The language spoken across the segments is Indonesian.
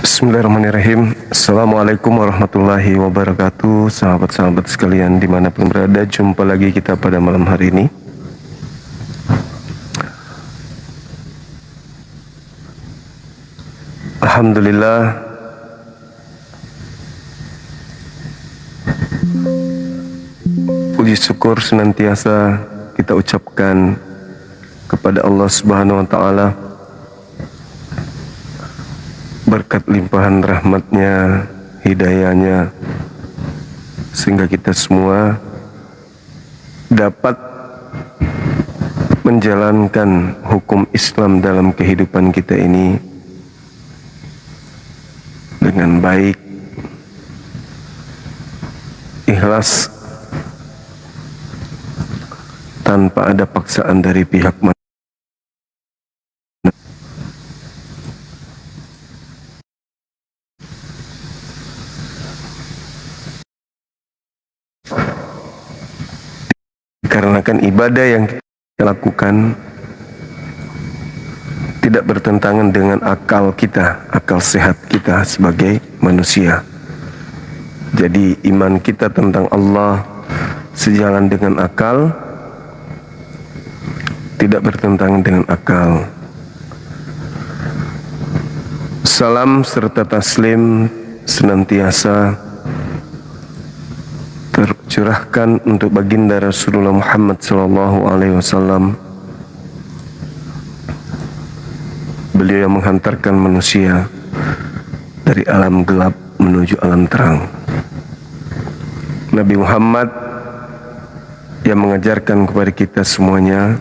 Bismillahirrahmanirrahim. Assalamualaikum warahmatullahi wabarakatuh. Sahabat-sahabat sekalian dimanapun berada, jumpa lagi kita pada malam hari ini. Alhamdulillah, puji syukur senantiasa kita ucapkan kepada Allah Subhanahu wa Ta'ala, berkat limpahan rahmatnya, hidayahnya, sehingga kita semua dapat menjalankan hukum Islam dalam kehidupan kita ini dengan baik, ikhlas, tanpa ada paksaan dari pihak mana. Dikarenakan ibadah yang kita lakukan tidak bertentangan dengan akal kita, akal sehat kita sebagai manusia. Jadi iman kita tentang Allah sejalan dengan akal, tidak bertentangan dengan akal. Salam serta taslim senantiasa tercurahkan untuk baginda Rasulullah Muhammad SAW. Beliau yang menghantarkan manusia dari alam gelap menuju alam terang. Nabi Muhammad yang mengajarkan kepada kita semuanya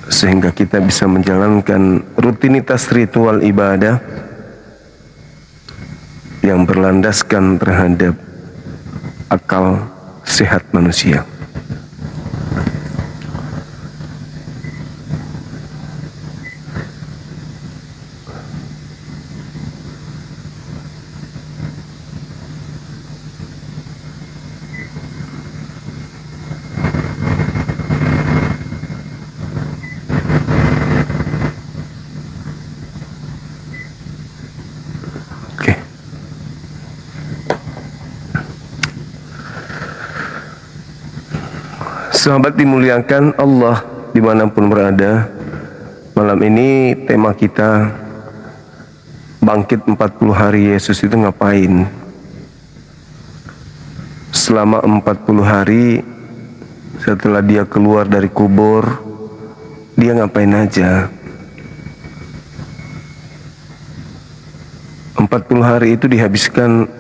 sehingga kita bisa menjalankan rutinitas ritual ibadah yang berlandaskan terhadap akal sehat manusia. Sahabat dimuliakan Allah dimanapun berada, malam ini tema kita bangkit 40 hari Yesus itu ngapain? Selama 40 hari setelah dia keluar dari kubur, dia ngapain aja? 40 hari itu dihabiskan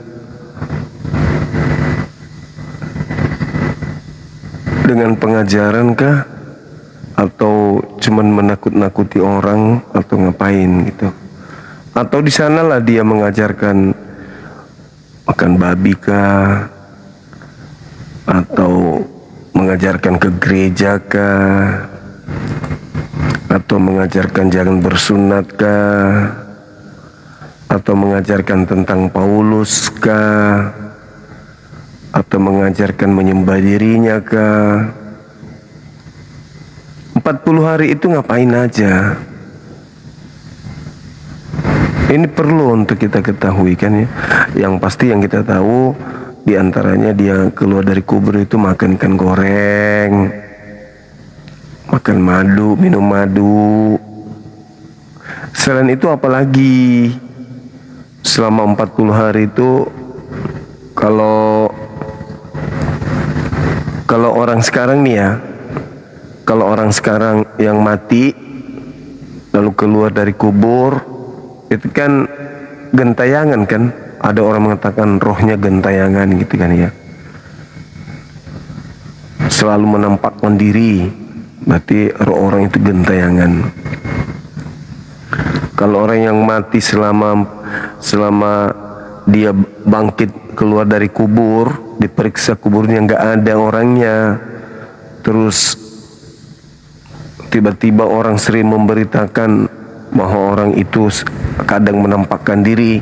dengan pengajaran kah, atau cuman menakut-nakuti orang, atau ngapain gitu? Atau di sanalah dia mengajarkan makan babi kah, atau mengajarkan ke gereja kah, atau mengajarkan jangan bersunat kah, atau mengajarkan tentang Paulus kah, atau mengajarkan menyembah dirinya kah? 40 hari itu ngapain aja? Ini perlu untuk kita ketahui kan ya. Yang pasti yang kita tahu diantaranya dia keluar dari kubur itu makan ikan goreng, makan madu, minum madu. Selain itu apalagi? Selama 40 hari itu kalau orang sekarang nih ya, kalau orang sekarang yang mati lalu keluar dari kubur, itu kan gentayangan kan? Ada orang mengatakan rohnya gentayangan gitu kan ya. Selalu menampakkan diri, berarti roh orang itu gentayangan. Kalau orang yang mati selama dia bangkit keluar dari kubur, diperiksa kuburnya nggak ada orangnya, terus tiba-tiba orang sering memberitakan bahwa orang itu kadang menampakkan diri.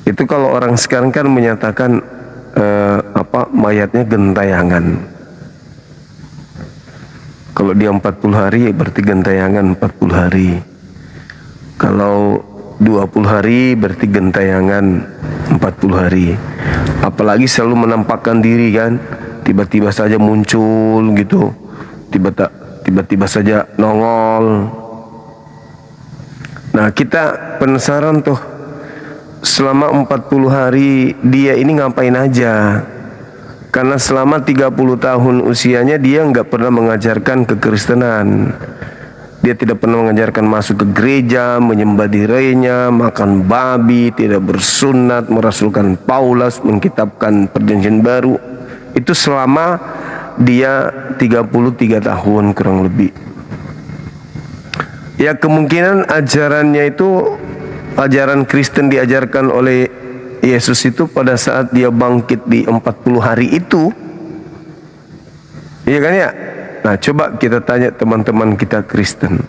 Itu kalau orang sekarang kan menyatakan mayatnya gentayangan. Kalau dia 40 hari berarti gentayangan 40 hari. Kalau 20 hari berarti gentayangan 40 hari. Apalagi selalu menampakkan diri kan, tiba-tiba saja muncul gitu, tiba-tiba saja nongol. Nah, kita penasaran tuh, selama 40 hari dia ini ngapain aja? Karena selama 30 tahun usianya dia nggak pernah mengajarkan kekristenan. Dia tidak pernah mengajarkan masuk ke gereja, menyembah dirinya, makan babi, tidak bersunat, merasulkan Paulus, mengkitabkan perjanjian baru. Itu selama dia 33 tahun kurang lebih. Ya, kemungkinan ajarannya itu, ajaran Kristen diajarkan oleh Yesus itu pada saat dia bangkit di 40 hari itu. Iya kan ya? Nah, coba kita tanya teman-teman kita Kristen.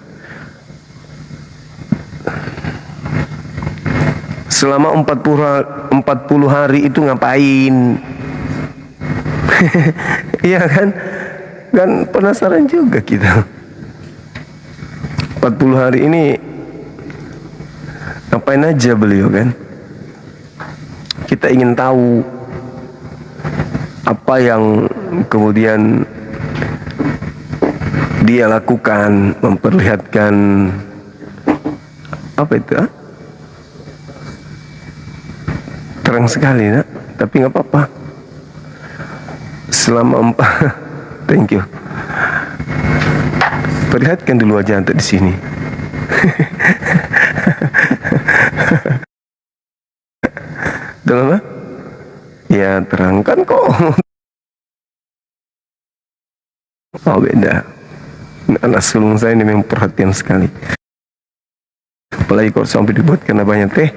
Selama 40 hari itu ngapain? Iya kan? Kan penasaran juga kita. 40 hari ini ngapain aja beliau kan? Kita ingin tahu apa yang kemudian dia lakukan, memperlihatkan apa itu? Terang sekali, nak. Tapi nggak apa-apa. Selama thank you. Perlihatkan dulu aja untuk di sini. Dalam apa? Ya, terangkan kok. Oh, beda. Anak sulung saya ini memang perhatian sekali. Apalagi kalau sampai dibuat karena banyak teh.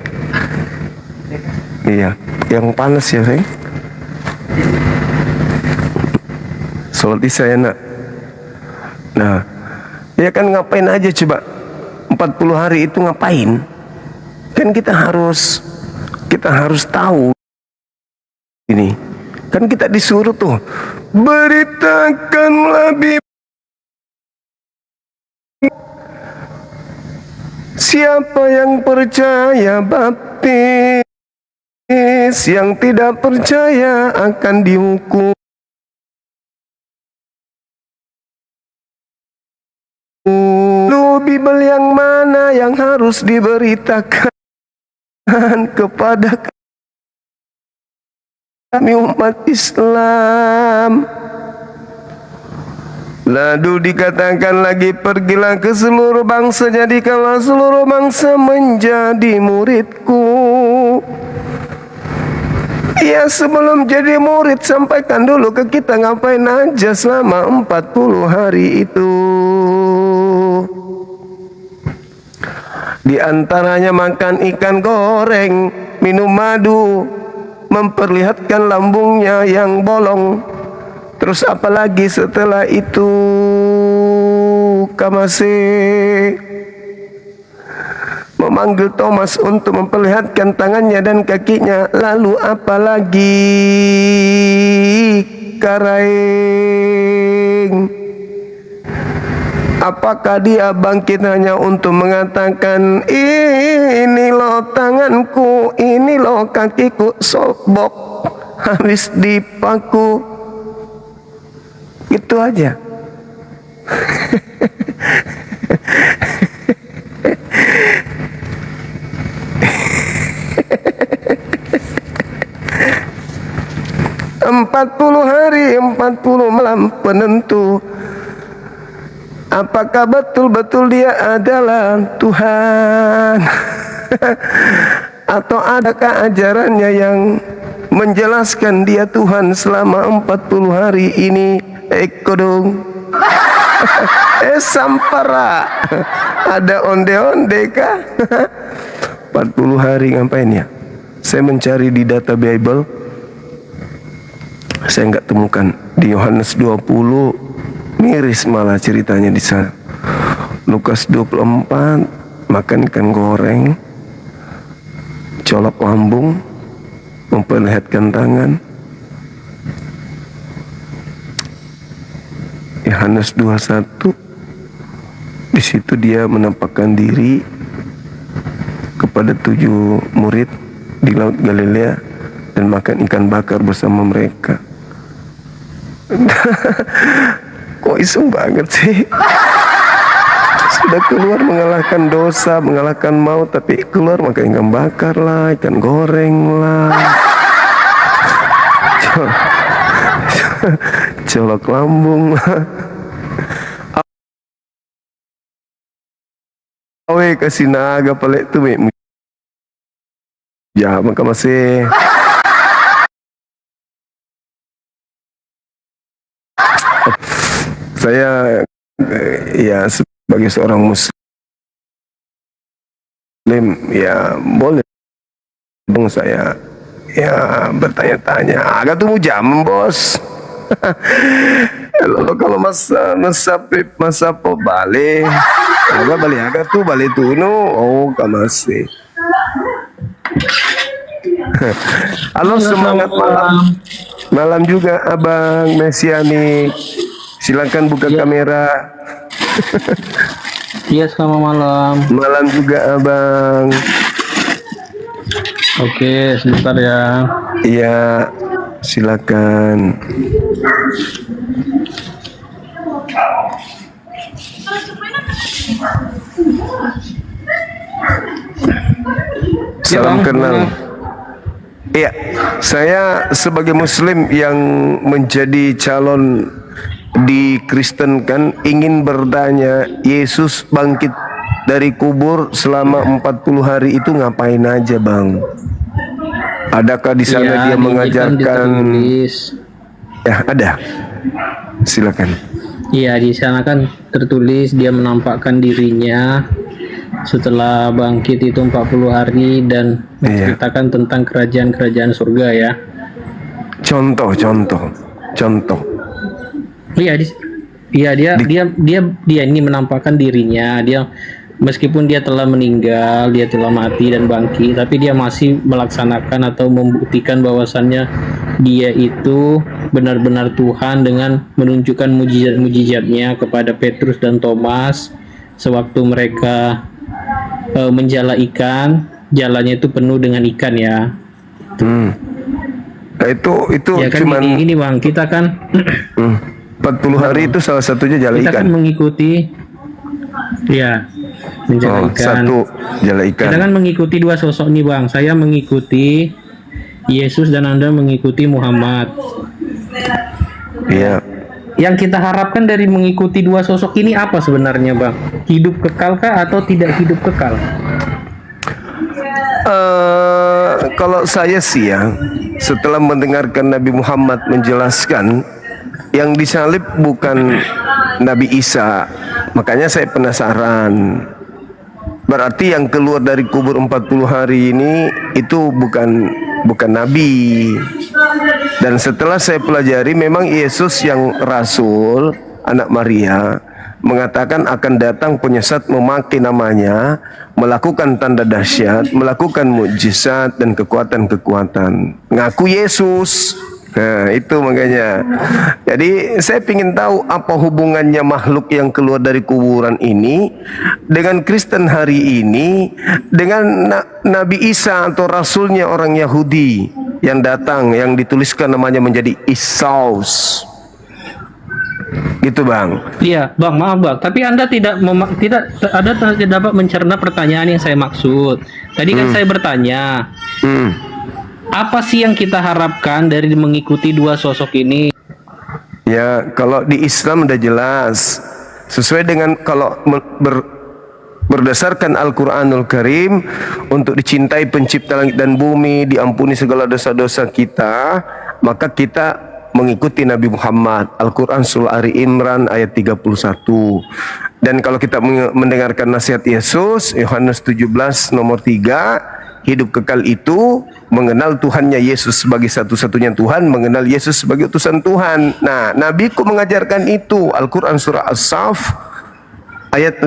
Iya, yang panas ya sayang. Sholat isya ya nak. Nah, ya kan ngapain aja coba? 40 hari itu ngapain? Kan kita harus tahu ini. Kan kita disuruh tuh, beritakanlah siapa yang percaya baptis, yang tidak percaya akan dihukum. Lu Bible yang mana yang harus diberitakan kepada kami umat Islam? Lalu dikatakan lagi, pergilah ke seluruh bangsa, jadikanlah seluruh bangsa menjadi muridku. Ya, sebelum jadi murid sampaikan dulu ke kita ngapain aja selama 40 hari itu. Di antaranya makan ikan goreng, minum madu, memperlihatkan lambungnya yang bolong. Terus apalagi setelah itu, Kamase memanggil Thomas untuk memperlihatkan tangannya dan kakinya. Lalu apalagi, Karaeng? Apakah dia bangkit hanya untuk mengatakan, ini loh tanganku, ini loh kakiku, sobok, habis dipaku. Itu aja. Empat 40 hari, 40 malam penentu. Apakah betul-betul dia adalah Tuhan? Atau adakah ajarannya yang menjelaskan dia Tuhan selama 40 hari ini? Kodong. Sampara. Ada onde-onde kah? 40 hari ngapain ya? Saya mencari di data Bible, saya nggak temukan. Di Yohanes 20 miris malah ceritanya di sana. Lukas 24 makan ikan goreng, colok lambung, memperlihatkan tangan. Ya, Yohanes 21, di situ dia menampakkan diri kepada 7 murid di Laut Galilea dan makan ikan bakar bersama mereka. Kok iseng banget sih? Sudah keluar mengalahkan dosa, mengalahkan maut, tapi keluar makan ikan bakar lah, ikan goreng lah, colok lambung lah. Awe kasih naga pelek tu mek. Ya, maka masih saya ya sebagai seorang muslim ya boleh dong saya ya bertanya-tanya. Agak tunggu jam bos. Kalau masa po balik agak tuh balik tuh no oh masih. Halo, semangat malam juga Abang Mesiani. Silakan buka kamera. Iya, selamat malam. Malam juga Abang. Oke, sebentar ya. Iya, silakan. Salam kenal. Iya, saya sebagai muslim yang menjadi calon di Kristen kan ingin bertanya, Yesus bangkit dari kubur selama 40 hari itu ngapain aja Bang? Adakah di sana dia mengajarkan? Ya, ada. Silakan. Iya, di sana kan tertulis dia menampakkan dirinya setelah bangkit itu 40 hari dan menceritakan tentang kerajaan-kerajaan surga ya. Contoh. Iya, dia ini menampakkan dirinya. Dia meskipun dia telah meninggal, dia telah mati dan bangkit, tapi dia masih melaksanakan atau membuktikan bahwasannya dia itu benar-benar Tuhan dengan menunjukkan mujizat-mujizatnya kepada Petrus dan Thomas sewaktu mereka menjala ikan, jalannya itu penuh dengan ikan ya. Nah, itu ya kan cuman ini Bang, kita kan 40 hari itu salah satunya jala kita ikan. Kan mengikuti ya menjala ikan. Satu jala ikan. Kita kan mengikuti dua sosok nih Bang. Saya mengikuti Yesus dan Anda mengikuti Muhammad. Iya. Yang kita harapkan dari mengikuti dua sosok ini apa sebenarnya Bang? Hidup kekalkah atau tidak hidup kekal? Kalau saya sih ya, setelah mendengarkan Nabi Muhammad menjelaskan yang disalib bukan Nabi Isa, makanya saya penasaran. Berarti yang keluar dari kubur 40 hari ini itu bukan Nabi. Dan setelah saya pelajari, memang Yesus yang Rasul, anak Maria, mengatakan akan datang penyesat memakai namanya, melakukan tanda dahsyat, melakukan mukjizat dan kekuatan-kekuatan. Ngaku Yesus. Nah, itu makanya. Jadi saya ingin tahu apa hubungannya makhluk yang keluar dari kuburan ini dengan Kristen hari ini, dengan Nabi Isa atau Rasulnya orang Yahudi yang datang, yang dituliskan namanya menjadi Isaus. Gitu Bang. Iya Bang, maaf Bang, tapi Anda tidak dapat mencerna pertanyaan yang saya maksud. Tadi kan saya bertanya, apa sih yang kita harapkan dari mengikuti dua sosok ini? Ya, kalau di Islam udah jelas. Sesuai dengan kalau berdasarkan Al-Quranul Karim, untuk dicintai pencipta langit dan bumi, diampuni segala dosa-dosa kita, maka kita mengikuti Nabi Muhammad. Al-Quran surah Ali Imran ayat 31. Dan kalau kita mendengarkan nasihat Yesus, Yohanes 17 nomor 3, hidup kekal itu mengenal Tuhannya Yesus sebagai satu-satunya Tuhan, mengenal Yesus sebagai utusan Tuhan. Nah, Nabiku mengajarkan itu. Al-Quran surah As-Saff ayat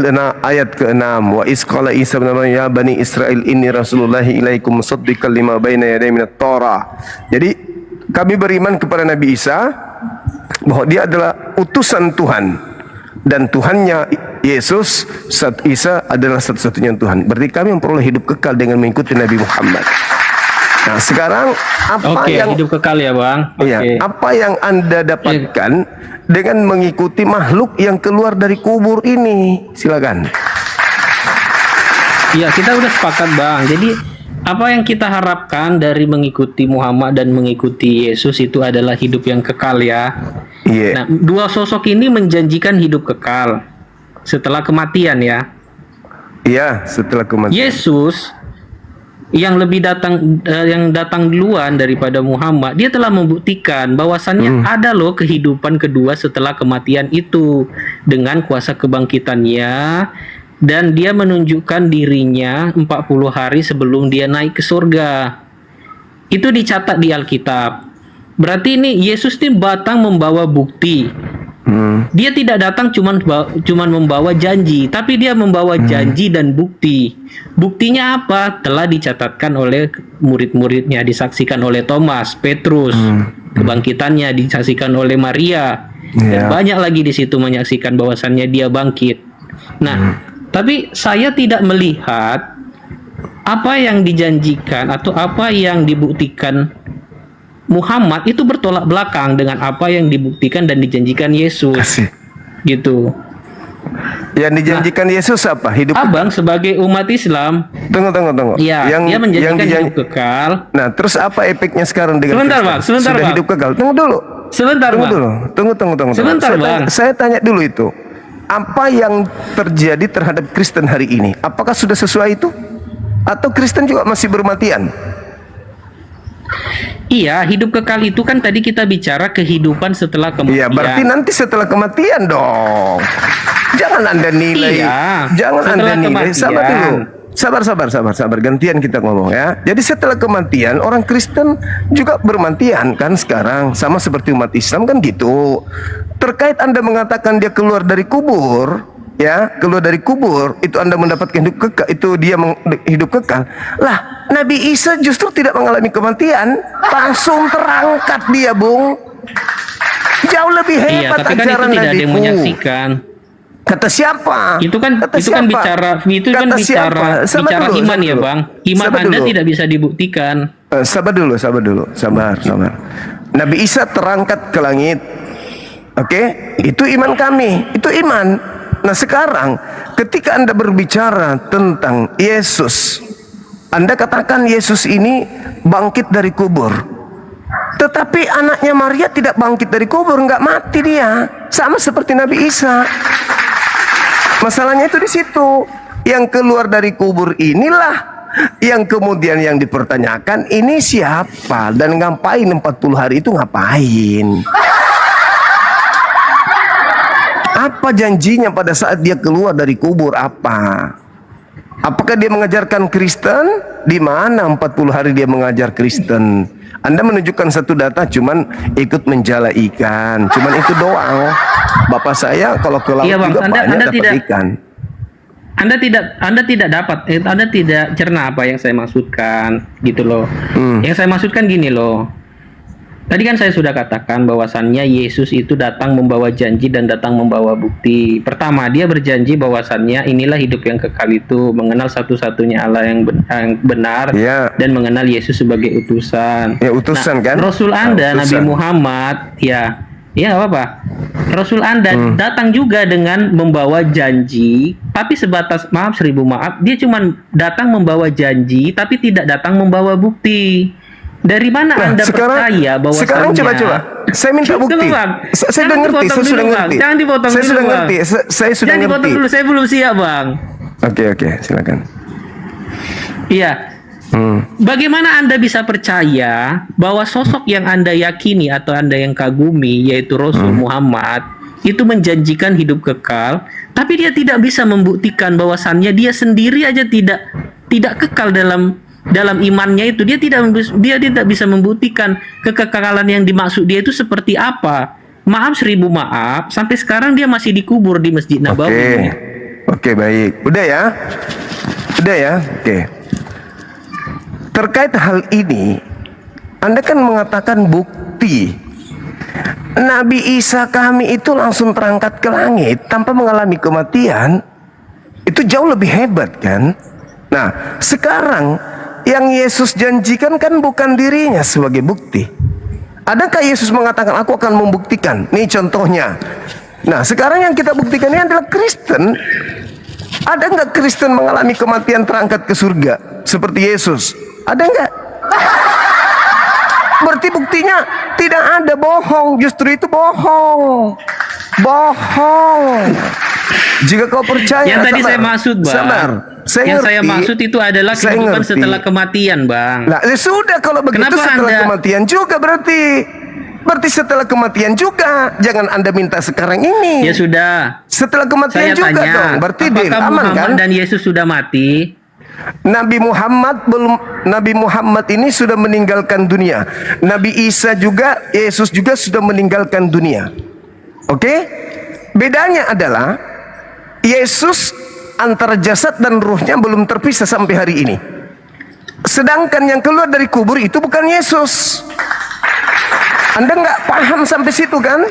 ke-6. Wa isqala Isa bin Maryam ya bani Israel inni rasulullahi ilaikum musaddiqan lima baina yaday minat Torah. Jadi Kami beriman kepada Nabi Isa bahwa dia adalah utusan Tuhan dan Tuhannya Yesus, Isa adalah satu-satunya Tuhan. Berarti kami memperoleh hidup kekal dengan mengikuti Nabi Muhammad. Nah, sekarang apa yang hidup kekal ya, Bang? Ya, apa yang Anda dapatkan dengan mengikuti makhluk yang keluar dari kubur ini? Silakan. Ya, kita udah sepakat, Bang. Jadi apa yang kita harapkan dari mengikuti Muhammad dan mengikuti Yesus itu adalah hidup yang kekal ya. Iya. Nah, dua sosok ini menjanjikan hidup kekal setelah kematian ya. Iya, setelah kematian. Yesus yang yang datang duluan daripada Muhammad, dia telah membuktikan bahwasannya ada loh kehidupan kedua setelah kematian itu dengan kuasa kebangkitannya, dan dia menunjukkan dirinya 40 hari sebelum dia naik ke surga. Itu dicatat di Alkitab. Berarti ini Yesus ini datang membawa bukti. Dia tidak datang cuman membawa janji, tapi dia membawa janji dan bukti. Buktinya apa? Telah dicatatkan oleh murid-muridnya, disaksikan oleh Thomas, Petrus, kebangkitannya disaksikan oleh Maria, dan banyak lagi di situ menyaksikan bahwasannya dia bangkit. Nah, tapi saya tidak melihat apa yang dijanjikan atau apa yang dibuktikan Muhammad itu bertolak belakang dengan apa yang dibuktikan dan dijanjikan Yesus. Kasih. Gitu. Yang dijanjikan Yesus apa? Hidup Abang sebagai umat Islam. Tunggu. Ya, dia menjanjikan hidup kekal. Nah, terus apa efeknya sekarang dengan Sebentar, Kristen? Bang. Sebentar, Sudah Bang. hidup kekal. Tunggu dulu. Sebentar, Tunggu Bang. dulu. Tunggu. Sebentar, Bang. Saya tanya dulu itu. Apa yang terjadi terhadap Kristen hari ini? Apakah sudah sesuai itu? Atau Kristen juga masih bermatian? Iya, hidup kekal itu kan tadi kita bicara kehidupan setelah kematian. Iya, berarti nanti setelah kematian dong. Jangan Anda nilai. Iya, Jangan setelah Anda nilai. kematian. Sabar dulu. Sabar. Gantian kita ngomong ya. Jadi setelah kematian orang Kristen juga bermatian kan sekarang, sama seperti umat Islam kan gitu. Terkait Anda mengatakan dia keluar dari kubur, ya, keluar dari kubur itu Anda mendapatkan hidup kekal, itu dia hidup kekal. Lah, Nabi Isa justru tidak mengalami kematian, langsung terangkat dia, Bung. Jauh lebih Iya, hebat tapi kan itu ajaran tidak ada yang Nabiku. menyaksikan. Kata siapa? Itu kan Kata itu kan siapa? bicara Kata siapa? Sabar bicara dulu, iman sabar ya, dulu. Bang. Iman Sabar Anda dulu. tidak bisa dibuktikan. Sabar dulu. Sabar. Nabi Isa terangkat ke langit. Oke, itu iman kami. Itu iman. Nah, sekarang ketika Anda berbicara tentang Yesus, Anda katakan Yesus ini bangkit dari kubur. Tetapi anaknya Maria tidak bangkit dari kubur, nggak mati dia. Sama seperti Nabi Isa. Masalahnya itu di situ. Yang keluar dari kubur inilah yang kemudian yang dipertanyakan, ini siapa dan ngapain 40 hari itu ngapain? Apa janjinya pada saat dia keluar dari kubur apa? Apakah dia mengajarkan Kristen? Di mana 40 hari dia mengajar Kristen? Anda menunjukkan satu data cuman ikut menjala ikan, cuman itu doang. Bapak saya kalau ke laut Iya, Bang. juga banyak Anda dapat ikan. Anda tidak cerna apa yang saya maksudkan gitu loh. Yang saya maksudkan gini loh. Tadi kan saya sudah katakan bahwasannya Yesus itu datang membawa janji dan datang membawa bukti. Pertama, dia berjanji bahwasannya inilah hidup yang kekal itu, mengenal satu-satunya Allah yang benar Ya. dan mengenal Yesus sebagai utusan. Ya, utusan kan? Rasul Anda, Nah, Nabi utusan. Muhammad, ya apa? Rasul Anda datang juga dengan membawa janji, tapi sebatas maaf, 1000 maaf, dia cuma datang membawa janji, tapi tidak datang membawa bukti. Dari mana Anda percaya bahwa sekarang coba saya minta bukti. Saya sudah ngerti, Jangan dipotong saya dulu, sudah Bang. ngerti. Saya sudah Jangan dipotong ngerti. dulu, saya belum siap, Bang. Oke, silakan. Iya. Bagaimana Anda bisa percaya bahwa sosok yang Anda yakini atau Anda yang kagumi, yaitu Rasul Muhammad, itu menjanjikan hidup kekal, tapi dia tidak bisa membuktikan bahwasannya dia sendiri aja tidak kekal dalam imannya itu. Dia tidak bisa membuktikan kekekalan yang dimaksud dia itu seperti apa. Maaf, 1000 maaf, sampai sekarang dia masih dikubur di Masjid Nabawi. Oke, baik. Udah ya. Oke. Terkait hal ini, Anda kan mengatakan bukti. Nabi Isa kami itu langsung terangkat ke langit tanpa mengalami kematian. Itu jauh lebih hebat kan? Nah, sekarang yang Yesus janjikan kan bukan dirinya sebagai bukti. Adakah Yesus mengatakan aku akan membuktikan? Nih contohnya. Nah, sekarang yang kita buktikan ini adalah Kristen. Ada nggak Kristen mengalami kematian terangkat ke surga seperti Yesus? Ada nggak? Berarti buktinya tidak ada, bohong. Justru itu bohong. Bohong. Jika kau percaya, yang tadi saya maksud, Bang. Sabar. Yang saya maksud itu adalah kehidupan setelah kematian, Bang. Nah, ya sudah kalau begitu. Kenapa setelah kematian juga berarti setelah kematian juga. Jangan Anda minta sekarang ini. Ya sudah. Setelah kematian saya juga tanya, dong. Berarti apakah aman Muhammad kan? Dan Yesus sudah mati? Nabi Muhammad ini sudah meninggalkan dunia. Nabi Isa juga, Yesus juga sudah meninggalkan dunia. Oke? Bedanya adalah Yesus antara jasad dan ruhnya belum terpisah sampai hari ini. Sedangkan yang keluar dari kubur itu bukan Yesus. Anda nggak paham sampai situ kan?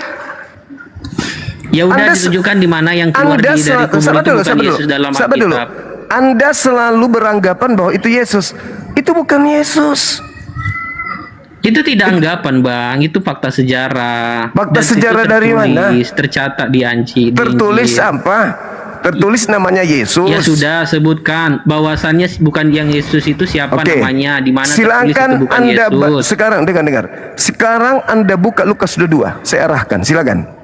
Ya udah ditunjukkan di mana yang keluar dari kubur itu bukan Yesus dalam Alkitab. Anda selalu beranggapan bahwa itu Yesus. Itu bukan Yesus. Itu tidak anggapan, Bang. Itu fakta sejarah. Fakta sejarah dari mana? Tercatat di Injil. Tertulis apa? Tertulis namanya Yesus. Ya sudah, sebutkan bahwasannya bukan yang Yesus itu siapa namanya, di mana tertulis itu bukan Anda Yesus. Sekarang dengar. Sekarang Anda buka Lukas 22. Saya arahkan, silakan.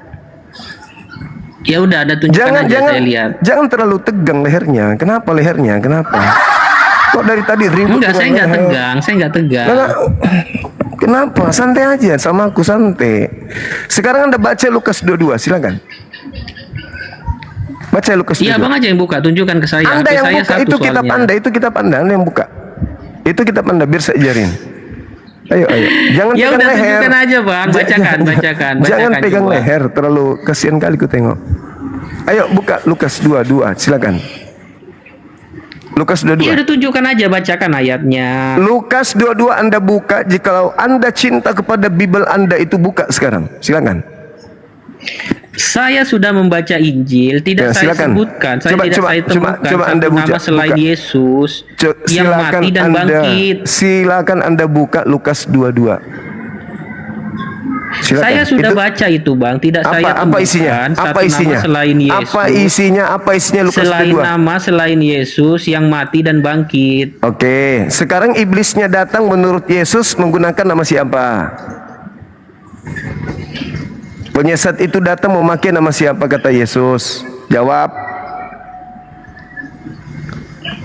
Ya udah, ada tunjukkan aja saya lihat. Jangan terlalu tegang lehernya. Kenapa lehernya? Kenapa? Kok dari tadi ribut? Enggak, saya enggak tegang. Saya enggak tegang. Kenapa? Santai aja sama aku, santai. Sekarang Anda baca Lukas 22, silakan. Baca Lukas 22. Iya, Bang aja yang buka, tunjukkan ke saya. Anda yang buka, itu kitab Anda, Anda yang buka. Itu kitab Anda, biar saya ajarin. Ayo. Jangan ya pegang udah, leher. tunjukkan aja, Bang. Bacakan. Jangan pegang coba leher, terlalu kasihan kali ku tengok. Ayo buka Lukas 22, silakan. Lukas 22. Iya, udah tunjukkan aja, bacakan ayatnya. Lukas 22 Anda buka, jikalau Anda cinta kepada Bible Anda itu buka sekarang. Silakan. Saya sudah membaca Injil, tidak saya sebutkan, saya temukan Anda nama selain Yesus yang mati dan bangkit. Silakan Anda buka Lukas 22. Silakan. Saya sudah baca itu, Bang, tidak saya temukan apa isinya? Nama selain Yesus. Apa isinya Lukas 22? Selain nama selain Yesus yang mati dan bangkit. Oke, sekarang iblisnya datang menurut Yesus menggunakan nama siapa? Penyesat itu datang memakai nama siapa kata Yesus? Jawab.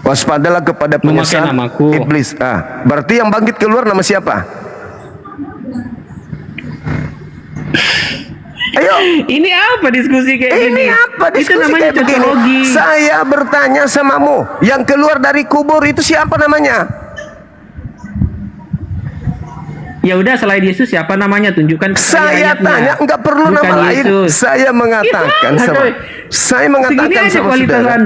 Waspadalah kepada penyesat iblis. Berarti yang bangkit keluar nama siapa? Ayo. Ini apa diskusi kayak gini? Ini apa diskusi itu namanya kayak begini? Saya bertanya samamu, yang keluar dari kubur itu siapa namanya? Ya udah, selain Yesus siapa namanya? Tunjukkan ke saya tanya, enggak perlu bukan nama lain. Saya mengatakan sama saudara.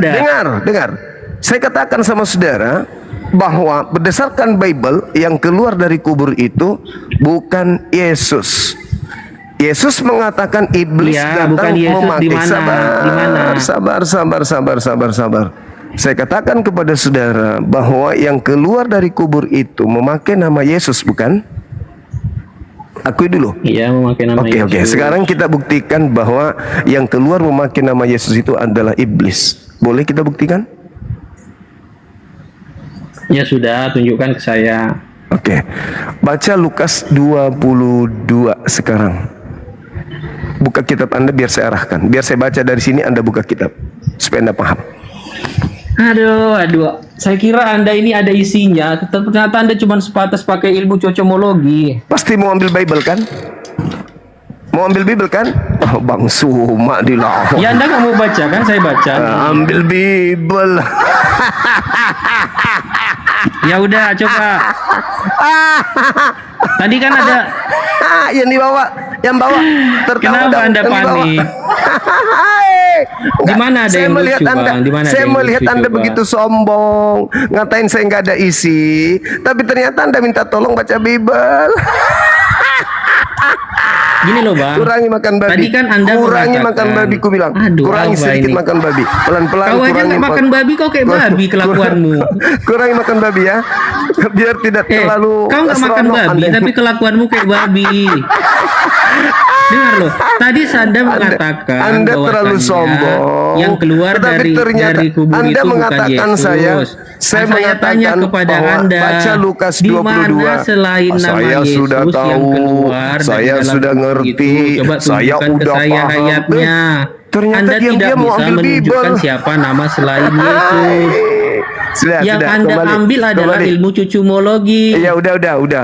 Dengar. Saya katakan sama saudara bahwa berdasarkan Bible yang keluar dari kubur itu bukan Yesus. Yesus mengatakan iblis datang memakai. Sabar. Saya katakan kepada saudara bahwa yang keluar dari kubur itu memakai nama Yesus, bukan? Akui dulu. Iya, memakai nama Yesus. Oke. Sekarang kita buktikan bahwa yang keluar memakai nama Yesus itu adalah iblis. Boleh kita buktikan? Ya sudah, tunjukkan ke saya. Oke. Baca Lukas 22 sekarang. Buka kitab Anda biar saya arahkan. Biar saya baca dari sini, Anda buka kitab supaya Anda paham. Aduh. Saya kira Anda ini ada isinya. Ternyata Anda cuma sebatas pakai ilmu cocomologi. Pasti mau ambil Bible kan? Mau ambil Bible kan? Oh, Bang Suma dilawan. Ya Anda nggak mau baca kan? Saya baca. Ambil Bible. Ya udah, coba. Tadi kan ada yang bawa tertawa. Kenapa Anda panik? Enggak, Di mana ada saya yang melihat lucu, Anda, Bang? Di mana ada saya yang melihat lucu, Anda coba? begitu sombong, ngatain saya nggak ada isi, tapi ternyata Anda minta tolong baca Bible. Gini loh Bang. Kurangi makan babi. Tadi kan Anda kurangi mengatakan, makan babi, ku bilang. Aduh, Kurangi apa sedikit ini? makan babi. Pelan-pelan Kau aja kurangi nggak makan babi, kau kayak babi kelakuanmu. Kurangi makan babi ya. Biar tidak terlalu Kau nggak makan seronok babi, Anda. tapi kelakuanmu kayak babi. Dengar loh, tadi Anda mengatakan Anda terlalu bahwasannya sombong. yang keluar Tetapi ternyata dari kubur Anda itu bukan mengatakan Yesus. saya Nah, saya tanya mengatakan kepada bahwa Anda, baca Lukas di 22. mana selain nama Saya Yesus sudah yang tahu, keluar dari saya dalam sudah kubur ngerti, itu? Coba saya tunjukkan ke udah saya paham. ayatnya. Ternyata Anda diam-diam tidak mau bisa ambil menunjukkan Bible. siapa nama selain Yesus. Yang Anda kembali, ambil adalah kembali. ilmu cucumologi. Ya udah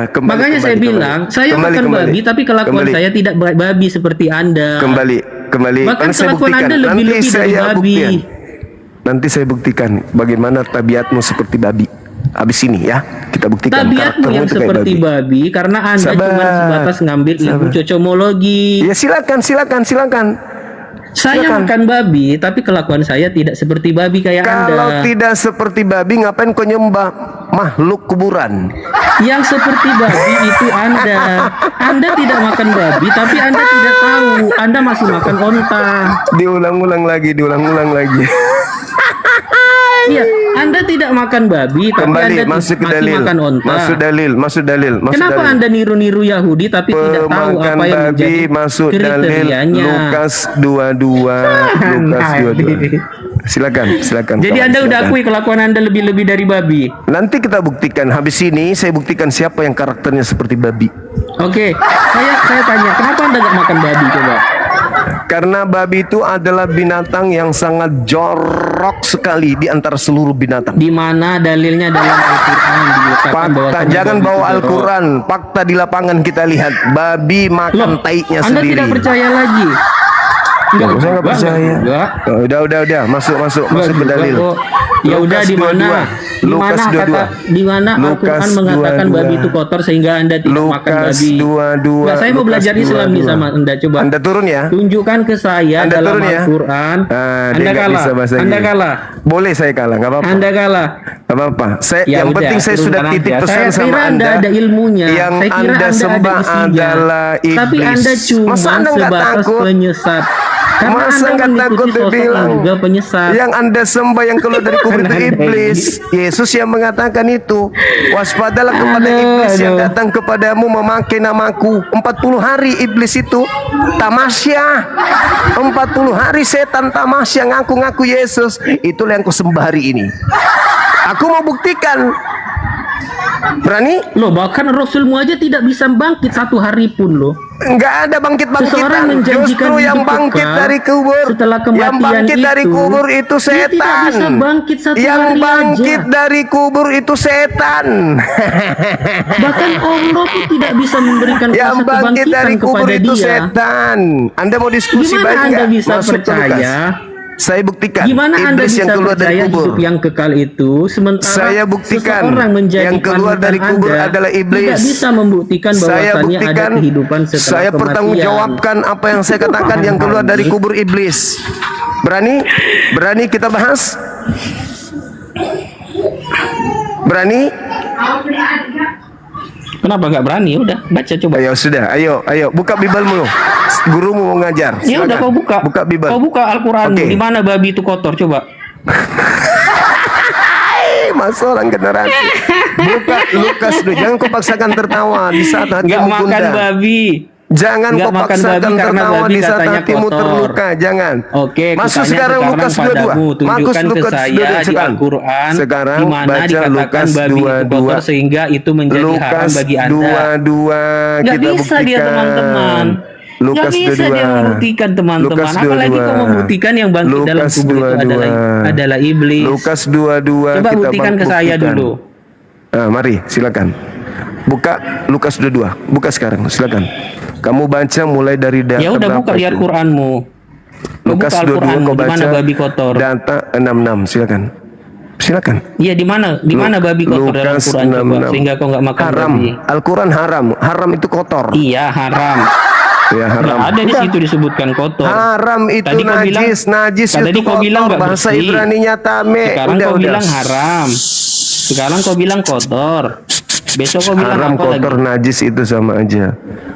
kembali. Makanya kembali, saya kembali. bilang, saya Kembali, makan kembali. babi, tapi kelakuan Kembali. saya tidak babi seperti Anda. Kembali. Bahkan Nanti saya kelakuan buktikan. Anda lebih-lebih Nanti dari saya babi. buktikan. Nanti saya buktikan bagaimana tabiatmu seperti babi. Habis ini ya, kita buktikan Tabiatmu karaktermu yang itu kayak seperti babi karena Anda Sabar. cuma sebatas ngambil ilmu cocomologi. Ya silakan. Saya silakan. makan babi, tapi kelakuan saya tidak seperti babi kayak Kalau Anda. tidak seperti babi, ngapain kau nyembah makhluk kuburan? Yang seperti babi itu Anda. Anda tidak makan babi, tapi Anda tidak tahu. Anda masih makan onta. Diulang-ulang lagi. Iya, Anda tidak makan babi, tapi Kembali Anda masuk ke masih dalil. makan onta. Masuk dalil. Kenapa Anda niru-niru Yahudi tapi tidak tahu Pemakan apa yang babi menjadi masuk dalil kriterianya? Lukas 22. Silakan. Jadi kawan, Anda udah silakan. akui kelakuan Anda lebih-lebih dari babi. Nanti kita buktikan. Habis ini saya buktikan siapa yang karakternya seperti babi. Oke, saya tanya, kenapa Anda nggak makan babi coba? Karena babi itu adalah binatang yang sangat jorok sekali di antara seluruh binatang. Di mana dalilnya dalam Al-Qur'an diletakkan bahwa Fakta, jangan bawa Al-Quran. Fakta di lapangan kita lihat. Babi makan taiknya Anda sendiri. tidak percaya lagi? Saya nggak percaya. Enggak. Oh, udah. Masuk ke dalil. Ya udah, di mana? Di mana kata di mana Al-Qur'an mengatakan babi itu kotor sehingga Anda tidak makan Lukas babi? 22. Enggak, saya mau belajar Islam nih sama Anda, coba. Anda turun ya. Tunjukkan ke saya Anda dalam turun ya? Al-Qur'an. Dia Anda nggak kalah. bisa bahasa Anda Inggris. kalah. Boleh saya kalah, nggak apa-apa. Anda kalah. Nggak apa-apa. Ya Yang udah, penting saya sudah turunkan titip aja. pesan Saya sama kira Anda ada ilmunya. Yang Saya kira Anda Anda ada sembah isinya. adalah iblis. Tapi Anda cuma Masa Anda nggak sebatas takut? penyesat. Karena Masa Anda nggak takut mengikuti sosok dibilang yang juga penyesat. yang Anda sembah yang keluar dari kubur itu Anda iblis. Yesus yang mengatakan itu. Waspadalah kepada iblis yang datang kepadamu memakai namaku. 40 hari iblis itu tamasya. 40 hari setan tamasya ngaku-ngaku Yesus. Itulah yang ku sembah hari ini. Aku mau buktikan. Berani? Loh, bahkan Rasulmu aja tidak bisa bangkit satu hari pun loh. Enggak ada Seseorang bangkit-bangkitan. menjanjikan Justru yang hidup bangkit kekal dari kubur, setelah kematian yang bangkit dari itu, kubur itu dia setan. tidak bisa bangkit satu yang hari bangkit aja. dari kubur itu setan. Bahkan Allah pun tidak bisa memberikan yang kuasa bangkit kebangkitan dari kubur kepada itu dia. setan. Anda mau diskusi Gimana baik Anda nggak? bisa Masuk ke Lukas. percaya? Saya buktikan. Gimana Anda Iblis bisa yang keluar dari percaya kubur. hidup yang kekal itu sementara Saya buktikan seseorang menjadi yang keluar panutan dari kubur Anda adalah iblis. tidak bisa membuktikan Saya bahwasannya ada buktikan. kehidupan setelah Saya kematian. pertanggungjawabkan apa yang saya katakan yang keluar dari kubur iblis. Berani? Berani kita bahas? Berani? Kenapa nggak berani? Udah baca coba. Ayo sudah, ayo buka Bibelmu. Gurumu mau ngajar. Ya udah, kau buka. Buka Bibel. Kau buka Al-Qur'an. Oke. Di mana babi itu kotor coba? Mas orang generasi. Buka Lukas dulu. Jangan kau paksakan tertawa di saat Nggak hatimu makan gundah. babi. Jangan Nggak kau makan paksakan babi karena tertawa babi di saat katanya hatimu kotor. terluka. Jangan. Oke, Masuk kutanya sekarang Lukas 22. padamu, tunjukkan ke Lukas saya 22 di sekarang. Al-Qur'an Sekarang di mana baca dikatakan Lukas babi itu 22. kotor sehingga itu menjadi haram Lukas bagi Anda. 22 Nggak kita bisa dia, buktikan. teman-teman. Lukas Nggak bisa 22. dia membuktikan, teman-teman. Lukas Apalagi 22. kau membuktikan yang bangkit dalam Lukas kubur itu 22. adalah iblis. Lukas 22 Coba kita buktikan ke saya buktikan. dulu. Mari silakan. Buka Lukas 22. Buka sekarang, silakan. Kamu baca mulai dari data Ya udah, buka di itu? Al-Qur'anmu. Kau Lukas buka 22 Al-Qur'anmu kau di baca. mana babi kotor. Data 66, silakan. Silakan. Iya, di mana? Di mana babi kotor dalam Lukas Al-Qur'an coba 66. sehingga kau nggak makan Haram. babi. Al-Quran haram. Haram itu kotor. Iya, haram. Ya haram. Nggak ada di Udah. situ disebutkan kotor. Haram itu Tadi kau bilang- najis tadi itu kau bilang kotor. nggak Bahasa bersih. Ibraninya tame. Sekarang Udah, kau udah. bilang haram. Sekarang kau bilang kotor. Besok kau bilang Haram, apa kotor, lagi? najis itu sama aja.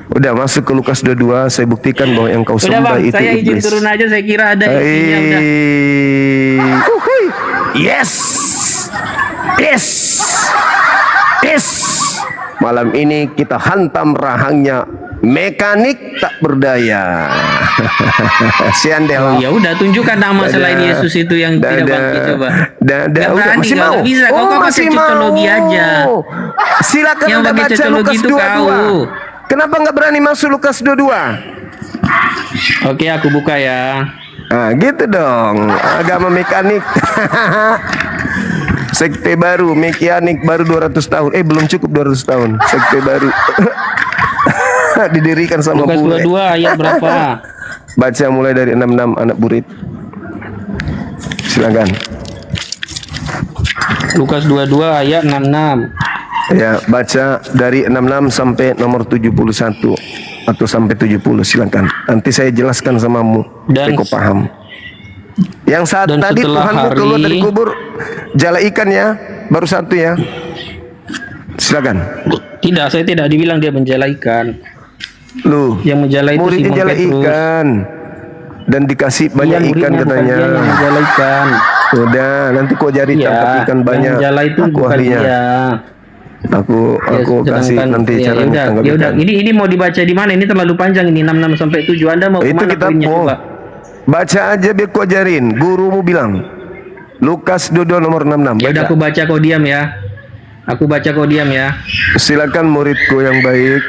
Udah masuk ke Lukas 22, saya buktikan bahwa yang kau Udah sembah bang, itu saya izin iblis. turun aja. Saya kira ada isinya udah. Uhuy. Yes. Yes. Yes. Malam ini kita hantam rahangnya mekanik tak berdaya. Siandel. Ya udah, tunjukkan nama selain Yesus itu yang tidak bangkit coba. Nggak Udah, berani, masih nggak mau. bisa. Kau pakai masih cocologi mau. aja. Silakan Yang Anda pakai baca cocologi Lukas itu 22. kau. Kenapa nggak berani masuk Lukas 22? Oke, aku buka ya. Nah, gitu dong. Agama mekanik. Sekte baru, mekanik baru 200 tahun. Belum cukup 200 tahun. Sekte baru. Didirikan sama Lukas bule. 22 ayat berapa? Baca mulai dari 66 anak burit. Silakan. Lukas 22 ayat 66. Ya, baca dari 66 sampai nomor 71 atau sampai 70, silakan. Nanti saya jelaskan samamu. Dan- Kau paham. Yang saat dan tadi setelah Tuhanmu hari- keluar dari kubur, jala ikan ya, baru satu ya. Silakan. Tidak, saya tidak dibilang dia menjala ikan. Lu, Yang menjala itu muridnya Simon jala Petrus. ikan dan dikasih banyak Iya, ikan muridnya, bukan katanya. dia yang menjala ikan. Udah, nanti kau jari Iya, tangkap ikan yang banyak. menjala itu Aku bukan ahlinya. dia. Aku kasih nanti ya, cara yaudah, tangkap yaudah. ikan. Ini mau dibaca di mana? Ini terlalu panjang ini 66 sampai 7. Anda mau Itu kemana poinnya kitabmu. coba? Baca aja biar ku ajarin. Gurumu bilang. Lukas 22 nomor 66. Ya udah, Baca. aku baca kau diam ya. Aku baca kau diam ya. Silakan muridku yang baik.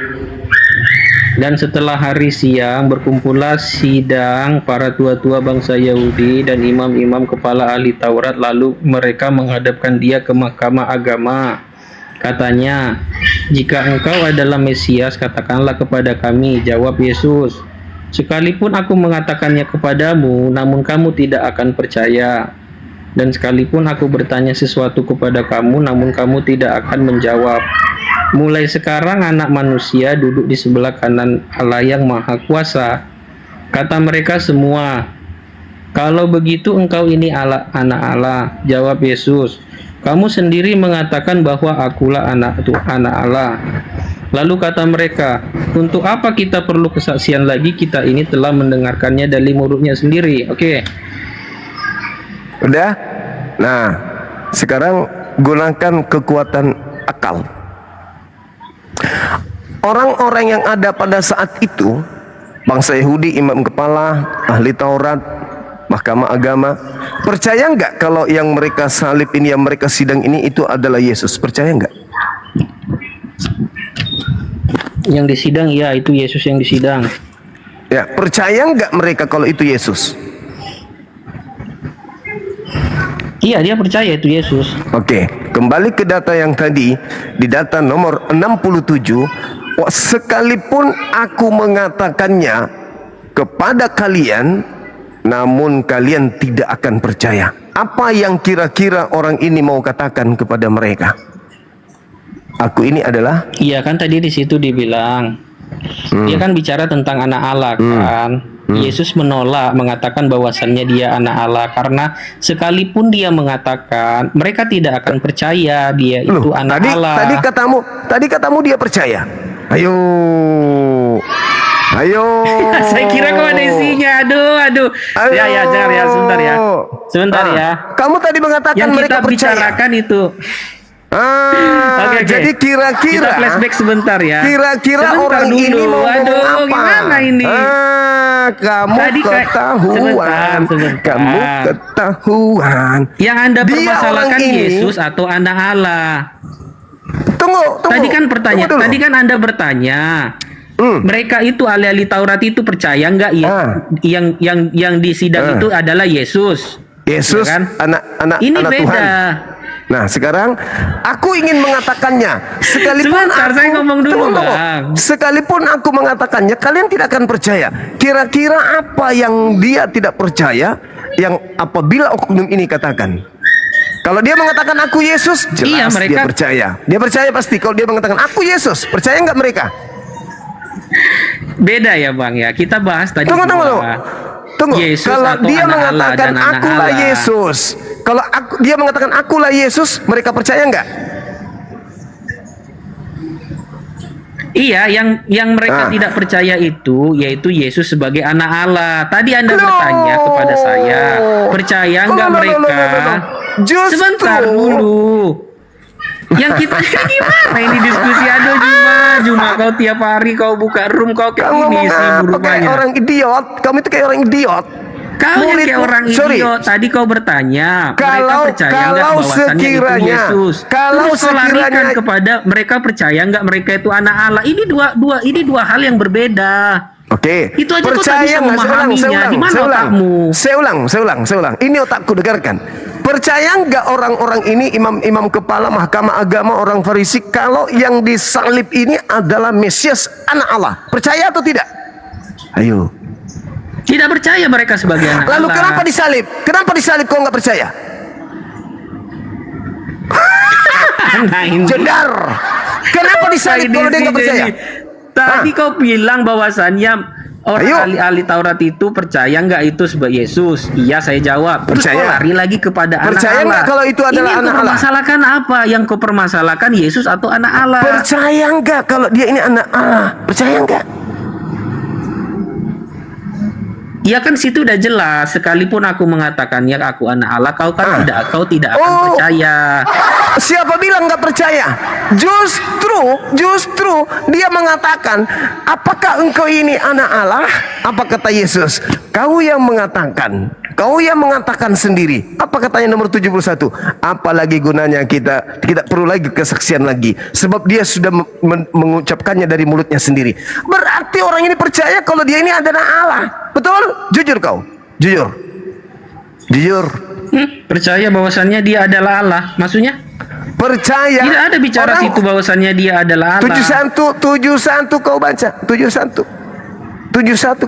Dan setelah hari siang berkumpullah sidang para tua-tua bangsa Yahudi dan imam-imam kepala ahli Taurat, lalu mereka menghadapkan dia ke mahkamah agama. Katanya, "Jika engkau adalah Mesias, katakanlah kepada kami." Jawab Yesus, "Sekalipun aku mengatakannya kepadamu, namun kamu tidak akan percaya. Dan sekalipun aku bertanya sesuatu kepada kamu, namun kamu tidak akan menjawab. Mulai sekarang anak manusia duduk di sebelah kanan Allah yang Maha Kuasa." Kata mereka semua, "Kalau begitu engkau ini anak Allah." Jawab Yesus, "Kamu sendiri mengatakan bahwa akulah anak Allah." Lalu kata mereka, "Untuk apa kita perlu kesaksian lagi? Kita ini telah mendengarkannya dari muridnya sendiri." Oke. Udah? Nah, sekarang gunakan kekuatan akal. Orang-orang yang ada pada saat itu, bangsa Yahudi, imam kepala, ahli Taurat, mahkamah agama, percaya nggak kalau yang mereka salib ini, yang mereka sidang ini itu adalah Yesus? Percaya nggak? Yang disidang, ya itu Yesus yang disidang. Ya, percaya nggak mereka kalau itu Yesus? Iya, dia percaya itu Yesus. Oke, kembali ke data yang tadi, di data nomor 67, sekalipun aku mengatakannya kepada kalian, namun kalian tidak akan percaya. Apa yang kira-kira orang ini mau katakan kepada mereka? Aku ini adalah... Iya kan tadi di situ dibilang, dia kan bicara tentang anak Allah kan. Yesus menolak, mengatakan bahwasannya dia anak Allah karena sekalipun dia mengatakan, mereka tidak akan percaya dia itu Loh, anak tadi, Allah. Tadi katamu dia percaya. Ayo. Saya kira kau ada isinya. Aduh. Ayo. Ya, jangan ya, sebentar ya. Kamu tadi mengatakan Yang mereka kita percaya. bicarakan itu. Oke. Jadi kira-kira Kita flashback sebentar ya. Kira-kira Sebentar orang dulu. ini mau ngomong apa? Gimana ini? Kamu Tadi ketahuan. sebentar. Kamu ketahuan. Yang Anda Dia permasalahkan orang ini- Yesus atau anak Allah? Tunggu. Tadi kan pertanyaan, Tunggu dulu. tadi kan Anda bertanya, mereka itu ahli-ahli Taurat itu percaya nggak yang di sidang itu adalah Yesus? Yesus, Ya kan? anak Ini anak beda. Tuhan. Nah, sekarang aku ingin mengatakannya. Sekalipun Sebentar, saya ngomong dulu, Tunggu. Bang. Sekalipun aku mengatakannya, kalian tidak akan percaya. Kira-kira apa yang dia tidak percaya, yang apabila oknum ini katakan? Kalau dia mengatakan aku Yesus, jelas Iya, mereka- dia percaya. Dia percaya pasti. Kalau dia mengatakan aku Yesus, percaya nggak mereka? Beda ya Bang ya. Kita bahas tadi Tunggu. bahwa Tunggu. Yesus Kalau atau dia anak Allah mengatakan dan anak akulah Allah. Yesus, kalau dia mengatakan akulah Yesus, mereka percaya nggak? Iya, yang mereka tidak percaya itu yaitu Yesus sebagai anak Allah. Tadi Anda bertanya kepada saya, percaya nggak mereka? Justru Sebentar dulu. Yang kita gimana ini diskusi? Aduh Juma kau tiap hari kau buka room kau kayak kamu ini ngomong sih apa kayak rupanya. orang idiot? Kamu itu kayak orang idiot. Kau yang kayak orang idiot. Tadi kau bertanya, mereka percaya nggak bahwasannya itu Yesus? Kalau Terus kau larikan kepada mereka percaya nggak mereka itu anak Allah? Ini dua hal yang berbeda. Oke. Itu aja kau tak percaya bisa nggak? memahaminya. Di mana otakmu? Saya ulang. Ini otakku, dengarkan. Percaya nggak orang-orang ini, imam-imam kepala mahkamah agama, orang Farisi, kalau yang disalib ini adalah Mesias, anak Allah? Percaya atau tidak? Ayo. Tidak percaya mereka sebagai anak Lalu Allah. kenapa disalib? Kenapa disalib kau nggak percaya? Nah, ini. Jedar. Kenapa disalib kalau dia nggak percaya? Tadi kau bilang bahwasannya orang Ayo. ahli Taurat itu percaya nggak itu sebagai Yesus? Iya, saya jawab. Terus Percaya. kau lari lagi kepada anak Percaya Allah. nggak kalau itu adalah ini anak Allah? permasalahkan apa? Yang kau permasalahkan Yesus atau anak Allah? Percaya nggak kalau dia ini anak Allah? Percaya nggak? Ya kan situ udah jelas. Sekalipun aku mengatakannya aku anak Allah, kau kan tidak akan percaya. Siapa bilang nggak percaya? Justru dia mengatakan, apakah engkau ini anak Allah? Apa kata Yesus? Kau yang mengatakan sendiri. Apa katanya nomor 71? Apalagi gunanya kita perlu lagi kesaksian lagi, sebab dia sudah mengucapkannya dari mulutnya sendiri. Berarti orang ini percaya kalau dia ini adalah Allah. Betul? Jujur kau. Jujur. Percaya bahwasannya dia adalah Allah. Maksudnya? Percaya. Tidak ada bicara Orang- situ bahwasannya dia adalah Allah. 71 kau baca. 71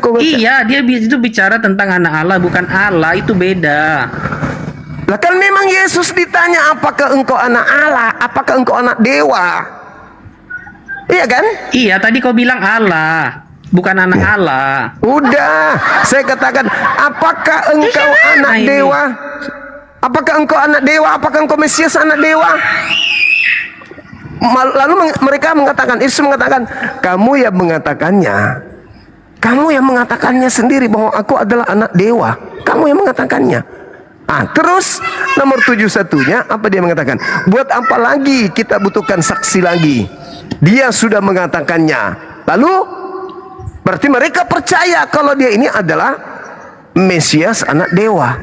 kau baca. Iya, dia itu bicara tentang anak Allah, bukan Allah, itu beda. Lah kan memang Yesus ditanya, apakah engkau anak Allah? Apakah engkau anak dewa? Iya kan? Iya, tadi kau bilang Allah, bukan anak Allah. Udah, saya katakan, apakah engkau anak ini? dewa? Apakah engkau anak dewa? Apakah engkau Mesias anak dewa? Lalu mereka mengatakan, Yesus mengatakan, kamu yang mengatakannya. Kamu yang mengatakannya sendiri bahwa aku adalah anak dewa. Kamu yang mengatakannya. Terus nomor 71-nya apa dia mengatakan? Buat apa lagi kita butuhkan saksi lagi? Dia sudah mengatakannya. Lalu berarti mereka percaya kalau dia ini adalah Mesias anak dewa.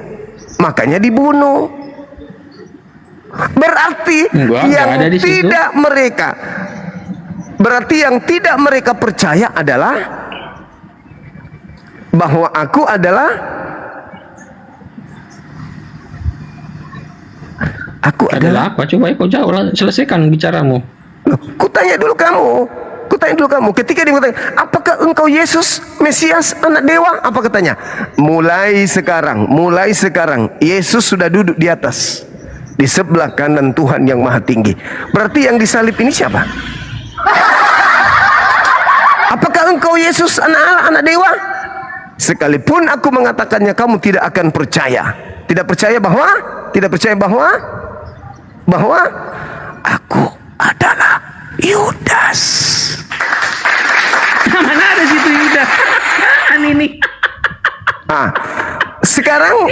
Makanya dibunuh. Berarti yang tidak mereka percaya adalah bahwa aku adalah apa? Coba kau jawab, selesaikan bicaramu. Kutanya dulu kamu. Ketika dia mengatakan, apakah engkau Yesus, Mesias, anak dewa? Apa katanya? Mulai sekarang, Yesus sudah duduk di atas, di sebelah kanan Tuhan yang Maha Tinggi. Berarti yang disalib ini siapa? Apakah engkau Yesus, anak Allah, anak dewa? Sekalipun aku mengatakannya, kamu tidak akan percaya. Tidak percaya bahwa aku adalah Yudas. Mana ada situ Yudas? Ini. Sekarang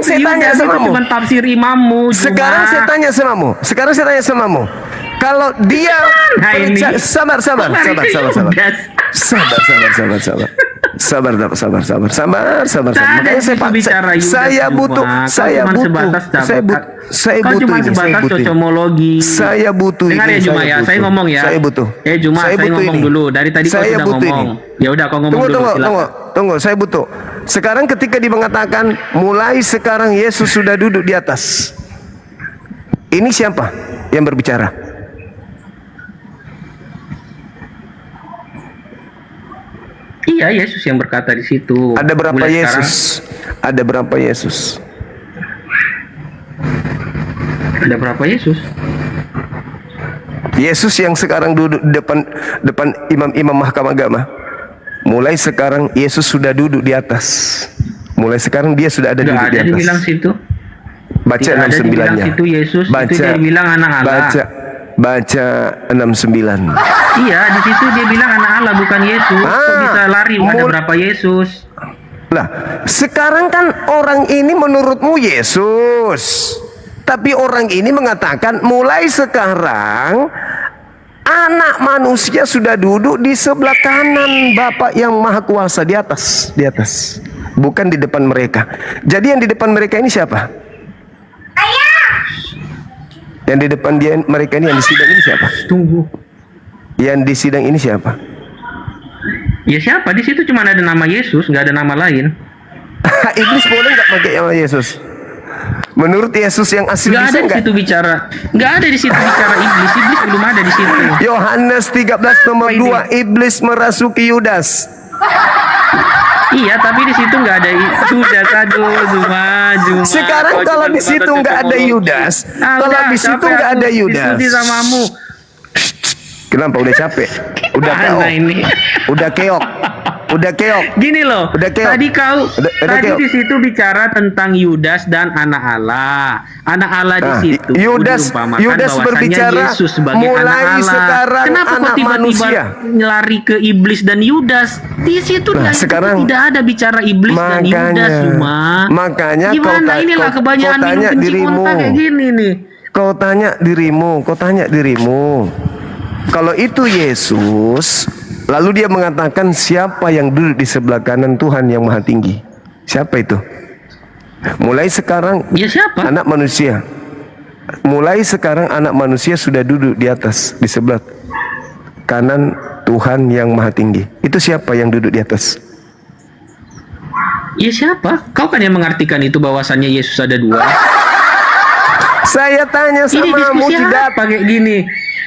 saya tanya Yudas itu samamu. cuma tafsir imammu. Sekarang saya tanya samamu. Kalau dia percaya, sabar. Makanya saya butuh cocomologi. Saya butuh Dengar ya Juma ya, saya ngomong ya. Saya butuh. Juma, saya ngomong dulu. Dari tadi kau sudah ngomong. Ya udah kau ngomong dulu. Tunggu, saya butuh. Sekarang ketika dia mengatakan, mulai sekarang Yesus sudah duduk di atas. Ini siapa yang berbicara? Iya, Yesus yang berkata di situ. Ada berapa Mulai Yesus? Ada berapa Yesus? Yesus yang sekarang duduk di depan imam-imam mahkamah agama. Mulai sekarang Yesus sudah duduk di atas. Mulai sekarang dia sudah ada Nggak duduk di ada atas. dibilang situ. Baca Tidak ada dibilang 69-nya. situ Yesus, itu dia bilang anak Allah. Baca 69. Iya, di situ dia bilang anak Allah bukan Yesus. Kok bisa lari? Ada berapa Yesus? Lah, sekarang kan orang ini menurutmu Yesus. Tapi orang ini mengatakan mulai sekarang anak manusia sudah duduk di sebelah kanan Bapa yang Maha Kuasa di atas, bukan di depan mereka. Jadi yang di depan mereka ini siapa? Yang di depan mereka ini yang di sidang ini siapa? Tunggu. Yang di sidang ini siapa? Ya siapa? Di situ cuma ada nama Yesus, nggak ada nama lain. Iblis boleh nggak pakai nama Yesus? Menurut Yesus yang asli Nggak ada bisa di situ bicara. Nggak ada di situ bicara iblis. Iblis belum ada di situ. Yohanes 13 nomor Apa 2, iblis merasuki Yudas. Iya, tapi di situ nggak ada Yudas. Aduh, Zuma. Sekarang Kau kalau cuma di situ nonton nggak ada teknologi. Yudas, kalau Udah, di situ capek nggak aku ada Yudas. diskusi samamu. Kenapa udah capek? Udah Mana keok. ini? Udah keok. Udah keok. Gini loh, Udah keok. tadi kau Udah tadi keok. di situ bicara tentang Yudas dan anak Allah. Anak Allah di Nah, situ Yudas diumpamakan bahwasannya berbicara Yesus sebagai mulai anak Allah. sekarang Kenapa kok anak tiba-tiba manusia? lari ke iblis dan Yudas? Di situ Nah, sekarang tidak ada bicara iblis dan Yudas, Cuma. makanya Gimana inilah kebanyakan minum tanya kencing dirimu. onta kayak gini nih. Kau tanya dirimu. Kalau itu Yesus, lalu dia mengatakan siapa yang duduk di sebelah kanan Tuhan yang Maha Tinggi? Siapa itu? Mulai sekarang Ya siapa? anak manusia. Mulai sekarang anak manusia sudah duduk di atas, di sebelah kanan Tuhan yang Maha Tinggi. Itu siapa yang duduk di atas? Ya siapa? Kau kan yang mengartikan itu bahwasannya Yesus ada dua. Saya tanya Ini samamu diskusi tidak. apa kayak gini?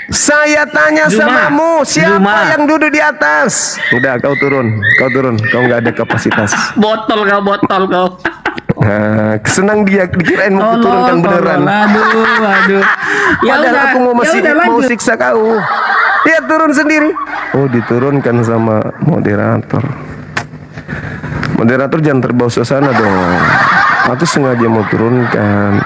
Saya tanya Zuma, samamu siapa Zuma. yang duduk di atas? Udah kau turun. Kau nggak ada kapasitas. Botol kau. Nah, senang dia dikirain mau turunkan beneran. Aduh. Padahal aku mau lanjut. siksa kau. Dia turun sendiri. Oh, diturunkan sama moderator. Moderator jangan terbawa suasana dong. Aku sengaja mau turunkan.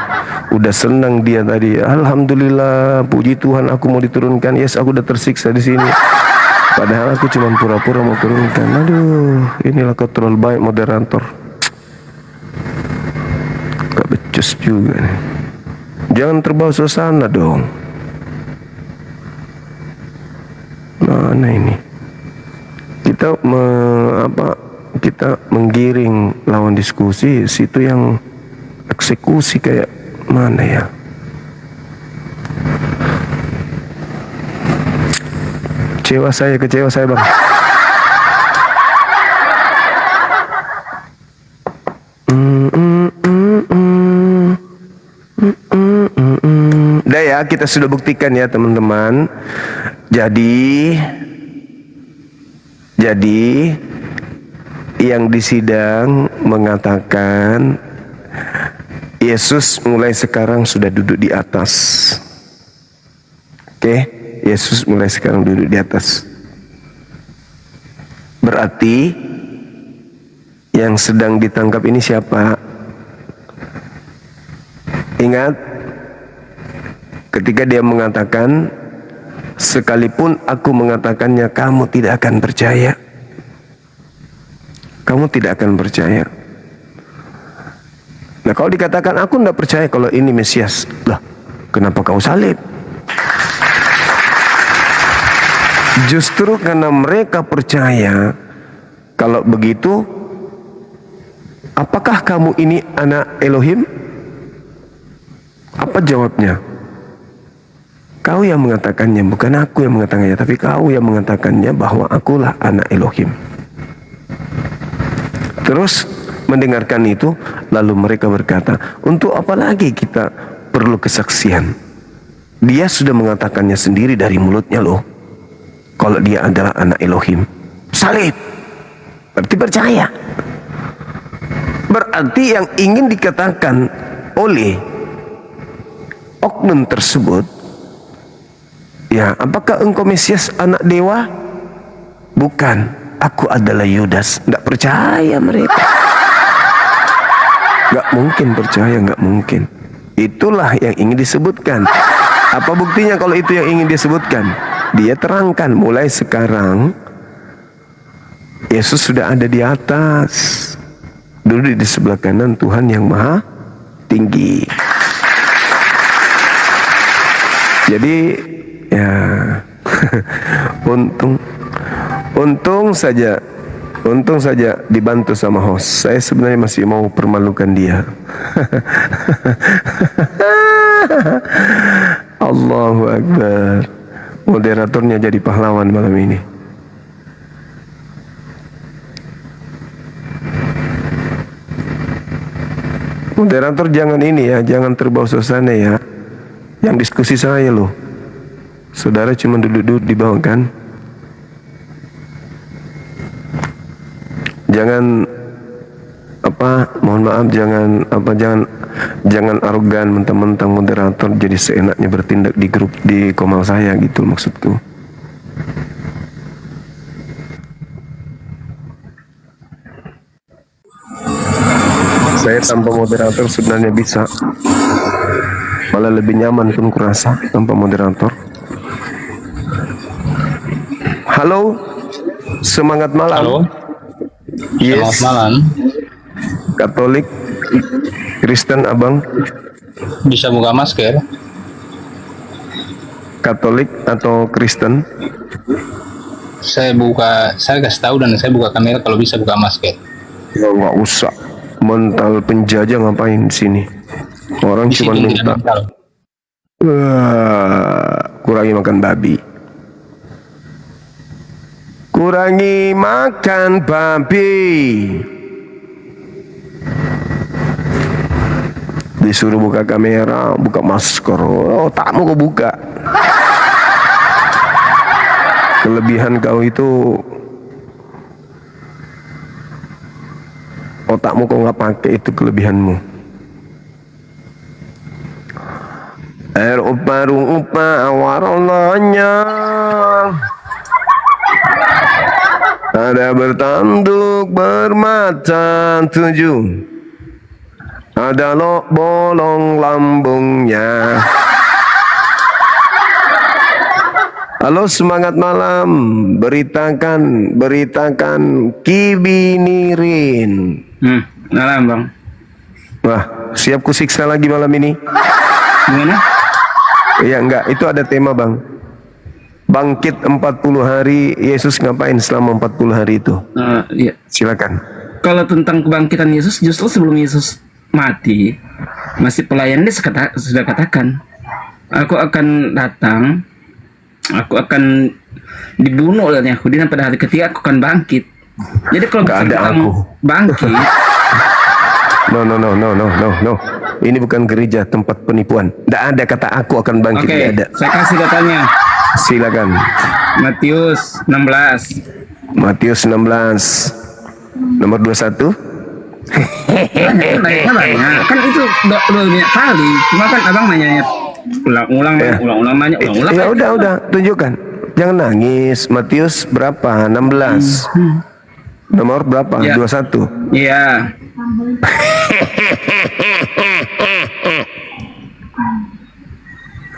Udah senang dia tadi. Alhamdulillah, puji Tuhan aku mau diturunkan. Yes, aku udah tersiksa di sini. Padahal aku cuma pura-pura mau turunkan. Aduh, inilah kau terlalu baik moderator. Gak becus juga nih. Jangan terbawa suasana dong. Mana ini? Kita menggiring lawan diskusi, situ yang eksekusi kayak mana ya? Kecewa saya bang. Udah ya, kita sudah buktikan ya teman-teman. Jadi yang di sidang mengatakan Yesus mulai sekarang sudah duduk di atas. Oke, Yesus mulai sekarang duduk di atas. Berarti yang sedang ditangkap ini siapa? Ingat, ketika dia mengatakan, sekalipun aku mengatakannya, kamu tidak akan percaya. Kamu tidak akan percaya. Nah, kalau dikatakan aku tidak percaya kalau ini Mesias, lah, kenapa kau salib? Justru karena mereka percaya, kalau begitu, apakah kamu ini anak Elohim? Apa jawabnya? Kau yang mengatakannya, bukan aku yang mengatakannya, tapi kau yang mengatakannya bahwa akulah anak Elohim. Terus mendengarkan itu, lalu mereka berkata, untuk apa lagi kita perlu kesaksian? Dia sudah mengatakannya sendiri dari mulutnya loh, kalau dia adalah anak Elohim. Salib, berarti percaya. Berarti yang ingin dikatakan oleh oknum tersebut Ya, apakah engkau Mesias anak dewa? Bukan, aku adalah Yudas. Tidak percaya mereka. Gak mungkin percaya, gak mungkin. Itulah yang ingin disebutkan. Apa buktinya kalau itu yang ingin disebutkan? Dia terangkan mulai sekarang Yesus sudah ada di atas, duduk di sebelah kanan Tuhan yang maha tinggi. Jadi ya untung saja dibantu sama host. Saya sebenarnya masih mau permalukan dia. Allahu Akbar. Moderatornya jadi pahlawan malam ini. Moderator jangan ini ya, jangan terbawa suasana ya. Yang diskusi saya loh. Saudara cuma duduk-duduk di bawah kan. Jangan mohon maaf, jangan arogan mentang-mentang moderator jadi seenaknya bertindak di grup di komal saya gitu maksudku. Saya tanpa moderator sebenarnya bisa, malah lebih nyaman pun kurasa tanpa moderator. Halo, semangat malam. Halo. Yes. Selamat malam. Katolik, Kristen abang? Bisa buka masker? Katolik atau Kristen? Saya kasih tahu dan saya buka kamera kalau bisa buka masker. Ya, nggak usah. Mental penjajah ngapain di sini? Orang Di cuma situ tidak minta. mental. Kurangi makan babi. Kurangi makan babi. Disuruh buka kamera, buka masker. Oh, takmu kau buka. Kelebihan kau itu otakmu kau nggak pakai, itu kelebihanmu. Air uparung upa awarolanya ada bertanduk bermata 7. Ada lok bolong lambungnya. Halo, semangat malam. Beritakan Kibinirin. Malam bang. Wah, siap kusiksa lagi malam ini. Gimana? Iya enggak, itu ada tema bang. Bangkit 40 hari, Yesus ngapain selama 40 hari itu? Iya. Silakan. Kalau tentang kebangkitan Yesus, justru sebelum Yesus mati, masih pelayan dia sudah katakan, aku akan datang, aku akan dibunuh oleh Yahudi, dan pada hari ketiga aku akan bangkit. Jadi kalau Gak ada kamu aku. bangkit, No. Ini bukan gereja tempat penipuan. Tidak ada kata aku akan bangkit. oke, Tidak ada. saya kasih datanya. Silakan. Matius 16. Matius 16 nomor 21. Banyak kan itu udah banyak kali, cuma kan abang nanya ulang-ulang nanya ulang-ulang. Ya udah tunjukkan. Jangan nangis. Matius berapa? 16. Nomor berapa? Ya. 21. Iya.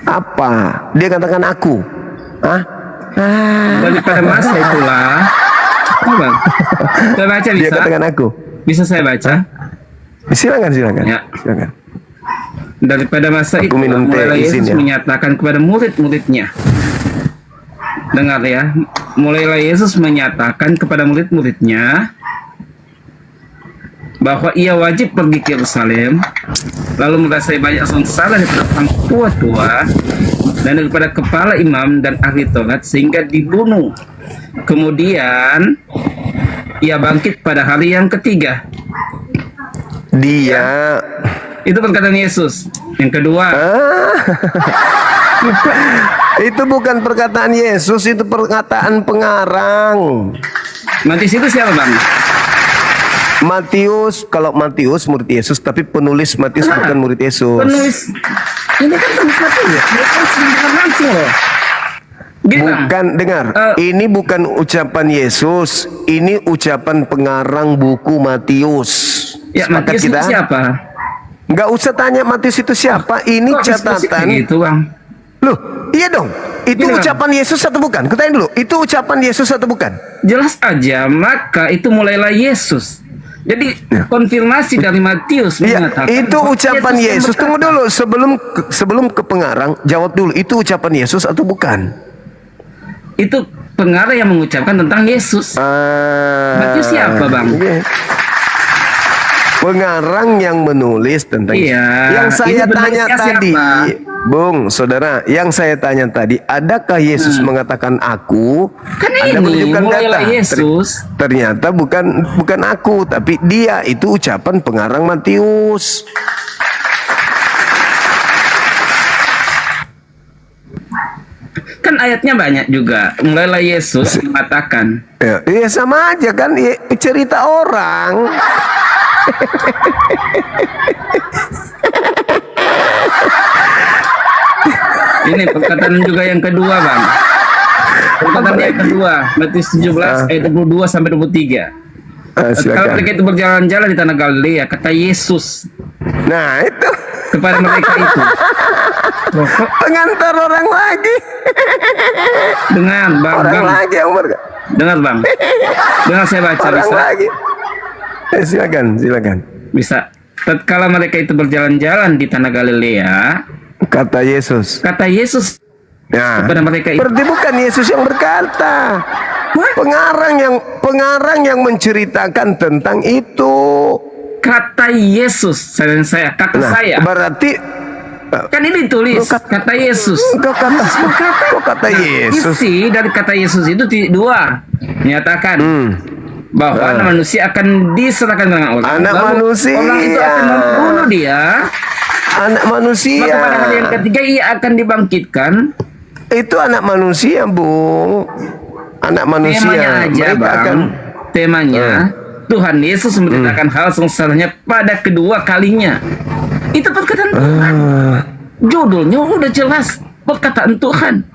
Apa? Dia katakan aku. Hah? Daripada masa itulah. Apa? Saya baca Dia bisa? katakan aku. Bisa saya baca? Silakan. Ya. Silakan. Daripada masa itu, minum teh, mulailah izin Yesus ya. menyatakan kepada murid-muridnya. Dengar ya, mulailah Yesus menyatakan kepada murid-muridnya bahwa ia wajib pergi ke Yerusalem, lalu merasai banyak sengsara daripada orang tua-tua dan daripada kepala imam dan ahli Taurat sehingga dibunuh. Kemudian ia bangkit pada hari yang ketiga. Dia Itu perkataan Yesus. Yang kedua, itu bukan perkataan Yesus, itu perkataan pengarang. Matius itu siapa bang? Matius, kalau Matius murid Yesus, tapi penulis Matius bukan murid Yesus. Penulis ini kan penulis Matius, mereka sendiri langsung loh. Gini, Bang. Bukan, dengar. Ini bukan ucapan Yesus, ini ucapan pengarang buku Matius. Ya, Sepakat Matius itu siapa? Nggak usah tanya Matius itu siapa. Ini Kok spesifik catatan. gitu, Bang? Loh, iya dong. Itu Gini, Bang. ucapan Yesus atau bukan? Kutanya dulu. Itu ucapan Yesus atau bukan? Jelas aja, maka itu mulailah Yesus. Jadi konfirmasi dari Matius Iya, mengatakan itu bahwa ucapan yang Yesus. berkata. Tunggu dulu, sebelum ke pengarang, jawab dulu. Itu ucapan Yesus atau bukan? Itu pengarang yang mengucapkan tentang Yesus. Matius siapa, Bang? Iya. Pengarang yang menulis tentang Iya, yang saya ini tanya penulisnya tadi, siapa? Bung, saudara, yang saya tanya tadi, adakah Yesus mengatakan aku? Kan Anda ini menunjukkan mulailah data. Yesus. Ternyata bukan aku, tapi dia. Itu ucapan pengarang Matius. Kan ayatnya banyak juga. Mulailah Yesus mengatakan. Ya sama aja kan, ya, cerita orang. Ini perkataan juga yang kedua, Bang. Perkataan yang kedua, Matius 17 ayat 22 sampai 23. Kalau Silakan. mereka itu berjalan-jalan di tanah Galilea, kata Yesus Nah itu kepada mereka itu. Loh, kok pengantar orang lagi. dengar, Bang, Orang Bang. lagi yang Dengar, Bang. Dengar saya baca, orang bisa? lagi. Silakan. Bisa. Tatkala mereka itu berjalan-jalan di tanah Galilea, Kata Yesus. kata Yesus Ya. kepada mereka itu. Berarti bukan Yesus yang berkata. What? Pengarang yang menceritakan tentang itu. Kata Yesus, kata Nah, saya. berarti Kan ini ditulis kata Yesus. kok kata Yesus? Isi dari kata Yesus itu dua menyatakan bahwa anak manusia akan diserahkan ke tangan orang. Anak Lalu manusia. orang itu akan membunuh dia. Anak manusia. Maka pada hari yang ketiga ia akan dibangkitkan. Itu anak manusia, Bung. Anak manusia. Temanya aja, Mereka Bang. akan Temanya Tuhan Yesus menceritakan hal sengsaranya pada kedua kalinya. Itu perkataan Tuhan. Judulnya udah jelas, perkataan Tuhan.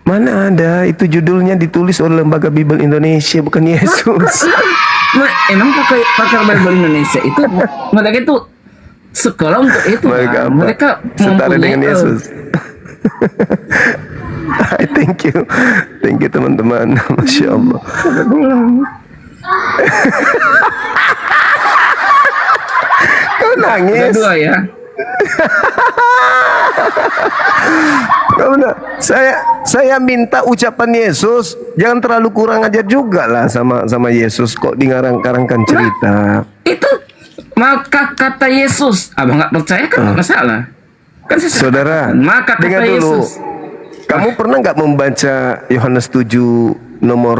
Mana ada itu judulnya ditulis oleh Lembaga Bible Indonesia, bukan Yesus. Emang pakar Bible Indonesia itu mereka itu sekolah untuk itu, mereka setara dengan mempunyai, Yesus. Thank you teman-teman. Masya Allah. Kau nangis. Dua ya. Saya minta ucapan Yesus, jangan terlalu kurang ajar juga lah sama Yesus. Kok dikarang-karangkan cerita? Itu maka kata Yesus. Abang nggak percaya kan nggak masalah. Kan Saudara, maka kata dengar dulu. Yesus. Kamu pernah nggak membaca Yohanes 7 nomor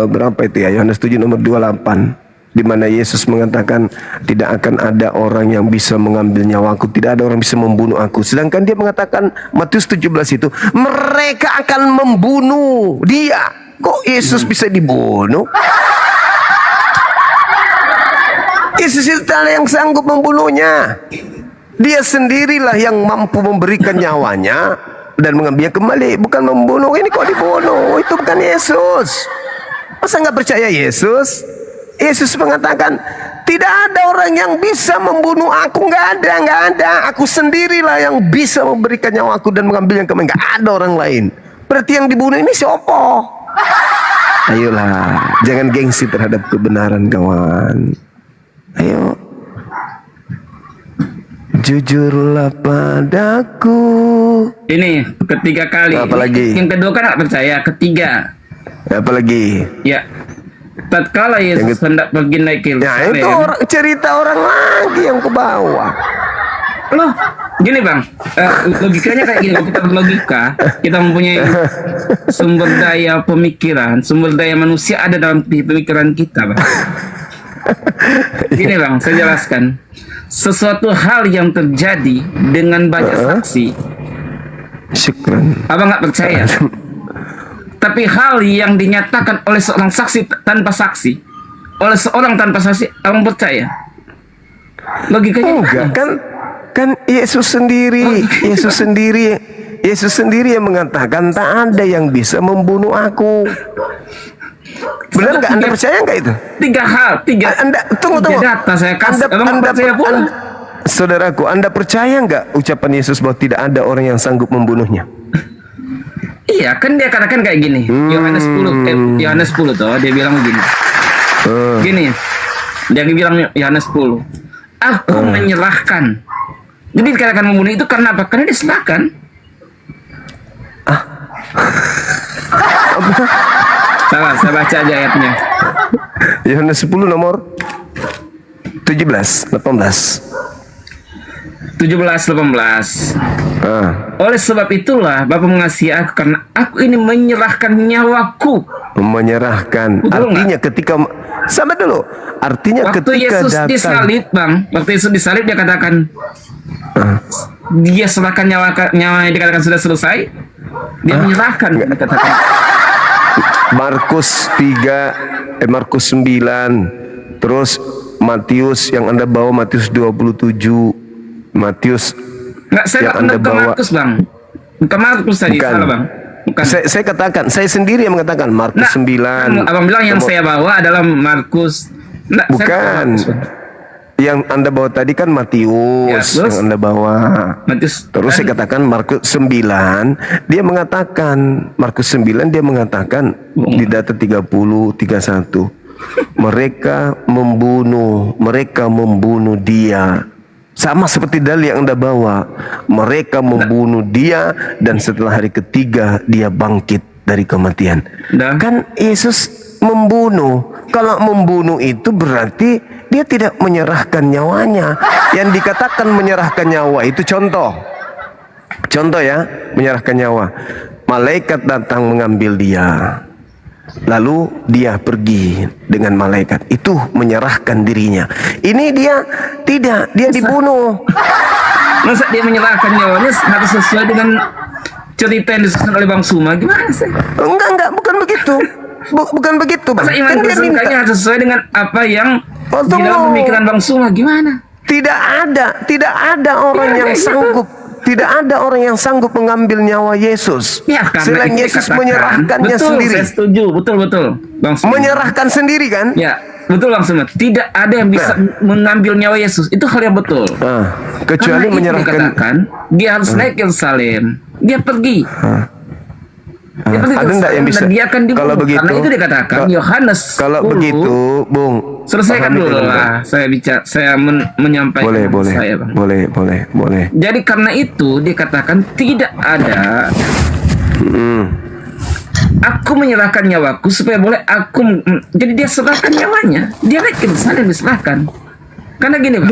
berapa itu ya? Yohanes 7 nomor 28. Di mana Yesus mengatakan tidak akan ada orang yang bisa mengambil nyawaku, tidak ada orang bisa membunuh aku. Sedangkan dia mengatakan Matius 17 itu mereka akan membunuh dia. Kok Yesus bisa dibunuh? Yesus itu yang sanggup membunuhnya. Dia sendirilah yang mampu memberikan nyawanya dan mengambilnya kembali, bukan membunuh. Ini kok dibunuh? Itu bukan Yesus. Masa nggak percaya Yesus? Yesus mengatakan tidak ada orang yang bisa membunuh aku, nggak ada. Aku sendirilah yang bisa memberikan nyawaku dan mengambil yang kembali. Nggak ada orang lain. Berarti yang dibunuh ini siapa? Ayolah, jangan gengsi terhadap kebenaran, kawan. Ayo, jujurlah padaku. Ini ketiga kali. Apalagi? Yang kedua kan nggak percaya. Ketiga. Apalagi? Ya. Tatkala Yesus hendak pergi naik ke Ya Yerusalem. itu cerita orang lagi yang ke bawah. Loh, gini Bang, logikanya kayak gini. Kalau kita berlogika, kita mempunyai sumber daya pemikiran, sumber daya manusia ada dalam pemikiran kita, Bang. Gini Bang, saya jelaskan. Sesuatu hal yang terjadi dengan banyak saksi, Syukran. Abang nggak percaya. Tapi hal yang dinyatakan oleh seorang saksi tanpa saksi, oleh seorang tanpa saksi, abang percaya? Logikanya Enggak gimana? kan Yesus sendiri Yesus sendiri yang mengatakan tak ada yang bisa membunuh aku. Benar nggak? Anda percaya nggak itu? Tiga hal, Anda tunggu. tiga data saya kasih. Emang percaya pula? Saudaraku, Anda percaya nggak ucapan Yesus bahwa tidak ada orang yang sanggup membunuhnya? Iya, kan dia katakan kayak gini. Yohanes 10 toh, dia bilang begini. Gini, dia bilang Yohanes 10. Aku menyerahkan. Jadi dikatakan membunuh itu karena apa? Karena diserahkan. Salah, saya baca aja ayatnya. Yohanes 10 nomor 17, 18. 17-18. Oleh sebab itulah Bapa mengasihi aku karena aku ini menyerahkan nyawaku. Menyerahkan. Betul Artinya ketika sama dulu. Artinya Waktu ketika Yesus datang disalib, Bang. Waktu Yesus disalib dia katakan dia serahkan nyawa dikatakan sudah selesai. Dia menyerahkan dikatakan. Markus 3, Markus 9, terus Matius yang Anda bawa Matius 27, Matius Enggak, saya yang Anda ke bawa. Markus, Bang. Ke Markus tadi, Bukan. salah, Bang. Bukan. Saya katakan, saya sendiri yang mengatakan Markus 9. Abang bilang yang saya bawa adalah Markus. Nah, Bukan. Yang Anda bawa tadi kan Matius Ya, terus? yang Anda bawa. Matius. Terus saya katakan Markus 9, dia mengatakan Markus 9 dia mengatakan di data 30, 31. Mereka membunuh dia. Sama seperti dalil yang Anda bawa. Mereka membunuh dia dan setelah hari ketiga dia bangkit dari kematian. Dah. Kan Yesus membunuh. Kalau membunuh itu berarti dia tidak menyerahkan nyawanya. Yang dikatakan menyerahkan nyawa itu contoh. Contoh ya, menyerahkan nyawa. Malaikat datang mengambil dia. Lalu dia pergi dengan malaikat. Itu menyerahkan dirinya. Ini dia tidak, dia dibunuh. Masa dia menyerahkan nyawanya harus sesuai dengan cerita yang disusun oleh Bang Suma? Gimana sih? Enggak, bukan begitu. Bukan begitu, Bang. Masa iman Kan dia Kristen minta. kayaknya harus sesuai dengan apa yang Oh, di dalam tunggu. pemikiran Bang Suma? Gimana? Tidak ada orang yang sanggup. Tidak ada orang yang sanggup mengambil nyawa Yesus. Ya, karena Selain itu Yesus dikatakan. menyerahkannya Betul, sendiri. saya setuju. Betul. Bang Suma. Menyerahkan sendiri kan? Ya, betul Bang Suma. Tidak ada yang bisa mengambil nyawa Yesus. Itu hal yang betul. Kecuali Karena itu menyerahkan. dikatakan, dia harus naik ke Yerusalem. Dia pergi. Dia pergi ke Ada enggak yang Yerusalem bisa? dan dia akan dibunuh. Kalau begitu, Karena itu dikatakan Yohanes Kalau 10. begitu, Bung. Selesaikan pahami dulu dulu, lah. Saya bicara, saya menyampaikan Boleh. saya, Bang. Boleh. Jadi karena itu dikatakan tidak ada. Aku menyerahkan nyawaku supaya boleh aku. Jadi dia serahkan nyawanya. Dia naik ke sana diserahkan. Karena gini, Bang.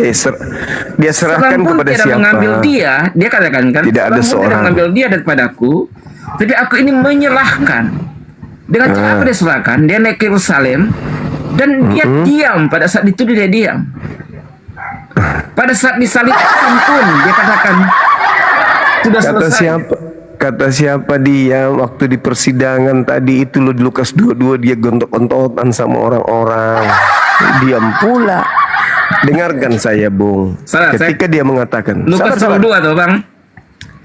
Dia serahkan Seorang pun kepada tidak siapa? mengambil dia katakan kan. Tidak ada pun tidak seorang. mengambil dia daripadaku. Tapi aku ini menyerahkan. Dengan cara apa dia serahkan? Dia naik ke Yerusalem dan dia diam pada saat itu dia diam. Pada saat disalibkan pun dia katakan sudah selesai. Kata siapa dia waktu di persidangan tadi itu loh, di Lukas 22 dia gontok-gontokan sama orang-orang. Diam pula. Dengarkan saya, Bung. Salah, Ketika dia mengatakan Lukas 22 tuh, Bang.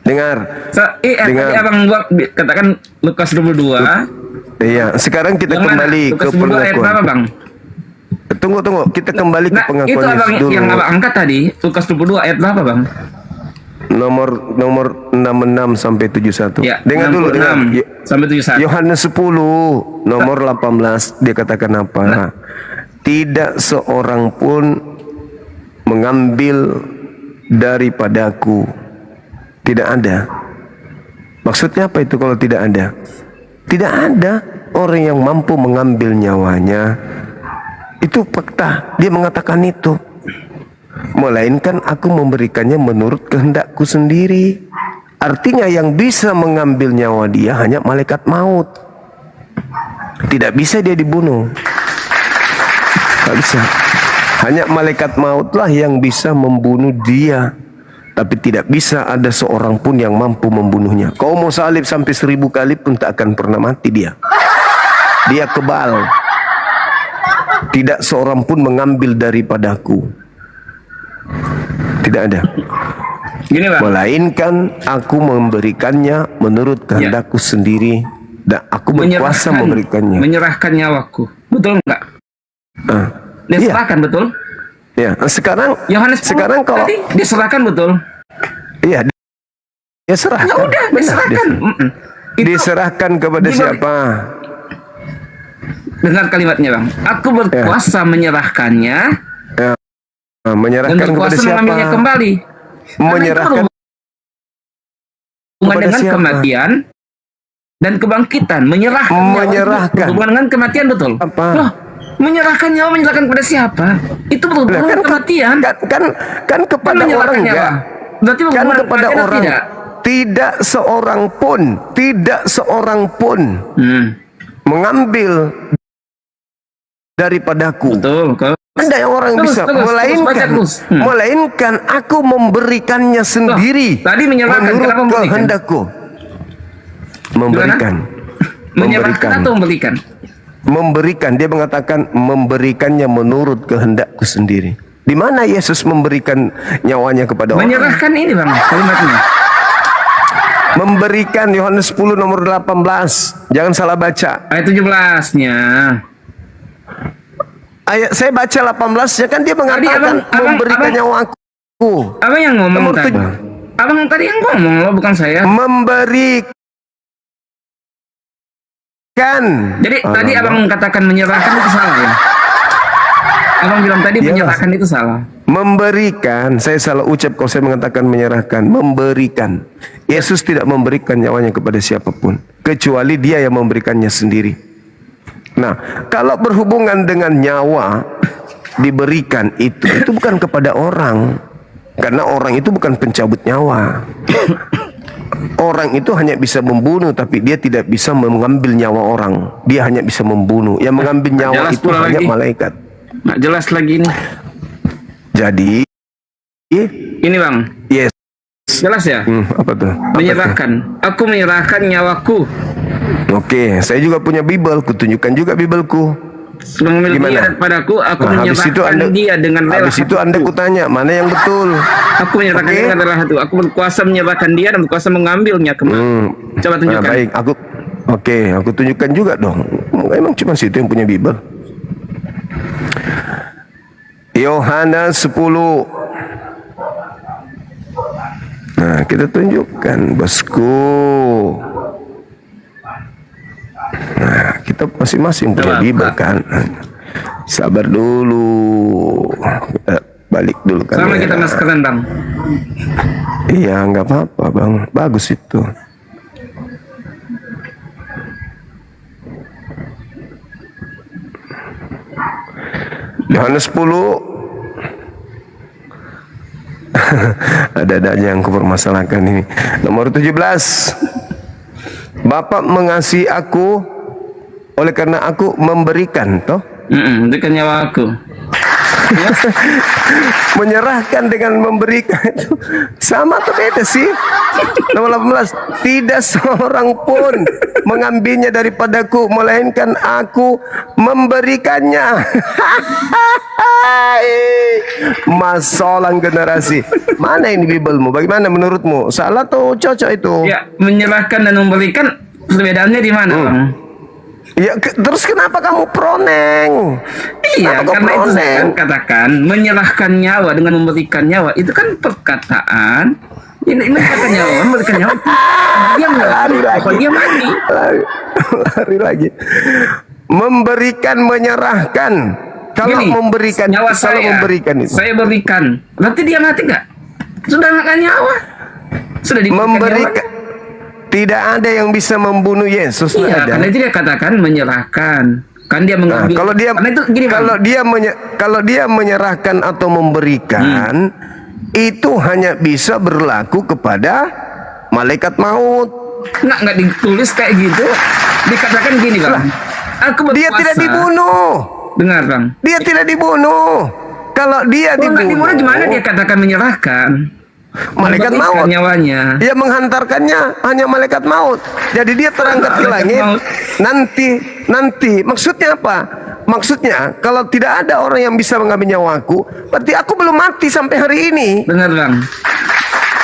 Dengar. Tadi Abang buat katakan Lukas 22. Iya, sekarang kita Yang mana? kembali ke Lukas 22 ayat berapa, pengakuan. Bang? Tunggu, kita kembali ke Nah, itu pengakuan Abang Yesus dulu. yang Abang angkat tadi, Lukas 22 ayat berapa, Bang? Nomor 66 sampai 71. Ya, Dengar dulu, dengar. 66 sampai 71. Yohanes 10 nomor 18 dia katakan apa? Tidak seorang pun mengambil daripadaku. Tidak ada. Maksudnya apa itu kalau tidak ada? Tidak ada orang yang mampu mengambil nyawanya. Itu fakta. Dia mengatakan itu. Melainkan aku memberikannya menurut kehendakku sendiri. Artinya yang bisa mengambil nyawa dia hanya malaikat maut. Tidak bisa dia dibunuh. Tidak bisa. Hanya malaikat mautlah yang bisa membunuh dia. Tapi tidak bisa ada seorang pun yang mampu membunuhnya. Kau mau salib sampai 1000 kali pun tak akan pernah mati dia. Dia kebal. Tidak seorang pun mengambil daripadaku. Tidak ada. Gini bang. melainkan aku memberikannya menurut kehendakku sendiri dan aku berkuasa memberikannya. Menyerahkan nyawaku. Betul nggak? Dia Iya. serahkan, betul? Ya, sekarang Yohanes 10 sekarang kalau tadi diserahkan, betul? iya dia serahkan. Ya udah, Benar, diserahkan. Itu diserahkan kepada Gimana? siapa? dengar kalimatnya bang. Aku berkuasa menyerahkannya dan Menyerahkan kepada berkuasa siapa? mengambilnya kembali. Menyerahkan Hubungan kepada dengan siapa? kematian dan kebangkitan. Menyerahkan. Menyerahkan. Hubungan dengan kematian, betul? Apa? Loh, menyerahkan nyawa, menyerahkan kepada siapa? Itu Lah, berhubungan dengan kematian. kan kepada Kan orang menyerahkan nyawa. enggak. Berarti Kan berhubungan dengan kepada kematian atau orang. tidak? Tidak seorang pun mengambil daripadaku. Betul. Kalau Ada yang orang Terus, bisa terus, melainkan baca terus. melainkan aku memberikannya sendiri tadi menyerahkan, menurut kenapa memberikan? kehendakku. Memberikan. menyerahkan atau memberikan? Memberikan, dia mengatakan memberikannya menurut kehendakku sendiri. Di mana Yesus memberikan nyawanya kepada orang? Menyerahkan ini bang, kalimatnya. Memberikan Yohanes 10 nomor 18. Jangan salah baca. Ayat 17-nya. Ayat saya baca 18-nya kan dia mengatakan memberikan nyawaku. Abang yang ngomong Nomor tadi. 7. Abang tadi yang ngomong loh, bukan saya. Memberikan. Jadi tadi abang katakan menyerahkan itu salah ya? Abang bilang tadi Iya. menyerahkan itu salah. Memberikan, saya salah ucap kalau saya mengatakan menyerahkan. Memberikan. Yesus tidak memberikan nyawanya kepada siapapun, kecuali dia yang memberikannya sendiri. Nah, kalau berhubungan dengan nyawa diberikan itu bukan kepada orang. Karena orang itu bukan pencabut nyawa. Orang itu hanya bisa membunuh, tapi dia tidak bisa mengambil nyawa orang. Dia hanya bisa membunuh. Yang mengambil nyawa Jelas itu pula hanya lagi. malaikat. Nggak jelas lagi ini. Jadi Ini bang, yes. jelas ya? Apa tuh? Apa Menyerahkan. Aku menyerahkan nyawaku. tuh? Oke, saya juga punya Bible. Kutunjukkan juga Bibelku. Mengambil Gimana? dia daripada aku Nah, habis itu menyerahkan dia dengan rela. habis itu Anda kutanya mana yang betul. Aku menyerahkan Oke. dia dengan rela hati. Aku berkuasa menyerahkan dia dan berkuasa mengambilnya kembali. Coba tunjukkan. Nah, baik, aku tunjukkan juga dong. Emang cuma situ yang punya Bible. Yohanes 10. Nah, kita tunjukkan, bosku. Nah, kita masing-masing punya Coba, Bible Pak. kan. Sabar dulu. Kita balik dulu kan. Sama kita maskeran bang. Iya, nggak apa-apa, Bang. Bagus itu. Yohanes 10. Ada yang kupermasalahkan ini. Nomor 17. Bapa mengasihi aku oleh karena aku memberikan, toh? Berikan nyawa aku. Menyerahkan dengan memberikan itu sama atau beda sih? Nomor 18, tidak seorang pun mengambilnya daripadaku, melainkan aku memberikannya. Masolang generasi. Mana ini Bibelmu? Bagaimana menurutmu? Salah atau cocok itu? Ya, menyerahkan dan memberikan perbedaannya di mana bang? Ya, terus kenapa kamu proneng? Iya, Kenapa kau karena itu saya proneng? katakan menyerahkan nyawa dengan memberikan nyawa itu kan perkataan. Ini kata nyawa, memberikan nyawa. Dia Lari lagi. dia mati. Lari lagi. Memberikan, menyerahkan. Kalau Gini, memberikan, nyawa kalau saya, memberikan itu. saya berikan. Berarti dia mati nggak? Sudah nggak nyawa. Sudah diberikan Memberikan. nyawa. Tidak ada yang bisa membunuh Yesus. Tidak Iya, ada. karena itu dia katakan menyerahkan. Kan dia Nah, mengambil. kalau dia karena itu gini bang. kalau dia menyerahkan atau memberikan itu hanya bisa berlaku kepada malaikat maut. Nggak ditulis kayak gitu. Dikatakan gini bang. Aku berkuasa. Dia tidak dibunuh. Dengar bang. Dia tidak dibunuh. Kalau dia Kalau nggak dibunuh gimana dia katakan menyerahkan? malaikat Memberikan maut. nyawanya. Dia menghantarkannya hanya malaikat maut. Jadi dia terangkat ke Malaikat langit. maut. Nanti maksudnya apa? Maksudnya kalau tidak ada orang yang bisa mengambil nyawaku, berarti aku belum mati sampai hari ini. Benar bang.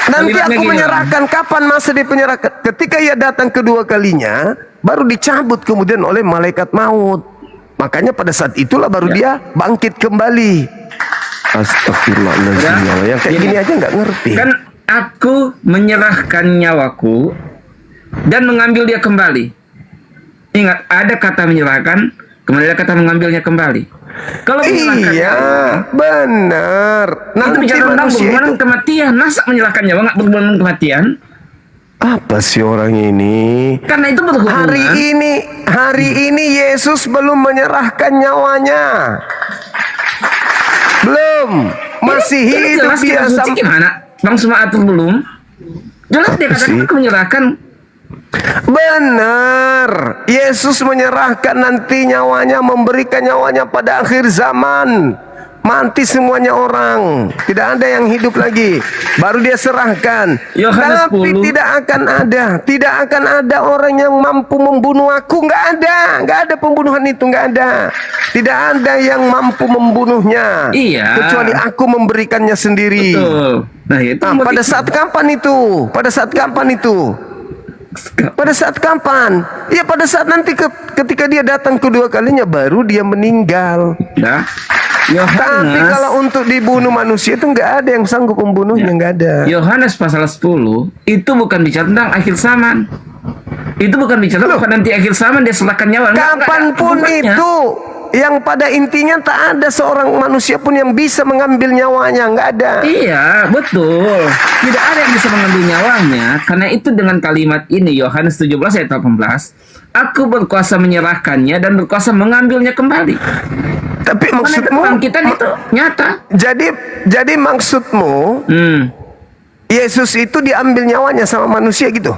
Nanti Kalimatnya aku gini, menyerahkan. Kapan masa dia penyerahkan? Ketika ia datang kedua kalinya, baru dicabut kemudian oleh malaikat maut. Makanya pada saat itulah baru dia bangkit kembali. Astagfirullahaladzim. Udah? Yang kayak gini aja nggak ngerti. Kan aku menyerahkan nyawaku dan mengambil dia kembali. Ingat, ada kata menyerahkan, kemudian ada kata mengambilnya kembali. Kalau menyerahkan Iya, nyawa, benar. itu Nanti bicara tentang manusia berhubungan itu dengan kematian. Masa menyerahkan nyawa nggak berhubungan dengan kematian? apa sih orang ini? Karena itu berhubungan. Hari ini Yesus belum menyerahkan nyawanya. Belum. Masih Ini hidup jelas dia kitab suci gimana? Bang Sumatul belum. Jelas dia Apa katakan sih? aku menyerahkan. Benar. Yesus menyerahkan nanti nyawanya, memberikan nyawanya pada akhir zaman. Mati semuanya orang, tidak ada yang hidup lagi. Baru dia serahkan. Yohanes Tapi 10. tidak akan ada orang yang mampu membunuh aku. Nggak ada pembunuhan itu, nggak ada. Tidak ada yang mampu membunuhnya. Iya. Kecuali aku memberikannya sendiri. Betul. Nah, itu Nah, pada saat kapan itu? Pada saat kapan itu? Pada saat kapan? Ya pada saat nanti ketika dia datang kedua kalinya baru dia meninggal. Nah, Tapi Yohanes kalau untuk dibunuh manusia itu nggak ada yang sanggup membunuhnya, nggak ada. Yohanes pasal 10 itu bukan bicara tentang akhir zaman. Itu bukan bicara tentang nanti akhir zaman dia serahkan nyawa. Enggak, Kapanpun hubungannya. itu, yang pada intinya tak ada seorang manusia pun yang bisa mengambil nyawanya, nggak ada. Iya, betul. Tidak ada yang bisa mengambil nyawanya karena itu dengan kalimat ini Yohanes 17 ayat 18, aku berkuasa menyerahkannya dan berkuasa mengambilnya kembali. Tapi Karena maksudmu, kebangkitan itu nyata. jadi maksudmu Yesus itu diambil nyawanya sama manusia gitu?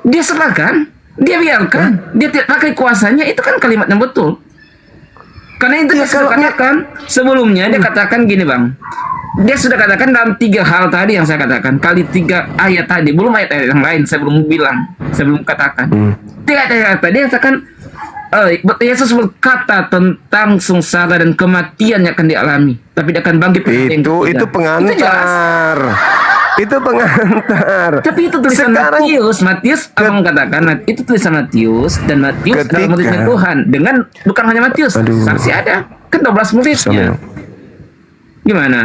Dia serahkan, dia biarkan, dia tidak pakai kuasanya, itu kan kalimat yang betul. Karena itu Ya, dia sudah kalau- katakan sebelumnya, dia katakan gini bang, dia sudah katakan dalam 3 hal tadi yang saya katakan, kali 3 ayat tadi, belum ayat-ayat yang lain, saya belum bilang, saya belum katakan. 3 ayat tadi dia katakan, Yesus berkata tentang sengsara dan kematian yang akan dialami, tapi dia akan bangkit pada hari yang Itu ketiga. Itu jelas. pengantar. Itu pengantar. Tapi itu tulisan Sekarang Matius apa mengatakan itu tulisan Matius dan Matius adalah Ketika- muridnya Tuhan dengan bukan hanya Matius, Aduh. saksi ada kan 12 muridnya. Gimana?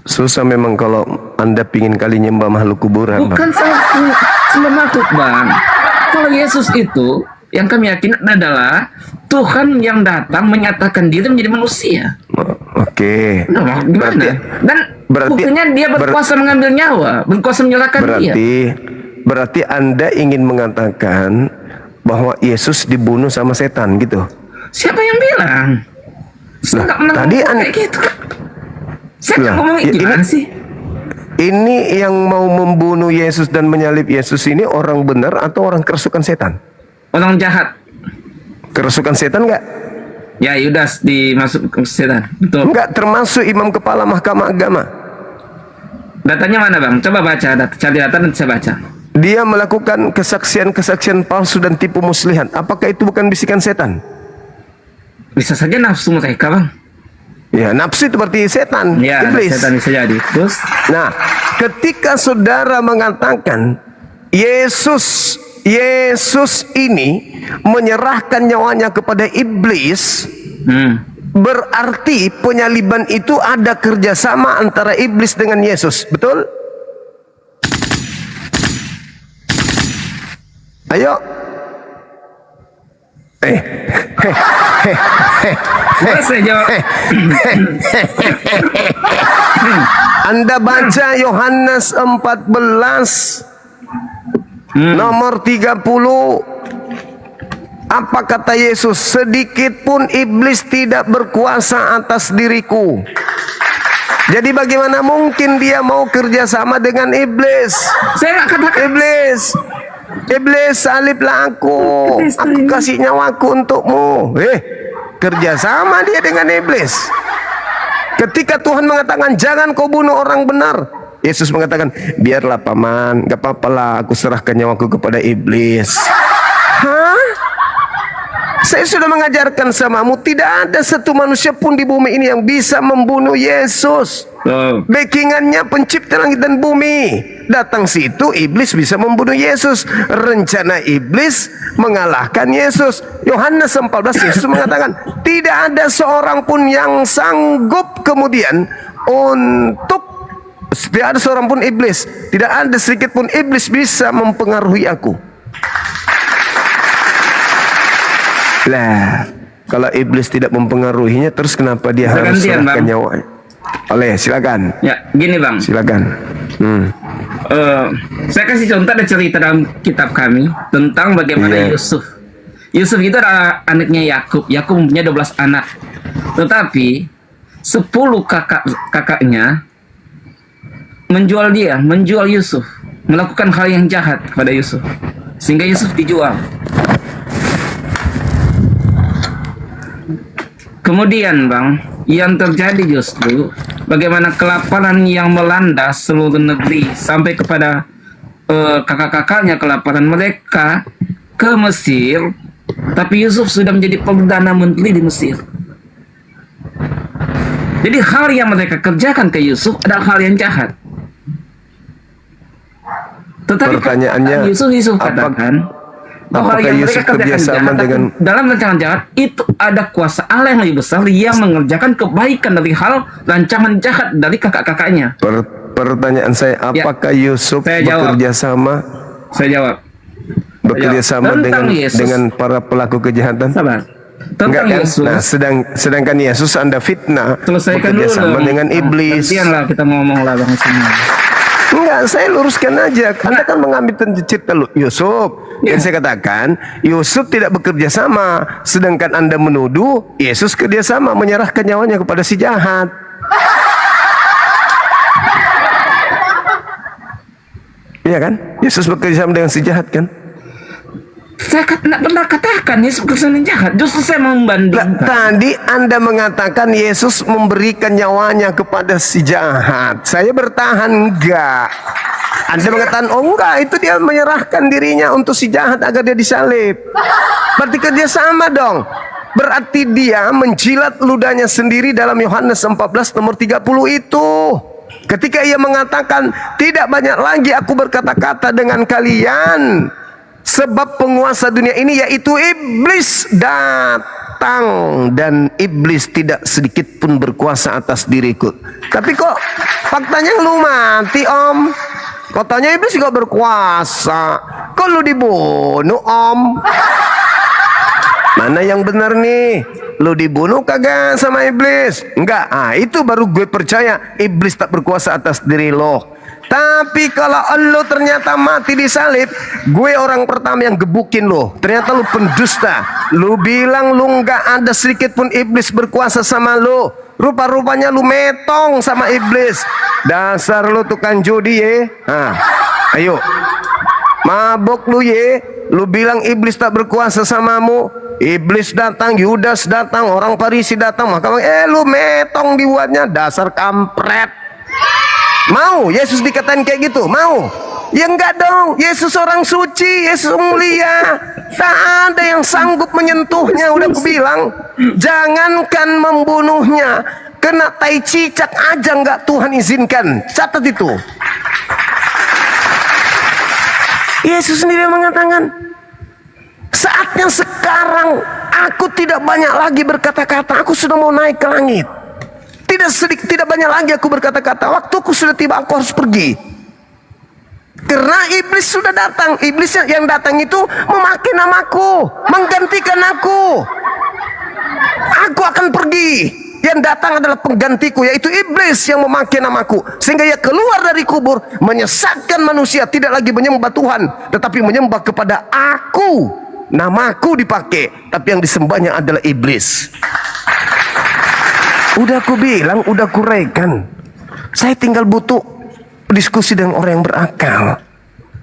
susah memang kalau Anda pingin kali nyembah makhluk kuburan, Bukan Bang. sama makhluk bang. Kalau Yesus itu yang kami yakin adalah Tuhan yang datang menyatakan diri menjadi manusia. Oke. Nah, gimana? Dan buktinya dia berkuasa mengambil nyawa, berkuasa menyerahkan dia. Berarti Anda ingin mengatakan bahwa Yesus dibunuh sama setan gitu. Siapa yang bilang? Saya nggak pernah tadi ngomong kayak gitu. Saya nggak ngomong gimana sih? Ini yang mau membunuh Yesus dan menyalib Yesus ini orang benar atau orang kerasukan setan? Orang jahat. Kerasukan setan enggak? Ya Yudas dimasuk ke setan. Betul. Enggak termasuk imam kepala mahkamah agama. Datanya mana bang? Coba baca cari data dan saya baca. Dia melakukan kesaksian-kesaksian palsu dan tipu muslihat. Apakah itu bukan bisikan setan? Bisa saja nafsu mereka bang. Ya, nafsu itu berarti setan, Ya iblis. setan bisa jadi. Terus Nah, ketika saudara mengatakan Yesus ini menyerahkan nyawanya kepada iblis, berarti penyaliban itu ada kerjasama antara iblis dengan Yesus, betul? Ayo. boleh saya jawab. Anda baca Yohanes 14 nomor 30. Apa kata Yesus? Sedikit pun iblis tidak berkuasa atas diriku. Jadi bagaimana mungkin dia mau kerjasama dengan iblis? Saya nggak katakan. Iblis, saliblah aku kasih nyawaku untukmu. Kerjasama dia dengan iblis. Ketika Tuhan mengatakan jangan kau bunuh orang benar, Yesus mengatakan biarlah paman, gak apa-apalah aku serahkan nyawaku kepada iblis. Hah? Saya sudah mengajarkan samamu, tidak ada satu manusia pun di bumi ini yang bisa membunuh Yesus. Backingannya pencipta langit dan bumi. Datang situ, iblis bisa membunuh Yesus. Rencana iblis mengalahkan Yesus. Yohanes 14, Yesus mengatakan, tidak ada seorang pun yang sanggup kemudian untuk, tidak ada seorang pun iblis, tidak ada sedikit pun iblis bisa mempengaruhi aku. Lah, kalau iblis tidak mempengaruhinya, terus kenapa dia harus serahkan nyawanya? Silakan. Ya, gini Bang. Silakan. Saya kasih contoh, ada cerita dalam kitab kami tentang bagaimana Yusuf. Yusuf itu adalah anaknya Yakub. Yakub mempunyai 12 anak. Tetapi 10 kakaknya menjual Yusuf, melakukan hal yang jahat kepada Yusuf, sehingga Yusuf dijual. Kemudian Bang, yang terjadi justru bagaimana kelaparan yang melanda seluruh negeri sampai kepada kakak-kakaknya, kelaparan mereka ke Mesir, tapi Yusuf sudah menjadi perdana menteri di Mesir. Jadi hal yang mereka kerjakan ke Yusuf adalah hal yang jahat. Tetapi pertanyaannya, Yusuf katakan bahwa apakah yang Yusuf mereka kerjakan kerjasama jahat, dengan dalam rancangan jahat itu ada kuasa Allah yang lebih besar yang mengerjakan kebaikan dari hal rancangan jahat dari kakak-kakaknya. Pertanyaan saya, apakah Yusuf bekerja sama? Saya jawab. Bekerja sama dengan para pelaku kejahatan? Sabar. Tentang kan? Yesus. Nah, sedangkan Yesus Anda fitnah, Selesaikan bekerja dulu sama dong. dengan iblis. Gantianlah kita ngomong lah Bang semua. Enggak, saya luruskan aja. Anda kan mengambil cerita Yusuf. Dan saya katakan, Yusuf tidak bekerja sama. Sedangkan Anda menuduh Yesus kerja sama, menyerahkan nyawanya kepada si jahat. Iya kan? Yesus bekerja sama dengan si jahat kan? Saya tidak pernah katakan Yesus bekerja jahat. Justru saya membandingkan. Tadi Anda mengatakan Yesus memberikan nyawanya kepada si jahat. Saya bertahan, enggak. Anda mengatakan, oh enggak, itu dia menyerahkan dirinya untuk si jahat agar dia disalib. Berarti kerjasama dong. Berarti dia menjilat ludahnya sendiri dalam Yohanes 14 nomor 30 itu. Ketika ia mengatakan, tidak banyak lagi aku berkata-kata dengan kalian, sebab penguasa dunia ini yaitu iblis datang, dan iblis tidak sedikit pun berkuasa atas diriku. Tapi kok faktanya lu mati Om. Katanya iblis juga berkuasa. Kok lu dibunuh Om? Mana yang benar nih? Lu dibunuh kagak sama iblis? Enggak. Itu baru gue percaya iblis tak berkuasa atas diri lo. Tapi kalau lo ternyata mati disalib, gue orang pertama yang gebukin lo. Ternyata lo pendusta. Lo bilang lo nggak ada sedikit pun iblis berkuasa sama lo. Rupa-rupanya lo metong sama iblis. Dasar lo tukang judi ye. Ayo, mabok lo ye. Lo bilang iblis tak berkuasa samamu. Iblis datang, Yudas datang, orang Farisi datang, maka lo metong dibuatnya. Dasar kampret. Mau Yesus dikatain kayak gitu? Mau? Ya enggak dong. Yesus orang suci, Yesus mulia. Tak ada yang sanggup menyentuhnya. Udah aku bilang, jangankan membunuhnya, kena tai cicak aja enggak Tuhan izinkan. Catat itu. Yesus sendiri mengatakan, saatnya sekarang aku tidak banyak lagi berkata-kata. Aku sudah mau naik ke langit. Tidak banyak lagi aku berkata-kata. Waktuku sudah tiba, aku harus pergi. Karena iblis sudah datang. Iblis yang datang itu memakai namaku, menggantikan aku. Aku akan pergi. Yang datang adalah penggantiku, yaitu iblis yang memakai namaku, sehingga ia keluar dari kubur, menyesatkan manusia, tidak lagi menyembah Tuhan, tetapi menyembah kepada aku. Namaku dipakai, tapi yang disembahnya adalah iblis. Udah aku bilang, udah aku rekan. Saya tinggal butuh diskusi dengan orang yang berakal.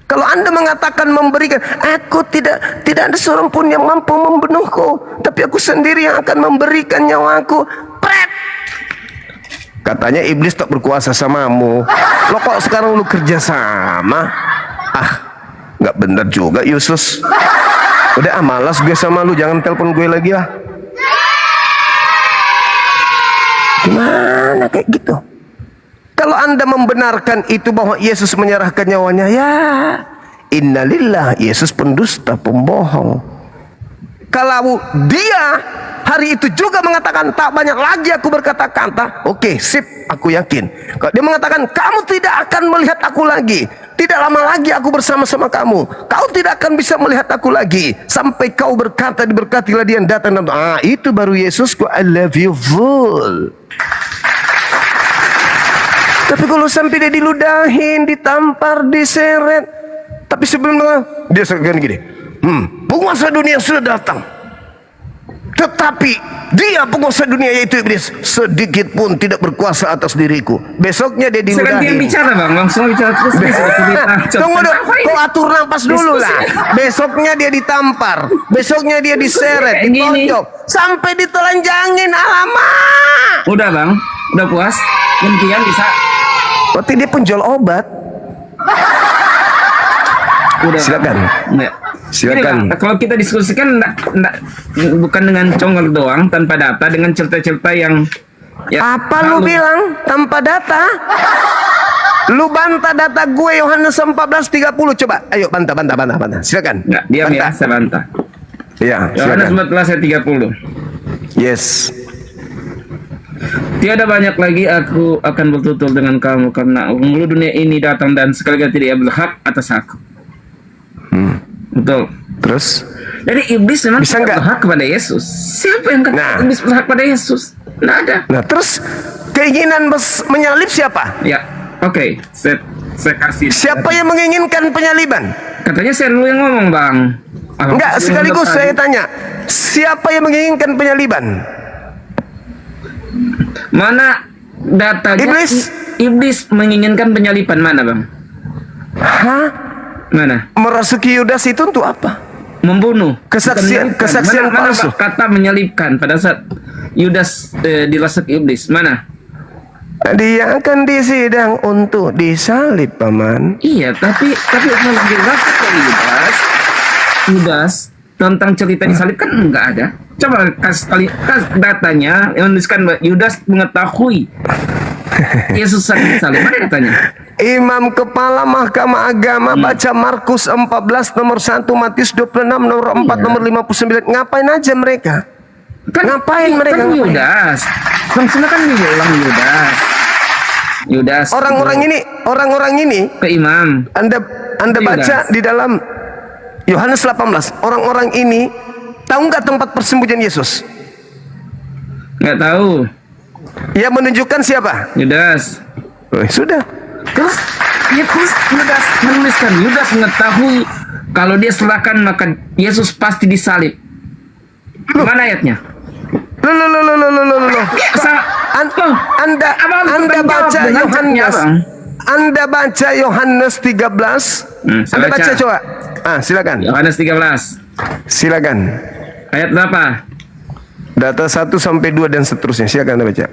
Kalau Anda mengatakan memberikan, aku tidak ada seorang pun yang mampu membunuhku, tapi aku sendiri yang akan memberikan nyawaku. Pret! Katanya iblis tak berkuasa samamu. Lo kok sekarang lu kerja sama? Nggak benar juga Yesus. Udah malas gue sama lu, jangan telepon gue lagi lah. Gimana kayak gitu? Kalau Anda membenarkan itu bahwa Yesus menyerahkan nyawanya, ya innalillah, Yesus pendusta, pembohong. Kalau dia hari itu juga mengatakan tak banyak lagi aku berkata-kata, oke, sip, aku yakin. Kalau dia mengatakan kamu tidak akan melihat aku lagi, tidak lama lagi aku bersama-sama kamu, kau tidak akan bisa melihat aku lagi sampai kau berkata diberkatilah dia yang datang. Itu baru Yesus, I love you full. Tapi kalau sampai dia diludahin, ditampar, diseret, tapi sebelumnya dia segan gini, penguasa dunia sudah datang, tetapi dia penguasa dunia yaitu iblis sedikit pun tidak berkuasa atas diriku. Besoknya dia diludahin. Sekarang dia bicara bang, langsung bicara terus. Tunggu dulu, kau atur nafas dulu lah. Besoknya dia ditampar, besoknya dia diseret, ditonjok, sampai ditelanjangin. Alamak. Udah bang, udah puas, gantian bisa. Berarti dia penjual obat. Udah, silakan. Enggak. Silakan. Gini, kalau kita diskusikan bukan dengan congol doang, tanpa data, dengan cerita-cerita yang apa lu bilang tanpa data? Lu bantah data gue Yohanes 14:30, coba. Ayo bantah. Silakan. Enggak, diam ya, saya bantah. Ya, Yohanes silakan. 14 ayat 30. Yes. Tiada banyak lagi aku akan bertutur dengan kamu karena penghulu dunia ini datang dan sekali tidak berhak atas aku. Betul. Terus? Jadi iblis memang bisa tidak berhak kepada Yesus. Siapa yang kata iblis berhak pada Yesus? Tidak ada. Nah terus keinginan menyalib siapa? Ya, oke. Saya kasih. Siapa yang menginginkan penyaliban? Katanya saya dulu yang ngomong bang. Enggak, sekaligus saya tanya, siapa yang menginginkan penyaliban? Mana datanya? Iblis menginginkan penyaliban mana bang? Hah? Mana? Merasuki Yudas itu untuk apa? Membunuh. Kesaksian palsu. Mana kata menyalibkan pada saat Yudas dirasuki iblis? Mana? Dia akan disidang untuk disalib, paman. Iya, tapi kalau dirasuki Yudas tentang cerita disalib kan enggak ada. Coba kasih datanya yang menuliskan Yudas mengetahui Yesus akan disalib. Mana datanya? Imam Kepala Mahkamah Agama baca Markus 14 nomor 1, Matius 26 nomor 4 nomor 59. Ngapain aja mereka? Ngapain mereka? Kan Yudas. Langsung kan bilang Yudas. Orang-orang ini ke imam. Anda baca di dalam Yohanes 18. Orang-orang ini tahu nggak tempat persembunyian Yesus? Nggak tahu. Yang menunjukkan siapa? Yudas. Sudah. Terus Yudas menuliskan, Yudas mengetahui kalau dia serahkan maka Yesus pasti disalib. Mana ayatnya? Anda baca Yohanes 13. Anda baca coba. Silakan. Yohanes 13. Silakan. Ayat berapa? Data 1 sampai 2 dan seterusnya. Silakan Anda baca.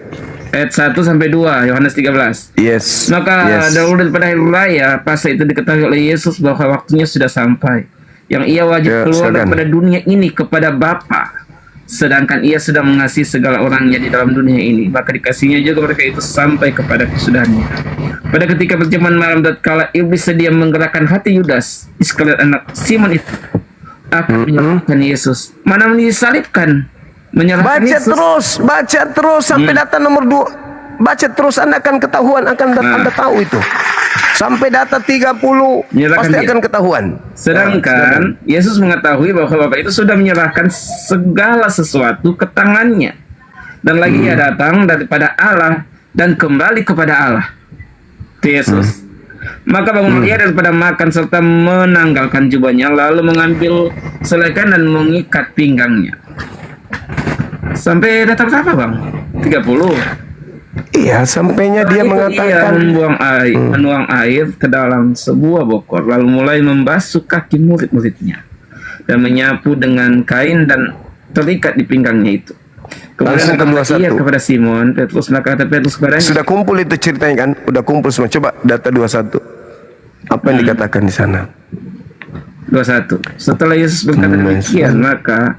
Ayat 1 sampai 2 Yohanes 13. Yes. Maka dahulu daripada hari raya pasca itu diketahui oleh Yesus bahwa waktunya sudah sampai, yang ia wajib keluar daripada dunia ini kepada Bapa. Sedangkan ia sudah mengasihi segala orangnya di dalam dunia ini, maka dikasihnya juga mereka itu sampai kepada kesudahannya. Pada ketika perjamuan malam tatkala iblis sedia menggerakkan hati Yudas Iskariot anak Simon itu akan menyalibkan Yesus. Mana disalibkan? Menyalahkan Yesus. Baca terus sampai data nomor 2. Baca terus, Anda akan ketahuan, Anda tahu itu. Sampai data 30 pasti akan ketahuan. Sedangkan Yesus mengetahui bahwa Bapa itu sudah menyerahkan segala sesuatu ke tangannya. Dan lagi ia datang daripada Allah dan kembali kepada Allah. Itu Yesus. Maka bangun ia daripada makan serta menanggalkan jubahnya, lalu mengambil selekan dan mengikat pinggangnya. Sampai data berapa bang? 30. Iya, sampainya dia mengatakan menuang air ke dalam sebuah bokor, lalu mulai membasuh kaki murid-muridnya dan menyapu dengan kain dan terikat di pinggangnya itu. Kemudian ia kepada Simon Petrus, maka kata Petrus kepadanya, sudah kumpul itu ceritanya kan? Udah kumpul semua. Coba data 21. Apa yang dikatakan di sana? 21. Setelah Yesus berkata demikian, maka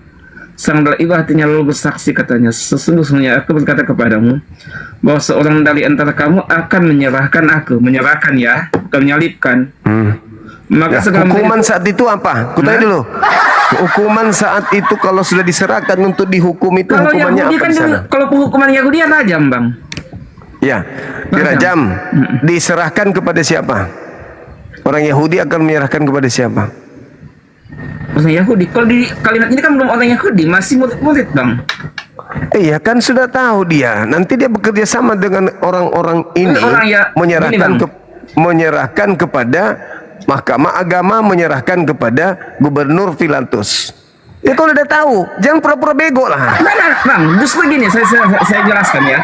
sang ibu hatinya lalu bersaksi katanya, sesungguhnya aku berkata kepadamu bahwa seorang dari antara kamu akan menyerahkan ya, bukan menyalibkan. Maka Ya, hukuman saat itu apa? Kutanya dulu. Hukuman saat itu kalau sudah diserahkan untuk dihukum itu kalau hukumannya Yahudi apa kan di sana? kalau hukuman Yahudi ya rajam, Bang. Ya, dirajam. Diserahkan kepada siapa? Orang Yahudi akan menyerahkan kepada siapa? Orang Yahudi. Kalau di kalimat ini kan belum orang Yahudi, masih murid-murid, Bang. Iya kan sudah tahu dia. Nanti dia bekerja sama dengan orang-orang ini Orang ya, menyerahkan gini, Bang. menyerahkan kepada Mahkamah Agama, menyerahkan kepada Gubernur Pilatus. Ya kalau udah tahu, jangan pura-pura bego lah. Benar, Bang. Justru gini, saya jelaskan ya.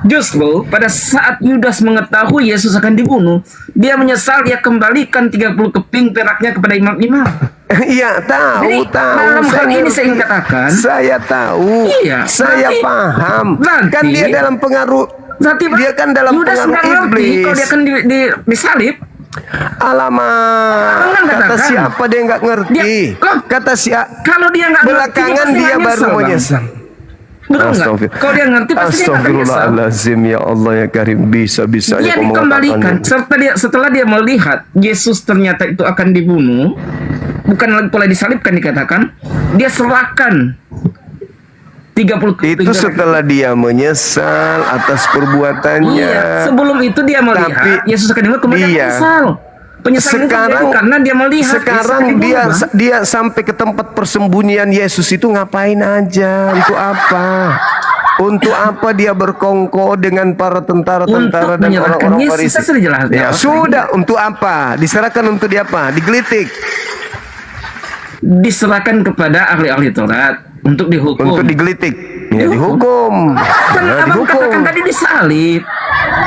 Justru pada saat Yudas mengetahui Yesus akan dibunuh, dia menyesal, dia kembalikan 30 keping peraknya kepada imam-imam. Iya tahu, Jadi, tahu. dalam hal ini ngerti. saya ingin katakan, Saya tahu. Iya, Saya berarti- paham. berarti- Kan dia dalam pengaruh. berarti Dia kan dalam Yudas pengaruh nggak ngerti iblis. kalau dia akan disalib. Alamak, Abang kan kata katakan. siapa dia nggak ngerti? Dia- loh, Kata siapa? Kalau dia nggak ngerti, Belakangan pasti dia nggak baru nyesel, Bang. menyesal. Betul nggak? Kalau dia ngerti pasti dia nggak akan nyesal. Astagfirullahaladzim, ya Allah ya Karim, bisa-bisanya Dia kau dikembalikan mengatakannya. setelah dia melihat Yesus ternyata itu akan dibunuh, bukan lagi pula disalibkan dikatakan, dia serahkan 30 Itu keping. setelah dia menyesal atas perbuatannya. Iya, sebelum itu dia melihat Tapi Yesus akan dibunuh, kemudian dia- menyesal. Penyesalan itu terjadi karena dia melihat Yesus sekarang akan dibunuh, Bang. dia sampai ke tempat persembunyian Yesus itu ngapain aja? Untuk apa? Untuk apa dia berkongko dengan para tentara-tentara Untuk dan menyerahkan orang-orang Yesus, Farisi? saya sudah jelas. Ya sudah, untuk apa? Diserahkan untuk dia apa? Digelitik, Diserahkan kepada ahli-ahli Taurat untuk dihukum. untuk digelitik. Ya dihukum. Kan Ya, abang dihukum. katakan tadi disalib.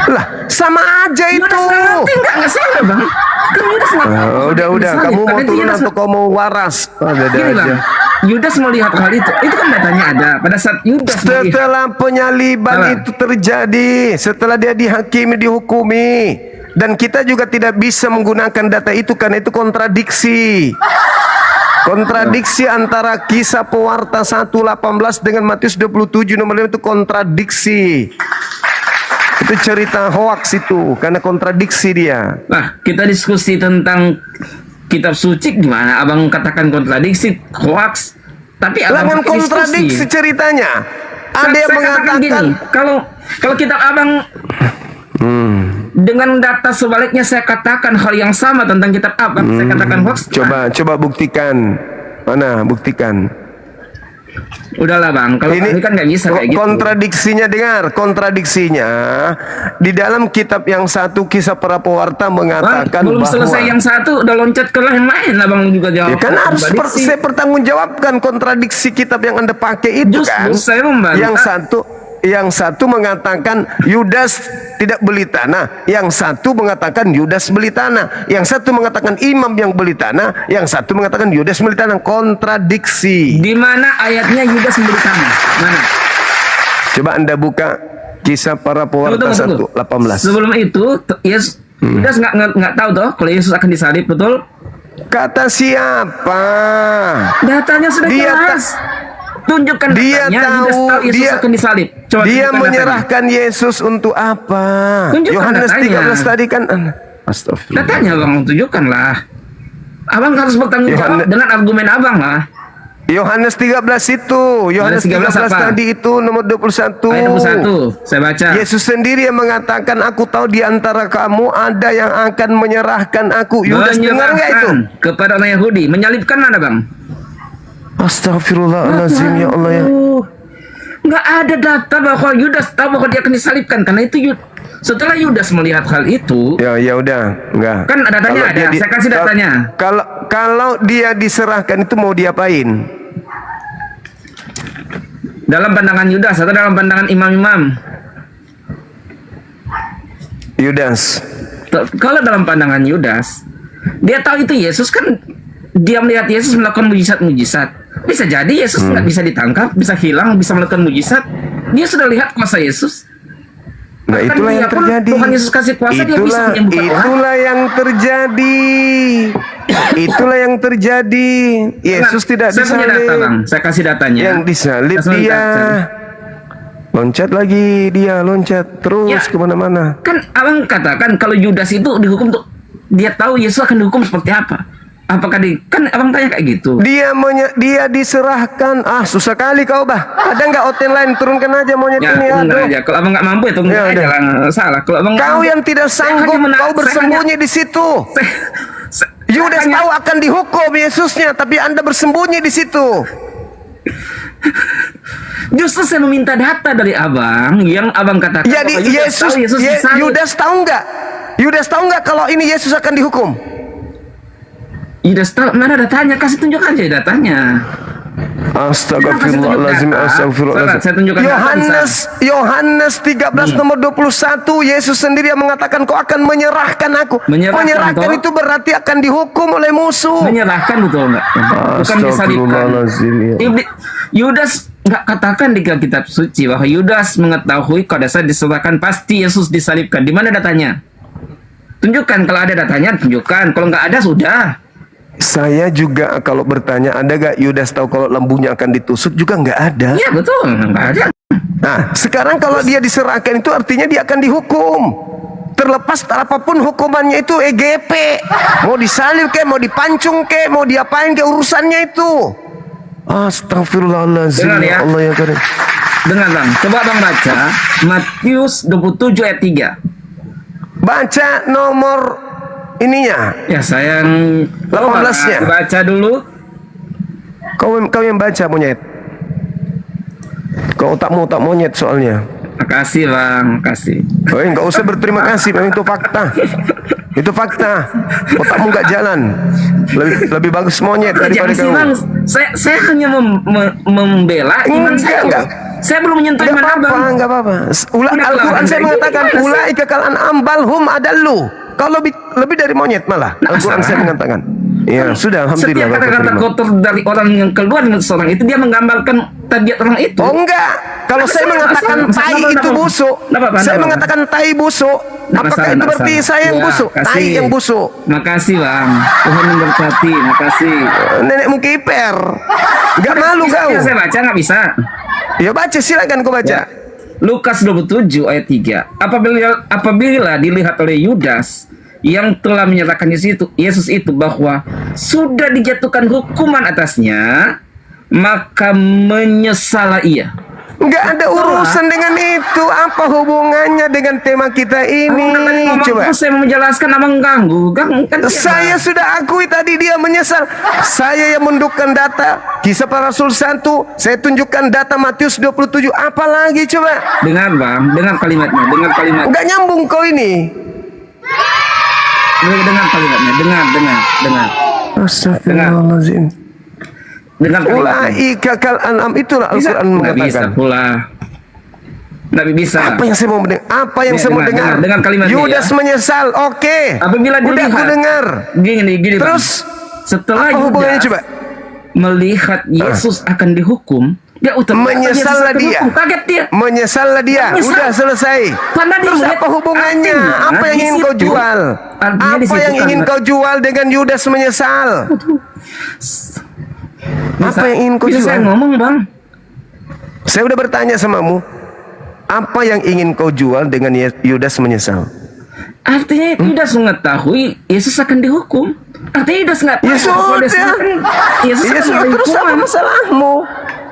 Lah, sama aja itu. Yudas nggak ngerti, nggak salah, Bang. Kan Yudas nggak tahu kalau dia Udah, disalib. kamu mau Karena itu turun Yudas- atau kau mau waras? Ada Gini, Bang. aja. Yudas melihat hal itu kan datanya ada pada saat Yudas melihat. Setelah penyaliban Apa? itu terjadi, setelah dia dihakimi, dihukumi, dan kita juga tidak bisa menggunakan data itu karena itu kontradiksi. Kontradiksi antara Kisah Pewarta 1:18 dengan Matius 27 nomor 5 itu kontradiksi. Itu cerita hoaks itu karena kontradiksi dia. Nah, kita diskusi tentang kitab suci gimana? Abang katakan kontradiksi, hoax. Tapi Lah kan abang pakai kontradiksi diskusi. ceritanya. Ada yang Saya katakan mengatakan gini, kalau kitab abang dengan data sebaliknya saya katakan hal yang sama tentang kitab abang, saya katakan hoax. coba buktikan. Mana buktikan? Udahlah, Bang, kalau ini kan nggak bisa kayak gitu. Kontradiksinya, dengar kontradiksinya di dalam kitab yang satu Kisah Para Pewarta Bang, mengatakan belum bahwa selesai yang satu udah loncat ke yang lain, abang juga jawab. ya kan harus kontradiksi. saya pertanggungjawabkan kontradiksi kitab yang Anda pakai itu. Justru kan saya membantah. yang satu mengatakan Yudas tidak beli tanah, yang satu mengatakan Yudas beli tanah, yang satu mengatakan imam yang beli tanah, yang satu mengatakan Yudas beli tanah. Kontradiksi. Di mana ayatnya Yudas membeli tanah? Mana? Coba Anda buka Kisah Para Pewarta Tunggu. 1:18. Sebelum itu, Yudas nggak tahu toh kalau Yesus akan disalib, betul? Kata siapa? Datanya sudah Dia jelas. Tunjukkan Dia datanya. Yudas tahu, tahu Yesus akan disalib. Coba dia tunjukkan menyerahkan Yesus untuk apa? Tunjukkan Yohanes datanya. 13 tadi kan. Astagfirullah. Datanya abang tunjukkanlah. Abang harus bertanggung jawab Yohanes- dengan argumen abang lah. Yohanes 13 itu. Yohanes 13 apa? tadi itu nomor 21. Ayat 21, saya baca. Yesus sendiri yang mengatakan, aku tahu di antara kamu ada yang akan menyerahkan aku. Yudas dengar nggak itu? Menyerahkan kepada orang Yahudi. Menyalibkan mana, Bang? Astagfirullahaladzim, ya Allah ya. Nggak ada data bahwa Yudas tahu bahwa dia akan disalibkan, karena itu setelah Yudas melihat hal itu, Ya udah, enggak. kan datanya Kalau ada. dia Saya kasih datanya. Kalau dia diserahkan itu mau diapain? Dalam pandangan Yudas atau dalam pandangan imam-imam? Yudas. Kalau dalam pandangan Yudas, dia tahu itu Yesus kan, dia melihat Yesus melakukan mujizat-mujizat. Bisa jadi Yesus nggak bisa ditangkap, bisa hilang, bisa melakukan mujizat. Dia sudah lihat kuasa Yesus. Nah, Bahkan itulah dia yang pun terjadi. Tuhan Yesus kasih kuasa, dia bisa menyembuhkan orang. Itulah yang terjadi. itulah yang terjadi. Yesus tidak Saya punya data, disalib. Bang. Saya kasih datanya. Yang disalib Saya dia. Loncat lagi dia, loncat terus Ya. kemana-mana. Kan abang katakan kalau Yudas itu dihukum tuh, dia tahu Yesus akan dihukum seperti apa. Apakah kan abang tanya kayak gitu. Dia diserahkan. Susah kali kau bah. Ada nggak hotel lain, turunkan aja monyet Ya, ini. tunggu Aduh. aja. Kalau abang nggak mampu ya tunggu Ya, aja udah. lah. Nggak salah. Kalau abang nggak Kau mampu, yang tidak saya sanggup, hanya kau bersembunyi di situ. Yudas hanya- tahu akan dihukum Yesusnya, tapi Anda bersembunyi di situ. Justru saya meminta data dari abang yang abang katakan. Jadi bahwa Yudas tahu disalib. Yudas tahu nggak? Yudas tahu nggak kalau ini Yesus akan dihukum? Yudas tahu, mana datanya? Kasih tunjuk aja datanya. Astagfirullahaladzim, astagfirullahaladzim. Saya tunjukkan Yohanes 13 nomor 21, Yesus sendiri yang mengatakan kau akan menyerahkan aku. Menyerahkan, toh? itu berarti akan dihukum oleh musuh. Menyerahkan betul nggak? Bukan disalibkan. Astagfirullahaladzim, ya. Yudas nggak katakan di kitab suci bahwa Yudas mengetahui pada saat diserahkan pasti Yesus disalibkan. Di mana datanya? Tunjukkan, kalau ada datanya tunjukkan. Kalau nggak ada sudah. Saya juga kalau bertanya ada gak Yudas tahu kalau lembunya akan ditusuk, juga nggak ada. Iya betul, nggak ada. Nah, sekarang kalau dia diserahkan itu artinya dia akan dihukum. Terlepas apapun hukumannya itu EGP. Mau disalib ke, mau dipancung ke, mau diapain ke, urusannya itu. Astagfirullahaladzim. Dengar ya. Allah ya Karim. Dengar bang, coba bang baca Matius 27 ayat 3. Baca nomor ininya. Ya sayang, 18-nya. baca dulu. Kau yang baca monyet. Kau tak monyet soalnya. Makasih bang, makasih. Nggak usah berterima kasih, memang itu fakta. Itu fakta. Otakmu nggak jalan. Lebih bagus monyet daripada Jangan sih kamu. bang, saya hanya membela iman saya. Enggak. Saya belum menyentuh iman abang. Enggak apa-apa. Udah, Al-Quran kalau saya ada mengatakan gitu, ulaika kal an'am bal hum adallu. Kalau lebih dari monyet malah. Nah, Al-Quran saya salah. mengatakan. Ya, sudah alhamdulillah. Setiap Bapak kata-kata terima. kotor dari orang yang keluar dari seorang itu dia menggambarkan tabiat orang itu. Oh enggak. Kalau saya mengatakan tai itu busuk, saya mengatakan tai busuk. Apakah itu berarti saya yang busuk? Tai yang busuk. Makasih bang, Tuhan memberkati. Makasih. Nenekmu kiper. Enggak malu kau. Bisa saya baca nggak bisa? Ya baca, silakan kau baca. Lukas 27 ayat 3. Apabila dilihat oleh Yudas yang telah menyerahkan Yesus itu bahwa sudah dijatuhkan hukuman atasnya, maka menyesallah ia. Enggak ada urusan dengan itu. Apa hubungannya dengan tema kita ini? Coba. Saya mau menjelaskan, abang ganggu. Kan Saya sudah akui tadi dia menyesal. Saya yang mendukkan data Kisah Para Rasul 1. Saya tunjukkan data Matius 27. Apalagi coba? dengar bang, dengar kalimatnya, dengar kalimat. Enggak nyambung kau ini. Dengar kalimatnya, dengar. Astagfirullahaladzim. Dengar kalimatnya. Ulaika kal an'am, itulah Al-Quran Nggak bisa mengatakan. pula. Nggak bisa. Apa yang saya mau mendengar? Apa yang saya mau dengar? Dengar kalimatnya, Yudas ya. menyesal. Oke. Apabila Udah dilihat. aku dengar. Gini Bang. Terus Setelah apa hubungannya Yudas coba? melihat Yesus akan dihukum, dia Menyesallah dia. Kaget dia. Menyesallah dia. Menyesal. Udah selesai. Karena dia Terus melihat apa hubungannya? artinya, Apa yang di ingin kau situ- jual? artinya di Apa situ yang ingin kalimat- kau jual dengan Yudas menyesal? Apa yang ingin kau Bisa saya jual? ngomong bang? Saya udah bertanya samamu. Apa yang ingin kau jual dengan Yudas menyesal? Artinya Yudas mengetahui Yesus akan dihukum. Artinya Yudas nggak tahu. Ya kalau sudah. Yesus Ya akan sudah. Terus dihukum. apa masalahmu?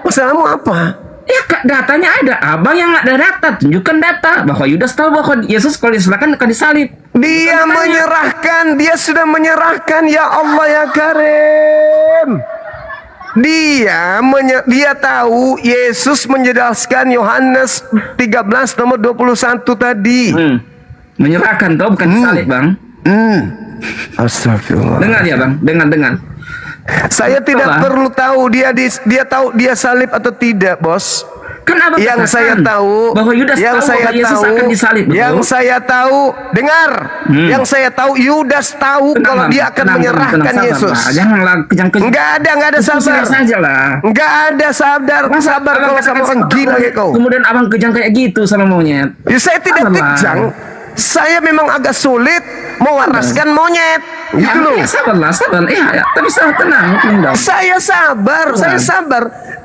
Masalahmu apa? Ya Kak, datanya ada. Abang yang nggak ada data, tunjukkan data bahwa Yudas tahu bahwa Yesus kalau diserahkan akan disalib. Dia menyerahkan, dia sudah menyerahkan, ya Allah ya Karim. Dia tahu Yesus menjelaskan Yohanes 13 nomor 21 tadi. Menyerahkan tahu bukan disalib bang. Astagfirullah. Dengar ya bang, dengar. Saya tidak perlu tahu dia tahu dia salib atau tidak, bos. Kan abang Yang katakan saya tahu, bahwa Yudas yang tahu saya bahwa Yesus tahu, akan disalib. Betul? yang saya tahu, dengar, yang saya tahu Yudas tahu Tenang, kalau Bang. dia akan Tenang, menyerahkan sabar, Yesus. Pak. Janganlah kejang-kejang. Enggak ada sabar. saja lah. Enggak ada sabar Abang kalau katakan sama orang seperti gila monyet, kayak kau. Kemudian abang kejang kayak gitu sama monyet. Ya, saya tidak Sabarlah. kejang. Saya memang agak sulit mewaraskan monyet. Gitu loh. Ya, sabarlah, sabar. Ya, tapi tenang, tenang. Saya sabar.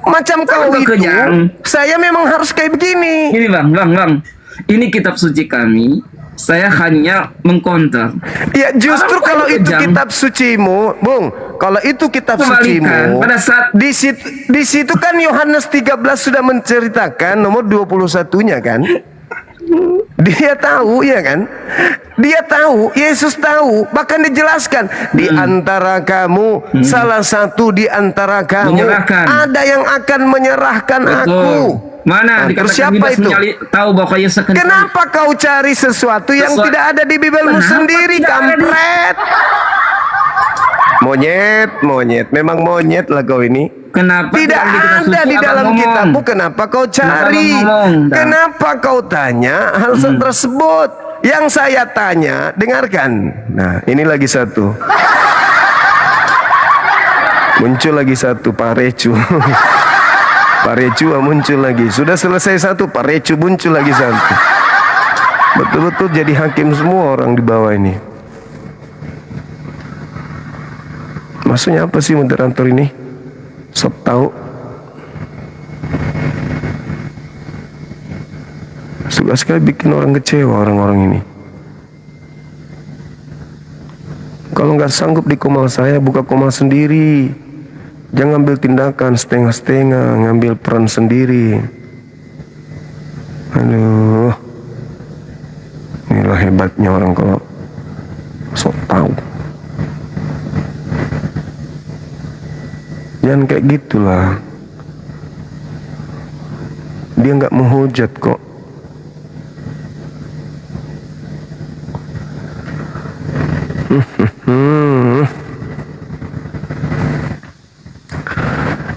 Macam kau itu, Kejang. saya memang harus kayak begini. Ini bang. Ini kitab suci kami. Saya hanya mengkonter. Ya justru Orang kalau itu kejam. kitab sucimu, Bung, kalau itu kitab Kebalikan, sucimu, pada saat- di situ kan Yohanes 13 sudah menceritakan nomor 21-nya kan? Dia tahu ya kan? Dia tahu, Yesus tahu, bahkan dijelaskan di antara kamu salah satu di antara kamu Menyerahkan. ada yang akan menyerahkan aku. Mana Nah, terus dikatakan siapa Yudas itu? tahu bahwa Yesus akan Kenapa kau cari sesuatu yang Sesuatu- tidak ada di Bibelmu Kenapa sendiri, tidak ada di- kampret? Monyet, memang monyet lah kau ini. Kenapa Tidak di kitab ada suci di Abang dalam ngomong? kitabmu, kenapa kau cari? Abang ngomong, dah. Kenapa kau tanya hal tersebut? Yang saya tanya, dengarkan. Nah, ini lagi satu. Muncul lagi satu, Pak Recu. Pak Recu muncul lagi. Sudah selesai satu, Pak Recu muncul lagi satu. Betul-betul jadi hakim semua orang di bawah ini. Maksudnya apa sih moderator ini? Sok tahu. Suka sekali bikin orang kecewa orang-orang ini. Kalau nggak sanggup di komal saya, buka komal sendiri. Jangan ambil tindakan setengah-setengah, ngambil peran sendiri. Aduh, inilah hebatnya orang kalau sok tahu. Jangan kayak gitulah. Dia nggak menghujat kok.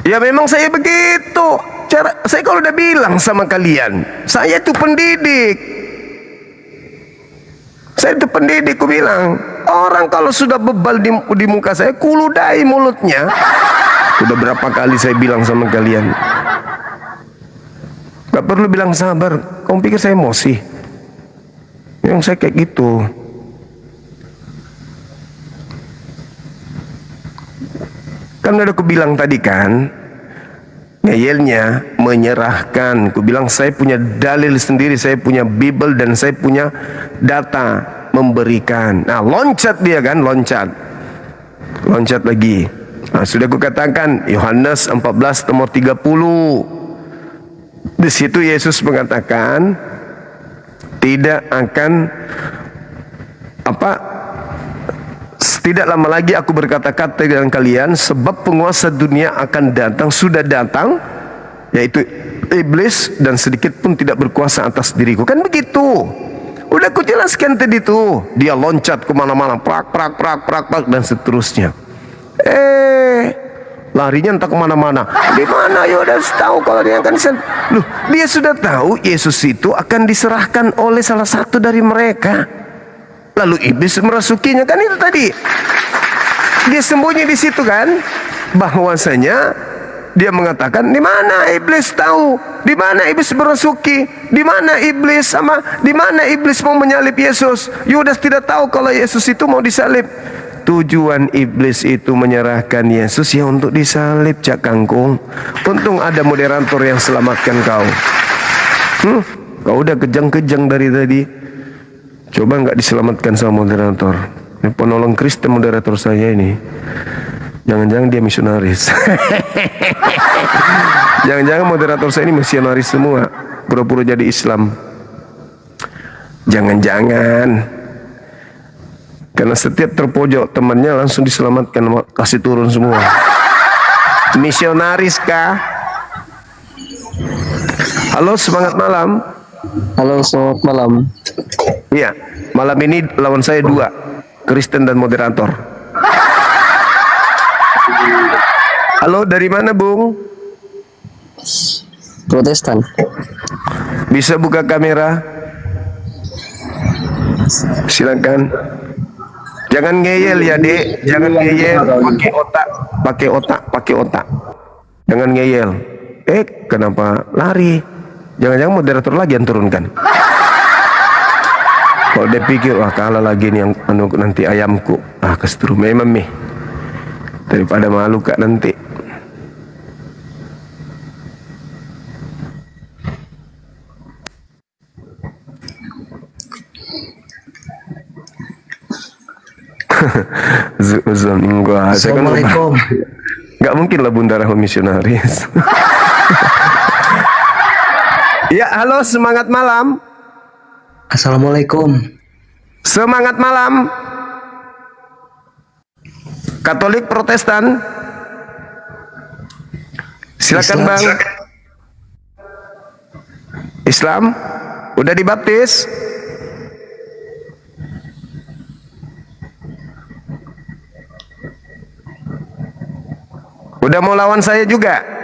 Ya memang saya begitu. Saya kalau udah bilang sama kalian, saya itu pendidik. Saya itu pendidik, ku bilang. Orang kalau sudah bebal di muka saya, kuludai mulutnya. Udah berapa kali saya bilang sama kalian. Gak perlu bilang sabar. Kamu pikir saya emosi? Yang saya kayak gitu. Kan udah aku bilang tadi kan, ngeyelnya menyerahkan. Aku bilang saya punya dalil sendiri, saya punya Bible dan saya punya data memberikan. Nah loncat dia kan, loncat lagi. Nah, sudah aku katakan Yohanes 14 nomor 30. Di situ Yesus mengatakan tidak akan tidak lama lagi aku berkata-kata dengan kalian, sebab penguasa dunia akan datang, sudah datang, yaitu iblis, dan sedikit pun tidak berkuasa atas diriku. Kan begitu. Udah aku jelaskan tadi tuh. Dia loncat kemana-mana, prak, dan seterusnya. Larinya entah kemana-mana. Di mana Yudas tahu kalau dia akan Loh, dia sudah tahu Yesus itu akan diserahkan oleh salah satu dari mereka. Lalu iblis merasukinya, kan itu tadi. Dia sembunyi di situ kan, bahwasanya dia mengatakan, di mana iblis tahu, di mana iblis merasuki, di mana iblis mau menyalib Yesus. Yudas tidak tahu kalau Yesus itu mau disalib. Tujuan iblis itu menyerahkan Yesus ya untuk disalib, Cak Kangkung. Untung ada moderator yang selamatkan kau. Kau udah kejang-kejang dari tadi. Coba nggak diselamatkan sama moderator. Ini penolong Kristen moderator saya ini. Jangan-jangan dia misionaris. Jangan-jangan moderator saya ini misionaris semua. Pura-pura jadi Islam. Jangan-jangan. Karena setiap terpojok temannya langsung diselamatkan, kasih turun semua. Misionaris kah? Halo, semangat malam. Halo, selamat malam. Iya, malam ini lawan saya 2, Kristen dan moderator. Halo, dari mana Bung? Protestan. Bisa buka kamera? Silakan. Jangan ngeyel ya Dek, jangan ngeyel, pakai otak. Jangan ngeyel. Kenapa lari? Jangan-jangan moderator lagi yang turunkan. Kok Kalau dia pikir wah kalah lagi nih yang anu nanti ayamku, kesturu memang nih daripada malu kak nanti. Zuzon gua. Assalamualaikum. Gak mungkin lah bunda rahma misionaris. Ya halo, semangat malam. Assalamualaikum. Semangat malam. Katolik Protestan. Silakan Islam. Bang. Islam. Udah dibaptis? Udah mau lawan saya juga?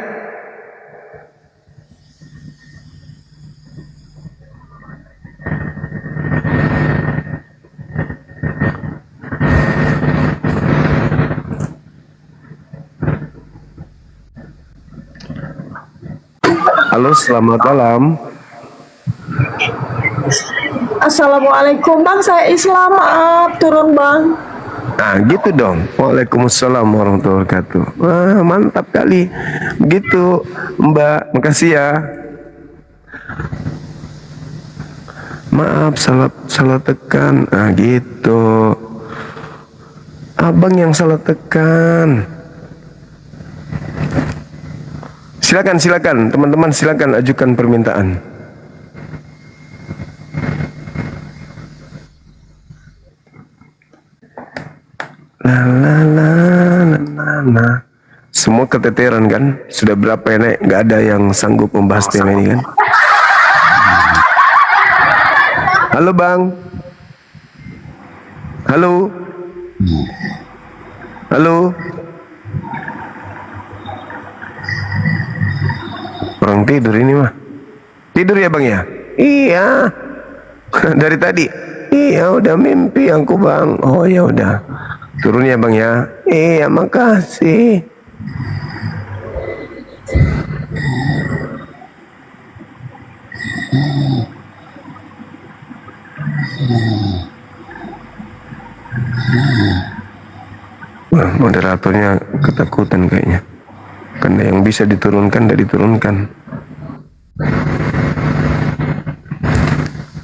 Halo, selamat malam. Assalamualaikum Bang, saya Islam, maaf turun Bang. Nah gitu dong. Waalaikumsalam warahmatullahi wabarakatuh. Wah mantap kali. Begitu Mbak, makasih ya. Maaf salah tekan. Gitu. Abang yang salah tekan. Silakan teman-teman, silakan ajukan permintaan. La. Semua keteteran kan? Sudah berapa ya Nek? Gak ada yang sanggup membahas tema ini kan? Halo Bang. Halo. Orang tidur ini mah. Tidur ya Bang ya? Iya. Dari tadi. Iya udah mimpi aku Bang. Oh ya udah. Turun ya Bang ya. Iya makasih. Wah, moderatornya ketakutan kayaknya. Karena yang bisa diturunkan tidak diturunkan.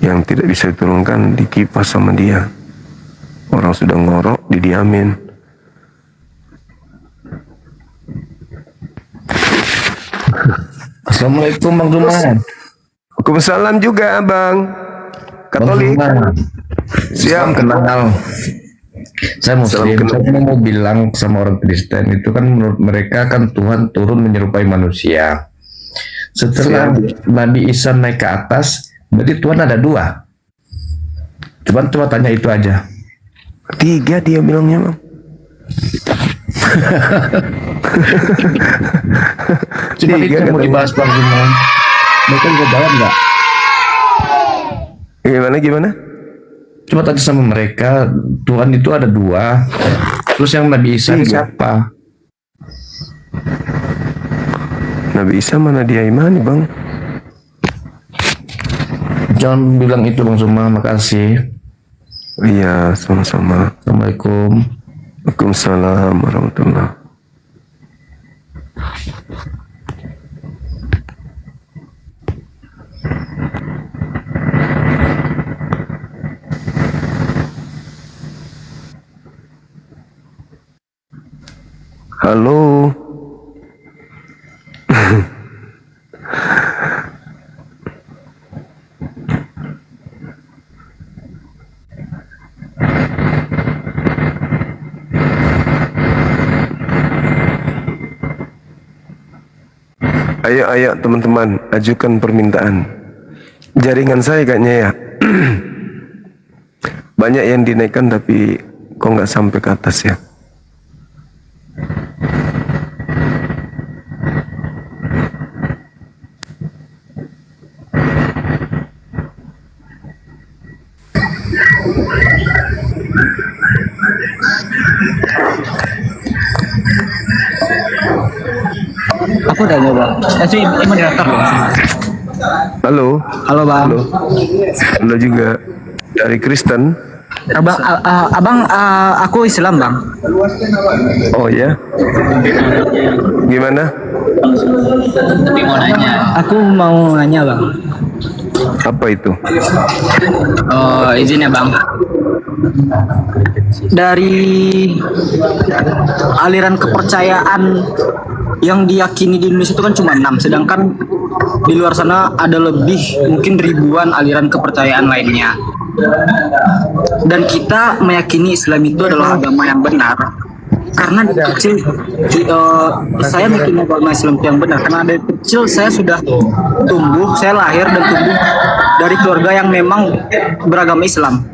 Yang tidak bisa diturunkan dikipas sama dia. Orang sudah ngorok didiamin. Assalamualaikum Bang Zuman. Waalaikumsalam juga Bang. Katolik. Siap Kenal. Saya Muslim. Saya mau bilang sama orang Kristen itu kan menurut mereka kan Tuhan turun menyerupai manusia. Setelah Nabi Isa naik ke atas, berarti Tuhan ada dua. Cuman cuma tanya itu aja. 3 dia bilangnya Bang. Cuma itu mau dibahas Bang Zuman. Mereka bisa jawab nggak? Gimana? Cuma tanya sama mereka, Tuhan itu ada dua. Terus yang Nabi Isa ini siapa? Nabi Isa mana dia imani Bang? Jangan bilang itu Bang Zuma, makasih. Iya, sama-sama. Assalamualaikum. Waalaikumsalam warahmatullahi. Halo. Ayo teman-teman, ajukan permintaan. Jaringan saya kayaknya ya banyak yang dinaikkan tapi kok nggak sampai ke atas ya. Aku udah nyoba. Tapi ini moderator loh. Halo. Halo Bang. Halo juga. dari Kristen. Aku Islam bang. Oh ya, gimana? Tapi mau nanya. Aku mau nanya bang. Apa itu? Oh, izin ya bang. Dari aliran kepercayaan yang diyakini di Indonesia itu kan cuma 6, sedangkan di luar sana ada lebih mungkin ribuan aliran kepercayaan lainnya. Dan kita meyakini Islam itu adalah agama yang benar. Karena dari kecil saya meyakini agama Islam itu yang benar. Karena dari kecil saya sudah tumbuh, saya lahir dan tumbuh dari keluarga yang memang beragama Islam.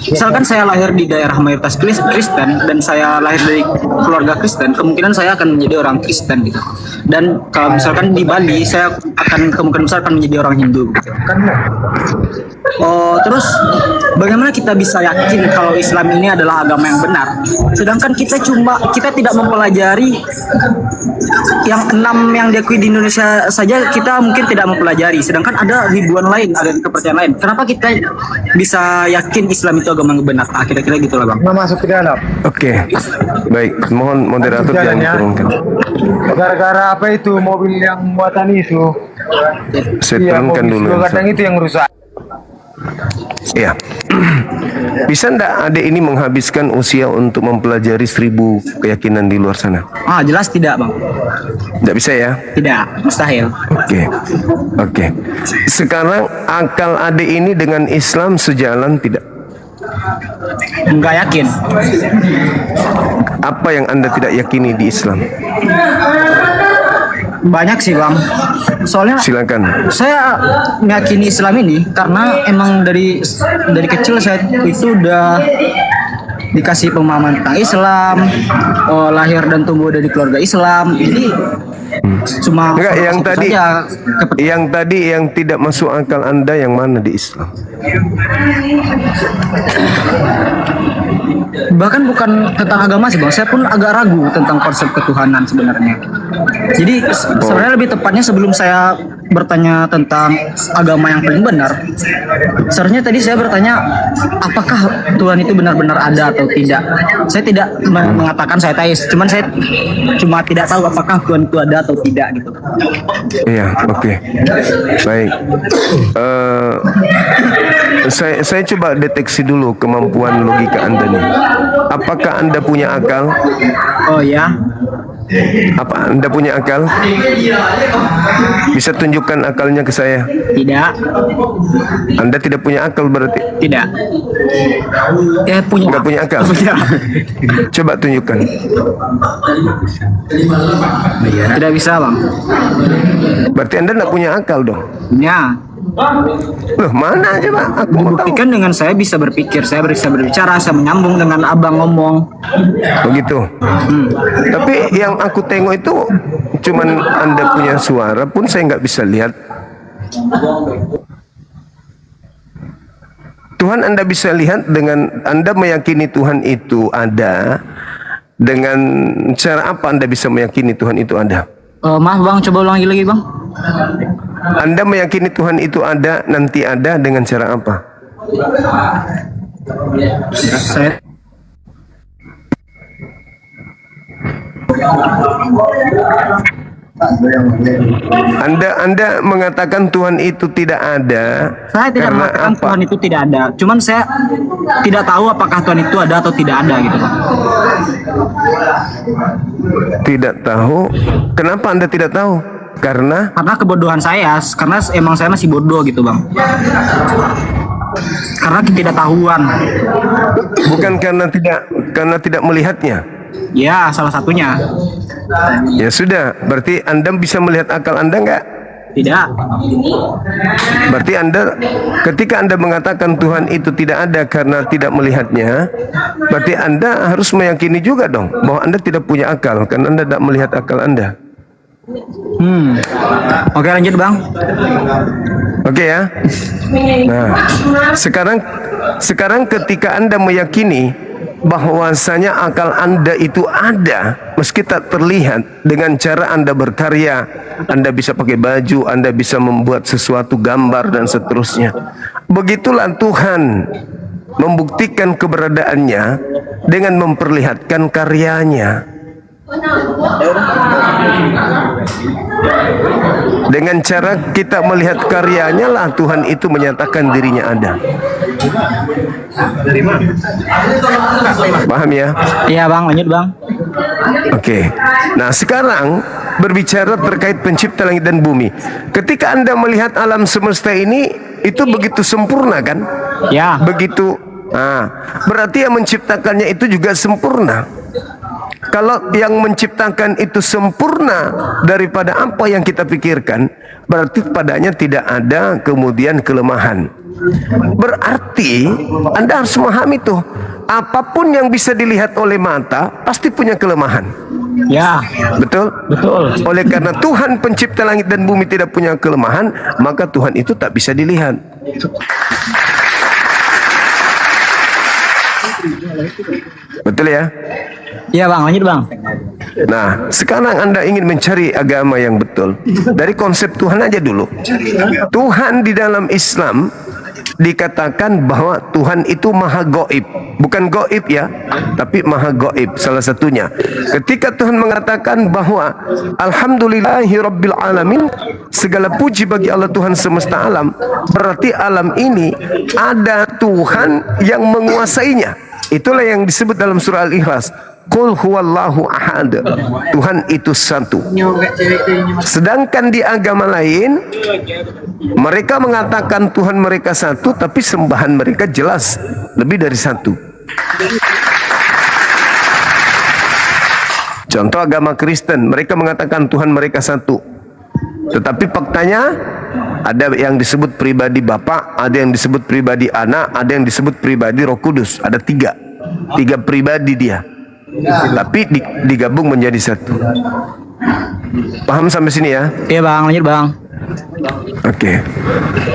Misalkan saya lahir di daerah mayoritas Kristen dan saya lahir dari keluarga Kristen, kemungkinan saya akan menjadi orang Kristen gitu. Dan kalau misalkan di Bali, saya akan kemungkinan besar akan menjadi orang Hindu. Gitu. Oh, terus bagaimana kita bisa yakin kalau Islam ini adalah agama yang benar? Sedangkan kita tidak mempelajari yang 6 yang diakui di Indonesia saja, kita mungkin tidak mempelajari. Sedangkan ada ribuan lain, ada kepercayaan lain. Kenapa kita bisa yakin Islam itu agama yang benar? Kira-kira gitulah bang. Nggak masuk ke dalam. Oke, baik. Mohon moderator jangan diturunkan. Gara-gara apa itu mobil yang muatan itu? Saya turunkan dulu. Kadang itu yang rusak. Ya, bisa ndak adik ini menghabiskan usia untuk mempelajari 1000 keyakinan di luar sana? Jelas tidak bang. Nggak bisa ya? Tidak, mustahil. Oke. Sekarang akal adik ini dengan Islam sejalan tidak? Enggak yakin. Apa yang Anda tidak yakini di Islam? Banyak sih bang. Soalnya Silakan. saya meyakini Islam ini karena emang dari kecil saya itu udah dikasih pemahaman tentang Islam, lahir dan tumbuh dari keluarga Islam. Jadi cuma Enggak, yang saja tadi yang tidak masuk akal Anda yang mana di Islam? bahkan bukan tentang agama sih bang, saya pun agak ragu tentang konsep ketuhanan sebenarnya. Jadi sebenarnya lebih tepatnya sebelum saya bertanya tentang agama yang paling benar, seharusnya tadi saya bertanya apakah Tuhan itu benar-benar ada atau tidak. Saya tidak mengatakan saya teis, saya cuma tidak tahu apakah Tuhan itu ada atau tidak gitu. Iya, oke. Baik. Saya coba deteksi dulu kemampuan logika Anda nih. Apakah Anda punya akal? Oh ya. Apa Anda punya akal? Bisa tunjukkan akalnya ke saya? Tidak. Anda tidak punya akal berarti? Tidak. Punya. Nggak punya akal? Punya. Coba tunjukkan. Tidak bisa bang. Berarti Anda nggak punya akal dong? Ya. Loh, mana aja Pak? Aku mau tahu. Dibuktikan dengan saya bisa berpikir, saya bisa berbicara, saya menyambung dengan abang ngomong. Begitu. Tapi yang aku tengok itu cuman Anda punya suara pun saya nggak bisa lihat. Tuhan Anda bisa lihat dengan Anda meyakini Tuhan itu ada. Dengan cara apa Anda bisa meyakini Tuhan itu ada? Maaf bang, coba ulangi lagi bang. Anda meyakini Tuhan itu ada, nanti ada dengan cara apa? Saya Anda mengatakan Tuhan itu tidak ada. Saya tidak karena mengatakan apa? Tuhan itu tidak ada. Cuman saya tidak tahu apakah Tuhan itu ada atau tidak ada gitu bang. Tidak tahu. Kenapa Anda tidak tahu? Karena Kebodohan saya, karena emang saya masih bodoh gitu bang. Karena ketidaktahuan. bukan karena tidak melihatnya. Ya, salah satunya. Ya sudah, berarti Anda bisa melihat akal Anda enggak? Tidak. Berarti ketika Anda mengatakan Tuhan itu tidak ada karena tidak melihatnya, berarti Anda harus meyakini juga dong bahwa Anda tidak punya akal karena Anda tidak melihat akal Anda. Oke, lanjut bang. Oke ya. Nah, sekarang ketika Anda meyakini bahwasanya akal Anda itu ada meski tak terlihat, dengan cara Anda berkarya, Anda bisa pakai baju, Anda bisa membuat sesuatu gambar dan seterusnya. Begitulah Tuhan membuktikan keberadaannya dengan memperlihatkan karyanya. Dengan cara kita melihat karyanya lah Tuhan itu menyatakan dirinya ada. Paham ya? Iya bang, lanjut bang. Oke. Nah sekarang berbicara terkait pencipta langit dan bumi. Ketika Anda melihat alam semesta ini, itu begitu sempurna kan? Ya. Begitu. Nah, berarti yang menciptakannya itu juga sempurna. Kalau yang menciptakan itu sempurna daripada apa yang kita pikirkan, berarti padanya tidak ada kemudian kelemahan. Berarti Anda harus memahami tuh, apapun yang bisa dilihat oleh mata pasti punya kelemahan. Ya. Betul? Betul. Oleh karena Tuhan pencipta langit dan bumi tidak punya kelemahan, maka Tuhan itu tak bisa dilihat. Betul ya? Iya bang, lanjut bang. Nah, sekarang Anda ingin mencari agama yang betul. Dari konsep Tuhan aja dulu. Tuhan di dalam Islam dikatakan bahwa Tuhan itu maha goib. Bukan goib ya, tapi maha goib salah satunya. Ketika Tuhan mengatakan bahwa Alhamdulillahi Rabbil Alamin, segala puji bagi Allah Tuhan semesta alam, berarti alam ini ada Tuhan yang menguasainya. Itulah yang disebut dalam surah Al-Ikhlas, Qul huwallahu ahad. Tuhan itu satu. Sedangkan di agama lain mereka mengatakan Tuhan mereka satu, tapi sembahan mereka jelas lebih dari satu. Contoh agama Kristen, mereka mengatakan Tuhan mereka satu, tetapi faktanya ada yang disebut pribadi Bapa, ada yang disebut pribadi Anak, ada yang disebut pribadi Roh Kudus. Ada tiga pribadi dia, tapi digabung menjadi satu. Paham sampai sini ya? Iya bang, lanjut bang. Oke.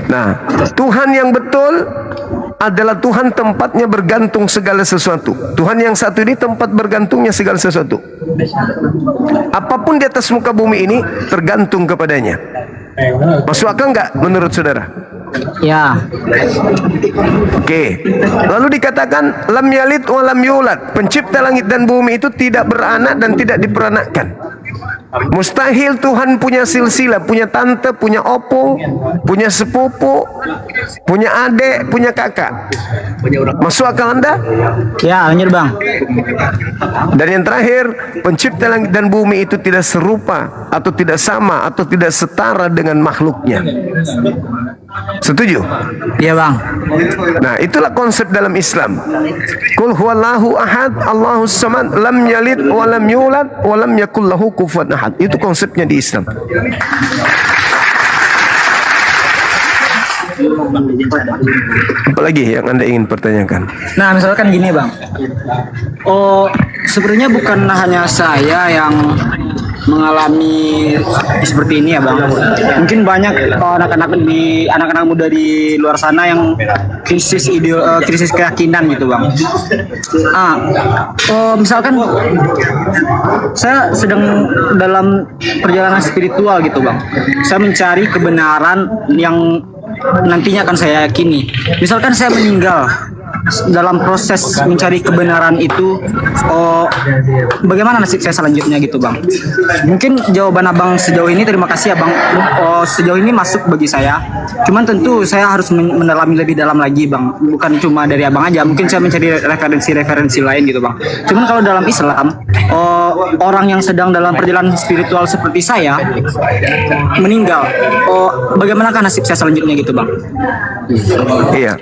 Nah, Tuhan yang betul adalah Tuhan tempatnya bergantung segala sesuatu. Tuhan yang satu ini tempat bergantungnya segala sesuatu. Apapun di atas muka bumi ini tergantung kepadanya. Masuk akal nggak menurut saudara? Ya. Oke. Lalu dikatakan lam yalid wa lam yulad. Pencipta langit dan bumi itu tidak beranak dan tidak diperanakkan. Mustahil Tuhan punya silsilah, punya tante, punya opung, punya sepupu, punya adik, punya kakak. Masuk akal Anda? Ya, lanjut bang. Dan yang terakhir, pencipta langit dan bumi itu tidak serupa atau tidak sama atau tidak setara dengan makhluknya. Setuju? Iya bang. Nah, itulah konsep dalam Islam. Qul huwallahu ahad, Allahus samad, lam yalid wa lam yulad wa lam yakul lahu kufuwan ahad. Itu konsepnya di Islam. Apalagi yang Anda ingin pertanyakan? Nah, misalkan gini bang. Oh, sebenarnya bukan hanya saya yang mengalami seperti ini ya bang. Mungkin banyak anak-anak muda di luar sana yang krisis krisis keyakinan gitu bang. Misalkan saya sedang dalam perjalanan spiritual gitu bang. Saya mencari kebenaran yang nantinya akan saya yakini. Misalkan saya meninggal, dalam proses mencari kebenaran itu, bagaimana nasib saya selanjutnya gitu bang? Mungkin jawaban abang sejauh ini, terima kasih abang, sejauh ini masuk bagi saya. Cuman tentu saya harus mendalami lebih dalam lagi bang, bukan cuma dari abang aja. Mungkin saya mencari referensi lain gitu bang. Cuman kalau dalam Islam, orang yang sedang dalam perjalanan spiritual seperti saya meninggal, bagaimanakah nasib saya selanjutnya gitu bang? Iya.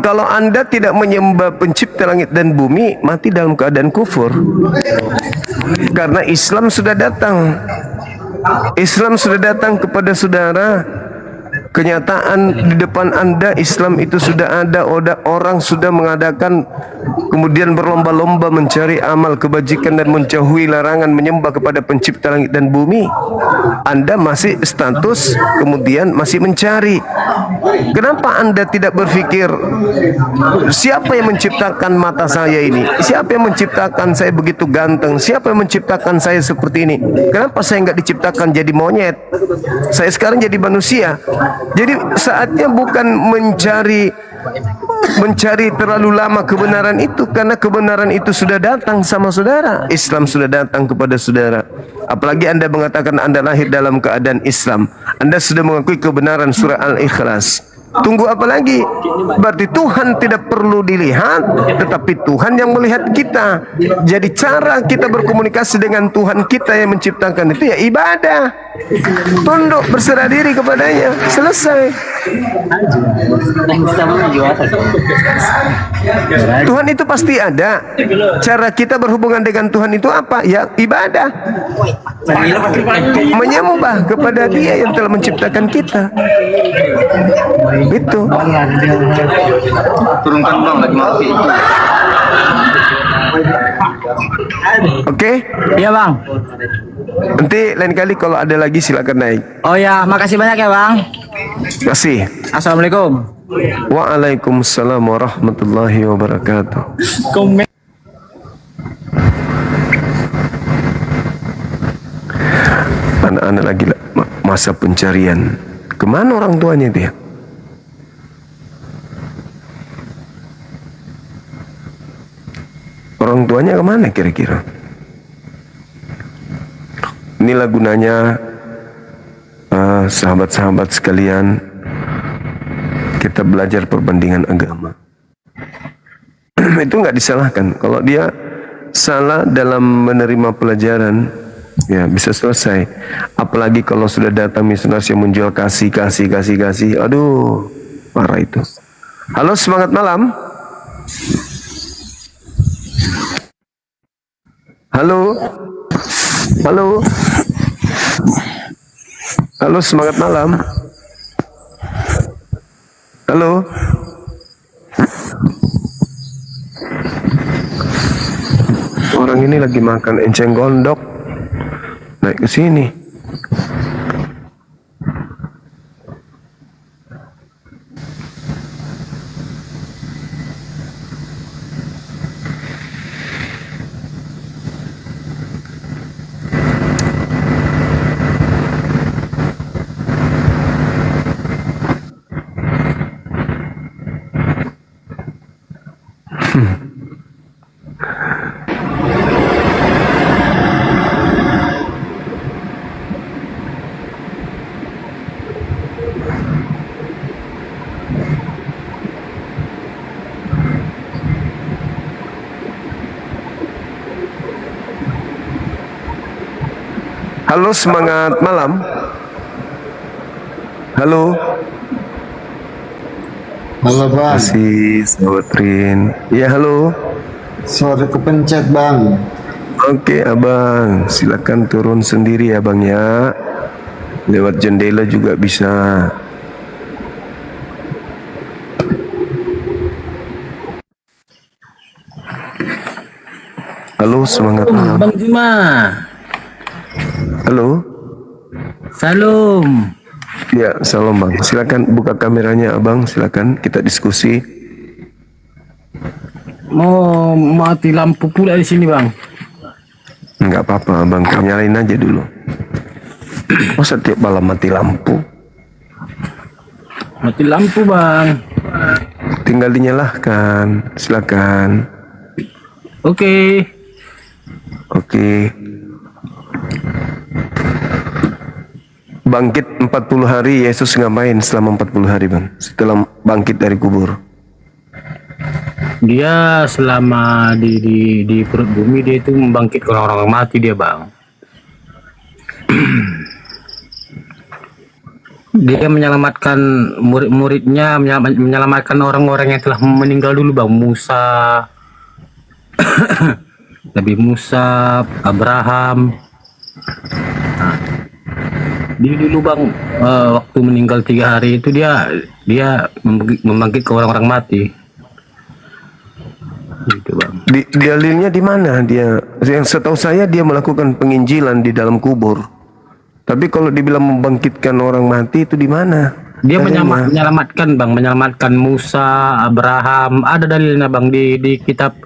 Kalau Anda tidak menyembah pencipta langit dan bumi, mati dalam keadaan kufur. Karena Islam sudah datang. Islam sudah datang kepada saudara. Kenyataan di depan Anda, Islam itu sudah ada. Orang sudah mengadakan, kemudian berlomba-lomba mencari amal kebajikan dan menjauhi larangan menyembah kepada pencipta langit dan bumi. Anda masih status, kemudian masih mencari. Kenapa Anda tidak berpikir, siapa yang menciptakan mata saya ini? Siapa yang menciptakan saya begitu ganteng? Siapa yang menciptakan saya seperti ini? Kenapa saya nggak diciptakan jadi monyet? Saya sekarang jadi manusia. Jadi saatnya bukan mencari terlalu lama kebenaran itu, karena kebenaran itu sudah datang sama saudara. Islam sudah datang kepada saudara. Apalagi Anda mengatakan Anda lahir dalam keadaan Islam, Anda sudah mengakui kebenaran surah Al-Ikhlas. Tunggu apa lagi? Berarti Tuhan tidak perlu dilihat, tetapi Tuhan yang melihat kita. Jadi cara kita berkomunikasi dengan Tuhan kita yang menciptakan itu ya ibadah. Tunduk, berserah diri kepadanya. Selesai. Tuhan itu pasti ada. Cara kita berhubungan dengan Tuhan itu apa? Ya ibadah. Menyembah kepada Dia yang telah menciptakan kita. Itu. Turunkan bang lagi mati. Oke? Iya bang. Nanti lain kali kalau ada lagi silakan naik. Oh ya, makasih banyak ya bang. Masih. Assalamualaikum. Waalaikumsalam warahmatullahi wabarakatuh. Anak-anak lagi masa pencarian. Kemana orang tuanya dia? Orang tuanya kemana kira-kira? Inilah gunanya sahabat-sahabat sekalian, kita belajar perbandingan agama. Itu nggak disalahkan. Kalau dia salah dalam menerima pelajaran, ya bisa selesai. Apalagi kalau sudah datang misionaris yang menjual kasih. Aduh, parah itu. Halo, semangat malam. Halo. Halo. Halo, semangat malam. Halo. Orang ini lagi makan enceng gondok. Naik ke sini. Halo, semangat malam. Halo. Halo bang, Masih sahabat Rin. Ya, halo. sorry kepencet bang. Oke, abang, silakan turun sendiri ya bang ya. Lewat jendela juga bisa. Halo, semangat malam. Bang Juma. Halo. Salam. Ya, salam bang. Silakan buka kameranya abang. Silakan kita diskusi. Mau mati lampu pula di sini, Bang. Enggak apa-apa, abang. Nyalain aja dulu. Masa tiap malam mati lampu? Mati lampu, Bang. Tinggal dinyalakan. Silakan. Oke. Oke. Bangkit 40 hari, Yesus ngapain selama 40 hari bang? Setelah bangkit dari kubur. Dia selama di perut bumi dia itu membangkitkan orang-orang mati dia, Bang. Dia menyelamatkan murid-muridnya, menyelamatkan orang-orang yang telah meninggal dulu, Bang. Musa, Nabi Musa, Abraham. Nah, dia dulu Bang, waktu meninggal 3 hari itu dia membangkitkan orang-orang mati. Gitu Bang. Dalilnya di mana dia? Yang setahu saya dia melakukan penginjilan di dalam kubur. Tapi kalau dibilang membangkitkan orang mati itu di mana? Dia menyelamatkan Bang, menyelamatkan Musa, Abraham. Ada dalilnya Bang di kitab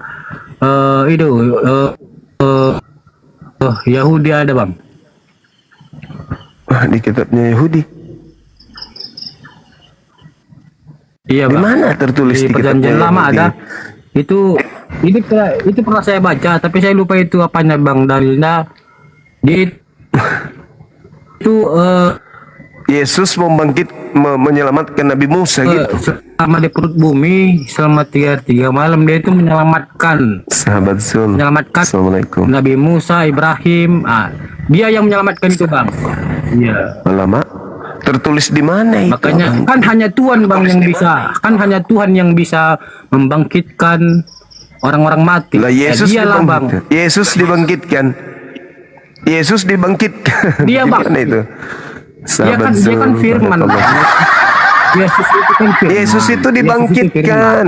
Yahudi ada Bang. Di kitabnya Yahudi. Iya, Di Bang. mana tertulis Di di perjanjian kitabnya lama Yahudi? ada. Itu pernah saya baca, tapi saya lupa itu apanya Bang, dalilnya. Dia itu Yesus menyelamatkan Nabi Musa gitu. selama di perut bumi selama 3 malam dia itu menyelamatkan Sahabat Zul. Assalamualaikum. Nabi Musa, Ibrahim. Dia yang menyelamatkan itu Bang. Iya. Lama. Tertulis di mana itu? Makanya kan hanya Tuhan Bang yang bisa, membangkitkan orang-orang mati. Lah Yesus dialah Bang. Yesus dibangkitkan. Yesus dibangkitkan. Dia Bang. Gimana itu? Dia kan firman. Yesus itu kan firman. Yesus itu dibangkitkan.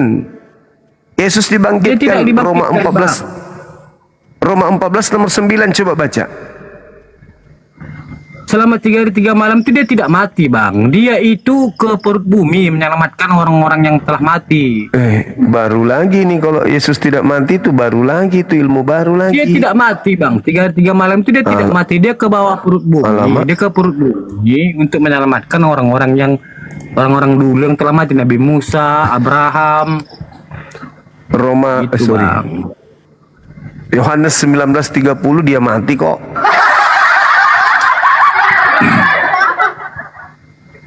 Yesus dibangkitkan. Dia tidak dibangkitkan, Roma 14. Roma 14 nomor 9 coba baca. Selama 3 hari 3 malam itu dia tidak mati Bang. Dia itu ke perut bumi menyelamatkan orang-orang yang telah mati. Baru lagi nih kalau Yesus tidak mati itu baru lagi itu ilmu baru lagi. Dia tidak mati Bang. 3 hari 3 malam itu dia tidak mati. Dia ke bawah perut bumi. Dia ke perut bumi untuk menyelamatkan orang-orang dulu yang telah mati. Nabi Musa, Abraham. Roma Gitu, sorry. Bang. Yohanes 19:30 dia mati kok.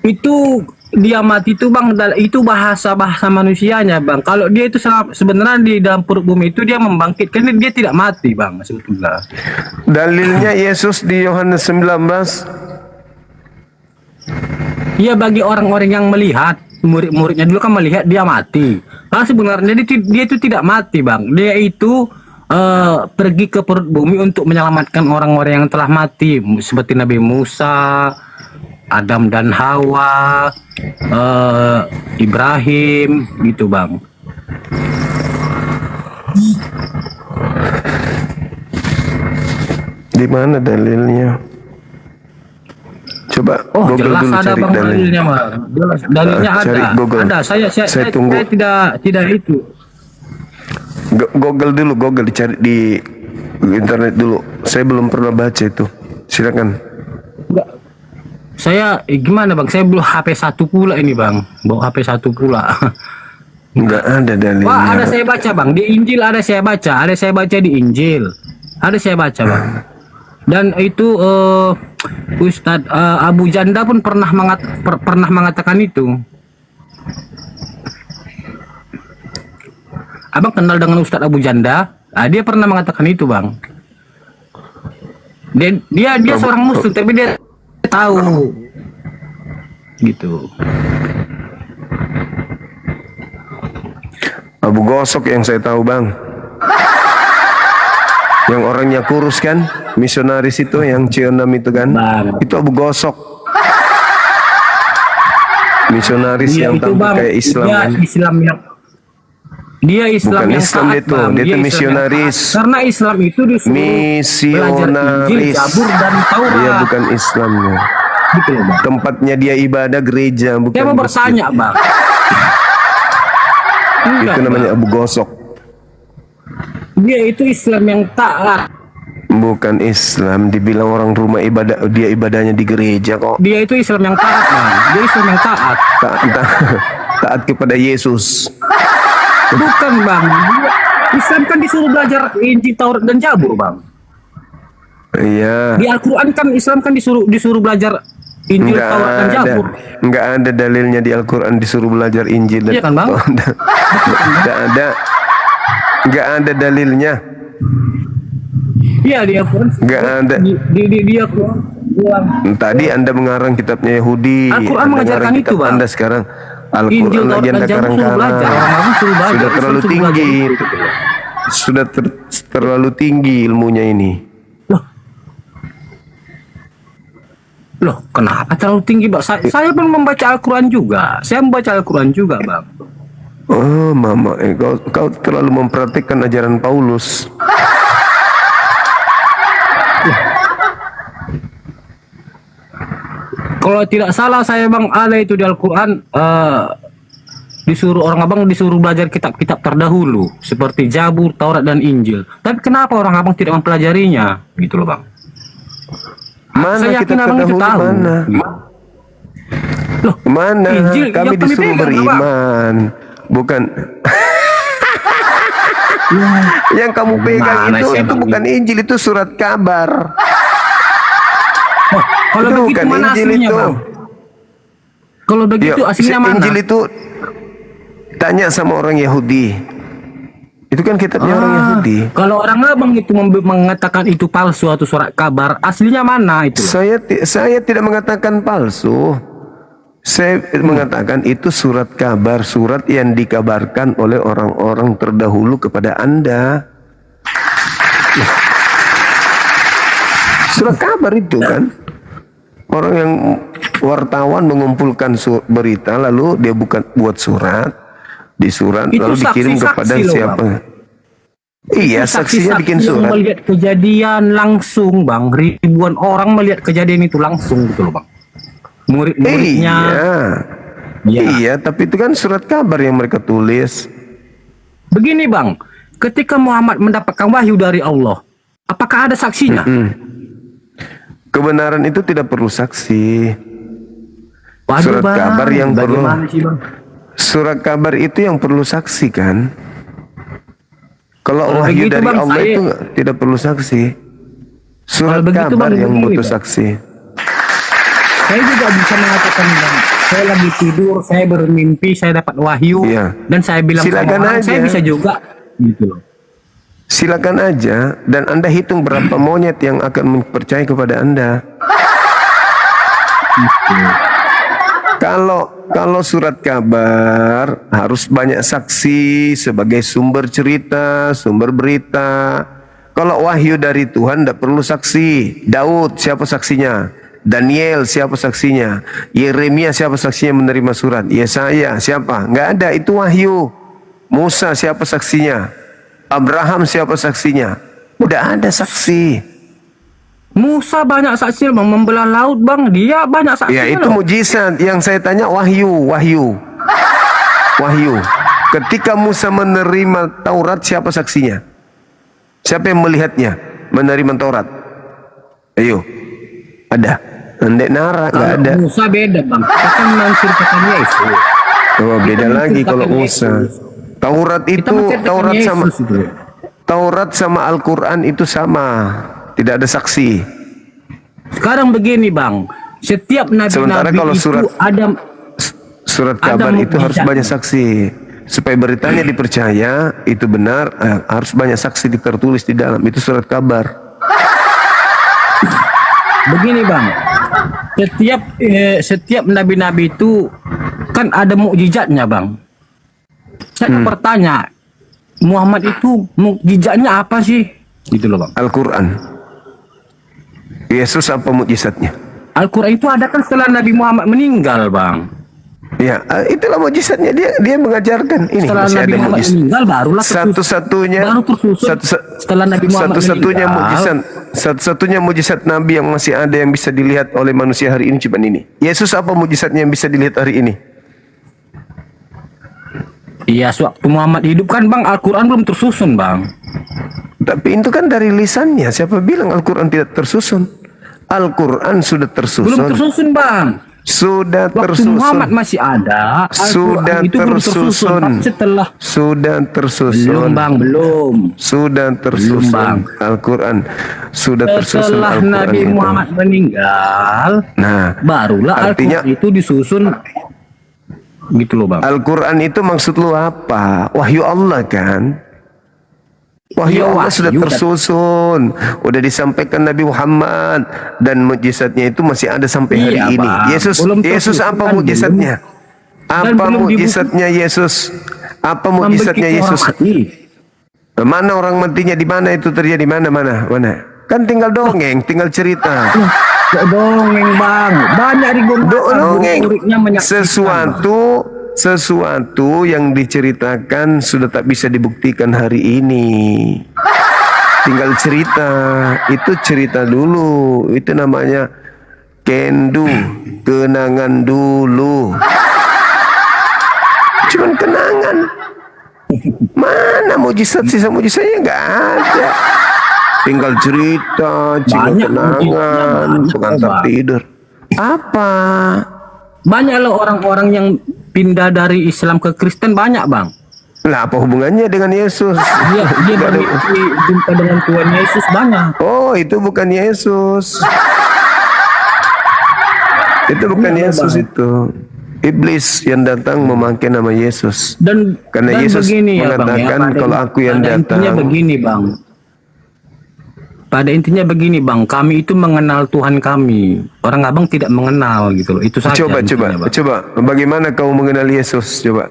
Itu dia mati itu Bang, itu bahasa manusianya Bang. Kalau dia itu sebenarnya di dalam perut bumi itu dia membangkitkan, dia tidak mati Bang sebetulnya. Dalilnya Yesus di Yohanes 19. Iya, bagi orang-orang yang melihat, murid-muridnya dulu kan melihat dia mati. Nah sebenarnya dia itu tidak mati Bang. Dia itu pergi ke perut bumi untuk menyelamatkan orang-orang yang telah mati, seperti Nabi Musa, Adam dan Hawa, Ibrahim, gitu Bang. Di mana dalilnya? Coba Google jelas dulu ada cari Bang dalilnya Bang. Jelas, dalilnya cari ada. Google. Ada. Saya tunggu. saya tidak itu. Google dulu, Google dicari di internet dulu. Saya belum pernah baca itu. Silakan. Enggak. Saya gimana Bang? Saya belum HP 1 pula ini Bang. Bawa HP 1 pula. Enggak ada dalilnya. Wah, ada saya baca Bang. Di Injil ada saya baca. Ada saya baca di Injil. Ada saya baca Bang. Dan itu Ustadz Abu Janda pun pernah mengatakan itu. Abang kenal dengan Ustadz Abu Janda? Dia pernah mengatakan itu Bang. Dia seorang Muslim tapi dia tahu gitu. Abu Gosok yang saya tahu Bang. Yang orangnya kurus kan, misionaris itu yang C6 itu kan, itu Abu Gosok. Misionaris yang tampil kayak Islam kan. Dia Islam Bukan yang Islam taat, itu, Bang. dia itu Islam yang misionaris. taat. Karena Islam itu disuruh belajar Injil, Misionaris. Zabur dan Taurat. Dia bukan Islamnya. Gitu loh, Bang. Tempatnya dia ibadah gereja, bukan Saya mau masjid. bertanya Bang. Itu namanya Abu Gosok. Dia itu Islam yang taat. Bukan Islam, dibilang orang rumah ibadah, dia ibadahnya di gereja kok. Dia itu Islam yang taat Bang. Dia Islam yang taat. Taat kepada Yesus. Bukan Bang. Islam kan disuruh belajar Injil, Taurat dan Zabur Bang. Iya. Di Al-Quran kan Islam kan disuruh belajar Injil, Taurat dan Zabur. Enggak ada dalilnya di Al-Quran disuruh belajar Injil dan Iya kan, Bang? Enggak ada. Enggak ada dalilnya. Iya di Al-Quran. Enggak ada. Di Al-Quran. Tadi Anda mengarang kitabnya Yahudi. Al-Quran Anda mengajarkan mengarang itu, kitab Bang. Anda sekarang. Injil, Al-Quran Taurat lagi dan Anda Zabur suruh karang-karang. belajar. Orang-orang suruh belajar. Sudah terlalu Suruh tinggi. belajar. Sudah terlalu tinggi ilmunya ini. Loh, kenapa terlalu tinggi, Bang? Saya pun membaca Al-Quran juga. Saya membaca Al-Quran juga, Bang. Oh, Mama, kau terlalu memperhatikan ajaran Paulus. Kalau tidak salah saya Bang, ada itu di Al-Quran disuruh orang Abang disuruh belajar kitab-kitab terdahulu seperti Zabur, Taurat dan Injil. Tapi kenapa orang Abang tidak mempelajarinya? Gitu loh Bang. Mana Saya yakin kitab Abang itu terdahulu tahu. mana? Loh, Mana? Injil Kami yang kami disuruh pegang, Bang. beriman, bukan. Yang kamu pegang Gimana sih, itu Bang? bukan Injil, itu surat kabar. Oh, kalau Itu begitu bukan mana Injil aslinya, itu. Bang? Kalau begitu Ya, aslinya mana? Injil itu tanya sama orang Yahudi. Itu kan kitabnya orang Yahudi. Kalau orang abang itu mengatakan itu palsu atau surat kabar, aslinya mana itu? Saya tidak mengatakan palsu. Saya mengatakan itu surat kabar, surat yang dikabarkan oleh orang-orang terdahulu kepada Anda. Surat kabar itu kan orang yang wartawan mengumpulkan berita, lalu dia buat surat, di surat Itu lalu dikirim saksi-saksi kepada loh, siapa? Bang. Iya, Itu saksinya bikin yang surat. melihat kejadian langsung, Bang. Ribuan orang melihat kejadian itu langsung gitu loh, Bang. Murid-muridnya. Iya. Iya, tapi itu kan surat kabar yang mereka tulis. Begini, Bang. Ketika Muhammad mendapatkan wahyu dari Allah, apakah ada saksinya? Kebenaran itu tidak perlu saksi. Waduh, Surat Bang. kabar yang perlu. Bagaimana sih, Bang? Surat kabar itu yang perlu saksi kan? Kalau Kalau wahyu begitu, dari Bang, Allah saya- itu tidak perlu saksi. Surat Kalau begitu, kabar Bang, yang begini, butuh Bang. saksi. Saya juga bisa mengatakan, Bang, saya lagi tidur, saya bermimpi, saya dapat wahyu, Iya. dan saya bilang Silakan sama orang, aja. saya bisa juga, gitu loh. Silakan aja, dan Anda hitung berapa monyet yang akan percaya kepada Anda. Kalau surat kabar harus banyak saksi sebagai sumber cerita, sumber berita. Kalau wahyu dari Tuhan tidak perlu saksi. Daud siapa saksinya? Daniel siapa saksinya? Yeremia siapa saksinya menerima surat? Yesaya siapa? Nggak ada, itu wahyu. Musa siapa saksinya? Abraham siapa saksinya? Udah ada saksi. Musa banyak saksi, Bang, membelah laut, Bang, dia banyak saksi. Ya itu mujizat. Yang saya tanya wahyu. Ketika Musa menerima Taurat, siapa saksinya? Siapa yang melihatnya menerima Taurat? Ayo, ada. Ndek Nara nggak Kalau ada. Musa beda, Bang, kita kan menceritakan Yesus. Oh, beda Kita lagi kalau menceritakan Musa. Yesus. Taurat Kita itu menceritakan Yesus itu. Taurat sama Al-Quran itu sama. Tidak ada saksi. Sekarang begini, Bang, setiap Sementara nabi-nabi kalau itu surat ada kabar itu harus mukjizat. banyak saksi. Supaya beritanya dipercaya, itu benar, harus banyak saksi tertulis di dalam. Itu surat kabar. Begini, Bang, setiap nabi-nabi itu kan ada mukjizatnya, Bang. Saya bertanya, Muhammad itu mukjizatnya apa sih? Gitu loh, Bang. Al-Quran. Yesus apa mukjizatnya? Al-Quran itu ada kan setelah Nabi Muhammad meninggal, Bang. Ya, itulah mukjizatnya. Dia mengajarkan ini. Setelah Masih Nabi ada Muhammad mukjizat. meninggal barulah Satu-satunya baru tersusun setelah Nabi Muhammad satu-satunya meninggal. mukjizat, satu-satunya mukjizat Nabi yang masih ada yang bisa dilihat oleh manusia hari ini cuma ini. Yesus apa mukjizatnya yang bisa dilihat hari ini? Iya, sewaktu Muhammad hidup kan, Bang, Al-Quran belum tersusun, Bang. Tapi itu kan dari lisannya. Siapa bilang Al-Quran tidak tersusun? Al-Quran sudah Belum tersusun. tersusun, Bang. Sudah Waktu tersusun. Muhammad masih ada, Sudah Al-Quran itu belum tersusun. tersusun. Tapi setelah Sudah tersusun. belum, Bang, belum. Sudah tersusun. Bang. Al-Quran sudah tersusun. Setelah Al-Quran Nabi itu. Muhammad meninggal, Nah, barulah artinya Al-Quran itu disusun. Gitu loh, Bang. Al-Quran itu maksud lu apa? Wahyu Allah kan? Wahyu Iya, Allah wahyu, sudah tapi- tersusun, udah disampaikan Nabi Muhammad, dan mukjizatnya itu masih ada sampai hari Iya, ini. Bang. Yesus Belum Yesus tersusun apa kan, mukjizatnya? Dan Apa belum mukjizatnya Yesus? Apa mukjizatnya Membangkitkan Yesus? orang mati. Mana orang matinya, di mana itu terjadi? Mana? Kan tinggal dongeng, tinggal cerita. Kok dongeng, Bang? Banyak ribuan Dongeng. muridnya menyaksikan, Bang. Sesuatu yang diceritakan sudah tak bisa dibuktikan hari ini. Tinggal cerita. Itu cerita dulu. Itu namanya kendu, kenangan dulu. Cuman kenangan. Mana mujizat, sisa mujizatnya nggak ada. Tinggal cerita, Banyak kenangan, mujizatnya, banyak, pengantar Bang. tidur. Apa? banyak loh orang-orang yang pindah dari Islam ke Kristen, banyak bang. Lah apa hubungannya dengan Yesus? Dia bermimpi jumpa dengan Tuhan Yesus, banyak. Oh, itu bukan Yesus. Itu bukan Iya, Yesus Bang. itu. Iblis yang datang memakai nama Yesus. Dan Karena dan Yesus begini ya, Bang, mengatakan ya, kalau aku yang pada intinya datang. begini bang. Pada intinya begini bang, kami itu mengenal Tuhan kami. Orang abang tidak mengenal gitu loh. Itu saja. Coba, intinya, Bang. coba. Bagaimana kau mengenal Yesus? Coba.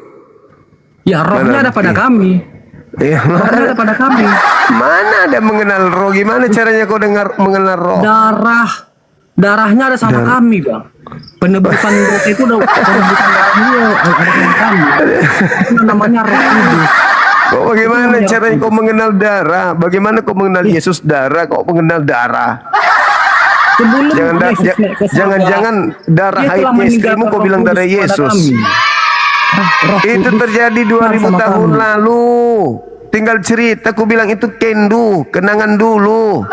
Ya rohnya Mana? ada pada kami. Ya, Rohnya ada pada kami. mana ada mengenal roh? Gimana caranya kau dengar mengenal roh? Darahnya ada sama kami bang. Penebusan dosa itu udah penebusan darahnya ada sama kami. Itu namanya Roh Kudus. Kok bagaimana caranya kau mengenal darah? Bagaimana kau mengenal Yesus darah? Kau mengenal darah? Sebelum Jangan Yesus naik ke surga, jangan darah dia telah haidnya istrimu meninggalkan kau Roh bilang Kudus darah kepada Yesus. kami. Roh Itu Kudus terjadi sama 2000 tahun kami. lalu. Tinggal cerita, aku bilang itu kendu, kenangan dulu.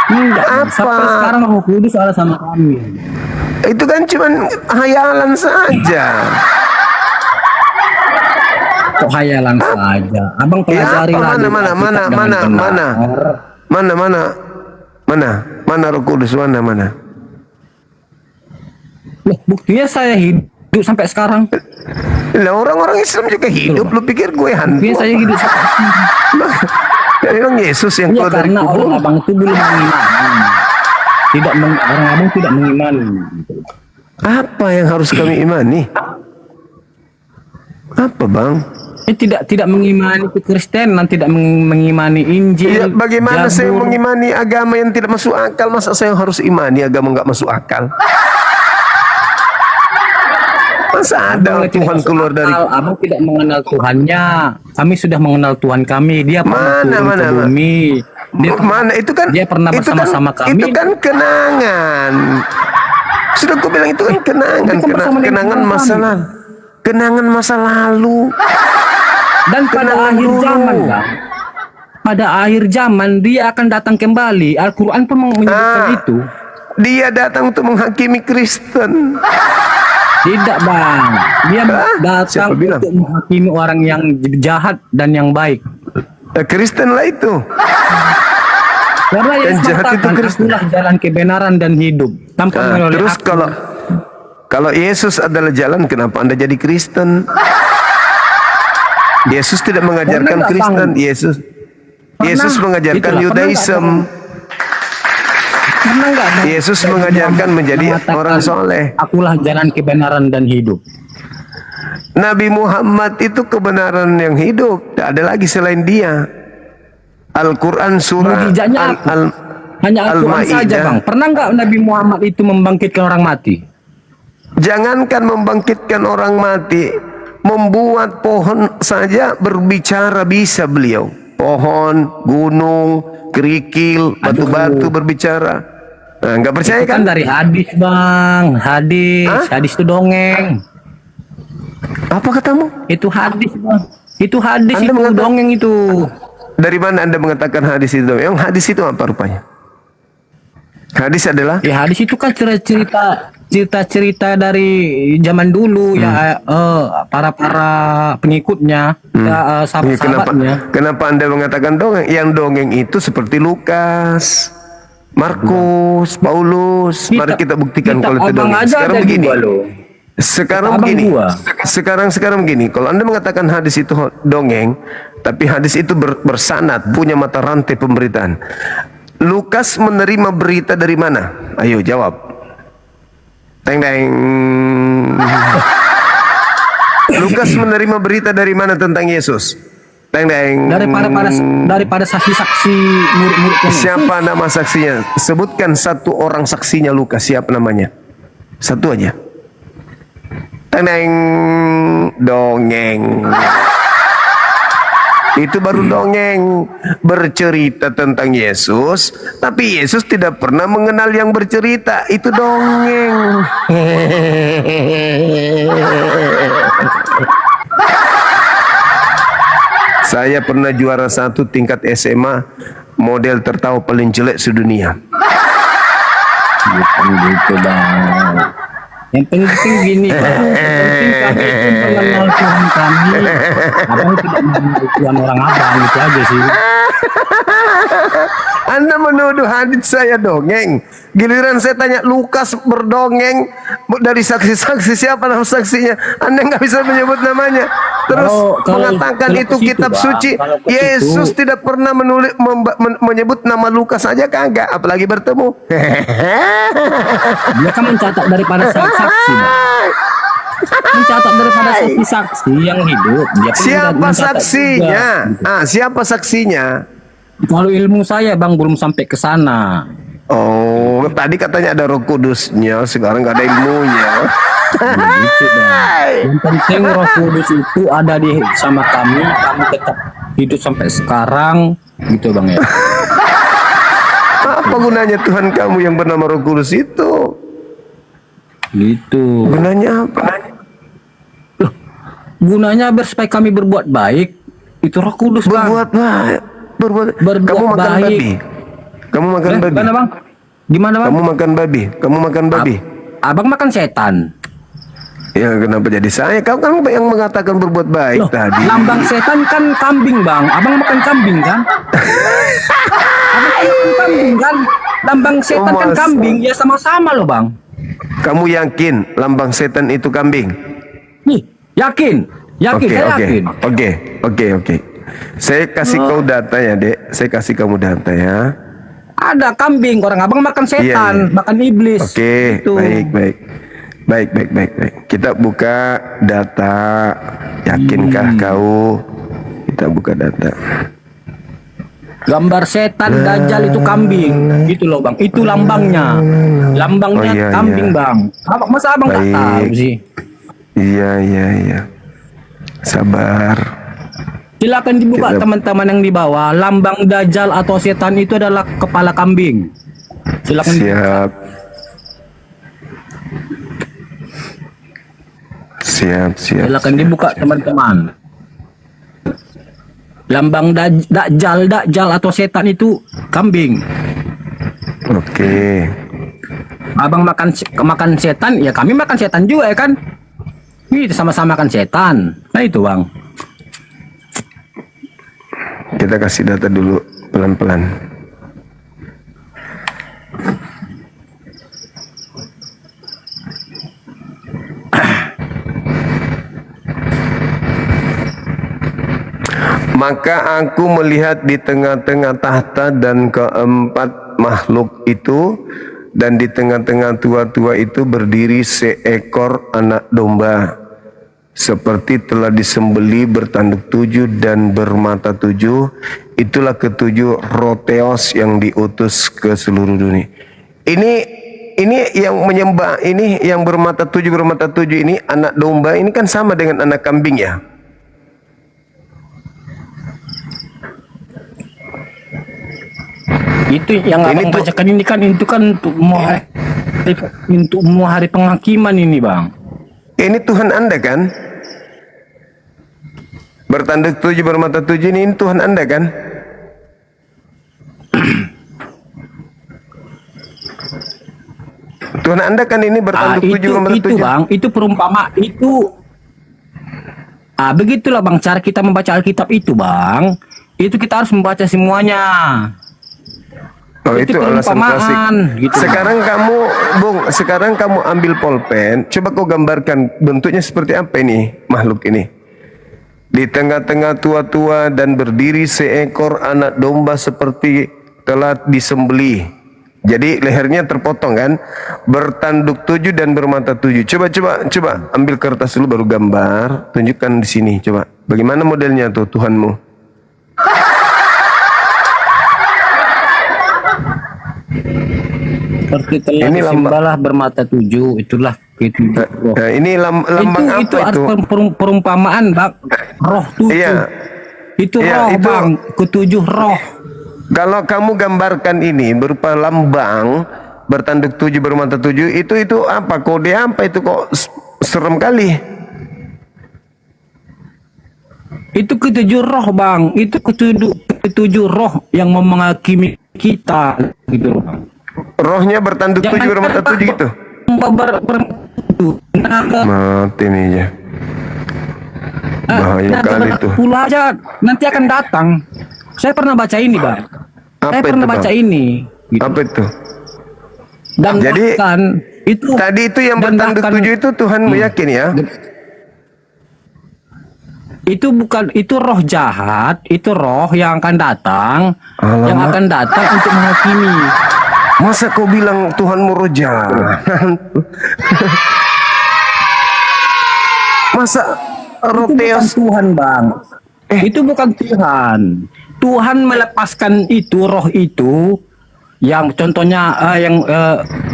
Enggak, Apa? sampai sekarang Roh Kudus ada sama kami. Itu kan cuman hayalan saja. Kok hayalan saja. Abang Ya pelajari apa? lah Mana dulu mana Alkitab mana dengan mana benar. mana Roh Kudus mana? Loh, buktinya saya hidup sampai sekarang. Lah orang-orang Islam juga hidup. Lu pikir gue hantu? Buktinya saya hidup sampai sekarang. Memang Yesus yang Ya keluar dari karena kubur. orang abang itu belum mengimani. Orang abang tidak mengimani. Apa yang harus kami imani? Apa bang? Tidak mengimani Kekristenan, tidak mengimani Injil. Ya, bagaimana saya Zabur. mengimani agama yang tidak masuk akal? Masa saya harus imani agama nggak masuk akal? Masa ada Abang tidak Tuhan masuk keluar dari akal. Abang tidak mengenal Tuhannya. Kami sudah mengenal Tuhan kami. Dia pernah turun ke bumi. Dia mana? Itu kan dia pernah itu bersama-sama kan, kami. Itu kan kenangan. Sudah aku bilang itu kan kenangan, Itu kan bersama dengan kenangan Tuhan masa kami. lalu. Kenangan masa lalu. Dan pada Kenangan akhir dulu. zaman, Bang. Pada akhir zaman dia akan datang kembali. Al-Quran pun menyebutkan itu. Dia datang untuk menghakimi Kristen. Tidak, Bang. Dia datang Siapa bilang? untuk menghakimi orang yang jahat dan yang baik. Kristen lah itu. Karena Yang Yesus jahat itu mengatakan, Kristen. akulah jalan kebenaran dan hidup. Tanpa melalui Terus aku. kalau Yesus adalah jalan, kenapa Anda jadi Kristen? Yesus tidak mengajarkan nggak, Kristen. Bang? Yesus mengajarkan Itulah, pernah Yudaism. Pernah nggak, Bang? Yesus Nabi mengajarkan Muhammad menjadi mengatakan, orang soleh. Akulah jalan kebenaran dan hidup. Nabi Muhammad itu kebenaran yang hidup. Tak ada lagi selain dia. Al-Quran surah Mukjizatnya apa? Hanya Al-Quran saja, Al-Ma'idah. Bang. Pernah nggak Nabi Muhammad itu membangkitkan orang mati? Jangankan membangkitkan orang mati, membuat pohon saja berbicara bisa beliau. Pohon, gunung, kerikil, batu-batu berbicara. Nah, nggak percaya Itu kan? kan dari hadis, Bang. Hadis itu dongeng. Apa katamu? Itu hadis, Bang. Itu hadis, Anda itu mengatakan- dongeng itu. Dari mana Anda mengatakan hadis itu? Yang hadis itu apa rupanya? Hadis adalah Ya hadis itu kan cerita-cerita dari zaman dulu ya para pengikutnya, ya, sahabat-sahabatnya. Kenapa Anda mengatakan dongeng? Yang dongeng itu seperti Lukas, Markus, Paulus. Mari kita buktikan kalau itu abang dongeng. aja Sekarang ada begini. dua loh. Sekarang Abang begini. dua. Sekarang begini. Kalau Anda mengatakan hadis itu dongeng, tapi hadis itu bersanad, punya mata rantai pemberitaan. Lukas menerima berita dari mana? Ayo jawab. Teng teng. Lukas menerima berita dari mana tentang Yesus? Teng teng. Daripada saksi-saksi murid-muridnya. Siapa nama saksinya? Sebutkan satu orang saksinya Lukas. Siapa namanya? Satu aja. Teneng. Dongeng. Itu baru dongeng. Bercerita tentang Yesus, tapi Yesus tidak pernah mengenal yang bercerita. Itu dongeng. Saya pernah juara 1 tingkat SMA, model tertawa paling jelek sedunia. Bukan gitu, Bang. Yang penting gini, Bang. Yang penting kami itu mengenal Tuhan kami. Abang tidak mengenal Tuhan orang abang, gitu aja sih. Anda menuduh hadits saya dongeng. Giliran saya tanya Lukas berdongeng dari saksi-saksi, siapa nama saksinya? Anda nggak bisa menyebut namanya. Terus mengatakan kalau itu ke situ, kitab Bang, suci. kalau ke Yesus situ- tidak pernah menyebut nama Lukas aja kagak, apalagi bertemu. Dia kan mencatat daripada saksi, Bang. Mencatat daripada saksi-saksi yang hidup. Dia pun Siapa mencatat saksinya? juga, gitu. Siapa saksinya? Kalau ilmu saya, Bang, belum sampai ke sana. Oh, tadi katanya ada Roh Kudusnya, sekarang nggak ada ilmunya. Begitu, Bang. Yang penting Roh Kudus itu ada di sama kami tetap hidup sampai sekarang, gitu, Bang ya. Apa gunanya Tuhan kamu yang bernama Roh Kudus itu? Gitu. Gunanya apa? Loh, gunanya biar supaya kami berbuat baik. Itu Roh Kudus, Bang. Berbuat baik. Berbuat kamu makan baik. babi. Kamu makan babi. Gimana, Bang? Gimana, Bang? Kamu makan babi. Kamu makan babi. Abang makan setan. Ya kenapa jadi saya? Kamu kan yang mengatakan berbuat baik Loh, tadi. lambang setan kan kambing, Bang. Abang makan kambing kan? Abang makan kambing kan? Lambang setan kan masa? kambing, ya sama-sama loh, Bang. Kamu yakin lambang setan itu kambing? Nih, yakin? Yakin, Oke, saya oke. yakin. Oke. Saya kasih kau data ya, Dek. Saya kasih kamu data ya. Ada kambing, orang abang makan setan, Iya. makan iblis. Oke, Gitu. baik. Kita buka data. Yakinkah kau? Kita buka data. Gambar setan dajjal itu kambing, gitu loh, Bang. Itu lambangnya. Lambangnya Oh, iya, kambing, iya. Bang. Masa abang nggak Baik. tahu sih? Iya. Sabar. Silakan dibuka Kita- teman-teman yang di bawah. Lambang dajjal atau setan itu adalah kepala kambing. Silakan. Siap. Silakan dibuka teman-teman. Lambang dajjal atau setan itu kambing. Oke. Abang makan setan, ya kami makan setan juga ya kan? Itu sama-sama makan setan. Nah itu, Bang. Kita kasih data dulu pelan-pelan. Maka aku melihat di tengah-tengah tahta dan keempat makhluk itu, dan di tengah-tengah tua-tua itu berdiri seekor anak domba, seperti telah disembeli, bertanduk 7 dan bermata 7. Itulah ketujuh roh Theos yang diutus ke seluruh dunia. Ini yang menyembah, ini yang bermata 7 ini anak domba, ini kan sama dengan anak kambing ya. Itu yang Ini abang tuh- bacakan ini kan itu kan untuk mau hari penghakiman ini, Bang. Ini Tuhan Anda kan? Bertanduk 7 bermata 7 ini Tuhan Anda kan? Tuhan Anda kan ini bertanduk 7 bermata 7. Itu, Bang, itu perumpama itu. Begitulah, Bang, cara kita membaca Alkitab itu, Bang. Itu kita harus membaca semuanya. Oh, itu alasan klasik. Gitu, Sekarang kamu, Bung, sekarang kamu ambil pulpen, coba kau gambarkan bentuknya seperti apa ini makhluk ini. Di tengah-tengah tua-tua dan berdiri seekor anak domba seperti telah disembelih. Jadi lehernya terpotong kan, bertanduk 7 dan bermata 7. Coba ambil kertas dulu baru gambar, tunjukkan di sini coba. Bagaimana modelnya tuh Tuhanmu? Seperti telah Ini disimbalah bermata 7, itulah ketujuh roh. Nah, ini lambang apa itu? itu? Perumpamaan, Bang. Roh 7. Iya. Itu Iya, roh, itu- Bang. Ketujuh roh. Kalau kamu gambarkan ini berupa lambang bertanduk 7 bermata 7, itu apa? Kode apa itu kok serem kali? Itu ketujuh roh, Bang. Itu ketujuh roh yang mau menghakimi kita, gitu loh, Bang. Rohnya bertanduk 7 bermata 7 gitu. naga Mati nih ya. Bahaya kali tuh. pula aja nanti akan datang. Saya pernah baca ini, Bang. Saya Apa pernah itu, baca Bang? ini. Gitu. Apa itu? Dan Jadi, bahkan itu Tadi itu yang dan bertanduk bahkan- 7 itu Tuhanmu yakin ya? itu bukan, itu roh jahat, itu roh yang akan datang, Alamak. yang akan datang untuk menghakimi. Masa kau bilang Tuhanmu roh jahat? Masa roh Itu bukan teos? Tuhan, Bang. Itu bukan Tuhan. Tuhan melepaskan itu roh itu, yang contohnya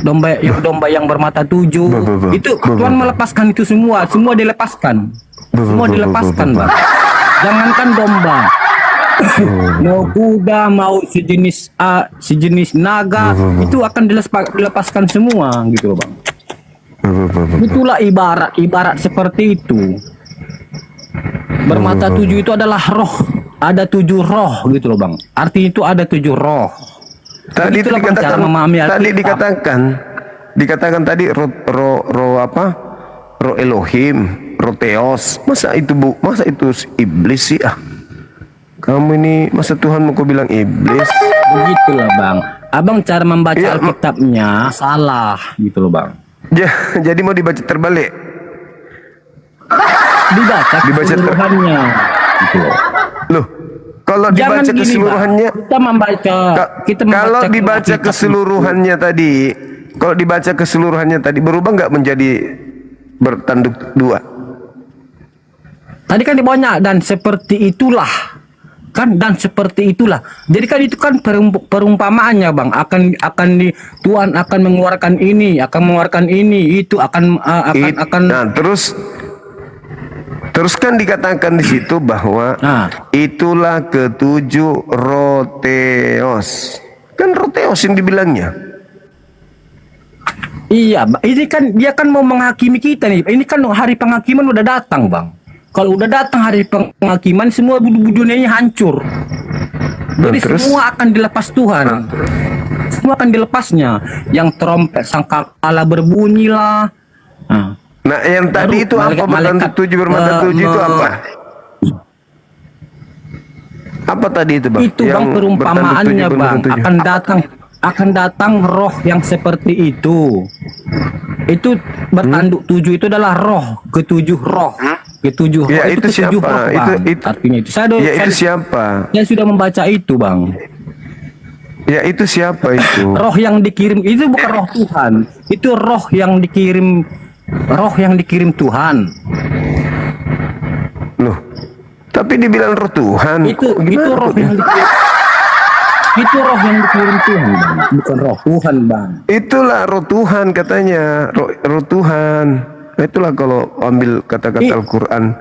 domba yang bermata 7. Itu Tuhan melepaskan itu semua dilepaskan. Semua dilepaskan, Bang. Jangankan domba. Mau kuda, mau sejenis naga, itu akan dilepaskan semua gitu loh, Bang. Itulah ibarat seperti itu. Bermata 7 itu adalah roh. Ada 7 roh gitu loh, Bang. Artinya itu ada 7 roh. Tadi itu Itulah, Bang, cara dikatakan, memahami tadi Alkitab. dikatakan tadi roh apa? Roh Elohim, roh Theos. Masa itu iblis sih ah? Kamu ini masa Tuhan mau kau bilang iblis? Begitulah, Bang. Abang cara membaca Ya, Alkitabnya salah gitu loh, Bang. Jadi mau dibaca terbalik. Dibaca Dibaca keseluruhannya gitu loh. Loh, kalau Jangan dibaca gini, keseluruhannya, Bang. Kita membaca kalau dibaca Alkitab keseluruhannya tadi, kalau dibaca keseluruhannya tadi berubah nggak menjadi bertanduk 2? Tadi kan di bawahnya dan seperti itulah. Kan dan seperti itulah. Jadi kan itu kan perumpamaannya, Bang. Tuhan akan mengeluarkan ini, itu akan. Nah, terus kan dikatakan di situ bahwa itulah ketujuh roh Theos. Kan roh Theos yang dibilangnya. Iya, ini kan dia kan mau menghakimi kita nih. Ini kan hari penghakiman udah datang, Bang. Kalau udah datang hari penghakiman, semua dunianya hancur. Jadi terus? semua akan dilepas Tuhan. Semua akan dilepasnya. Yang trompet sangkakala berbunyi lah. Nah, yang tadi itu apa? Bertanduk 7 bermata 7 itu apa? Apa tadi itu, Bang? Itu, Bang, perumpamaannya, Bang. Akan datang roh yang seperti itu. Itu bertanduk 7 itu adalah roh, ketujuh roh. Ketujuh roh Ya, itu ketujuh siapa? roh, Bang. Artinya itu. Itu siapa? Saya sudah membaca itu, Bang. Ya, itu siapa itu? Roh yang dikirim itu bukan roh Tuhan. Itu roh yang dikirim Tuhan. Loh, tapi dibilang roh Tuhan. Itu Gimana roh kok yang dikirim. Itu roh yang dikirim Tuhan, Bang. Bukan roh Tuhan, Bang. Itulah roh Tuhan katanya, roh Tuhan. Itulah kalau ambil kata-kata Al-Quran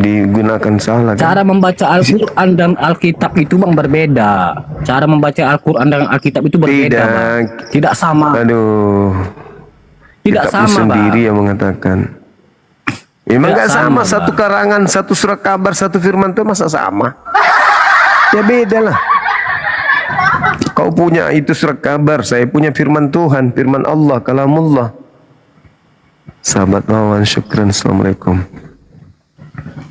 digunakan salah. Cara membaca Al-Quran dan Alkitab itu, Bang, berbeda. Cara membaca Al-Quran dan Alkitab itu berbeda, Bang. Tidak sama. Aduh. Tidak Kitabmu sama, sendiri Bang. yang mengatakan. Emang Tidak nggak sama, sama, satu Bang. karangan, satu surat kabar, satu firman itu masa sama? Ya beda lah. Kau punya itu surat kabar, saya punya firman Tuhan, firman Allah, kalamullah. Sahabat Wawan, syukran, assalamualaikum.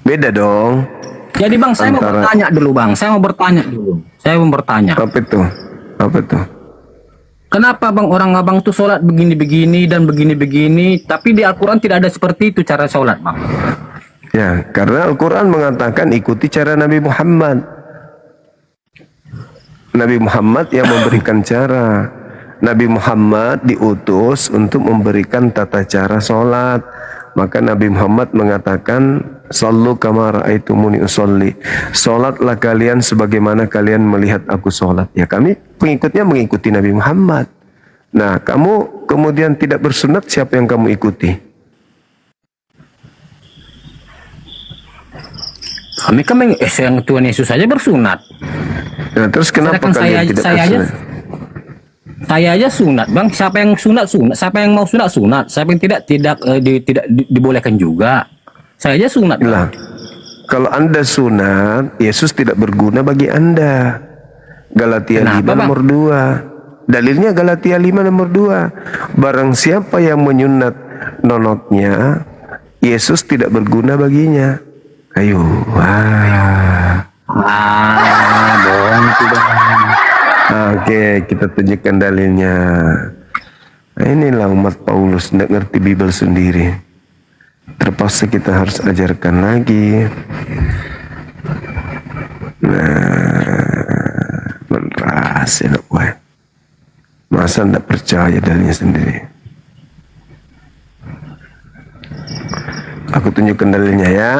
Beda dong. Jadi, Bang, saya mau bertanya dulu, Bang. Saya mau bertanya. Apa itu? Apa itu? Kenapa, Bang, orang abang tuh sholat begini-begini dan begini-begini, tapi di Al-Quran tidak ada seperti itu cara sholat, Bang? Ya, karena Al-Quran mengatakan ikuti cara Nabi Muhammad. Nabi Muhammad yang memberikan cara. Nabi Muhammad diutus untuk memberikan tata cara sholat. Maka Nabi Muhammad mengatakan, Sallu kama ra'aitumuni usolli. Sholatlah kalian sebagaimana kalian melihat aku sholat. Ya, kami pengikutnya mengikuti Nabi Muhammad. Nah, kamu kemudian tidak bersunat, siapa yang kamu ikuti? Kami kan yang Tuhan Yesus saja bersunat. Nah, terus kenapa Sedangkan kalian tidak bersunat? Saya aja sunat, Bang. Siapa yang sunat? Siapa yang mau sunat? Siapa yang tidak dibolehkan juga. Saya aja sunat, Bang. Lah, kalau Anda sunat, Yesus tidak berguna bagi Anda. Galatia 5 Kenapa, Bang? nomor 2. Dalilnya Galatia 5 nomor 2. Barang siapa yang menyunat nonotnya, Yesus tidak berguna baginya. Ayo. Dong itu bang. Oke, kita tunjukkan dalilnya. Nah, inilah umat Paulus tidak ngerti Bible sendiri. Terpaksa kita harus ajarkan lagi. Nah, beras enak gue. Masa tidak percaya dalilnya sendiri? Aku tunjukkan dalilnya ya.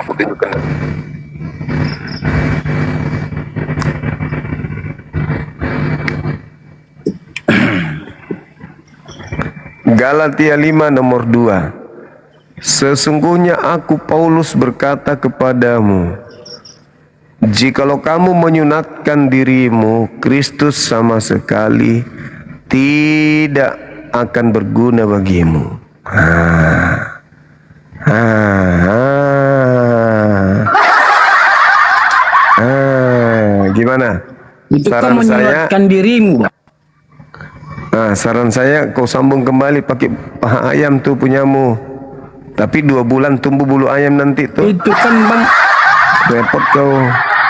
Aku tunjukkan. Galatia 5 nomor 2. Sesungguhnya aku Paulus berkata kepadamu, jikalau kamu menyunatkan dirimu, Kristus sama sekali tidak akan berguna bagimu. Gimana? Itu kan menyunatkan dirimu, Bang. Nah, saran saya kau sambung kembali pakai paha ayam tuh punyamu. Tapi 2 bulan tumbuh bulu ayam nanti tuh. Itu kan bang Repot kau.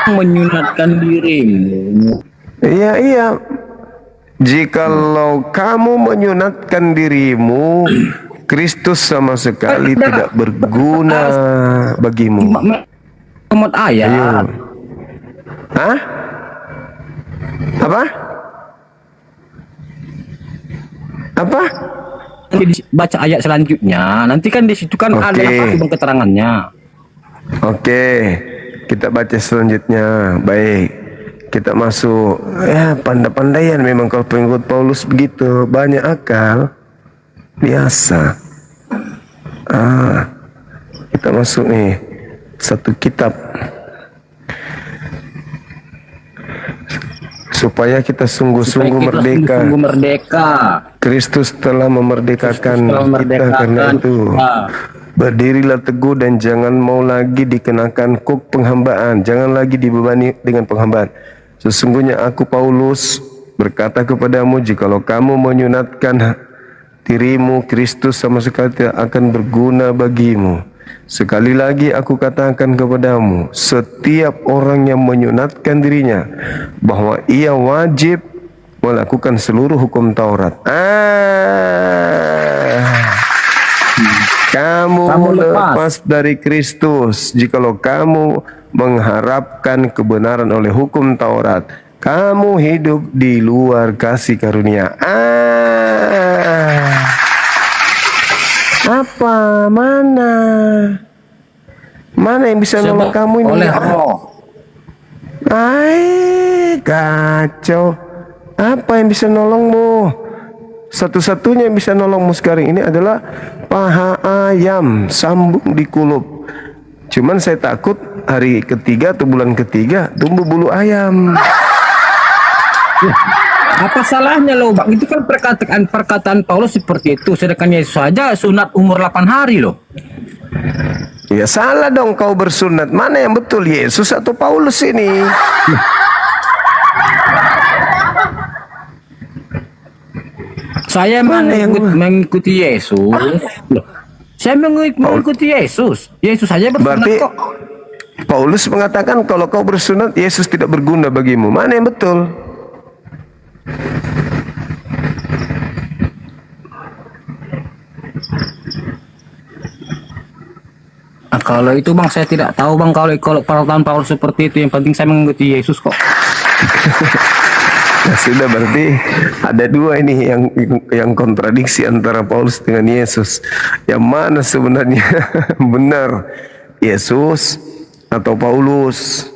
menyunatkan dirimu. Iya. Jikalau kamu menyunatkan dirimu, Kristus sama sekali tidak berguna bagimu. Emot ayat. Ayo. Hah? Apa? Apa? Baca ayat selanjutnya. Nanti kan di situ kan ada apa bang keterangannya. Oke, kita baca selanjutnya. Baik, kita masuk. Ya, pandai-pandaian memang kalau pengikut Paulus begitu, banyak akal. Biasa. Kita masuk nih satu kitab supaya kita sungguh-sungguh merdeka. Sungguh merdeka. Kristus telah memerdekakan kita karena itu. Berdirilah teguh dan jangan mau lagi dikenakan kuk penghambaan. Jangan lagi dibebani dengan penghambaan. Sesungguhnya aku Paulus berkata kepadamu, jikalau kamu menyunatkan dirimu, Kristus sama sekali tidak akan berguna bagimu. Sekali lagi aku katakan kepadamu, setiap orang yang menyunatkan dirinya, bahwa ia wajib melakukan seluruh hukum Taurat. Kamu lepas dari Kristus jikalau kamu mengharapkan kebenaran oleh hukum Taurat. Kamu hidup di luar kasih karunia. Apa? Mana yang bisa nolong kamu ini? Oleh roh. Kacau. Apa yang bisa nolongmu? Satu-satunya yang bisa nolongmu sekarang ini adalah paha ayam sambung di kulup. Cuman saya takut hari ketiga atau bulan ketiga tumbuh bulu ayam. Apa salahnya loh bang? Itu kan perkataan Paulus seperti itu. Sedangkan Yesus saja sunat umur 8 hari loh. Ya salah dong kau bersunat. Mana yang betul, Yesus atau Paulus ini? Saya mengikuti Yesus. Loh, saya mengikuti Yesus. Yesus saja bersunat Berarti kok. Paulus mengatakan kalau kau bersunat Yesus tidak berguna bagimu. Mana yang betul? Kalau itu bang saya tidak tahu bang, kalau perkataan Paulus seperti itu. Yang penting saya mengikuti Yesus kok. Nah, sudah berarti ada dua ini yang kontradiksi antara Paulus dengan Yesus. Yang mana sebenarnya benar, Yesus atau Paulus?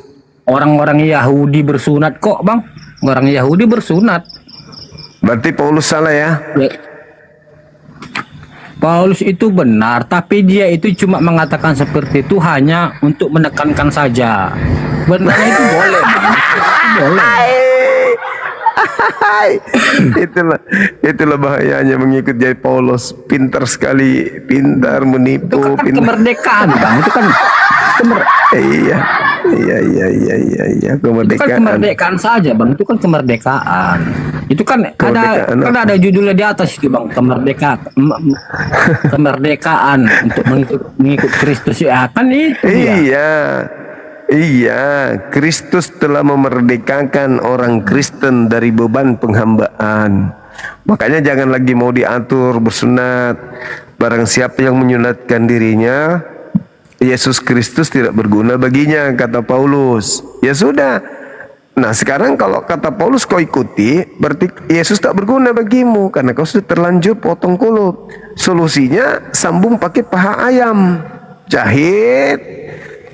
Orang-orang Yahudi bersunat kok bang. Orang Yahudi bersunat. Berarti Paulus salah ya? Paulus itu benar, tapi dia itu cuma mengatakan seperti itu hanya untuk menekankan saja. Benarnya itu boleh bang. Itu boleh. Itulah bahayanya mengikut Jai Paulus. Pintar sekali, pintar menipu. Itu kan kemerdekaan bang. Itu kan iya. Iya, Itu kan kemerdekaan. kemerdekaan saja bang, itu kan kemerdekaan. Itu kan Kemerdekaan kan apa? ada judulnya di atas itu bang, kemerdekaan untuk mengikut Kristus ya kan itu dia. Iya, Kristus telah memerdekakan orang Kristen dari beban penghambaan. Makanya jangan lagi mau diatur bersunat. Barang siapa yang menyunatkan dirinya, Yesus Kristus tidak berguna baginya, kata Paulus. Ya sudah. Nah sekarang kalau kata Paulus kau ikuti, berarti Yesus tak berguna bagimu karena kau sudah terlanjur potong kulit. Solusinya sambung pakai paha ayam, jahit.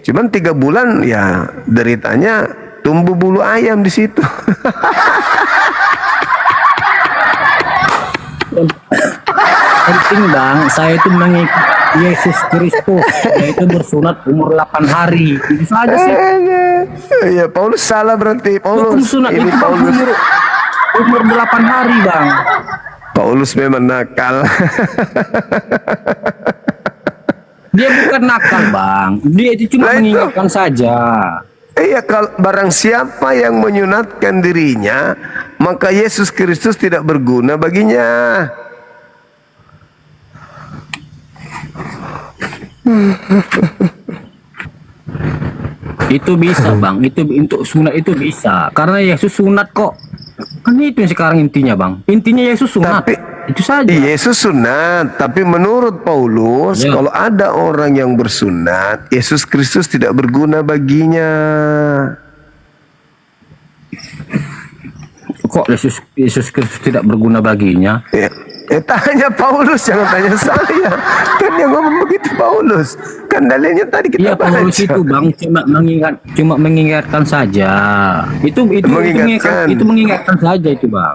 Cuman 3 bulan ya deritanya tumbuh bulu ayam di situ. Penting bang, saya itu mengikut Yesus Kristus, yaitu bersunat umur 8 hari. Itu saja sih. Ya Paulus salah berarti. Hukum Paulus sunat ini itu bang, Paulus. umur 8 hari bang. Paulus memang nakal. Dia bukan nakal bang, dia itu cuma Lah itu. mengingatkan saja. Iya, kalau barang siapa yang menyunatkan dirinya, maka Yesus Kristus tidak berguna baginya. Itu bisa bang, itu untuk sunat itu bisa, karena Yesus sunat kok. Kan itu yang sekarang intinya bang, intinya Yesus sunat. Tapi Itu saja. Yesus sunat, tapi menurut Paulus, Ya. kalau ada orang yang bersunat, Yesus Kristus tidak berguna baginya. Kok Yesus Kristus tidak berguna baginya? Tanya Paulus, jangan tanya saya. Kan yang ngomong begitu Paulus. Kan dalilnya tadi kita Iya Paulus baca. itu bang cuma mengingatkan saja. Itu Mengingatkan. itu mengingatkan saja itu bang.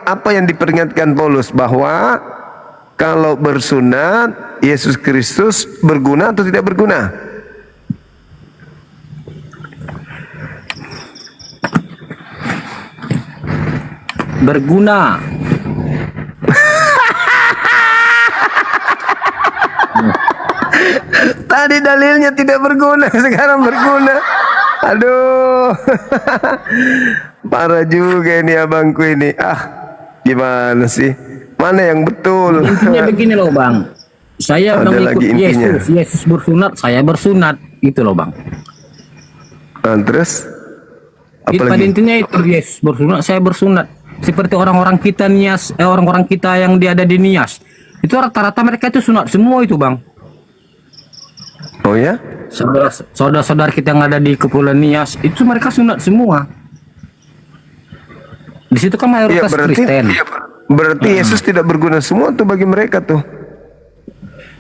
Apa yang diperingatkan Paulus, bahwa kalau bersunat Yesus Kristus berguna atau tidak berguna? Berguna. Tadi dalilnya tidak berguna, sekarang berguna. Aduh. Parah juga ini abangku ini. Gimana sih? Mana yang betul? Intinya begini loh bang. Saya Ada mengikut lagi intinya. Yesus bersunat, saya bersunat. Itu loh bang. Terus? Pada Apalagi? intinya itu Yesus bersunat, saya bersunat. Seperti orang-orang kita Nias, orang-orang kita yang ada di Nias. Itu rata-rata mereka itu sunat semua itu bang. Oh ya? Saudara-saudara kita yang ada di Kepulauan Nias itu mereka sunat semua. Di situ kan Iya, mayoritas Kristen. berarti Yesus tidak berguna semua tuh bagi mereka tuh.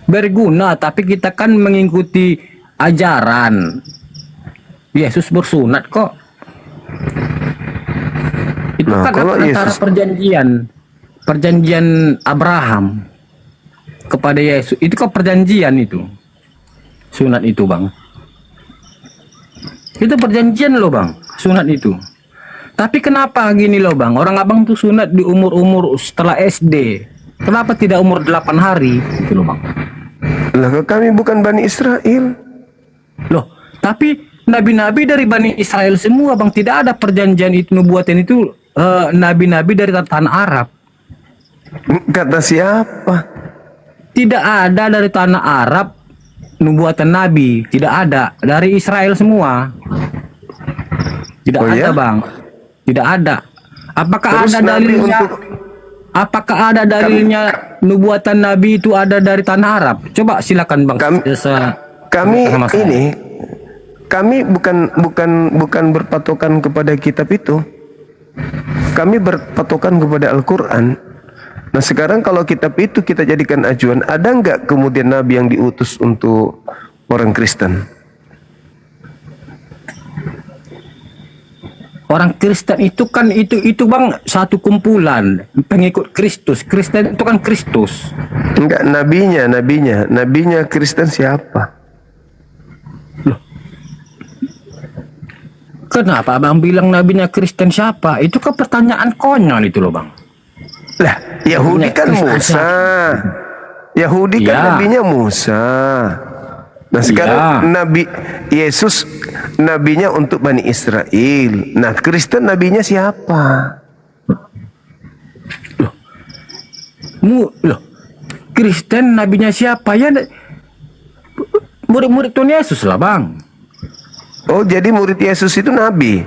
Berguna, tapi kita kan mengikuti ajaran. Yesus bersunat kok. Itu Nah, kan kalau antara Yesus- perjanjian Abraham kepada Yesus. Itu kok perjanjian itu. Sunat itu bang. Itu perjanjian loh bang, sunat itu. Tapi kenapa gini loh bang, orang abang tuh sunat di umur-umur setelah SD. Kenapa tidak umur 8 hari? Itu loh bang. Lah kami bukan Bani Israel. Loh, tapi nabi-nabi dari Bani Israel semua bang, tidak ada perjanjian itu, nubuatan itu nabi-nabi dari tanah Arab. Kata siapa? Tidak ada dari tanah Arab nubuatan nabi, tidak ada, dari Israel semua. Tidak Oh, ada ya? bang, tidak ada. Apakah Terus ada nabi dalilnya? untuk- Apakah ada dalilnya nubuatan nabi itu ada dari tanah Arab? Coba silakan bang. Kami sama saya. kami bukan berpatokan kepada kitab itu. Kami berpatokan kepada Al-Quran. Nah sekarang kalau kitab itu kita jadikan acuan, ada nggak kemudian nabi yang diutus untuk orang Kristen? Orang Kristen itu kan itu bang satu kumpulan pengikut Kristus. Kristen itu kan Kristus. Enggak, nabinya Kristen siapa? Kenapa abang bilang nabinya Kristen siapa? Itu kan pertanyaan konyol itu loh bang. Lah, Yahudi kan Kristen Musa. Yahudi kan Ya. nabinya Musa. Nah sekarang Iya. Nabi Yesus nabinya untuk Bani Israel. Nah Kristen nabinya siapa? Loh, Kristen nabinya siapa ya? Murid-murid Tuhan Yesus lah bang. Oh jadi murid Yesus itu nabi?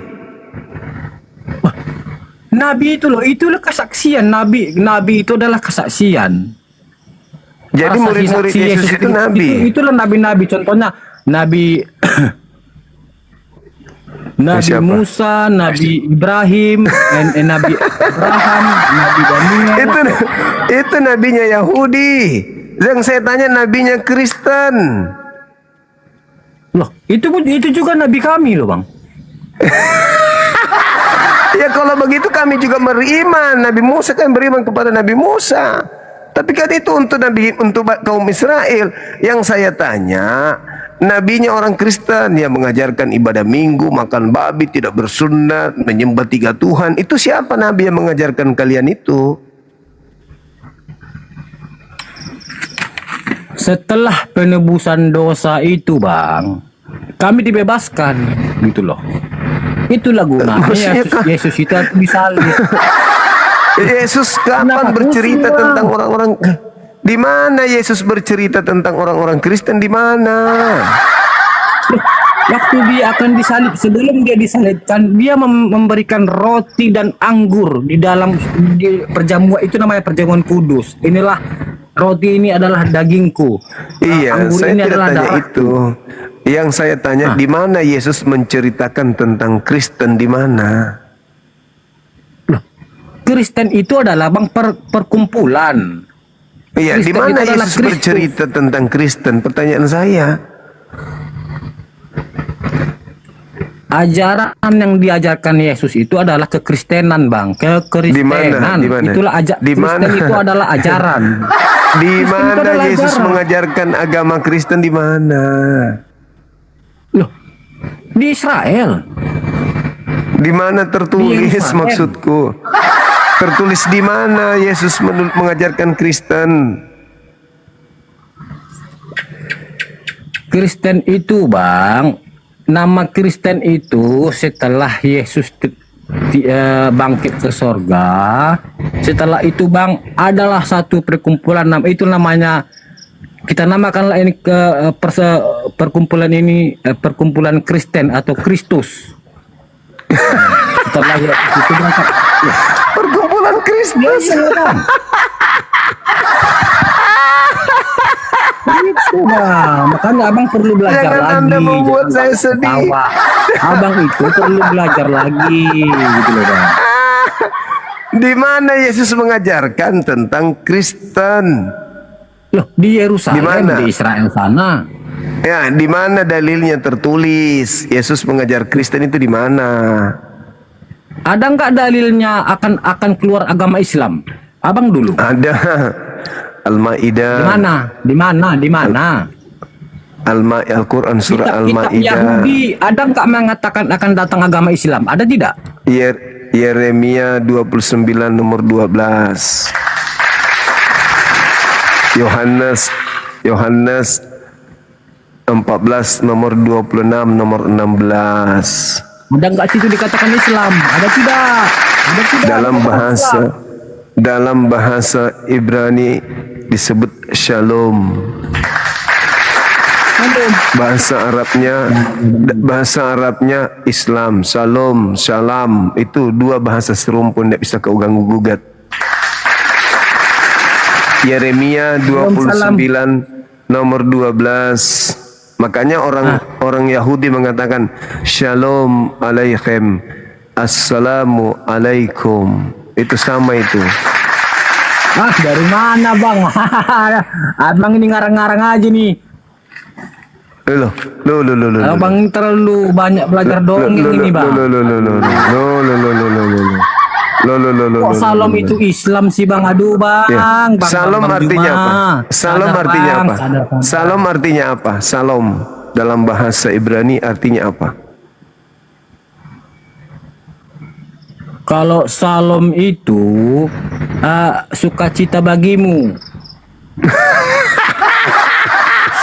Nabi itu loh, itulah kesaksian nabi. Nabi itu adalah kesaksian. Jadi murid-murid Saksi-saksi Yesus itu nabi? Itulah nabi-nabi. Contohnya Nabi Nabi Siapa? Musa, Nabi Ibrahim, Nabi Abraham, Nabi Daniel. Itu nabinya Yahudi. Yang saya tanya nabinya Kristen. Loh, itu juga nabi kami loh, Bang. Ya kalau begitu kami juga beriman. Nabi Musa kan beriman kepada Nabi Musa. Tapi kan itu untuk kaum Israel. Yang saya tanya, nabinya orang Kristen yang mengajarkan ibadah minggu, makan babi, tidak bersunat, menyembah 3 Tuhan. Itu siapa nabi yang mengajarkan kalian itu? Setelah penebusan dosa itu, Bang, kami dibebaskan gitu loh. Itulah gunanya Maksudnya Yesus itu disalib. Yesus kapan Kenapa bercerita pusing, Bang? tentang orang-orang? Di mana Yesus bercerita tentang orang-orang Kristen, di mana? Waktu dia akan disalib, sebelum dia disalibkan, dia memberikan roti dan anggur di dalam perjamuan itu, namanya perjamuan kudus. Inilah roti, ini adalah dagingku. Iya, Anggur saya ini tidak adalah tanya darahku. itu. Yang saya tanya, di mana Yesus menceritakan tentang Kristen, di mana? Loh, Kristen itu adalah bang perkumpulan. Iya, di Kristen mana itu adalah Yesus Kristus. bercerita tentang Kristen? Pertanyaan saya. Ajaran yang diajarkan Yesus itu adalah kekristenan, bang. Di mana? Kekristenan. Di mana? Itulah Di Kristen mana? itu adalah ajaran. Di Kristen itu mana adalah Yesus ajaran. mengajarkan agama Kristen, di mana? Loh, di Israel. Di mana tertulis, Di Yerusalem. maksudku? Tertulis di mana Yesus mengajarkan Kristen? Kristen itu, bang, nama Kristen itu setelah Yesus bangkit ke sorga. Setelah itu, bang, adalah satu perkumpulan, itu namanya, kita namakanlah ini perkumpulan ini perkumpulan Kristen atau Kristus. Setelah Yesus itu berangkat. Perkumpulan Kristus. Itu, bang, makanya abang perlu belajar Jangan lagi. Anda membuat Jangan saya sedih. ketawa. Abang itu perlu belajar lagi, gitu loh, bang. Di mana Yesus mengajarkan tentang Kristen? Loh, di Yerusalem, Di mana? di Israel sana. Ya, di mana dalilnya tertulis Yesus mengajar Kristen itu, di mana? Ada nggak dalilnya akan keluar agama Islam? Abang dulu. Ada Di Al-Maidah. mana? Di mana? Di mana? Al-Quran surah Kitab Al-Maidah. Yahudi ada nggak mengatakan akan datang agama Islam? Ada tidak? Yeremia 29 nomor 12. Yohanes 14 nomor 26 nomor 16. Ada nggak situ dikatakan Islam? Ada tidak? Ada tidak? Dalam bahasa Ibrani disebut Shalom. Aduh. Bahasa Arabnya Islam, Shalom, Salam. Itu 2 bahasa serumpun, tidak bisa kau ganggu gugat. Yeremia 29 nomor 12. Makanya orang Yahudi mengatakan Shalom alaikum, Assalamu alaikum. Itu sama itu. Dari mana, bang? Abang ini ngarang-ngarang aja nih. Loh. Abang terlalu banyak belajar dongeng ini, bang. Kok salam itu Islam sih, bang? Aduh, bang. Ya. Bang, Salam Bang artinya Juma. apa? Salam Sadar, artinya Bang. apa? Sadar, Bang. Salam artinya apa? Salam dalam bahasa Ibrani artinya apa? Kalau salam itu sukacita bagimu.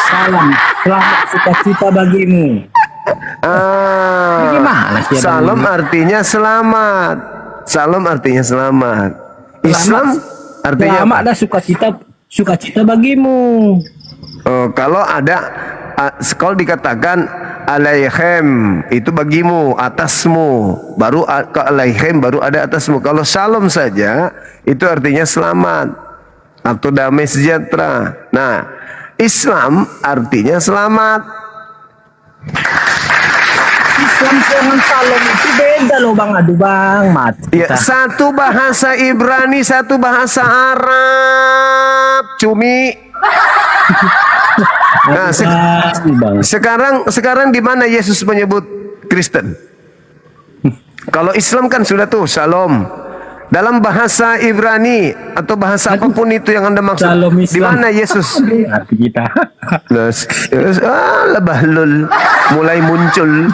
salam, selamat sukacita bagimu. Gimana sih? Salam artinya selamat. Salam artinya selamat. Islam artinya selamat apa? dan sukacita bagimu. Oh, kalau ada kalau dikatakan alaihim itu bagimu, atasmu, baru ke alaihim baru ada atasmu. Kalau salam saja itu artinya selamat atau damai sejahtera. Nah, Islam artinya selamat. Islam dengan salam itu beda loh bang. Aduh bang, mati Ya, kita. satu bahasa Ibrani, satu bahasa Arab, cumi. Nah, Bang. sekarang di mana Yesus menyebut Kristen? Kalau Islam kan sudah tuh Shalom. Dalam bahasa Ibrani atau bahasa apapun itu yang Anda maksud, Shalom di Islam. mana Yesus? Hati kita. Bahlul mulai muncul.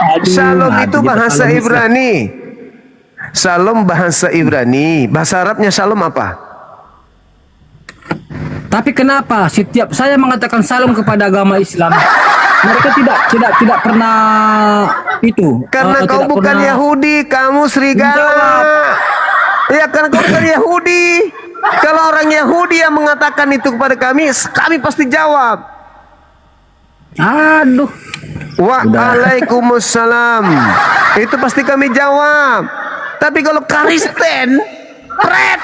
Aduh, Shalom hati itu kita, bahasa Shalom Islam. Ibrani. Shalom bahasa Ibrani. Bahasa Arabnya Shalom apa? Tapi kenapa setiap saya mengatakan salam kepada agama Islam, mereka tidak pernah itu? Karena kau tidak bukan pernah Yahudi, kamu serigala. menjawab. Ya, karena kau bukan Yahudi. Kalau orang Yahudi yang mengatakan itu kepada kami pasti jawab. Aduh, Waalaikumsalam. Itu pasti kami jawab. Tapi kalau Kristen, pret.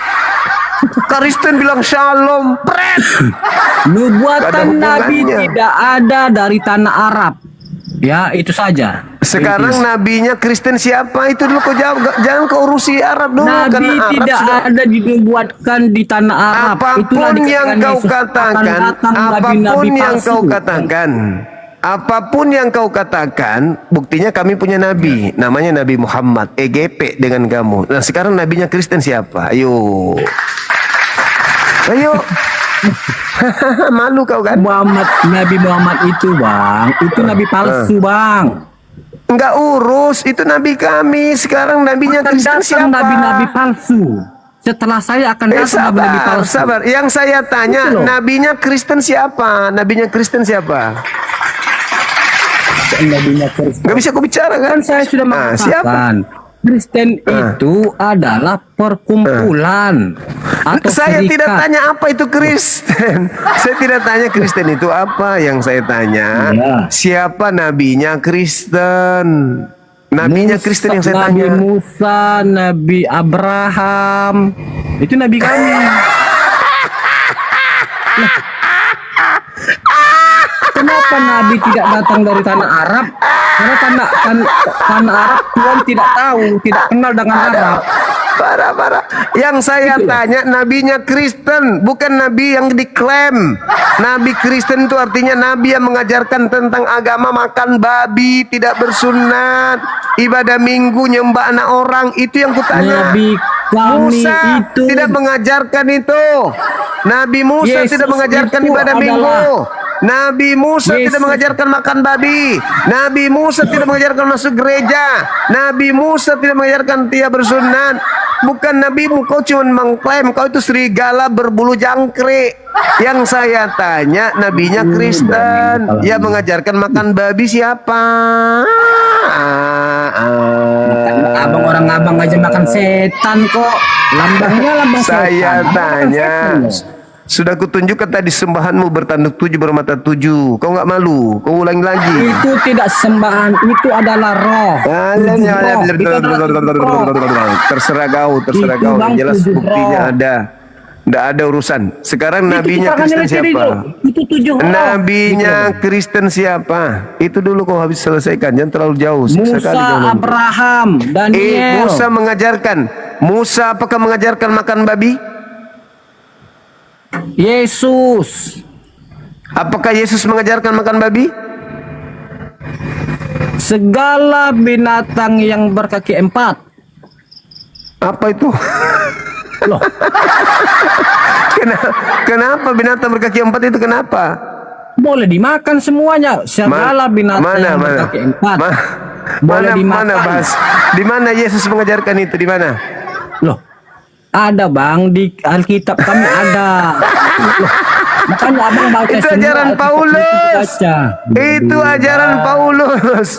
Kristen bilang shalom, pret. Gak ada nubuatan Nabi hubungannya. tidak ada dari tanah Arab. Ya, itu saja. Sekarang nabinya Kristen siapa? Itu dulu kau jawab. Jangan kau urusi Arab dulu. Nabi karena Arab tidak sudah. ada dinubuatkan di tanah Arab. Itulah Apapun yang dikatakan kau Yesus, akan katakan, datang apapun nabi-nabi yang palsu. kau katakan, apapun yang kau katakan, buktinya kami punya nabi, namanya Nabi Muhammad, EGP dengan kamu. Nah, sekarang nabinya Kristen siapa? Ayo. Malu kau kan? Nabi Muhammad itu bang, itu nabi palsu bang. Enggak urus, itu nabi kami. Sekarang nabinya Akan Kristen datang siapa? nabi-nabi palsu. Setelah saya akan datang nabi-nabi palsu. sabar. Yang saya tanya, Itu loh. nabinya Kristen siapa? Nabinya Kristen siapa? Nabinya Kristen. Gak bisa aku bicara kan? Kan saya sudah Nah, siapa? mengatakan Kristen itu adalah perkumpulan atau Saya serikat. tidak tanya apa itu Kristen. Saya tidak tanya Kristen itu apa. Yang saya tanya, Ya. siapa nabinya Kristen? Nabinya Kristen yang saya Nabi tanya. Musa, Nabi Abraham, itu nabi kami. Nah, kenapa Nabi tidak datang dari tanah Arab? Karena tanah Arab Tuhan tidak tahu, tidak kenal dengan Arab. Parah. Yang saya tanya nabinya Kristen, bukan nabi yang diklaim. Nabi Kristen itu artinya nabi yang mengajarkan tentang agama makan babi, tidak bersunat, ibadah minggu, nyembah anak orang. Itu yang kutanya. Nabi kami Musa itu tidak mengajarkan itu. Nabi Musa Yesus tidak mengajarkan itu ibadah adalah- minggu. Nabi Musa Yesus. tidak mengajarkan makan babi. Nabi Musa tidak mengajarkan masuk gereja. Nabi Musa tidak mengajarkan tidak bersunat. Bukan nabimu, kau cuma mengklaim kau itu serigala berbulu jangkrik. Yang saya tanya nabinya Kristen. Yang mengajarkan makan babi siapa? abang orang abang aja makan setan kok. Lambangnya lambang setan. Saya Abang makan tanya, setan loh. sudah kutunjukkan tadi sembahanmu bertanduk 7 bermata 7. Kau nggak malu? Kau ulangi lagi. Itu tidak sembahan, itu adalah roh. Tujuh roh. Itu adalah tujuh roh. Terserah kau. Itu, Bang, Yang jelas 7 buktinya roh. ada. Nggak ada urusan. Sekarang Itu nabinya kita akan Kristen lihat siapa? dulu. Itu 7 roh. Nabinya Kristen siapa? Itu dulu kau habis selesaikan. Jangan terlalu jauh. Siksa Musa, kali kau nanti. Abraham, Daniel. Musa mengajarkan. Musa apakah mengajarkan makan babi? Yesus. Apakah Yesus mengajarkan makan babi? Segala binatang yang berkaki 4. Apa itu? Loh, Kenapa binatang berkaki 4 itu kenapa? boleh dimakan semuanya. Segala binatang yang berkaki 4. boleh dimakan. Mana bahas? Di mana Yesus mengajarkan itu? Di mana? Loh, ada bang di Alkitab kami ada. Loh, Makanya abang baca Itu semua ajaran Alkitab Paulus. baca. Itu ajaran Paulus.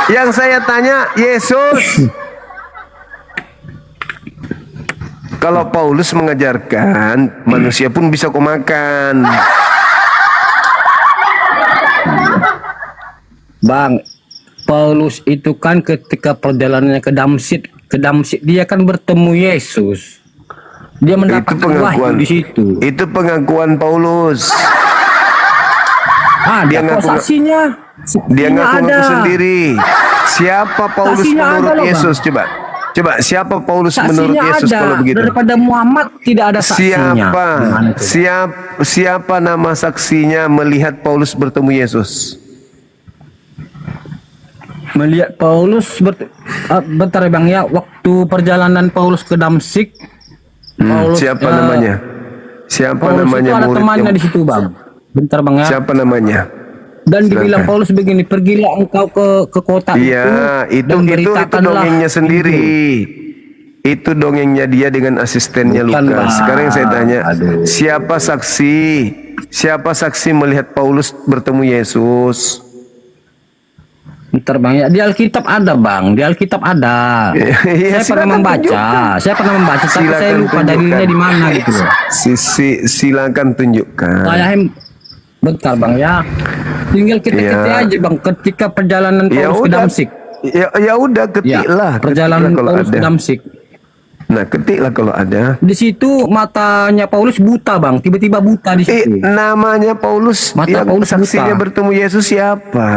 Yang saya tanya Yesus. Kalau Paulus mengajarkan manusia pun bisa kau makan. Bang, Paulus itu kan ketika perjalanannya ke Damsyik dia kan bertemu Yesus. Dia Itu mendapatkan wahyu pengakuan. di situ. Itu pengakuan Paulus. Dia ngaku- saksinya. Dia Saksinya ngaku-ngaku ada. sendiri. Siapa Paulus Saksinya ada menurut loh, Bang. Yesus? Coba siapa Paulus menurut Saksinya Yesus ada. kalau begitu? Daripada Muhammad tidak ada saksinya. Siapa? Gimana coba? Siapa nama saksinya melihat Paulus bertemu Yesus? Melihat Paulus bentar ya Bang ya, waktu perjalanan Paulus ke Damsyik, Paulus, Siapa namanya? Siapa Paulus namanya itu ada murid temannya yang- di situ Bang. Bentar Bang ya. Siapa namanya? Dan Silakan. dibilang Paulus begini, pergilah engkau ke kota Iya, itu dan beritakanlah dongengnya sendiri. itu. Itu dongengnya dia dengan asistennya Bukan, Lukas. Bang. Sekarang yang saya tanya, Aduh. siapa saksi? Siapa saksi melihat Paulus bertemu Yesus? Bentar Bang ya, di Alkitab ada Bang, di Alkitab ada. Iya, Saya silakan pernah membaca, tunjukkan. saya pernah membaca, tapi Silakan saya lupa tunjukkan. dalilnya di mana gitu loh. Silakan tunjukkan. Bentar Bang ya, tinggal kita Iya. aja Bang, ketika perjalanan Ya Paulus ke udah, Damsyik. ya udah ketiklah. Perjalanan ketiklah kalau Paulus ke ada. Damsyik. Nah, ketiklah kalau ada. Di situ matanya Paulus buta Bang, tiba-tiba buta di situ. Namanya Paulus Mata yang Paulus saksinya buta. bertemu Yesus siapa?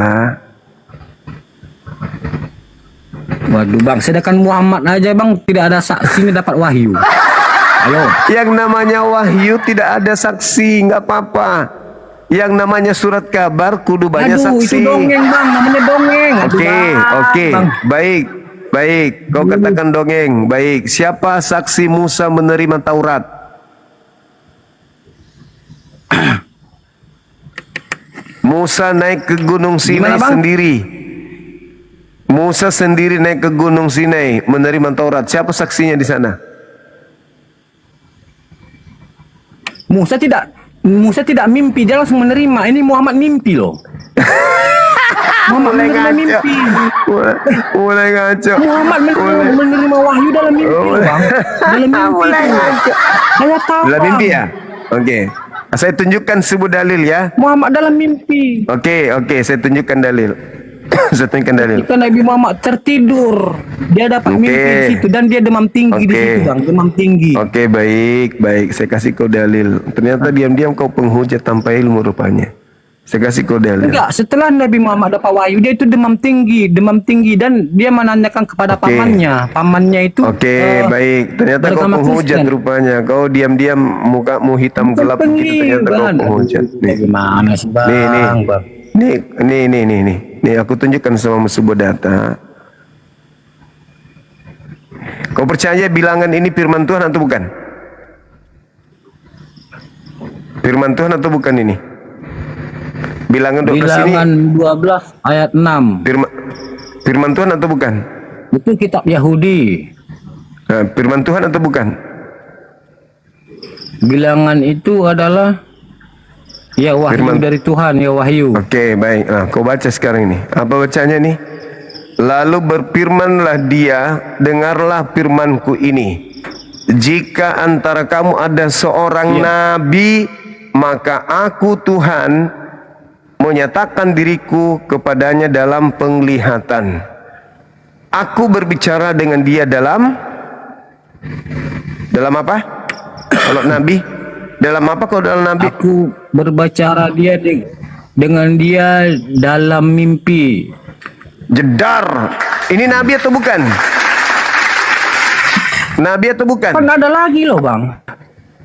Waduh Bang, sedangkan Muhammad aja Bang tidak ada saksinya dapat wahyu. Ayo. Yang namanya wahyu tidak ada saksi, nggak apa-apa. Yang namanya surat kabar kudu banyak Aduh, saksi. itu dongeng Bang, namanya dongeng. Aduh, Oke, Bang. oke, Bang. baik. Kau katakan dongeng, baik. Siapa saksi Musa menerima Taurat? Musa naik ke Gunung Sinai Gimana, Bang? sendiri. Musa sendiri naik ke Gunung Sinai menerima Taurat. Siapa saksinya di sana? Musa tidak mimpi, dia langsung menerima. Ini Muhammad mimpi loh. Muhammad menerima mimpi. Mulai ngaco. Muhammad menerima wahyu dalam mimpi loh, Bang. Dalam mimpi itu. Saya tahu. Dalam Bang. mimpi ya? Oke. Saya tunjukkan sebuah dalil ya. Muhammad dalam mimpi. Oke, saya tunjukkan dalil. Saya tunjukkan dalil. Ketika Nabi Muhammad tertidur, dia dapat mimpi di situ dan dia demam tinggi di situ, Bang. Demam tinggi. Oke, baik. Saya kasih kau dalil. Ternyata diam-diam kau penghujat tanpa ilmu rupanya. Saya kasih kau dalil. Enggak, setelah Nabi Muhammad dapat wahyu, dia itu demam tinggi dan dia menanyakan kepada pamannya. Pamannya itu Baik. Ternyata kau beragama penghujat Kristen. rupanya. Kau diam-diam mukamu hitam Bukan gelap begitu, ternyata kau pengibadah. penghujat. Bagaimana sih, Bang? Nih, aku tunjukkan sama sebuah data. Kau percaya bilangan ini firman Tuhan atau bukan? Firman Tuhan atau bukan ini? Bilangan 12 Bilangan ini 12 ayat 6. firman Tuhan atau bukan? Itu kitab Yahudi. Nah, firman Tuhan atau bukan? Bilangan itu adalah ya wahyu Firman. dari Tuhan, ya wahyu. Oke, baik. Nah, kau baca sekarang ini. Apa bacanya nih? Lalu berfirmanlah dia, dengarlah firmanku ini. Jika antara kamu ada seorang nabi, maka aku Tuhan menyatakan diriku kepadanya dalam penglihatan. Aku berbicara dengan dia dalam apa? Kalau nabi, dalam apa kalau dalam nabi? Aku berbicara dengan dia dalam mimpi. Jedar. Ini nabi atau bukan? Nabi atau bukan? Kan ada lagi loh, Bang.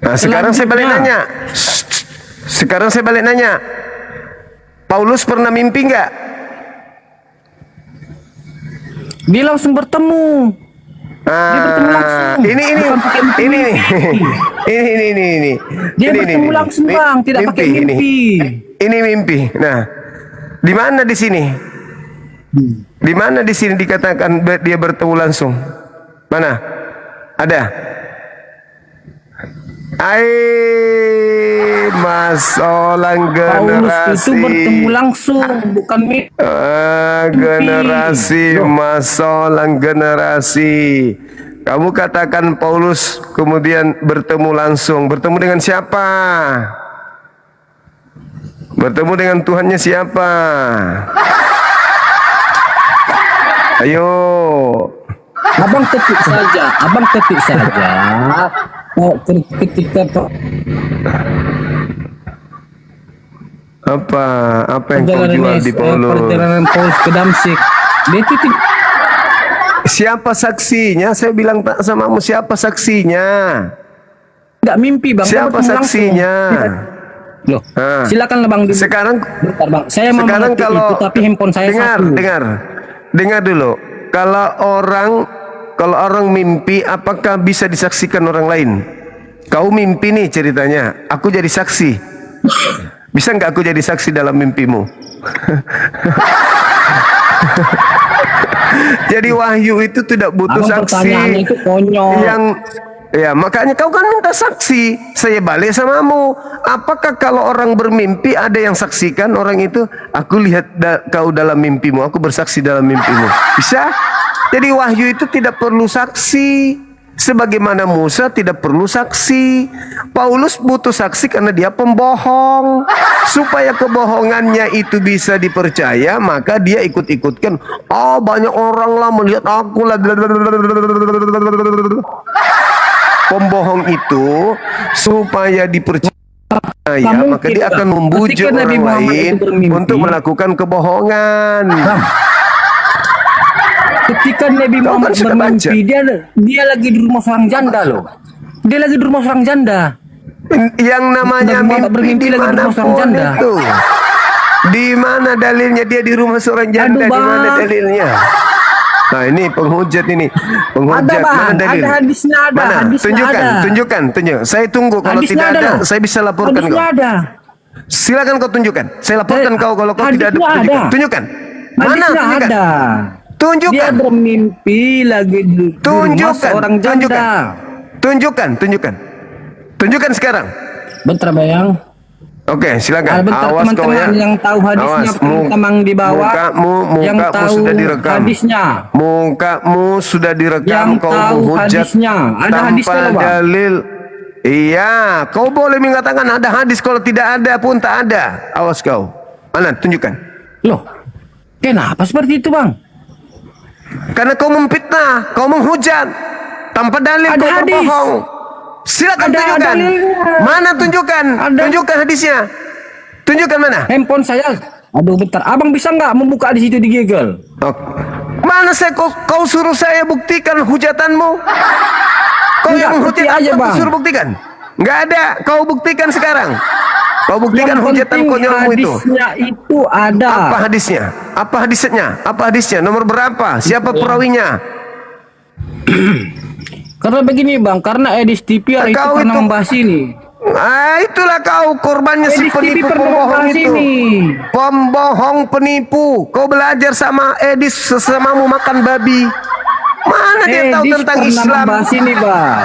Nah, sekarang saya balik Selanjutnya. nanya. Sekarang saya balik nanya. Paulus pernah mimpi nggak? Dia langsung bertemu. Dia bertemu langsung. Ini Bukan pakai mimpi. ini. Dia bertemu langsung, Bang, tidak pakai mimpi. Ini mimpi. Nah, di mana di sini? Di mana di sini dikatakan dia bertemu langsung? Mana? Ada? Masolang Paulus itu generasi. bertemu langsung, bukan mimpi. Generasi masolang generasi. Kamu katakan Paulus kemudian bertemu langsung. Bertemu dengan siapa? Bertemu dengan Tuhannya siapa? Ayo. Abang ketik saja. Oh, ketika Apa yang kau jual di Paulus? perjalanan Paulus ke Damsyik, dia itu Siapa saksinya? Saya bilang tak samamu, siapa saksinya? tidak mimpi bang. Dia Siapa bertemu langsung. saksinya? Loh, Ah. silakan bang. Sekarang Bentar, bang. Saya mau sekarang mengerti kalau itu, tapi handphone saya satu. dengar dulu. Kalau orang mimpi, apakah bisa disaksikan orang lain? Kau mimpi nih ceritanya, aku jadi saksi. Bisa nggak aku jadi saksi dalam mimpimu? Jadi wahyu itu tidak butuh Abang saksi. pertanyaannya itu konyol. Ya makanya kau kan minta saksi. Saya balik samamu. Apakah kalau orang bermimpi ada yang saksikan orang itu? Aku lihat kau dalam mimpimu, aku bersaksi dalam mimpimu. Bisa? Jadi wahyu itu tidak perlu saksi. Sebagaimana Musa tidak perlu saksi. Paulus butuh saksi karena dia pembohong. Supaya kebohongannya itu bisa dipercaya, maka dia ikut-ikutkan. Oh, banyak orang lah melihat aku lah. Pembohong itu supaya dipercaya, maka dia akan membujuk orang lain untuk melakukan kebohongan. Ketika Nabi Muhammad bermimpi, dia lagi di rumah seorang janda loh. Dia lagi di rumah seorang janda. Yang namanya Nabi Muhammad bermimpi mimpi lagi di rumah seorang dimanapun janda. itu. Di mana dalilnya dia di rumah seorang janda? Di mana dalilnya? Nah ini penghujat ini. Penghujat. Ada, Bang. Mana dalil? Ada hadisnya, ada. Mana? Hadisnya Tunjukkan, ada. tunjukkan. Saya tunggu. Kalau Hadisnya tidak ada, ada, loh. saya bisa laporkan Hadisnya kau. ada. Silakan kau tunjukkan. Saya laporkan kau kalau kau tidak ada. Hadisnya Tunjukkan. ada. Tunjukkan. Mana? Hadisnya Tunjukkan. ada. Dia Tunjukkan. bermimpi lagi di rumah Tunjukkan. seorang janda. Tunjukkan. Tunjukkan sekarang. Bentar bayang. Oke, silakan. Bentar Awas kau ya. teman-teman yang tahu hadisnya, teman di bawah. Yang tahu sudah direkam. hadisnya. Mukamu sudah direkam. Yang Kau tahu menghujat hadisnya. Ada hadisnya tanpa loh, Bang. dalil. Iya, kau boleh mengatakan ada hadis, kalau tidak ada pun tak ada. Awas kau. Mana? Tunjukkan. Loh, kenapa seperti itu bang? Karena kau memfitnah, kau menghujat tanpa dalil, Ada kau hadis. berbohong. Silakan Ada tunjukkan. dalilnya. Mana tunjukkan? Ada. Tunjukkan hadisnya. Tunjukkan mana? Handphone saya. Aduh bentar, abang bisa nggak membuka di situ di Google? Oh. Mana kau suruh saya buktikan hujatanmu? Kau Enggak, yang bukti menghujat aja, aku Bang. suruh buktikan. Enggak ada, kau buktikan sekarang. Kau buktikan Yang hujatan penting konyolmu itu. hadisnya itu ada. Apa hadisnya? Apa hadisnya? Apa hadisnya? Nomor berapa? Siapa perawinya? Karena begini bang, karena Edis TV hari itu Kau pernah itu- membahas ini. Ah, itulah kau korbannya si Edis TV penipu pernah pembohong membahas itu. ini. Pembohong penipu. Kau belajar sama Edis sesamamu makan babi. Mana dia tahu Edis tentang pernah Islam? membahas ini bang.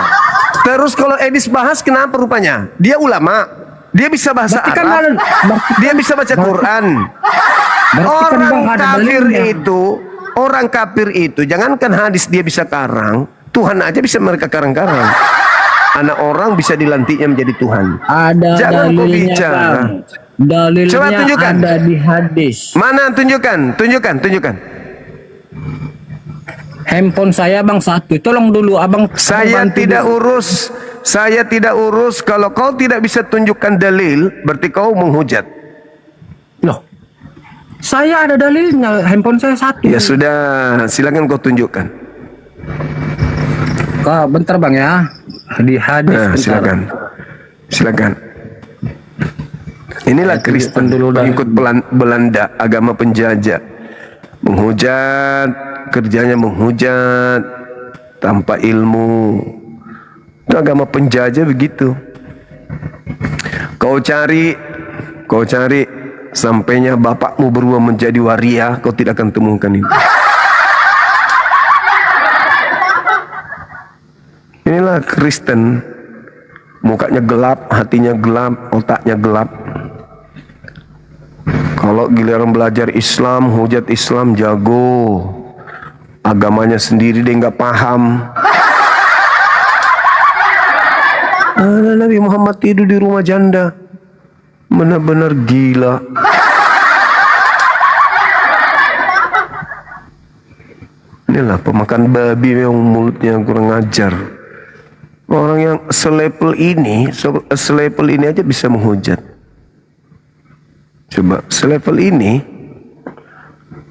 Terus kalau Edis bahas kenapa rupanya? Dia ulama. Dia bisa bahasa Berarti kan Arab. ada- berarti- Dia bisa baca Quran. Berarti kan bang Orang ada kafir dalilnya. orang kafir itu, jangankan hadis dia bisa karang, Tuhan aja bisa mereka karang-karang. Anak orang bisa dilantiknya menjadi Tuhan. Ada Jangan kau dalilnya bicara. bang. Dalilnya Coba tunjukkan. ada di hadis. Mana? Tunjukkan. Handphone saya bang satu. Tolong dulu abang. Saya bantu tidak dulu. urus. Kalau kau tidak bisa tunjukkan dalil, berarti kau menghujat. Loh, saya ada dalilnya. Handphone saya satu. Ya sudah, silakan kau tunjukkan. Kak, bentar bang ya. Di hadis Nah, bentar. silakan. Inilah Kristen, dulu dah. pengikut Belanda, agama penjajah. Menghujat, kerjanya menghujat tanpa ilmu. Itu agama penjajah begitu. Kau cari sampainya bapakmu berubah menjadi waria, kau tidak akan temukan itu. Inilah Kristen, mukanya gelap, hatinya gelap, otaknya gelap. Kalau giliran belajar Islam, hujat Islam jago, agamanya sendiri dia nggak paham. Nabi Muhammad tidur di rumah janda, benar-benar gila. Inilah pemakan babi yang mulutnya kurang ajar. Orang yang selevel ini aja bisa menghujat. Coba selevel ini,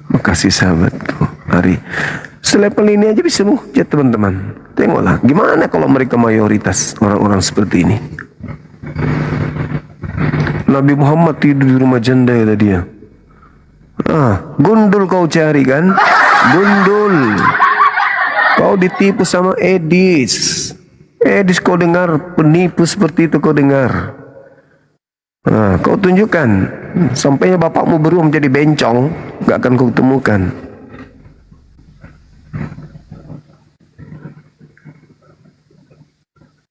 makasih sahabatku Ari. Selevel ini aja bisa menghujat teman-teman. Tengoklah, gimana kalau mereka mayoritas orang-orang seperti ini. Nabi Muhammad tidur di rumah janda kata dia. Gundul kau cari kan? Gundul. Kau ditipu sama Edis. Edis kau dengar, penipu seperti itu kau dengar. Kau tunjukkan. Sampainya bapakmu berubah menjadi bencong, gak akan kau temukan.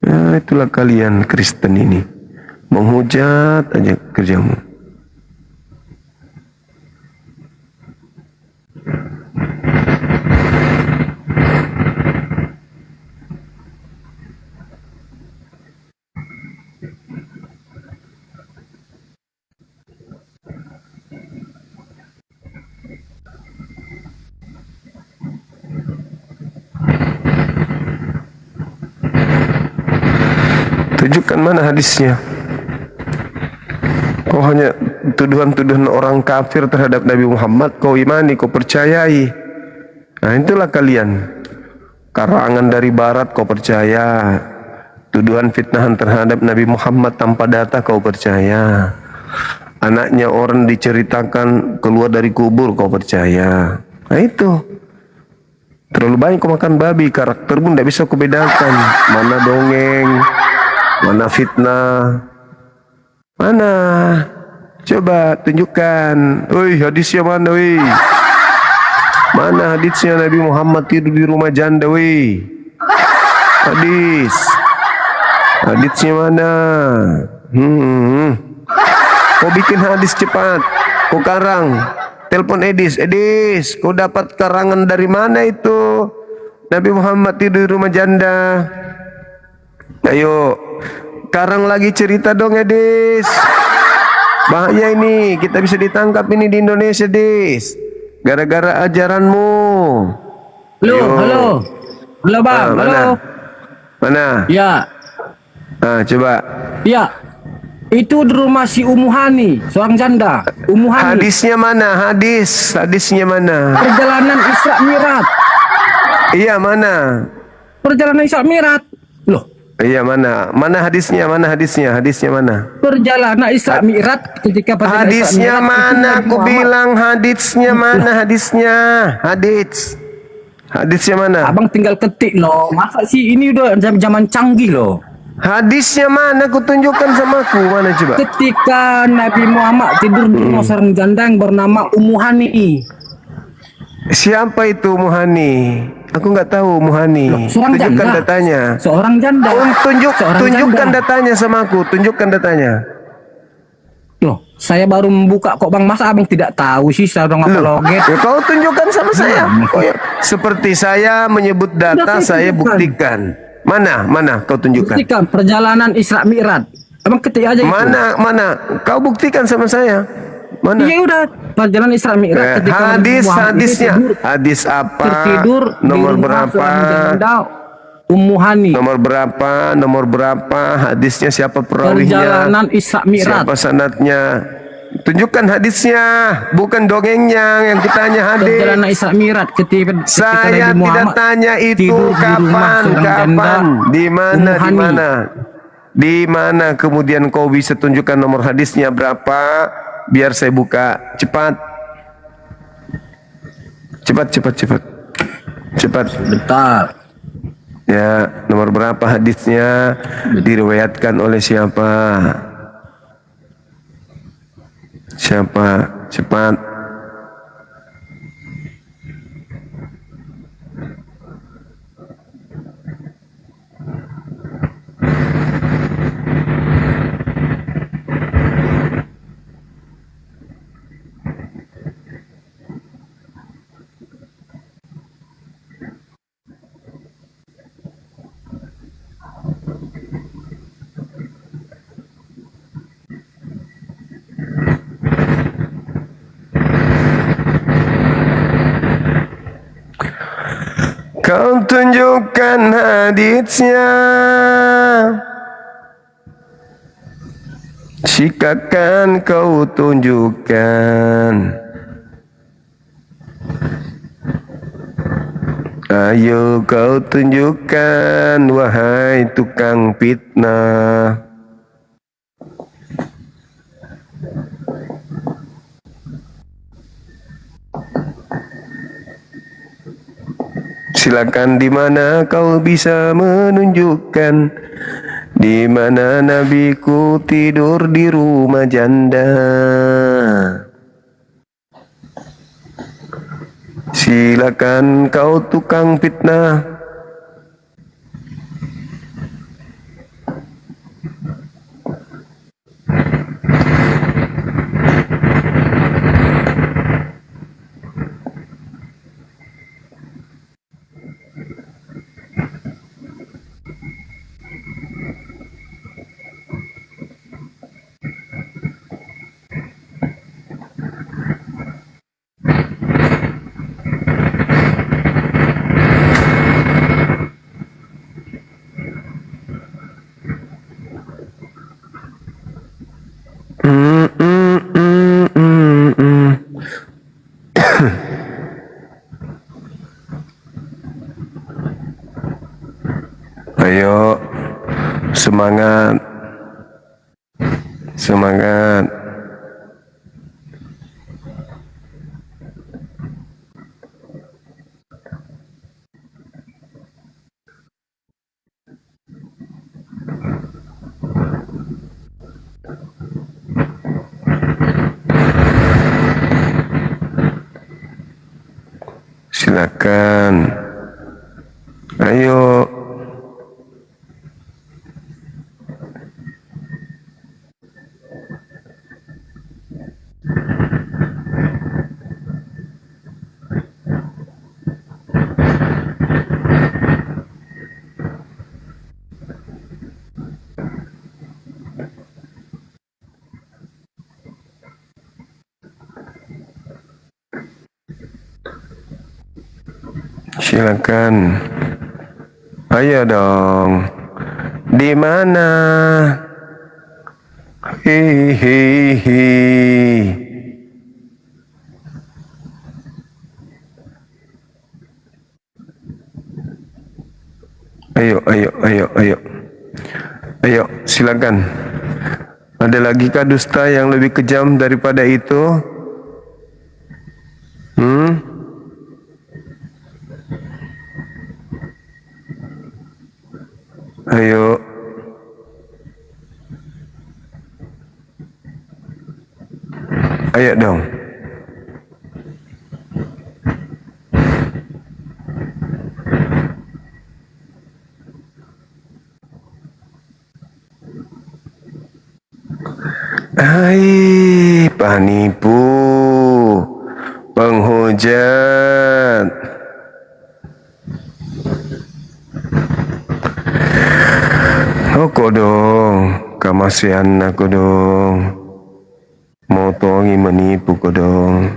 Ya, itulah kalian Kristen ini. Menghujat aja kerjamu. Tunjukkan mana hadisnya. Kau hanya tuduhan-tuduhan orang kafir terhadap Nabi Muhammad, kau imani, kau percayai. Nah itulah kalian. Karangan dari barat kau percaya. Tuduhan fitnahan terhadap Nabi Muhammad tanpa data kau percaya. Anaknya orang diceritakan keluar dari kubur kau percaya. Nah itu. Terlalu banyak kau makan babi, karakter pun tidak bisa kau bedakan. Mana dongeng, mana fitnah, mana? Coba tunjukkan. Woi, hadisnya mana, woi? Mana hadisnya Nabi Muhammad tidur di rumah janda, woi? Hadisnya mana? Kau bikin hadis cepat. Kau karang. Telepon Edis. Edis, kau dapat karangan dari mana itu? Nabi Muhammad tidur di rumah janda. Ayo, karang lagi cerita dong Edis. Bahaya ini, kita bisa ditangkap ini di Indonesia, Dis. Gara-gara ajaranmu. Halo bang, mana? Mana? Ya. Coba. Ya, itu di rumah si Umuhani, seorang janda. Umuhani. Hadisnya mana? Hadisnya mana? Perjalanan Isra Mi'raj. Iya mana? Perjalanan Isra Mi'raj. Loh. Iya mana? Mana hadisnya? Hadisnya mana? Perjalanan Isra Mi'raj ketika hadisnya mana? Aku bilang hadisnya mana? Hadisnya mana? Abang tinggal ketik loh. Masa sih ini udah zaman canggih loh. Hadisnya mana? Aku tunjukkan sama aku. Mana coba? Ketika Nabi Muhammad tidur di rumah seorang janda yang bernama Umuhani. Siapa itu Umuhani? Aku nggak tahu Umuhani. Tunjukkan datanya. Seorang janda. Tunjukkan datanya sama aku. Tunjukkan datanya. Loh, saya baru membuka kok bang. Masa abang tidak tahu sih seorang apologet? Ya, kau tunjukkan sama saya. Seperti saya menyebut data, saya buktikan. Mana? Kau tunjukkan. Buktikan perjalanan Isra Mi'raj. Abang ketik aja itu. Mana? Kau buktikan sama saya. Mana? Iya udah, perjalanan Isra Mi'raj ketika hadisnya. Hadis apa? Tertidur nomor berapa? Umuhani. Nomor berapa? Hadisnya siapa perawinya? Perjalanan Isra Mi'raj. Siapa sanadnya? Tunjukkan hadisnya, bukan dongengnya yang kutanya hadis. Perjalanan Isra Mi'raj ketika saya tidak tanya itu kapan, di mana kemudian kau bisa tunjukkan nomor hadisnya berapa biar saya buka cepat. Bentar. Ya, nomor berapa hadisnya, diriwayatkan oleh siapa? Cepat. kau tunjukkan haditsnya, silakan kau tunjukkan. Ayo kau tunjukkan, wahai tukang fitnah. Silakan, di mana kau bisa menunjukkan, di mana nabiku tidur di rumah janda. Silakan kau tukang fitnah. Ayo, semangat, semangat. Silakan. Ayo. Silakan. Ayo dong. Di mana? Hihihi. Ayo, ayo, ayo, ayo. Ayo, silakan. Ada lagi kah dusta yang lebih kejam daripada itu? Ayo. Ayo dong. Hai, penipu, penghujat. Aku dong, kamasian aku dong. Motongi menipu ko dong.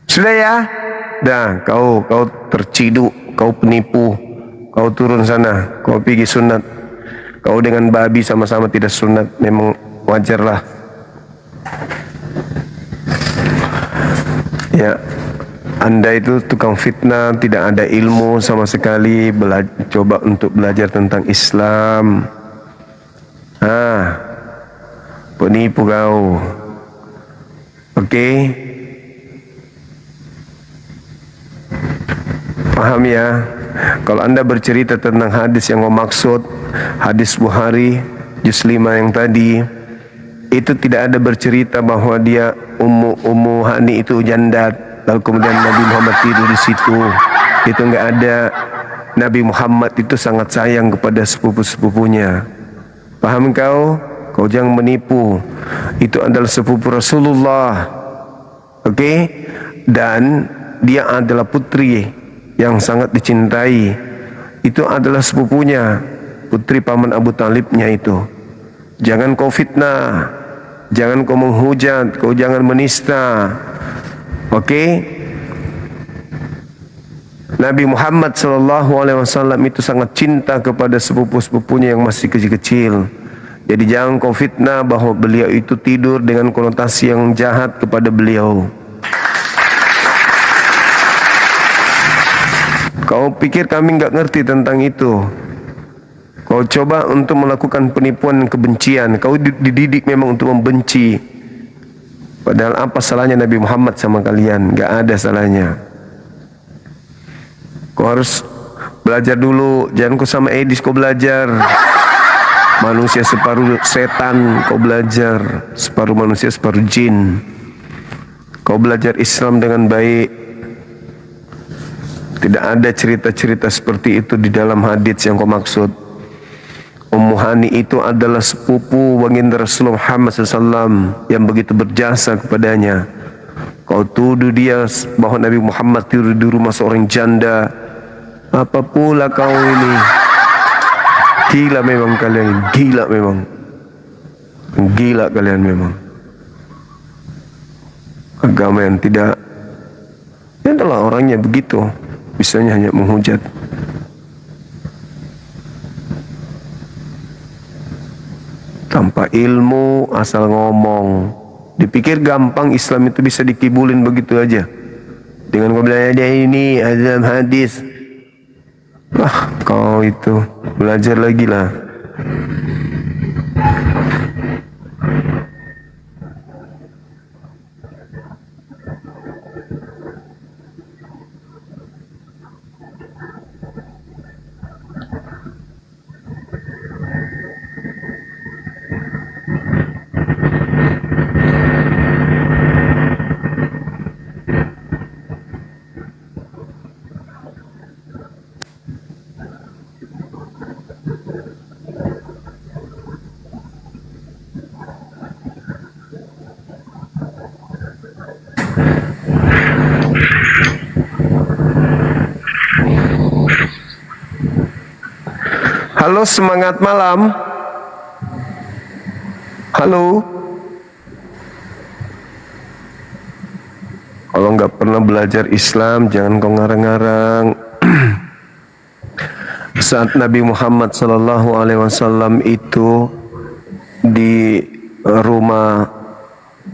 Sudah ya? Dah, kau terciduk, kau penipu. Kau turun sana, kau pergi sunat. Kau dengan babi sama-sama tidak sunat, memang wajarlah. Ya, Anda itu tukang fitnah, tidak ada ilmu sama sekali, coba untuk belajar tentang Islam. Penipu kau. Oke? Paham ya? Kalau Anda bercerita tentang hadis yang kau maksud, hadis Bukhari juz 5 yang tadi, itu tidak ada bercerita bahwa dia Ummu Hani itu janda, lalu kemudian Nabi Muhammad tidur di situ. Itu enggak ada. Nabi Muhammad itu sangat sayang kepada sepupu-sepupunya. Paham kau? Kau jangan menipu. Itu adalah sepupu Rasulullah. Oke? Dan dia adalah putri yang sangat dicintai. itu adalah sepupunya, putri paman Abu Talibnya itu. Jangan kau fitnah, jangan kau menghujat, kau jangan menista. Oke? Nabi Muhammad SAW itu sangat cinta kepada sepupu-sepupunya yang masih kecil-kecil. Jadi jangan kau fitnah bahwa beliau itu tidur dengan konotasi yang jahat kepada beliau. Kau pikir kami nggak ngerti tentang itu? Kau coba untuk melakukan penipuan dan kebencian. Kau dididik memang untuk membenci. Padahal apa salahnya Nabi Muhammad sama kalian? Nggak ada salahnya. Kau harus belajar dulu. Jangan kau sama Edis kau belajar. Manusia separuh setan kau belajar. Separuh manusia separuh jin. Kau belajar Islam dengan baik. Tidak ada cerita-cerita seperti itu di dalam hadits yang kau maksud. Ummu Hani itu adalah sepupu baginda Rasulullah Muhammad SAW yang begitu berjasa kepadanya. Kau tuduh dia bahwa Nabi Muhammad tidur di rumah seorang janda. Apa pula kau ini? Gila memang kalian, gila memang. Gila kalian memang. Agama yang tidak, ya adalah orangnya begitu. Bisanya hanya menghujat. Tanpa ilmu, asal ngomong. Dipikir gampang Islam itu bisa dikibulin begitu aja. Dengan kau bilang ada ini, ada hadis. Lah, kau itu belajar lagi lah. Halo, semangat malam. Halo. Kalau nggak pernah belajar Islam, jangan kau ngarang-ngarang. Saat Nabi Muhammad SAW itu di rumah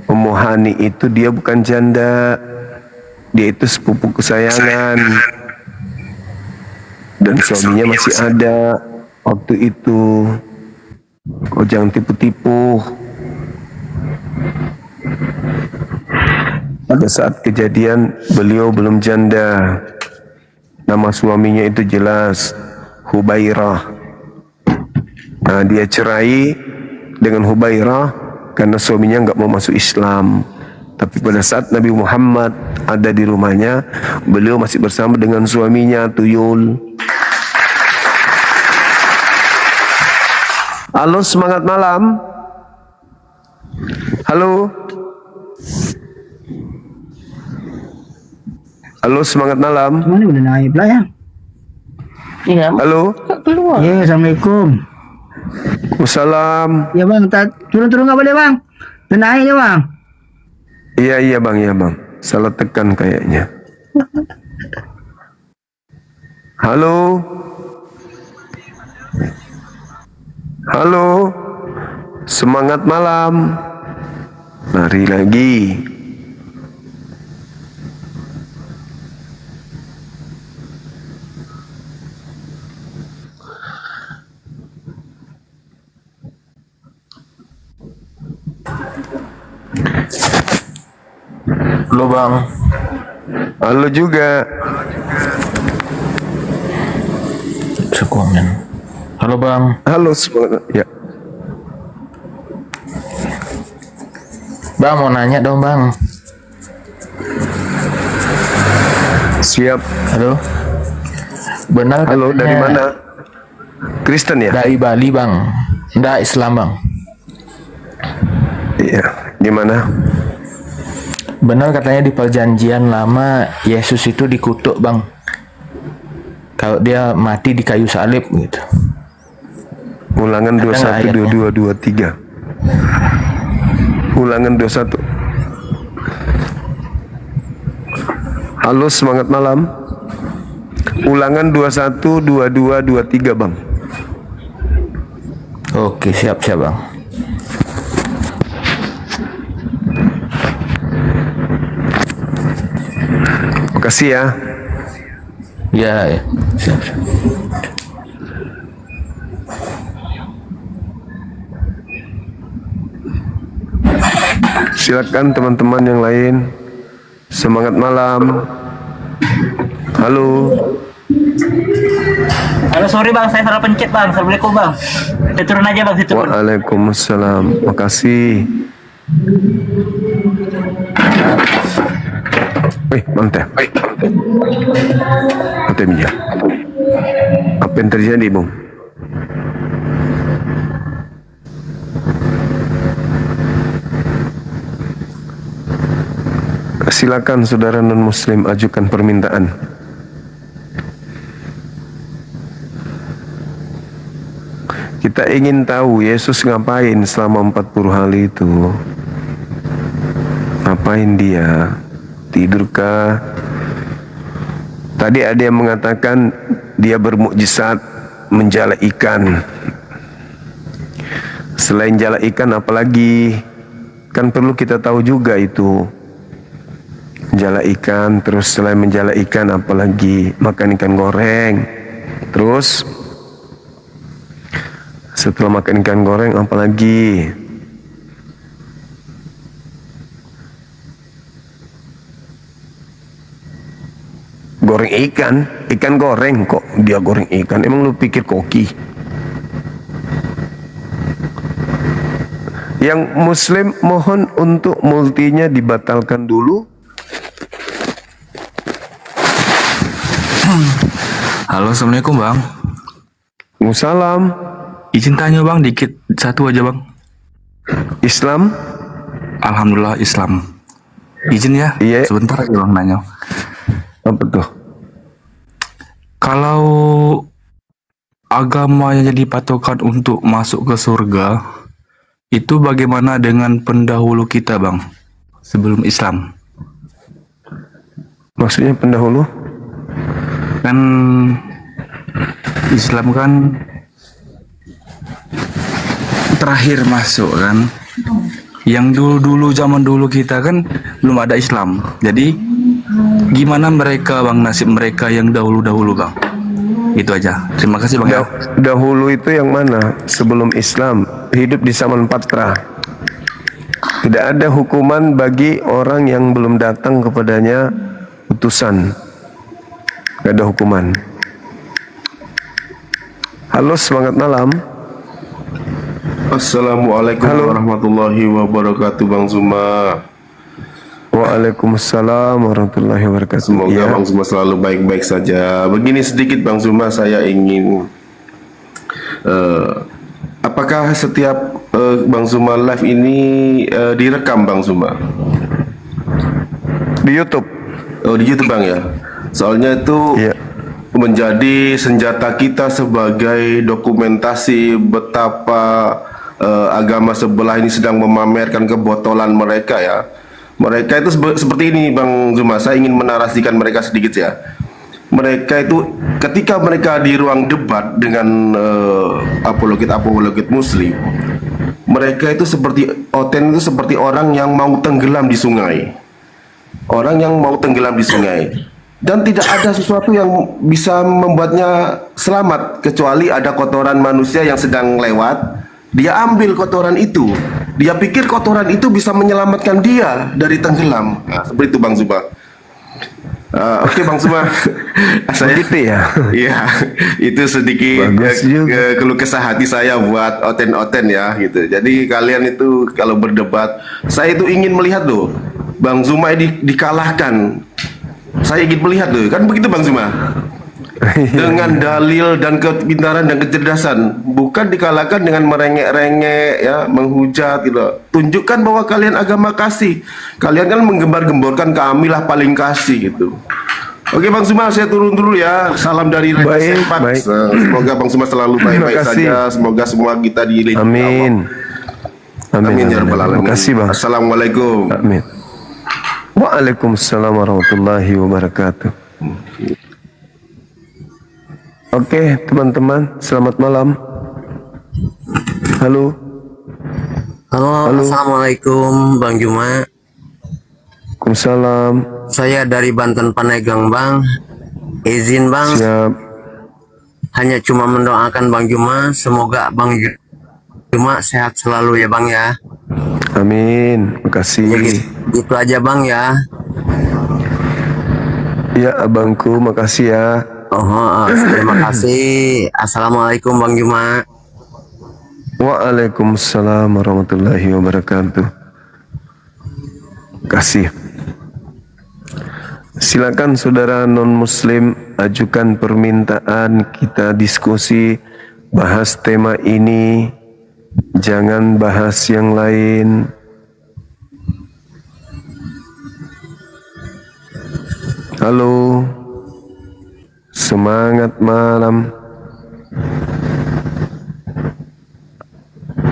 Ummu Hani itu, dia bukan janda, dia itu sepupu kesayangan, dan suaminya masih ada. Waktu itu kau jangan tipu-tipu. Pada saat kejadian beliau belum janda. Nama suaminya itu jelas Hubairah. Nah, dia cerai dengan Hubairah karena suaminya nggak mau masuk Islam. Tapi pada saat Nabi Muhammad ada di rumahnya, beliau masih bersama dengan suaminya Tuyul. Halo, semangat malam. Halo. Halo, semangat malam. Mana udah naik lah ya? Iya. Halo. Keluar. Iya, assalamualaikum. Wassalam. Ya bang, turun-turun nggak boleh bang. Udah naik ya bang. Iya bang, iya bang. Salah tekan kayaknya. Halo. Halo, semangat malam. Lari lagi. Halo bang. Halo juga. Sekomen. Halo bang. Halo semangat. Ya. Bang mau nanya dong bang. Siap. Halo. Benar. Halo, dari mana? Kristen ya? Dari Bali bang. Nggak Islam bang. Iya. Gimana? Benar katanya di perjanjian lama Yesus itu dikutuk bang. kalau dia mati di kayu salib gitu. Ulangan Ada nggak 21 22 23. Ulangan 21. Halo, semangat malam. Ulangan 21 22 23, Bang. Oke, siap Bang. Makasih ya. Ya, siap. Silakan teman-teman yang lain. Semangat malam. Halo. Halo, sorry bang, saya salah pencet bang. Assalamualaikum bang. Saya turun aja bang, saya turun. Waalaikumsalam. Makasih. Mantap. Mantap ya. Apa yang terjadi, Bung? Silakan saudara non-muslim ajukan permintaan. Kita ingin tahu Yesus ngapain selama 40 hari itu. Ngapain dia? Tidurkah? Tadi ada yang mengatakan dia bermukjizat menjala ikan. Selain jala ikan apalagi? Kan perlu kita tahu juga itu. Jala ikan, terus selain menjala ikan apalagi? Makan ikan goreng. Terus setelah makan ikan goreng apalagi? Goreng ikan goreng kok dia goreng ikan. Emang lu pikir koki? Yang muslim mohon untuk multinya dibatalkan dulu. Halo, assalamualaikum bang. Waalaikumsalam. Izin tanya bang, dikit satu aja bang. Islam? Alhamdulillah Islam. Izin ya, Iya. sebentar aja bang nanya. Apa tuh? Kalau agama yang jadi patokan untuk masuk ke surga, itu bagaimana dengan pendahulu kita bang, sebelum Islam? Maksudnya pendahulu? Kan Islam kan terakhir masuk kan. Yang dulu-dulu zaman dulu kita kan belum ada Islam. Jadi gimana mereka bang, nasib mereka yang dahulu-dahulu bang? Itu aja. Terima kasih bang. Dahulu itu yang mana? Sebelum Islam, hidup di zaman Patra. Tidak ada hukuman bagi orang yang belum datang kepadanya utusan. Tidak ada hukuman. Halo, semangat malam. Assalamualaikum warahmatullahi wabarakatuh, Bang Zuma. Waalaikumsalam warahmatullahi wabarakatuh. Semoga Bang Zuma selalu baik-baik saja. Begini sedikit Bang Zuma, saya ingin apakah setiap Bang Zuma live ini direkam Bang Zuma? Di YouTube. Oh, di YouTube Bang ya. Soalnya itu menjadi senjata kita sebagai dokumentasi betapa agama sebelah ini sedang memamerkan kebotolan mereka ya. Mereka itu seperti ini Bang Zuma, saya ingin menarasikan mereka sedikit ya. Mereka itu ketika mereka di ruang debat dengan apologet muslim, mereka itu seperti itu seperti orang yang mau tenggelam di sungai. Orang yang mau tenggelam di sungai. Dan tidak ada sesuatu yang bisa membuatnya selamat kecuali ada kotoran manusia yang sedang lewat. Dia ambil kotoran itu. Dia pikir kotoran itu bisa menyelamatkan dia dari tenggelam. Nah, seperti itu Bang Zuma. Oke Bang Zuma. Saya begitu ya. Iya, itu sedikit keluh kesah hati saya buat oten-oten ya gitu. Jadi kalian itu kalau berdebat, saya itu ingin melihat loh Bang Zuma dikalahkan. Saya ingin melihat loh, kan begitu Bang Zuma. Dengan dalil dan kepintaran dan kecerdasan, bukan dikalahkan dengan merengek-rengek ya, menghujat gitu. Tunjukkan bahwa kalian agama kasih. Kalian kan menggembar-gemborkan kami lah paling kasih gitu. Oke Bang Suma, saya turun dulu ya. Salam dari Raja Baik, Sempat. baik. Semoga Bang Suma selalu baik-baik Terima kasih. saja. Semoga semua kita dilindungi Allah. Amin. Amin ya rabbal alamin. Terima kasih Bang. Assalamualaikum. Amin. Waalaikumsalam warahmatullahi wabarakatuh. Oke teman-teman, selamat malam. Halo. Halo, assalamualaikum Bang Juma. Waalaikumsalam. Saya dari Banten Panegang Bang. Izin Bang. Siap. Hanya cuma mendoakan Bang Juma, semoga Bang Juma sehat selalu ya Bang ya. Amin. Makasih. Itu aja Bang ya. Ya abangku, makasih ya. Terima kasih. Assalamualaikum Bang Juma. Waalaikumsalam warahmatullahi wabarakatuh. Kasih. Silakan saudara non-muslim ajukan permintaan, kita diskusi, bahas tema ini, jangan bahas yang lain. Halo, semangat malam.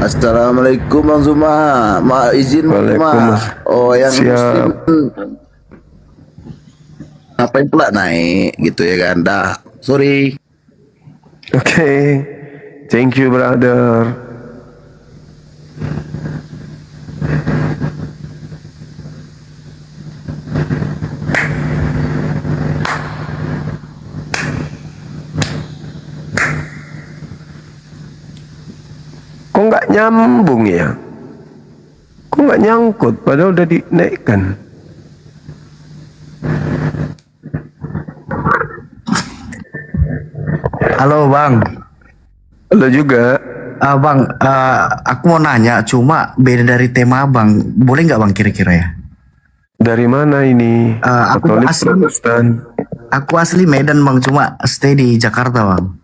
Assalamualaikum Bang Zuma. Izin Bang Zuma. Oh yang muslim ngapain pula naik gitu ya kan? Dah, sorry. Oke, thank you brother. Kok nggak nyambung ya? Kok nggak nyangkut padahal udah dinaikkan? Halo Bang. Halo juga. Bang, aku mau nanya, cuma beda dari tema Bang. Boleh nggak Bang kira-kira ya? Dari mana ini? Aku Katolik, asli Protestan. Aku asli Medan Bang, cuma stay di Jakarta Bang.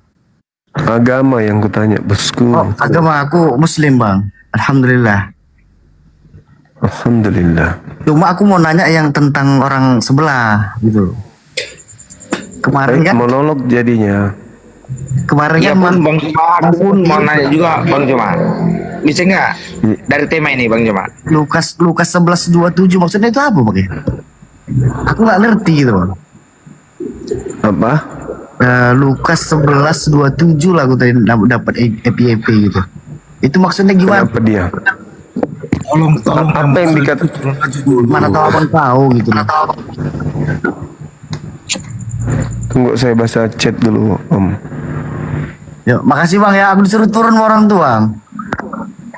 Agama yang kutanya, bosku. Agama aku Muslim Bang. Alhamdulillah. Alhamdulillah. Cuma aku mau nanya yang tentang orang sebelah gitu. Kemarin kan monolog jadinya. Kemarin Iya kan pun Bang Juma, aku pun mau nanya juga Bang Juma. Bisa nggak dari tema ini Bang Juma? Lukas 11:27 maksudnya itu apa Bang? Aku nggak ngerti gitu Bang. Apa? Lukas 11:27 lah aku tadi dapat EPP gitu. Itu maksudnya gimana? Apa dia? Tolong apa yang dikatakan? Mana tahu abang tahu gitu. Tunggu saya baca chat dulu Om. Ya, makasih Bang ya, aku disuruh turun sama orang tua Bang.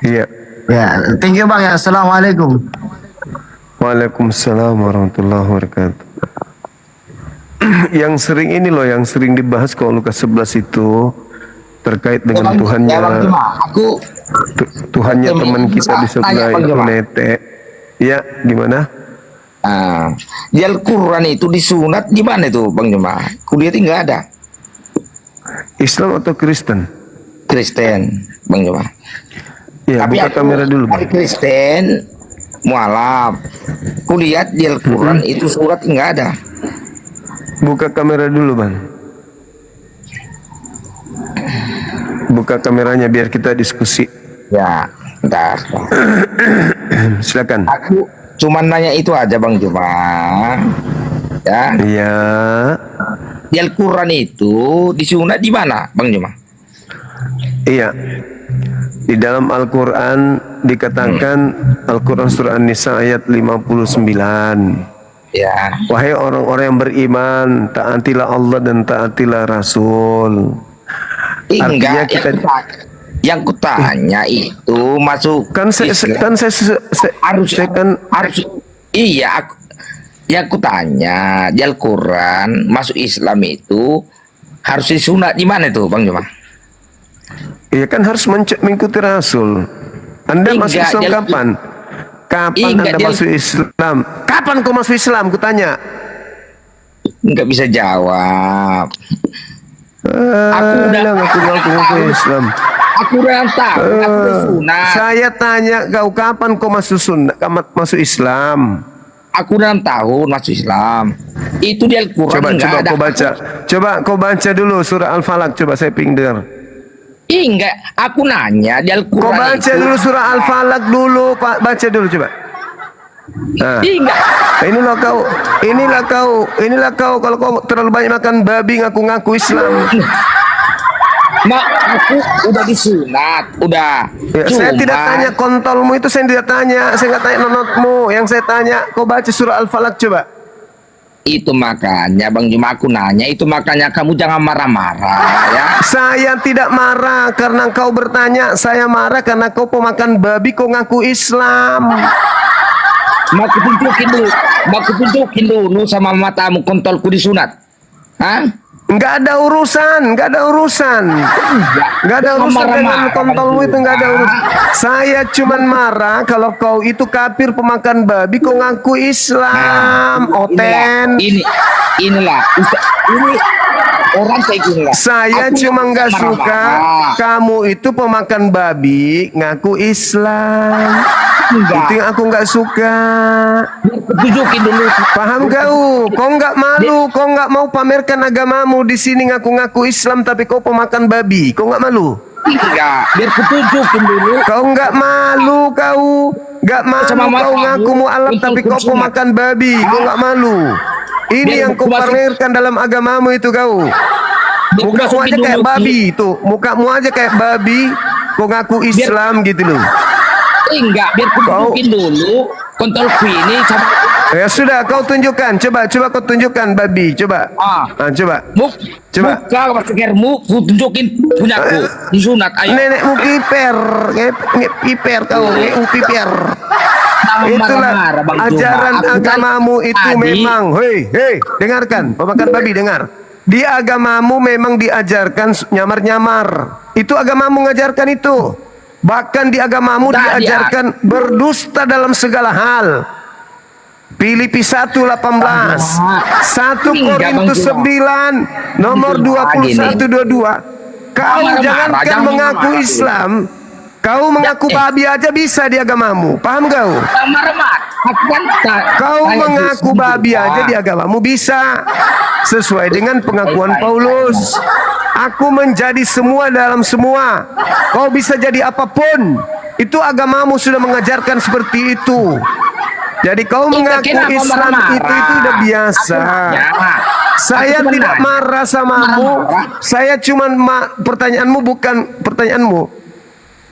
Iya. Ya, thank you Bang ya. Assalamualaikum. Waalaikumsalam warahmatullahi wabarakatuh. Yang sering ini loh, yang sering dibahas kalau Lukas 11 itu terkait dengan Tuhannya. Aku Tuhannya teman kita di sebelah itu Nete. Ya, gimana? Di Al-Quran itu disunat gimana itu Bang Juma? Kuliah nggak ada. Islam atau Kristen? Kristen Bang Juma. Ya, tapi buka kamera dulu Bang. Kristen mualaf. Kuliah di Al-Quran itu surat nggak ada. Buka kamera dulu Bang. Buka kameranya biar kita diskusi. Ya, bentar. Silakan. Aku cuman nanya itu aja Bang Juma. Ya. Iya. Di Al-Quran itu disunat di mana Bang Juma? Iya. Di dalam Al-Quran dikatakan Al-Quran surah An-Nisa ayat 59. Ya. Wahai orang-orang yang beriman, taatilah Allah dan taatilah Rasul. Artinya kita yang kutanya itu masuk kan saya iya aku yang kutanya di Al-Quran masuk Islam itu harus disunat di mana tuh Bang Juma? Iya kan harus mengikuti Rasul. Anda masuk Islam kapan? Kapan Anda masuk Islam? Kapan kau masuk Islam? Kutanya. Nggak bisa jawab. Aku udah ngaku Islam. Aku udah tahu. Aku udah sunat. Saya tanya kau kapan kau masuk Islam? Aku udah tahun masuk Islam. Itu di Al-Quran Coba ada. kau baca. Coba kau baca dulu surah Al-Falaq. Coba saya ping dengar. Enggak, aku nanya di Al-Quran. Kau baca dulu surah Al-Falaq dulu, Pak. Baca dulu coba. Nah, Enggak. Inilah kau kalau kau terlalu banyak makan babi ngaku-ngaku Islam. Mak, aku udah disunat, udah. Ya, saya tidak tanya kontolmu itu, saya tidak tanya, saya nggak tanya nonotmu. Yang saya tanya, kau baca surah Al-Falaq coba. Itu makanya Bang Juma aku nanya, itu makanya kamu jangan marah-marah ya. Saya tidak marah karena kau bertanya, saya marah karena kau pemakan babi, kau ngaku Islam. Mau kutunjukin dulu sama matamu kontolku disunat. Hah? Nggak ada urusan dengan kontolmu itu, nggak ada urusan. Saya cuman marah kalau kau itu kafir pemakan babi, kau ngaku Islam. Oten. Inilah ini orang kayak gini lah. Saya cuma nggak suka kamu itu pemakan babi ngaku Islam. Itu yang aku nggak suka. Tunjukin dulu. Paham kau? Kau nggak malu? Kau nggak mau pamerkan agamamu di sini ngaku-ngaku Islam tapi kau pemakan babi? Kau nggak malu? Enggak, biar kutunjukin dulu. Kau nggak malu? Kau nggak malu? Kau ngaku mu'alaf tapi kau pemakan babi? Kau nggak malu? Ini yang kau pamerkan dalam agamamu itu kau. Mukamu aja kayak babi itu. Mukamu aja kayak babi. Kau ngaku Islam gitu loh. Enggak, biar kutunjukin dulu kontolku ini sama. Ya sudah, kau tunjukkan. Coba kau tunjukkan babi. Coba. Coba. Coba. Buka maskermu, ku tunjukin punyaku. Disunat ayo. Nenekmu piper kau, piper. Itulah ajaran agamamu itu memang. Hei, dengarkan, pemakan babi dengar. Di agamamu memang diajarkan nyamar-nyamar. Itu agamamu mengajarkan itu. Bahkan di agamamu diajarkan berdusta dalam segala hal. Filipi 1:18, 1 Korintus 9 nomor 21-22. Kau jangankan mengaku Islam, kau mengaku babi aja bisa di agamamu. Paham kau? Kau mengaku babi aja di agamamu bisa. Sesuai dengan pengakuan Paulus. Aku menjadi semua dalam semua. Kau bisa jadi apapun. Itu agamamu sudah mengajarkan seperti itu. Jadi kau mengaku Islam itu udah biasa. Saya tidak marah samamu. Saya cuman pertanyaanmu bukan pertanyaanmu.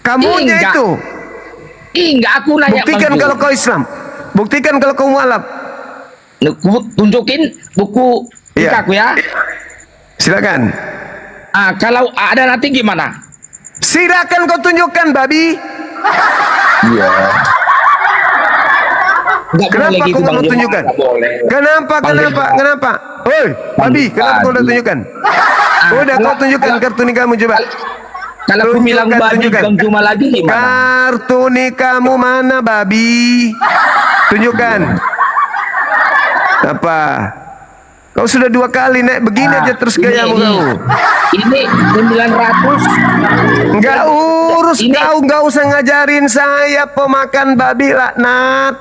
Kamunya itu. Enggak, aku nanya. Buktikan kalau kau Islam. Buktikan kalau kau mualaf. Tunjukin buku aku ya. Silakan. Kalau ada nanti gimana? Silakan kau tunjukkan babi. Iya. Kenapa kau nggak mau tunjukkan? Kenapa? Oi, babi, kenapa kau udah tunjukkan? Udah kau tunjukkan kartu nikamu coba. Kalau aku bilang babi Bang Juma lagi gimana? Kartu nikamu mana babi? Tunjukkan. Apa? Kau sudah 2 kali naik begini aja terus gayamu kau. Ini 900. Nggak urus kau, nggak usah ngajarin saya pemakan babi laknat.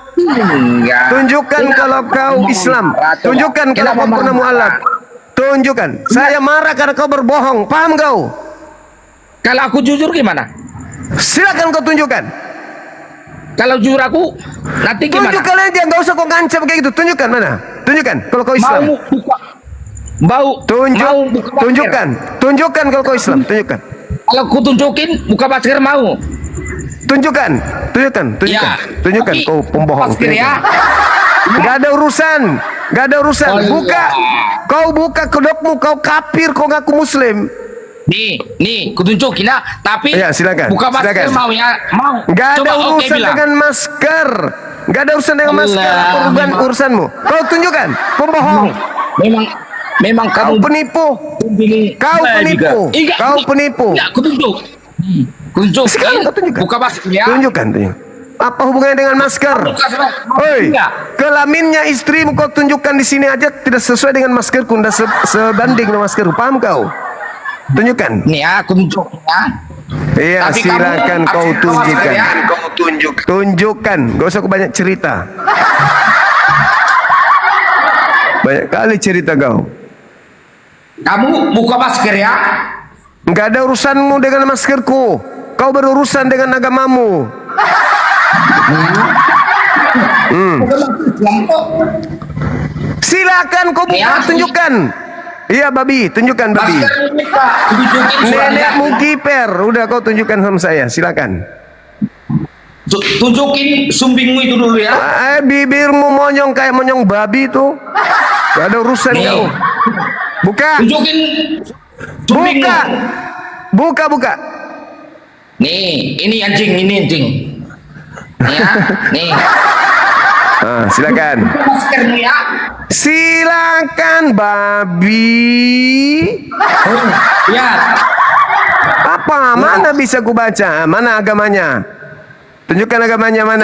Tunjukkan kalau kau Islam. Tunjukkan kalau kau pernah mualaf. Tunjukkan. Saya marah karena kau berbohong. Paham kau? Kalau aku jujur gimana? Silakan kau tunjukkan. Kalau jujur aku nanti gimana? Tunjukkan aja, nggak usah kau ngancam kayak gitu. Tunjukkan mana? Tunjukkan kalau kau Islam. Tunjukkan kalau kau Islam. Tunjukkan. Kalau aku tunjukin buka masker mau. Tunjukkan. Tunjukkan kau pembohong. Ya. Gak ada urusan. Buka. Kau buka kedokmu, kau kafir, kau ngaku Muslim. Nih, kutunjukin ya. Tapi ya, silakan. Buka masker mau ya, mau. Gak ada urusan dengan masker. Gak ada urusan dengan masker. Apa urusanmu? Kau tunjukkan, pembohong. Memang kau penipu. Kau penipu. Ya, kutunjuk. Buka masker ya. Tunjukkan. Apa hubungannya dengan masker? Oi, kelaminnya istrimu kau tunjukkan di sini aja tidak sesuai dengan maskerku, tidak sebanding dengan maskerku. Paham kau? Tunjukkan. Nih aku tunjuk ya. Iya, silakan kau tunjukkan. Tunjukkan. Gak usah banyak cerita. Banyak kali cerita kau. Kamu buka masker ya. Enggak ada urusanmu dengan maskerku. Kau berurusan dengan agamamu. Silakan kau buka, tunjukkan. Iya babi, tunjukkan babi. Nenekmu kiper, udah kau tunjukkan sama saya, silakan. Tunjukin sumbingmu itu dulu ya. Bibirmu monyong kayak monyong babi itu. Gak ada urusan kau. Buka. Tunjukin sumbingmu. Buka. Nih, ini anjing. Nih ya, nih. Silakan. Maskermu ya. Silakan babi. Ya. Apa? Mana bisa ku baca? Mana agamanya? Tunjukkan agamanya mana?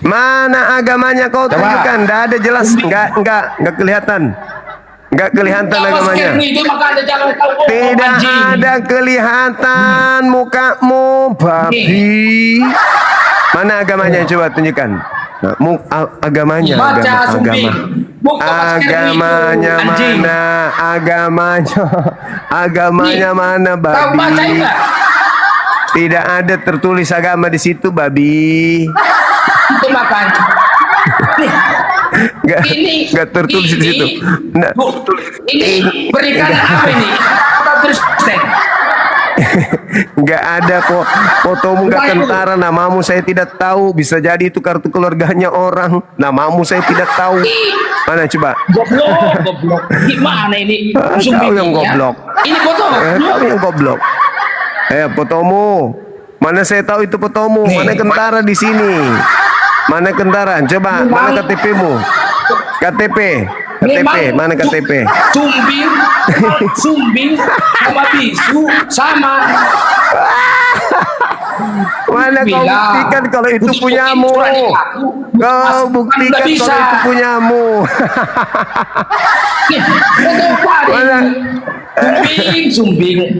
Mana agamanya kau tunjukkan? Tidak ada jelas, enggak kelihatan. Enggak kelihatan agamanya. Tidak ada kelihatan mukamu babi. Mana agamanya? Coba tunjukkan. Agamanya mana babi? Tidak ada tertulis agama di situ babi. Itu makanya. Enggak tertulis di situ. Ini berikan apa ini? Apa terus? Enggak ada kok fotomu, enggak kentara, namamu saya tidak tahu. Bisa jadi itu kartu keluarganya orang. Namamu saya tidak tahu. Mana coba? Goblok. Gimana ini? Kau yang goblok. Ini foto. Kau yang goblok. Fotomu. Mana saya tahu itu fotomu. Mana kentara di sini? Mana kentara? Coba, mana KTP-mu? KTP, mana KTP? Sumbing sama bisu sama. Mana kau buktikan kalau itu punyamu? Kau buktikan kalau itu punyamu. Mana? Sumbing.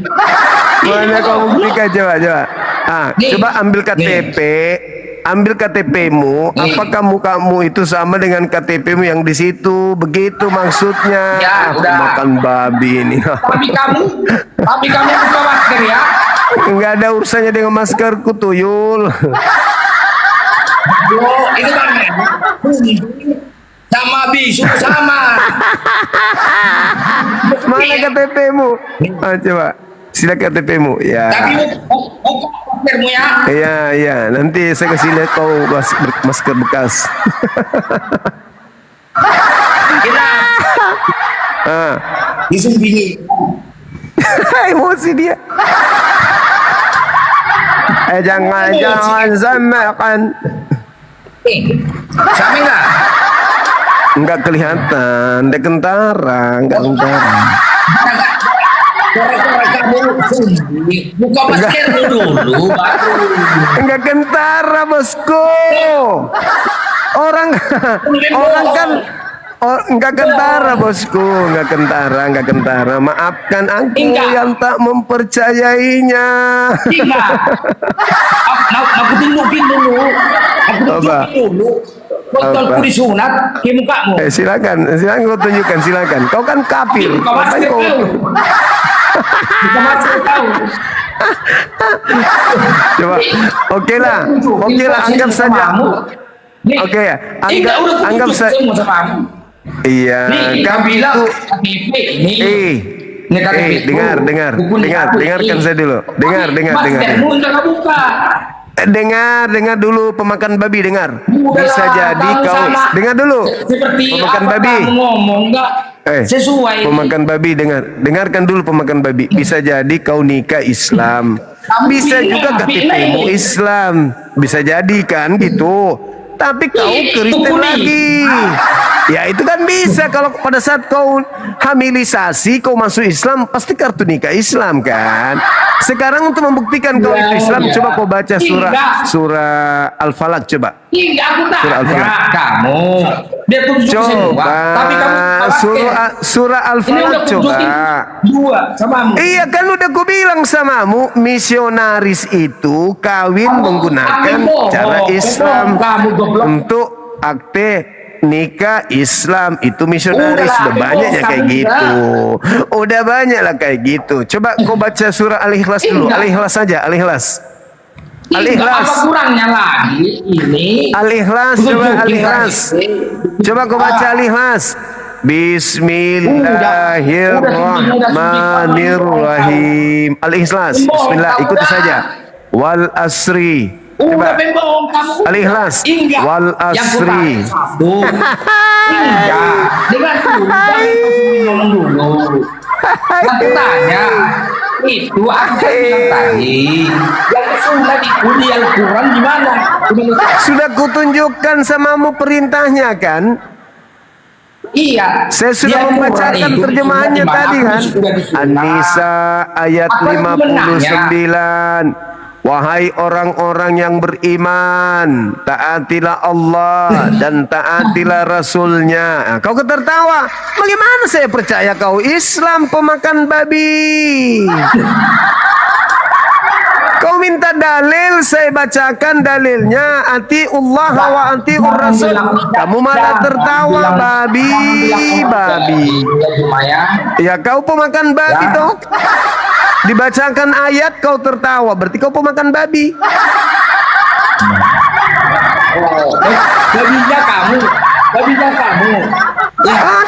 Mana kau buktikan, coba. Coba ambil KTP. Ambil KTP-mu, apakah mukamu itu sama dengan KTP-mu yang di situ? Begitu maksudnya. Ya, udah. Makan babi ini. Tapi kamu buka masker ya. Enggak ada urusannya dengan maskerku, tuyul. Itu kan sama bisu sama. Mana KTP-mu? Coba. Silakan KTP-mu. Ya. Tapi maskermu ya. Iya. Nanti saya kasih lihat kau masker bekas. Kita. Disumbingi. Emosi dia. Jangan samakan. Sampai enggak? Enggak kelihatan. Dia kentara, enggak kentara. Buka masker dulu baru. Enggak kentara bosku. Orang kan enggak kentara bosku, enggak kentara. Maafkan aku yang tak mempercayainya. Aku tunjukin dulu. Botolku disunat ke mukamu. Silakan kau tunjukkan, silakan. Kau kan kafir. Buka masker dulu. Coba, oke lah, anggap saja. Oke ya, anggap saja. Iya, kan itu. Dengarkan saya dulu. Dengar dulu pemakan babi, dengar. Bisa jadi kau dengar dulu. Pemakan babi. Sesuai. Pemakan babi, dengarkan dulu pemakan babi. Bisa jadi kau nikah Islam. Bisa juga KTP-mu Islam. Bisa jadi kan gitu. Tapi kau Kristen lagi. Ya itu kan bisa. Kalau pada saat kau hamilisasi, kau masuk Islam, pasti kartu nikah Islam kan. Sekarang untuk membuktikan kau itu Islam, coba kau baca surah Al-Falaq, coba. Surah Al-Falaq. Kamu dia coba surah Al-Falaq coba. Iya kan udah ku bilang samamu, misionaris itu kawin menggunakan cara Islam untuk akte nikah Islam itu misionaris. Sudah banyak ya kayak gitu. Udah banyak lah kayak gitu. Coba kau baca surah Al-Ikhlas dulu. Al-Ikhlas saja, Al-Ikhlas. Al-Ikhlas. Apa kurangnya lagi ini? Al-Ikhlas, coba Al-Ikhlas. Coba kau baca Al-Ikhlas. Bismillahirrahmanirrahim. Al-Ikhlas. Bismillah, ikuti saja. Wal asri. Coba. Al-Ikhlas. Wal asri. Dengan ngomong dulu. Aku tanya, itu aku bilang tadi yang sunat itu di Al-Quran gimana? Sudah kutunjukkan samamu perintahnya kan? Iya. Saya sudah membacakan terjemahannya tadi kan. An-Nisa ayat 59. Wahai orang-orang yang beriman, taatilah Allah dan taatilah Rasulnya. Nah, kau tertawa. Bagaimana saya percaya kau Islam pemakan babi? Kau minta dalil, saya bacakan dalilnya. Atiullah wa atiur Rasul. Kamu malah tertawa, babi. Ya kau pemakan babi toh. Dibacakan ayat kau tertawa, berarti kau pemakan babi. Babinya kamu.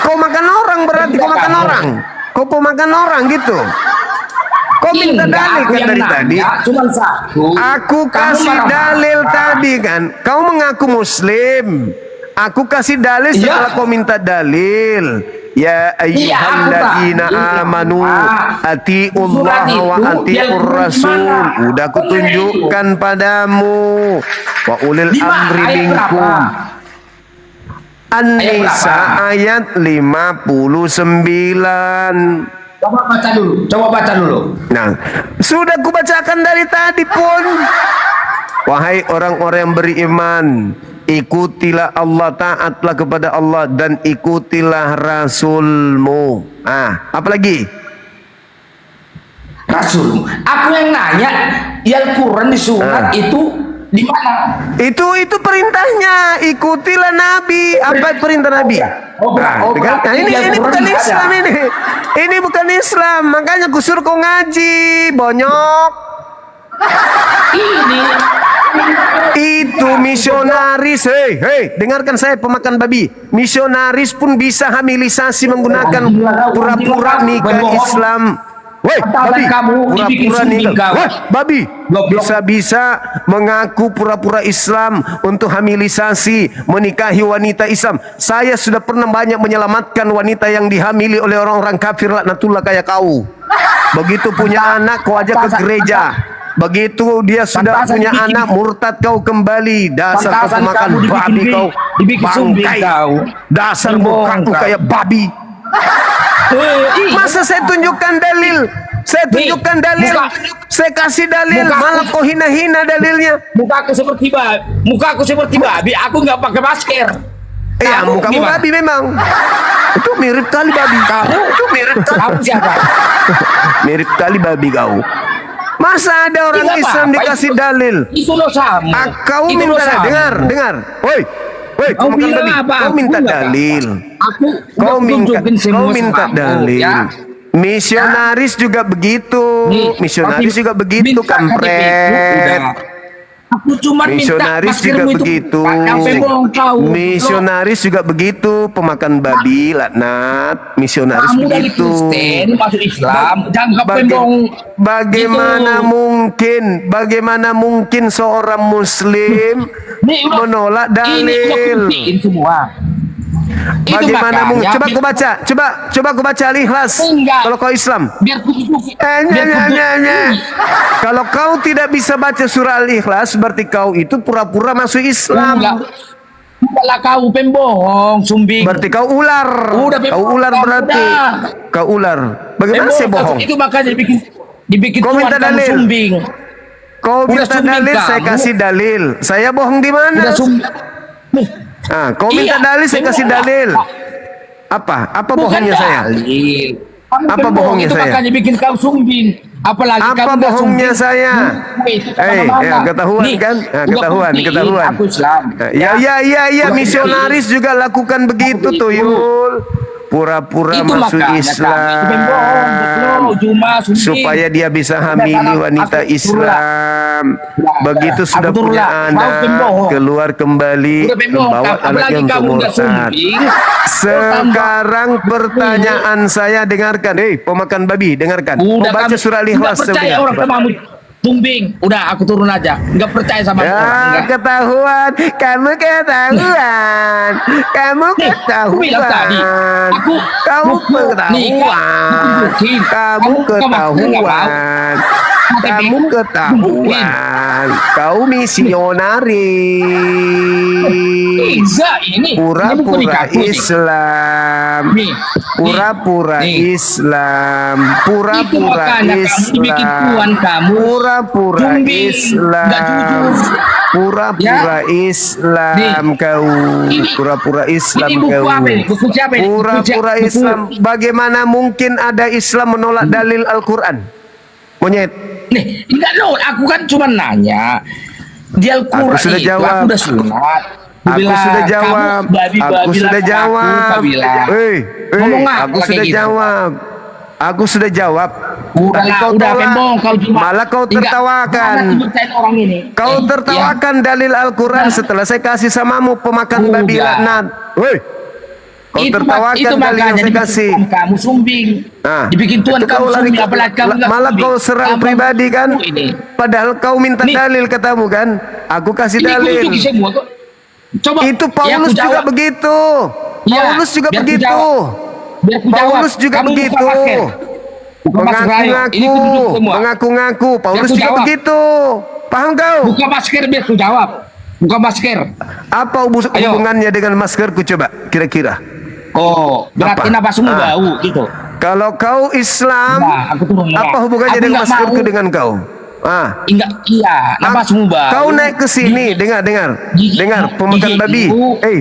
Kau makan orang berarti kau makan orang. Kau pemakan orang gitu. Kau minta dalil kan dari tadi. Cuma satu. Aku kasih dalil tadi kan. Kau mengaku Muslim. Aku kasih dalil setelah kau minta dalil. Ya ayyuhalladzina amanu atiullah wa atiur rasul. Udah kutunjukkan padamu. Wa ulil amri minkum. An-Nisa ayat 59. Coba baca dulu. Nah, sudah kubacakan dari tadi pun. Wahai orang-orang yang beriman, ikutilah Allah, taatlah kepada Allah dan ikutilah Rasulmu. Apalagi? Rasul. Aku yang nanya, Al-Quran di surat itu di mana? Itu perintahnya. Ikutilah Nabi. Apa perintah Nabi? Ini bukan Islam ini. Ini bukan Islam. Makanya kusuruh kau ngaji, bonyok. Itu misionaris. Hei, dengarkan saya pemakan babi. Misionaris pun bisa hamilisasi menggunakan pura-pura nikah Islam. Woi, babi, pura-pura nikah. Woi, babi, bisa-bisa mengaku pura-pura Islam untuk hamilisasi, menikahi wanita Islam. Saya sudah pernah banyak menyelamatkan wanita yang dihamili oleh orang-orang kafir laknatullah kayak kau. Begitu punya anak, kau ajak ke gereja. Begitu dia sudah punya anak, murtad kau kembali. Dasar kau makan babi kau, bangkai. Dasar mukaku kayak babi. Masa saya tunjukkan dalil? Saya tunjukkan dalil. Saya kasih dalil, malah kau hina-hina dalilnya. Mukaku seperti babi. Aku nggak pakai masker. Iya, mukamu babi memang. Itu mirip kali babi. Itu mirip kali. Kamu siapa? Mirip kali babi kau. Masa ada orang Islam dikasih dalil? Itu dosamu. Kau minta dengar. Woi, kau makan babi. Kau minta dalil. Kau minta dalil. Misionaris juga begitu. Misionaris juga begitu, kampret. Aku cuma misionaris juga begitu. Misionaris juga begitu, pemakan babi, laknat. Misionaris kamu begitu. Kristen masuk Islam, Bagaimana mungkin seorang Muslim menolak dalil? Bagaimana mungkin? Coba aku baca Al-Ikhlas. Kalau kau Islam, kalau kau tidak bisa baca surah Al-Ikhlas, berarti kau itu pura-pura masuk Islam. Kalau kau pembohong, sumbing. Berarti kau ular. Kau ular berarti. Kau ular. Bagaimana saya bohong? Itu makanya dibikin kau minta dalil. Sumbing. Kau minta dalil, saya kasih dalil. Saya bohong di mana? Kau minta dalil, saya kasih dalil. Apa bohongnya saya? Apa bohongnya saya? Itu makanya bikin kau sumbing. Apalagi Apa kamu nggak bohongnya sumbing. saya? Itu kemana-mana. Ya ketahuan Nih, kan? gua Ketahuan, buktiin ketahuan. Aku Islam. Ya, Gua misionaris juga lakukan begitu tuh, Yul. Pura-pura Itu masuk makanya Islam kami bohong, betul, cuma sumbing. supaya dia bisa hamili wanita Islam. Begitu sudah Aku punya turunlah. anak, Kau pembohong. keluar kembali Udah pembohong, membawa apalagi anaknya untuk kamu udah murtad. sumbing. Sekarang pertanyaan saya, dengarkan, pemakan babi, dengarkan. Mau Udah baca kamu surah nggak Al-Ikhlas percaya orang samamu sumbing. Udah aku turun aja. Nggak percaya sama orang. Ya, Nggak. ketahuan, kamu ketahuan, kamu Aku bilang tadi, ketahuan, aku kamu nih, ketahuan, kamu ketahuan, kamu ketahuan, kau misionaris, ini pura-pura buku di Islam, pura-pura Islam, pura-pura makanya kamu dibikin tuan kamu, pura-pura sumbing, nggak Islam, jujur. pura-pura Islam kau, pura-pura Islam Ini buku kau, apa ini? Buku siapa ini? pura-pura Buku- Islam. Bagaimana mungkin ada Islam menolak dalil Al-Quran? Monyet. Nih, enggak loh, aku kan cuma nanya. Di Al-Quran Aku sudah itu, jawab. aku udah sunat. Aku sudah jawab. Aku sudah jawab. Ngomong apa Aku kayak sudah gitu? jawab. Aku sudah jawab. Udah, Tapi kau udah tolak. pembong, kau cuma Malah kau Enggak, tertawakan. mana dipercayain orang ini? Kau tertawakan dalil Al-Quran setelah saya kasih samamu pemakan babi Udah. laknat. Woi. Kau itu tertawakan dalil yang makanya saya dibikin kasih. tuan kamu sumbing. Dibikin tuan Itu kamu kau lari sumbing, apalagi kamu nggak malah sumbing. kau serang Kamu- pribadi kan? ini. Padahal kau minta dalil katamu kan? Aku kasih Ini dalil. kucuk semua kok. Coba. Itu ya, Paulus aku juga jawab. begitu. Ya, Paulus juga biar aku begitu. jawab. Biar aku jawab. Paulus juga Kamu buka begitu. masker. Buka masker, ayo. Ini Mengaku-ngaku, kucuk semua. mengaku-ngaku. Paulus aku juga jawab. begitu. Paham kau? Buka masker biar aku jawab. Buka masker. Apa hubungannya dengan maskerku coba? Kira-kira. Oh, berarti napasmu bau gitu. Kalau kau Islam, Nah, aku turun, apa ya. hubungannya Aku dengan nggak maskerku mau. dengan kau? Enggak, iya, napasmu bau. Kau naik ke sini, dengar, pemakan babi.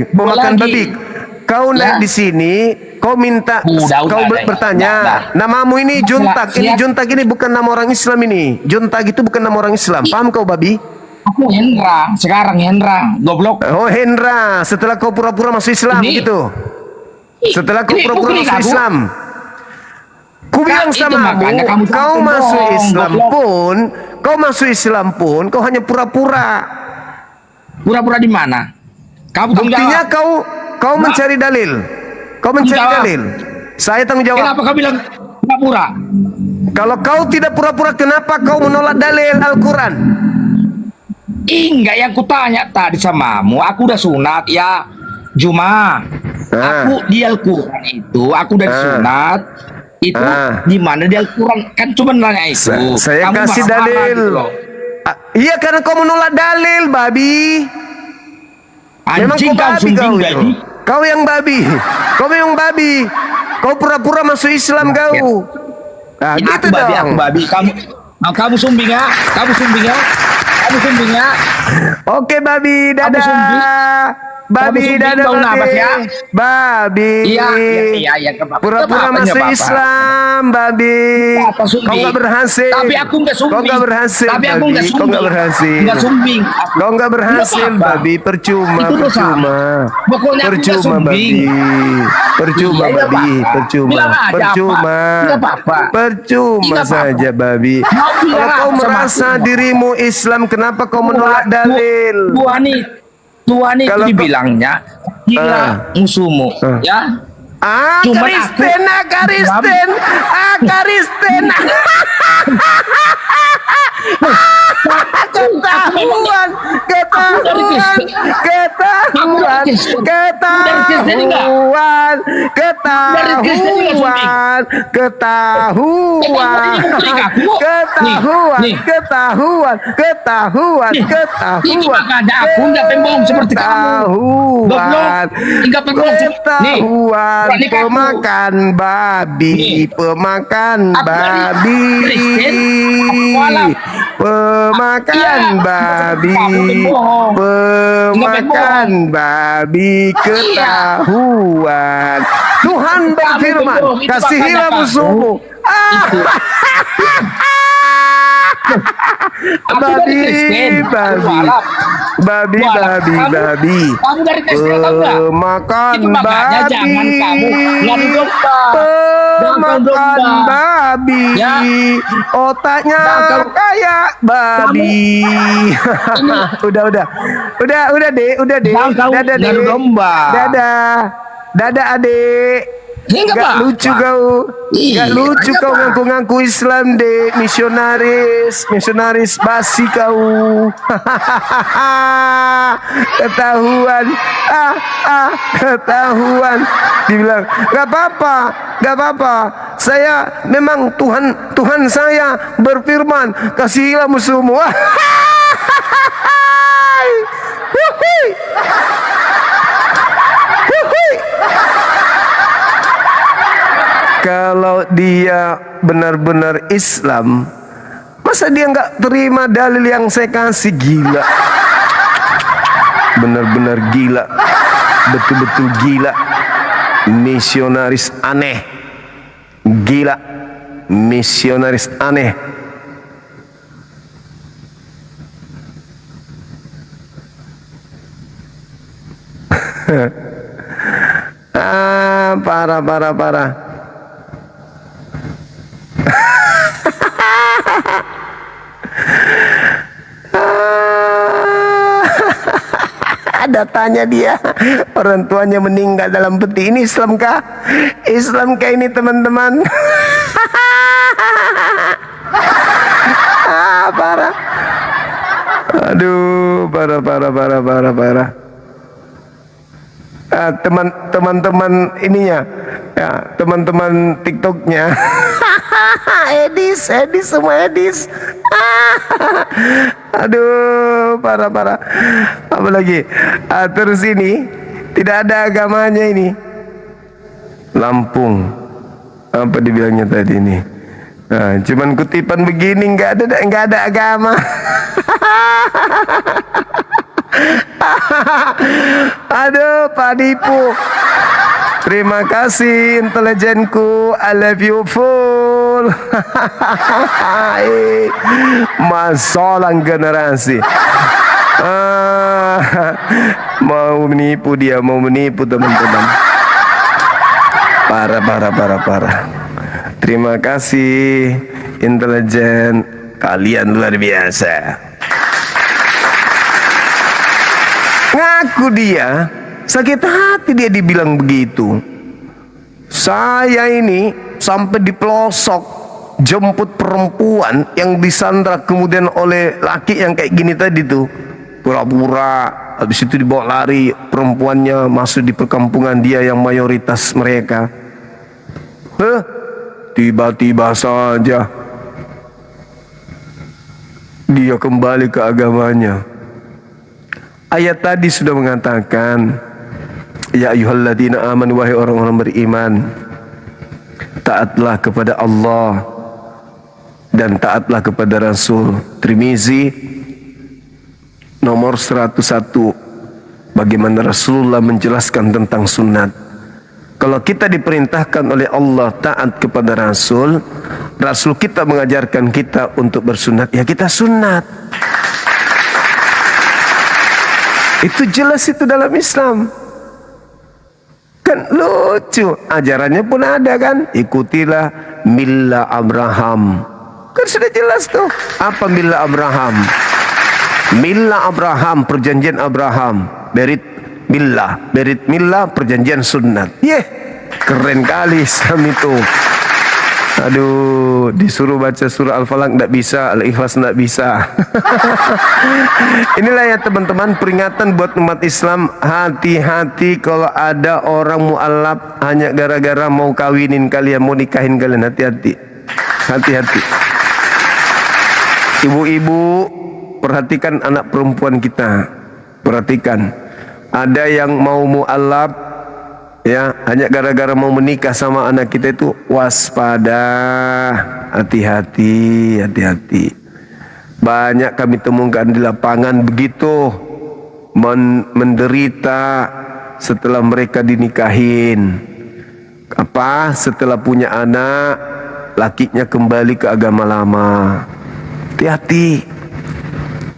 Pemakan lagi. babi. Kau naik di sini, kau minta, kau bertanya, namamu ini Juntak. Ini Juntak ini bukan nama orang Islam ini. Juntak itu bukan nama orang Islam. Paham kau babi? Aku Hendra, sekarang Hendra, goblok. Oh Hendra, setelah kau pura-pura masuk Islam gitu. Setelah kau pura-pura ini masuk kamu. Islam. Ku bilang itu sama makanya kamu kau jangan masuk bohong, Islam goblok. pun, kau hanya pura-pura. Pura-pura di mana? Kamu tanggung Buktinya jawab. kau mencari dalil. Kau mencari jawab. dalil. Saya tanggung jawab. Kenapa kau bilang pura-pura? Kalau kau tidak pura-pura, kenapa kau menolak dalil Al-Quran? Enggak, yang kutanya tadi samamu, aku udah sunat ya, Juma. Aku di Al-Quran itu, aku udah sunat. Itu di mana di Al-Quran? Kan cuma nanya itu. Saya Kamu kasih marah-marah dalil. gitu loh. Iya karena kau menolak dalil, babi. Memang Anjing, kau kau babi sumbing kau jadi. itu. Kau yang babi. Kau memang babi. Kau pura-pura masuk Islam kau. Nah, Ini gitu aku babi, dong. aku babi. Kamu sumbing ya? Kamu sumbing ya? Kamu sumbing ya? Oke babi, Kamu sumbing? Babi, Kamu sumbing, dadah bau napas babi. ya? Babi. Iya, kenapa? Pura-pura Kenapa, masuk kenapa? Islam, babi. Kenapa sumbing? Kau nggak berhasil. Tapi aku nggak sumbing. Kau nggak berhasil. Tapi aku babi. nggak Kau nggak sumbing. berhasil. Nggak sumbing. Kau nggak berhasil, Nggak apa-apa. babi. Percuma, Itu dosa. percuma. Pokoknya aku nggak Percuma, sumbing. babi. Percuma, Iya, nggak babi. apa-apa. Percuma. Bilang aja Percuma. apa. Nggak apa-apa. Percuma Nggak apa-apa. saja, babi. Mau bilang Kalau kau apa sama merasa aku? dirimu Islam, kenapa kau menolak dalil? Tuhan itu Kalau kau- dibilangnya gila musuhmu, ya. Cuman Kristen, Kristen. Ini makanya aku nggak pembohong seperti kamu. Goblok. Nggak pembohong. Nih, berani kaku. Pemakan babi, pemakan Aku dari babi, Kristen, aku mualaf. pemakan Iya, babi, kamu pembohong. pemakan babi ketahuan. Tuhan berfirman, pembohong, itu kasihilah makanya, Pak. musuhmu. Aku dari Kristen. babi. Kamu dari Kristen atau enggak? Makan Itu makanya babi. jangan kamu ngadu domba. Makan babi. Ya. Otaknya Jangan kayak babi. Udah deh. Jangan kamu Dadah deh. ngadu domba. Dadah adik. Ya, enggak Gak apa-apa. lucu kau. Iya, Gak lucu enggak kau apa-apa. ngaku-ngaku Islam deh. Misionaris basi kau. Ketahuan. Ketahuan. Dibilang gak apa-apa. Saya memang Tuhan saya berfirman, kasihilah musuhmu. Kalau dia benar-benar Islam, masa dia nggak terima dalil yang saya kasih? Gila, benar-benar gila, betul-betul gila, misionaris aneh, gila, misionaris aneh. Parah. Datanya dia, orang tuanya meninggal dalam peti. Ini Islam kah? Ini teman-teman. Parah. Aduh, parah. Teman-teman ininya, ya, teman-teman TikToknya. Edis, semua Edis. Aduh, parah. Apalagi, terus ini tidak ada agamanya ini. Lampung, apa dibilangnya tadi ini? Cuman kutipan begini, nggak ada agama. Aduh, Pak Dipu. Terima kasih intelijenku, I love you full. Masalah generasi. Mau menipu teman-teman. Parah. Terima kasih intelijen, kalian luar biasa. Ngaku dia sakit hati, dia dibilang begitu. Saya ini sampai di pelosok jemput perempuan yang disandra kemudian oleh laki yang kayak gini tadi tuh, pura-pura. Habis itu dibawa lari perempuannya masuk di perkampungan dia yang mayoritas mereka. Tiba-tiba saja dia kembali ke agamanya. Ayat tadi sudah mengatakan, ya ayyuhalladzina amanu, wahai orang-orang beriman, taatlah kepada Allah dan taatlah kepada Rasul. Tirmizi nomor 101, bagaimana Rasulullah menjelaskan tentang sunat. Kalau kita diperintahkan oleh Allah taat kepada Rasul, Rasul kita mengajarkan kita untuk bersunat, ya kita sunat. Itu jelas itu dalam Islam. Kan lucu, ajarannya pun ada kan, ikutilah Millah Abraham. Kan sudah jelas tuh. Apa Millah Abraham? Millah Abraham, perjanjian Abraham. Berit Millah, perjanjian sunat. Keren kali Islam itu. Aduh, disuruh baca surah Al-Falaq enggak bisa, Al-Ikhlas enggak bisa. Inilah ya teman-teman, peringatan buat umat Islam. Hati-hati kalau ada orang mu'alaf hanya gara-gara mau kawinin kalian, mau nikahin kalian. Hati-hati. Ibu-ibu, perhatikan anak perempuan kita. Perhatikan. Ada yang mau mu'alaf, ya, hanya gara-gara mau menikah sama anak kita, itu waspada, hati-hati. Banyak kami temukan di lapangan begitu, menderita setelah mereka dinikahin. Setelah punya anak, lakinya kembali ke agama lama. hati-hati.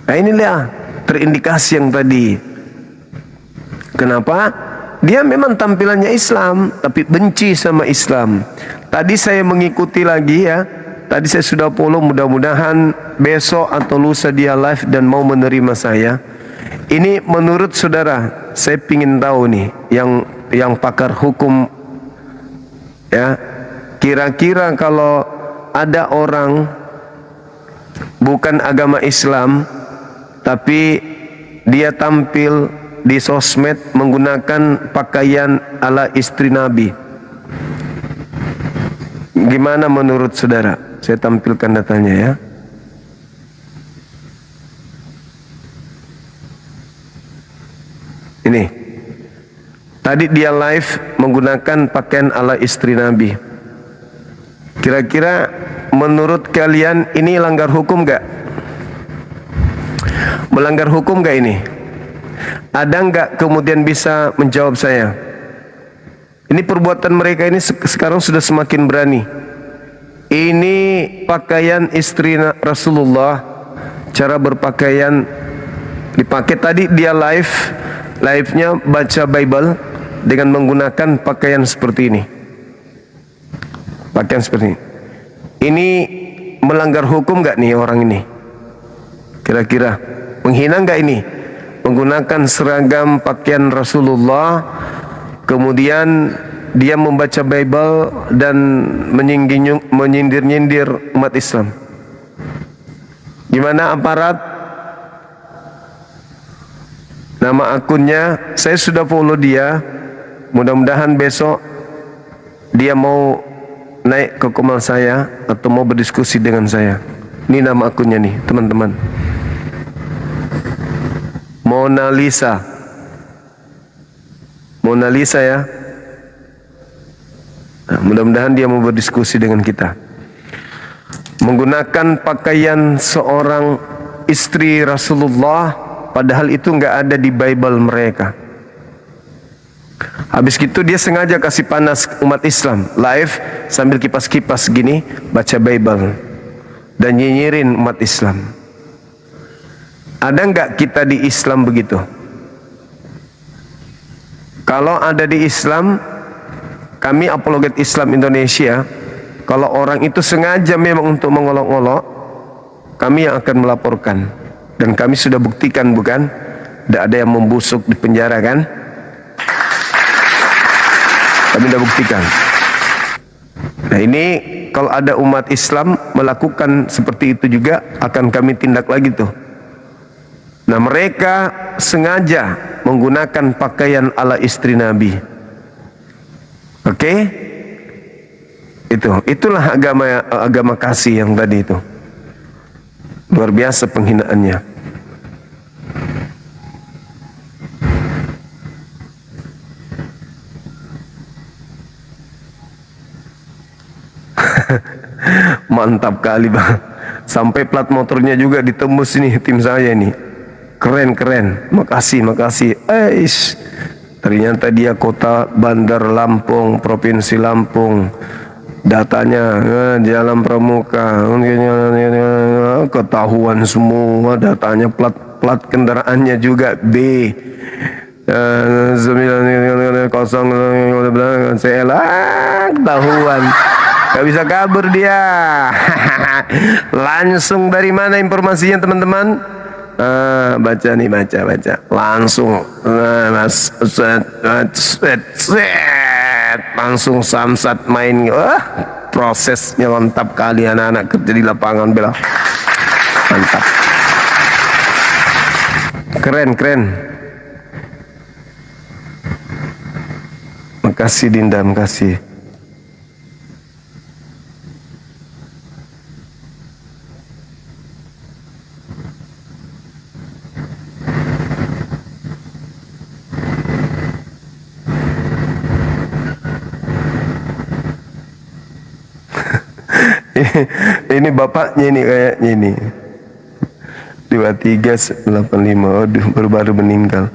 Nah inilah terindikasi yang tadi. Kenapa? Dia memang tampilannya Islam, tapi benci sama Islam. Tadi saya mengikuti lagi ya. Tadi saya sudah follow, mudah-mudahan besok atau lusa dia live dan mau menerima saya. Ini menurut saudara, saya ingin tahu nih, yang pakar hukum ya, kira-kira kalau ada orang bukan agama Islam, tapi dia tampil di sosmed menggunakan pakaian ala istri Nabi, gimana menurut saudara? Saya tampilkan datanya ya. Ini tadi dia live menggunakan pakaian ala istri Nabi. Kira-kira menurut kalian ini langgar hukum gak? Melanggar hukum gak ini? Ada nggak kemudian bisa menjawab saya? Ini perbuatan mereka ini sekarang sudah semakin berani. Ini pakaian istri Rasulullah, cara berpakaian dipakai. Tadi dia live-nya baca Bible dengan menggunakan pakaian seperti ini. Pakaian seperti ini. Ini melanggar hukum nggak nih orang ini? Kira-kira menghina nggak ini? Menggunakan seragam pakaian Rasulullah, kemudian dia membaca Bible dan menyindir-nyindir umat Islam. Gimana aparat? Nama akunnya saya sudah follow dia. Mudah-mudahan besok dia mau naik ke komal saya atau mau berdiskusi dengan saya. Ini nama akunnya nih, teman-teman. Mona Lisa ya. Nah, mudah-mudahan dia mau berdiskusi dengan kita. Menggunakan pakaian seorang istri Rasulullah, padahal itu nggak ada di Bible mereka. Habis gitu dia sengaja kasih panas umat Islam live sambil kipas-kipas gini baca Bible dan nyinyirin umat Islam. Ada nggak kita di Islam begitu? Kalau ada di Islam, kami apologet Islam Indonesia, kalau orang itu sengaja memang untuk mengolok-olok, kami yang akan melaporkan. Dan kami sudah buktikan, bukan? Tidak ada yang membusuk di penjara, kan? Kami sudah buktikan. Nah ini kalau ada umat Islam melakukan seperti itu juga, akan kami tindak lagi tuh. Nah mereka sengaja menggunakan pakaian ala istri Nabi. Oke? Itulah agama kasih yang tadi itu. Luar biasa penghinaannya. Mantap kali bang. Sampai plat motornya juga ditembus nih tim saya nih. Keren. Makasih. Ternyata dia kota Bandar Lampung, Provinsi Lampung. Datanya Jalan Pramuka. Ketahuan semua datanya, plat kendaraannya juga B. 900 CL. Ketahuan. Gak bisa kabur dia. Langsung dari mana informasinya teman-teman? Baca langsung langsung samsat main. Prosesnya mantap kali, anak-anak kerja di lapangan bela. Mantap, keren. Makasih Dinda, makasih. Ini bapaknya ini kayaknya ini 2385. Aduh, baru meninggal.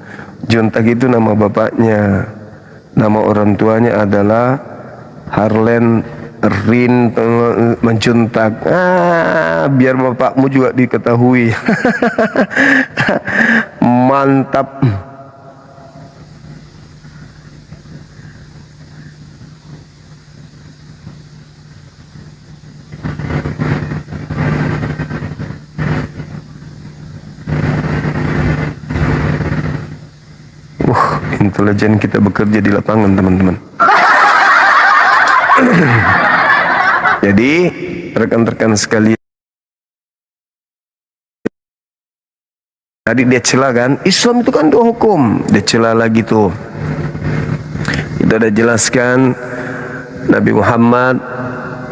Juntak itu nama bapaknya. Nama orang tuanya adalah Harlen Rin mencuntak. Biar bapakmu juga diketahui. Mantap. Intelijen kita bekerja di lapangan, teman-teman. Jadi rekan-rekan sekalian, tadi dia celah kan, Islam itu kan dua hukum, dia celah lagi tuh. Kita udah jelaskan Nabi Muhammad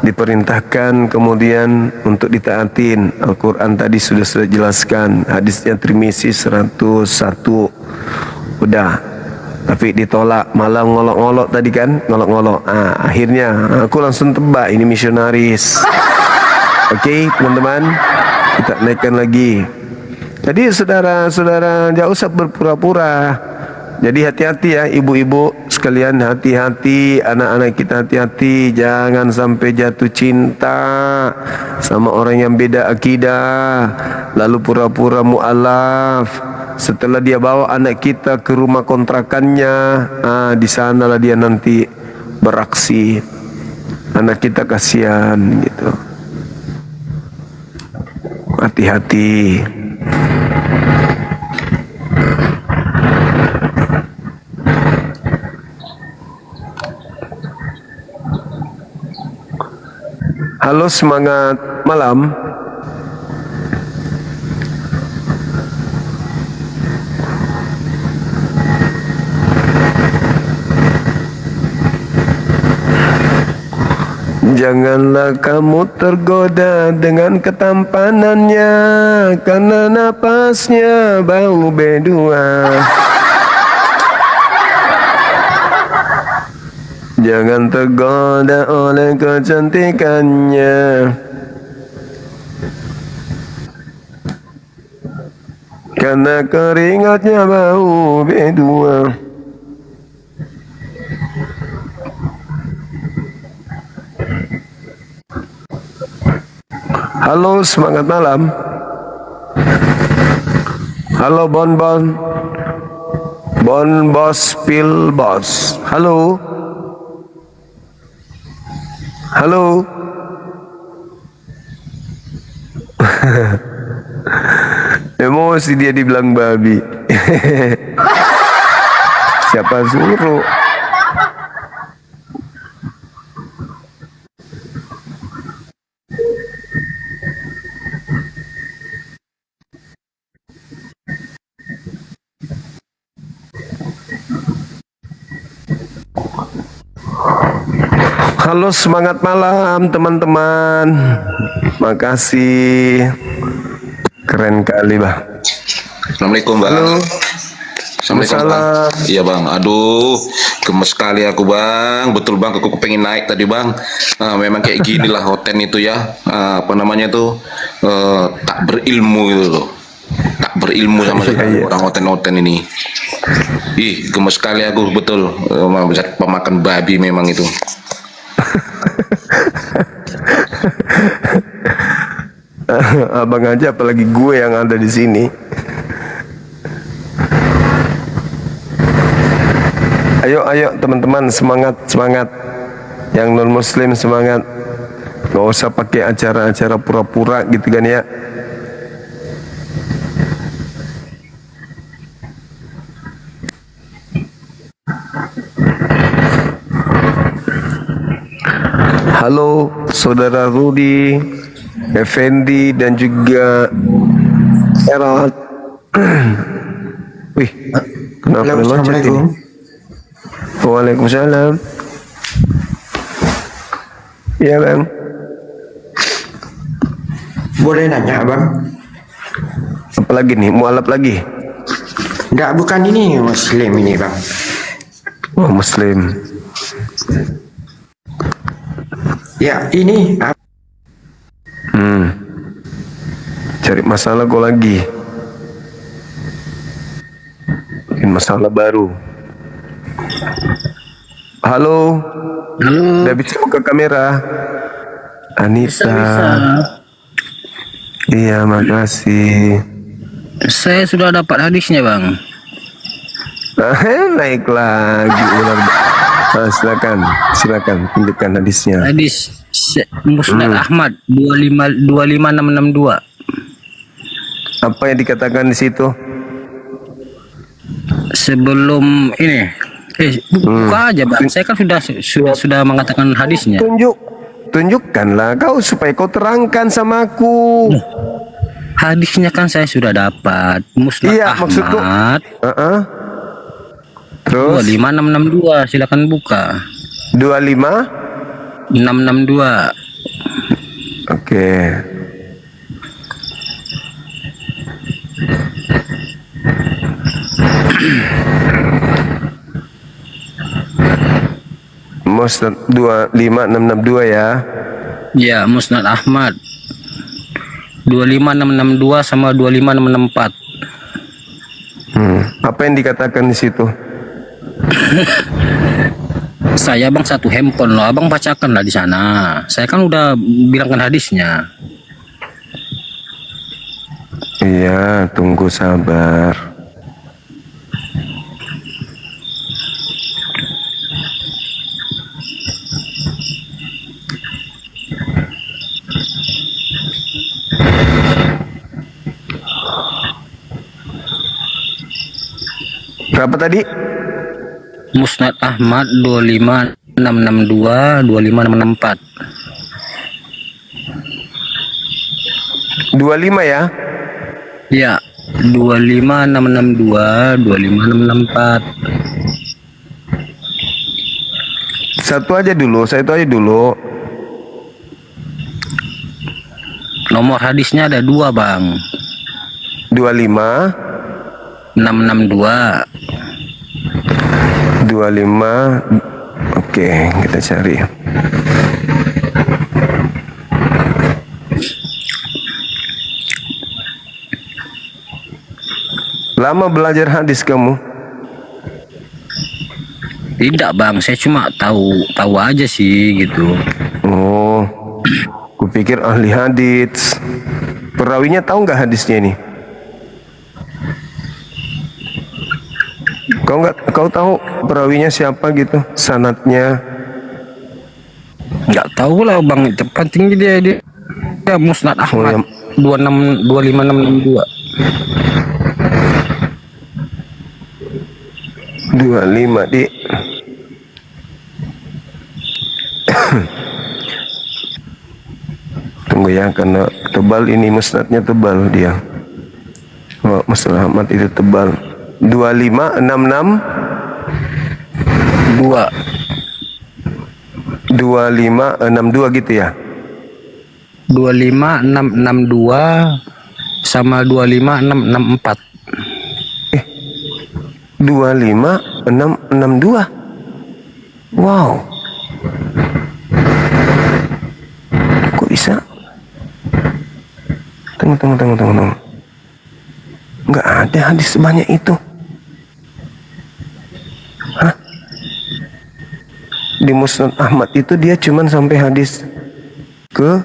diperintahkan kemudian untuk ditaatin. Al-Quran tadi sudah jelaskan, hadisnya Tirmizi 101. Udah. Tapi ditolak, malah ngolok-ngolok tadi kan, ngolok-ngolok. Akhirnya aku langsung tebak ini misionaris. Oke, teman-teman, kita naikkan lagi. Jadi saudara-saudara, jangan usah berpura-pura. Jadi hati-hati ya ibu-ibu sekalian, hati-hati, anak-anak kita hati-hati, jangan sampai jatuh cinta sama orang yang beda akidah, lalu pura-pura mu'alaf. Setelah dia bawa anak kita ke rumah kontrakannya, di sanalah dia nanti beraksi. Anak kita kasihan gitu. Hati-hati. Halo, semangat malam. Janganlah kamu tergoda dengan ketampanannya, karena napasnya bau bedua. Jangan tergoda oleh kecantikannya, karena keringatnya bau bedua. Halo, semangat malam. Halo, Bon Bos Pil Bos. Halo. Halo. Emosi dia dibilang babi. Siapa suruh? Halo, semangat malam teman-teman. Makasih. Keren kali, Bah. Assalamualaikum, Bang. Halo. Assalamualaikum, Bang. Iya, Bang. Aduh, gemes sekali aku, Bang. Betul, Bang. Aku pengen naik tadi, Bang. Memang kayak gini lah hoten itu ya. Apa namanya tuh? Tak berilmu gitu loh. Tak berilmu sama sekali orang hoten-hoten ini. Ih, gemes sekali aku, betul. Pemakan babi memang itu. Abang aja, apalagi gue yang ada di sini. Ayo teman-teman, semangat. Yang non muslim semangat. Gak usah pakai acara-acara pura-pura gitu kan ya. Halo saudara Rudi, Effendi dan juga Erot. Wih, kenapa loncat ini? Waalaikumsalam. Iya, Bang. Boleh nanya, Bang? Apa lagi nih? Mualaf lagi? Enggak, bukan ini Muslim ini, Bang. Oh, Muslim. Ya, ini. Cari masalah kau lagi. Bikin masalah baru. Halo. Halo. Udah bisa buka kamera? Anita. Iya, makasih. Saya sudah dapat hadisnya, Bang. Naik lagi ular. Silakan tunjukkan hadisnya. Hadis Musnad Ahmad 25662. Apa yang dikatakan di situ? Sebelum ini buka aja, Bang. Saya kan sudah mengatakan hadisnya. Tunjukkanlah kau supaya kau terangkan sama aku. Hadisnya kan saya sudah dapat. Musnad Ahmad. Terus 25662, silakan buka. 25662. Oke. Musnad 25662 ya. Ya, Musnad Ahmad 25662 sama 25664. Apa yang dikatakan di situ? Saya, Bang, satu handphone loh. Abang bacakan lah di sana. Saya kan udah bilangkan hadisnya. Iya, tunggu sabar. Berapa tadi? Musnad Ahmad 25662 25664. 25 ya? Ya, 25662 25664. Satu aja dulu, Nomor hadisnya ada 2, Bang. 25 662. 25. Oke, kita cari. Lama belajar hadis kamu? Tidak, Bang, saya cuma tahu aja sih gitu. Oh, kupikir ahli hadis. Perawinya tahu nggak hadisnya ini? Kau tahu perawinya siapa gitu, sanadnya? Nggak tahu lah, Bang. Itu pentingnya dia Musnad Ahmad 25662. 25 di. Tunggu ya, karena tebal ini, musnadnya tebal dia. Oh, Musnad Ahmad itu tebal. 25662 gitu ya. 25662 sama 25664. 25662. Wow. Kok bisa? Tunggu. Nggak ada hadis sebanyak itu. Hah? Di Musnad Ahmad itu dia cuman sampai hadis ke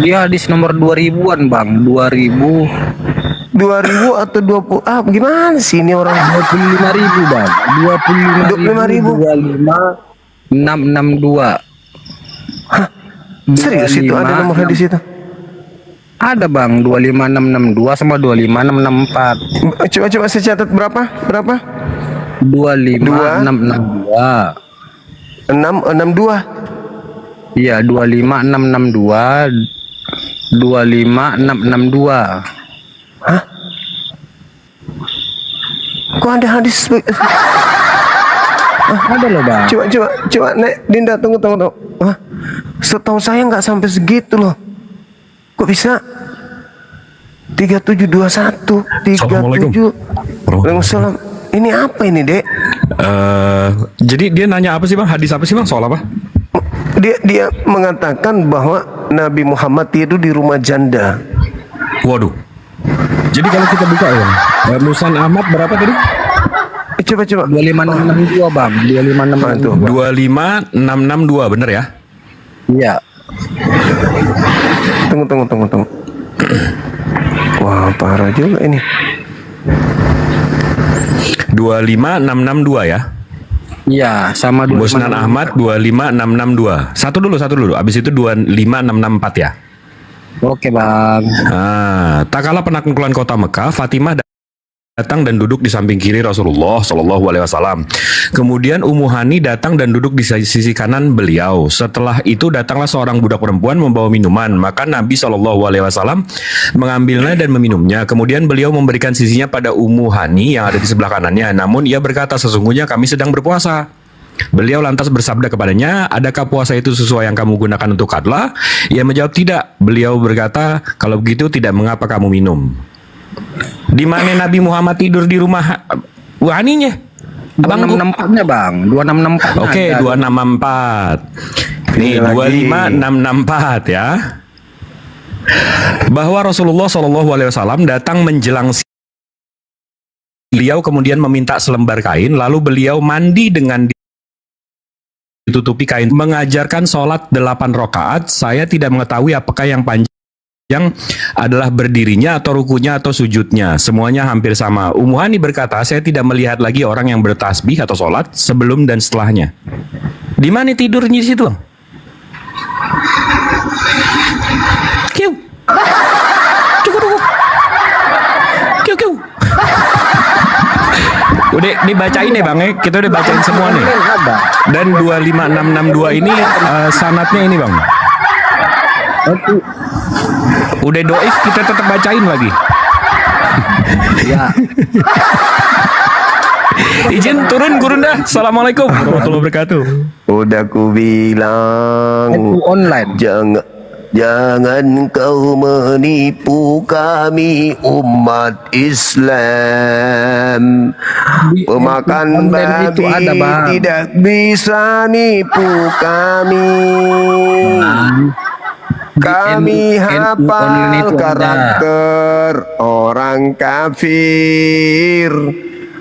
dia hadis nomor 2000-an, Bang. 2000 atau 20. Gimana sih ini orang? 25.000, Bang. 25.662. Hah? Serius itu ada nomor hadis itu? Ada, Bang. 25662 sama 25664. Coba saya catat berapa? 25662. 662. Iya, 25662. 25662. Hah? Kok ada hadis? Ada loh, Bang. Coba Nek Dinda, tunggu. Setahu saya nggak sampai segitu loh. Kok bisa? 3721 37. Waalaikumsalam. Ini apa ini, Dek? Jadi dia nanya apa sih, Bang? Hadis apa sih, Bang? Soal apa? Dia mengatakan bahwa Nabi Muhammad tidur di rumah janda. Waduh. Jadi kalau kita buka ya, Musnad Ahmad berapa tadi? Coba 25662, Bang. 25662. 25662, bener ya? Iya. Tunggu. Wah, parah juga ini. 25662 ya. Iya, sama Musnan Ahmad 25662. Satu dulu. Habis itu 25664 ya. Oke, Bang. Nah, tak kala penaklukan kota Mekah, Fatimah datang dan duduk di samping kiri Rasulullah Shallallahu Alaihi Wasallam. Kemudian Ummu Hani datang dan duduk di sisi kanan beliau. Setelah itu datanglah seorang budak perempuan membawa minuman. Maka Nabi Shallallahu Alaihi Wasallam mengambilnya dan meminumnya. Kemudian beliau memberikan sisinya pada Ummu Hani yang ada di sebelah kanannya. Namun ia berkata, sesungguhnya kami sedang berpuasa. Beliau lantas bersabda kepadanya, adakah puasa itu sesuai yang kamu gunakan untuk kadla? Ia menjawab tidak. Beliau berkata, kalau begitu tidak mengapa kamu minum. Di mana Nabi Muhammad tidur di rumah Waninya? 2664-nya, Bang. 2664. Oke, 264. Nih, 25664 ya. Bahwa Rasulullah Shallallahu Alaihi Wasallam datang menjelang beliau, kemudian meminta selembar kain, lalu beliau mandi dengan ditutupi kain, mengajarkan sholat 8 rakaat. Saya tidak mengetahui apakah yang panjang adalah berdirinya atau rukunya atau sujudnya. Semuanya hampir sama. Ummu Hani berkata, saya tidak melihat lagi orang yang bertasbih atau sholat sebelum dan setelahnya. Di mana tidurnya di situ? Kiu. Kiu. Udah dibacain nih Bang, kita udah bacain semua nih. Dan 25662 ini sanatnya ini Bang. Udah doif kita tetap bacain lagi. Ya. Izin turun dah. Assalamualaikum warahmatullahi wabarakatuh. Udah ku bilang online. Jangan kau menipu kami umat Islam. Pemakan babi tidak bisa nipu kami. Kami hafal karakter orang kafir,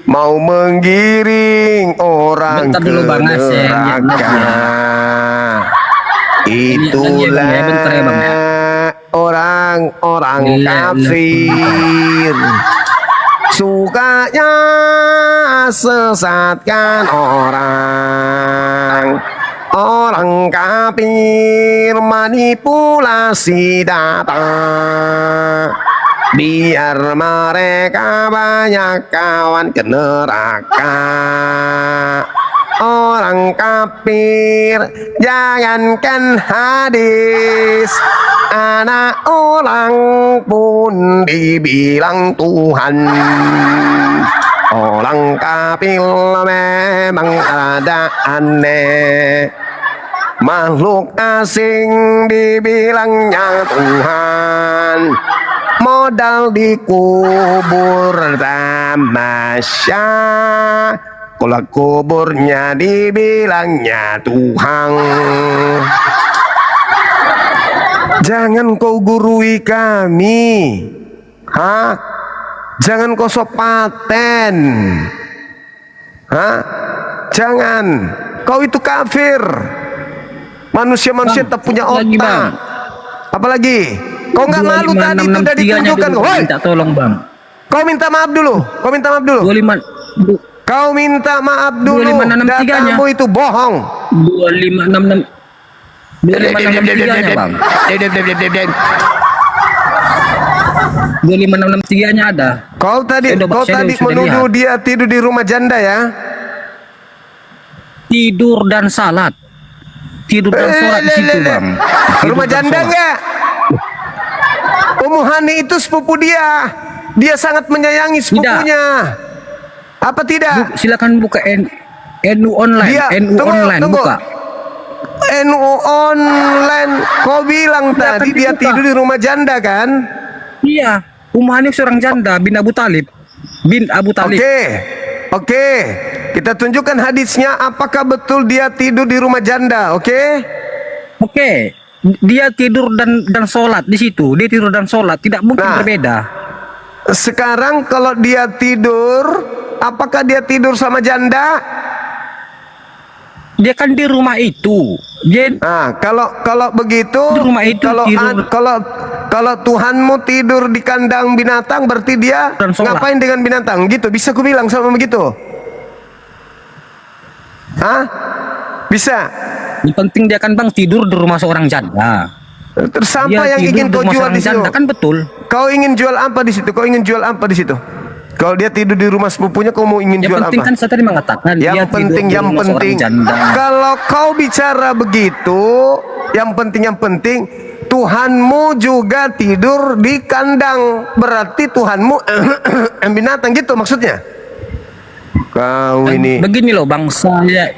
mau menggiring orang ke neraka. Itulah orang-orang kafir, sukanya sesatkan orang kafir, manipulasi data biar mereka banyak kawan ke neraka. Orang kafir jangankan hadis, anak orang pun dibilang Tuhan. Orang kafir memang ada aneh, makhluk asing dibilangnya Tuhan. Modal dikubur tamasya, kalau kuburnya dibilangnya Tuhan. Jangan kau gurui kami, jangan kau sopaten, jangan. Kau itu kafir. Manusia-manusia tak punya otak. Apalagi kau nggak malu tadi itu udah ditunjukkan. Woi, tolong Bang. Kau minta maaf dulu. Kau minta maaf dulu. Kau minta maaf dulu. Datamu itu bohong. 25663-nya Bang. 25663-nya ada. Kau tadi menuduh dia tidur di rumah janda ya? Tidur dan salat. Tidur dan sholat di situ Bang. Rumah janda enggak? Ummu Hani itu sepupu dia. Dia sangat menyayangi sepupunya. Apa tidak? Silakan buka NU online. NU online buka. NU online. Kau bilang tadi dia tidur di rumah janda kan? Iya. Ummu Hani seorang janda bin Abu Talib. Oke. Kita tunjukkan hadisnya. Apakah betul dia tidur di rumah janda? Oke. Dia tidur dan sholat di situ. Dia tidur dan sholat. Tidak mungkin berbeda. Sekarang kalau dia tidur, apakah dia tidur sama janda? dia kan di rumah itu. Dia kalau begitu, di rumah itu kalau Tuhanmu tidur di kandang binatang, berarti dia ngapain dengan binatang? Gitu, bisa ku bilang sama begitu? Hah? Bisa? Yang penting dia kan bang tidur di rumah seorang janda. Terus apa Dia yang tidur ingin di kau rumah jual seorang di situ? janda, kan betul. Kau ingin jual apa di situ? Kau ingin jual apa di situ? Kalau dia tidur di rumah sepupunya, kau mau ingin jual Yang penting apa? kan saya tadi mengatakan Yang dia penting, tidur di rumah seorang janda. kalau kau bicara begitu, yang penting Tuhanmu juga tidur di kandang, berarti Tuhanmu binatang gitu maksudnya. Kau ini begini loh bang, saya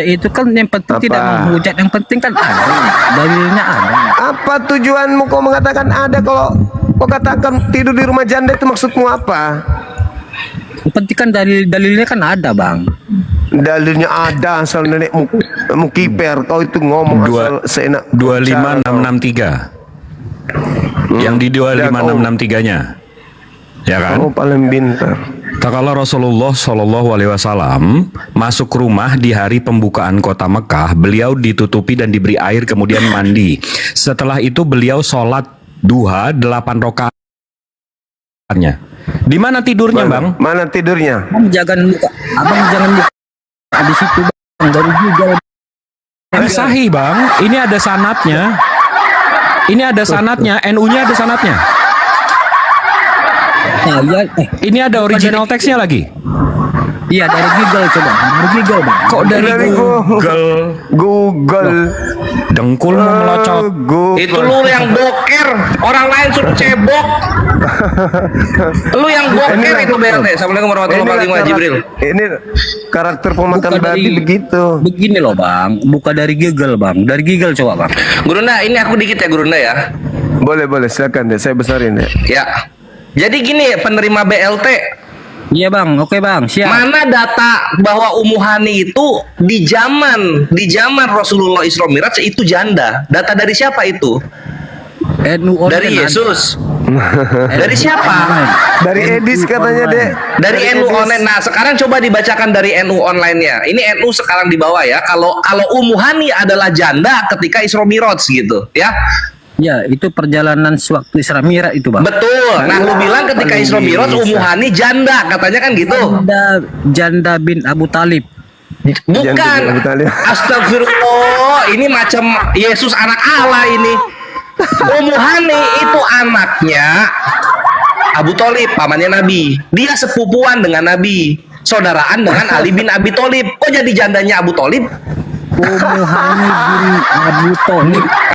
itu kan yang penting tidak menghujat, yang penting kan ada dalilnya ada. Apa tujuanmu kau mengatakan ada? Kalau kau katakan tidur di rumah janda itu maksudmu apa? Yang penting kan dalilnya kan ada bang. Dalilnya ada, asal nenek mukiper. Kau itu ngomong asal seenak. 25663. Yang di 25663-nya. Ya kan? Oh, paling pintar. Tak kala Rasulullah Shallallahu Alaihi Wasallam masuk rumah di hari pembukaan kota Mekah, beliau ditutupi dan diberi air, kemudian mandi. Setelah itu beliau sholat duha 8 rakaatnya. Di mana tidurnya, Bang? Mana tidurnya? Abang jangan buka di situ bang, dari juga. Sahih, Bang. Ini ada sanatnya. Ini ada sanatnya. NU-nya ada sanatnya. Ini ada original teksnya lagi. Iya, dari Google coba. Dari Google bang. Kok dari Google? Dengkul mau melocot. Itu lu yang boker, orang lain suruh cebok. Lu yang boker itu BLT. Assalamualaikum warahmatullahi wabarakatuh, Jibril. Ini karakter pemakan babi begitu. Begini loh bang, buka dari Google bang. Dari Google coba bang. Gurunda, ini aku dikit ya Gurunda ya. Boleh, silakan deh, saya besarin deh. Ya. Jadi gini, penerima BLT. Iya bang, oke bang, siap. Mana data bahwa Ummu Hani itu di zaman Rasulullah Isra Mi'raj itu janda? Data dari siapa itu? Dari Yesus. Dari siapa? Dari Edis katanya deh. Dari NU online. Nah, sekarang coba dibacakan dari NU online-nya. Ini NU sekarang di bawah ya. Kalau Ummu Hani adalah janda ketika Isra Mi'raj gitu, ya. Ya, itu perjalanan sewaktu Isra Mi'raj itu, Bang. Betul. Nah, lu bilang ketika Isra Mi'raj Ummu Hani janda, katanya kan gitu. Janda bin Abu Talib. Bukan. Astagfirullah, ini macam Yesus anak Allah ini. Ummu Hani itu anaknya Abu Thalib, pamannya Nabi. Dia sepupuan dengan Nabi, saudaraan dengan Ali bin Abi Thalib. Kok jadi jandanya Abu Thalib? Ummu Hani bin Abu Thalib.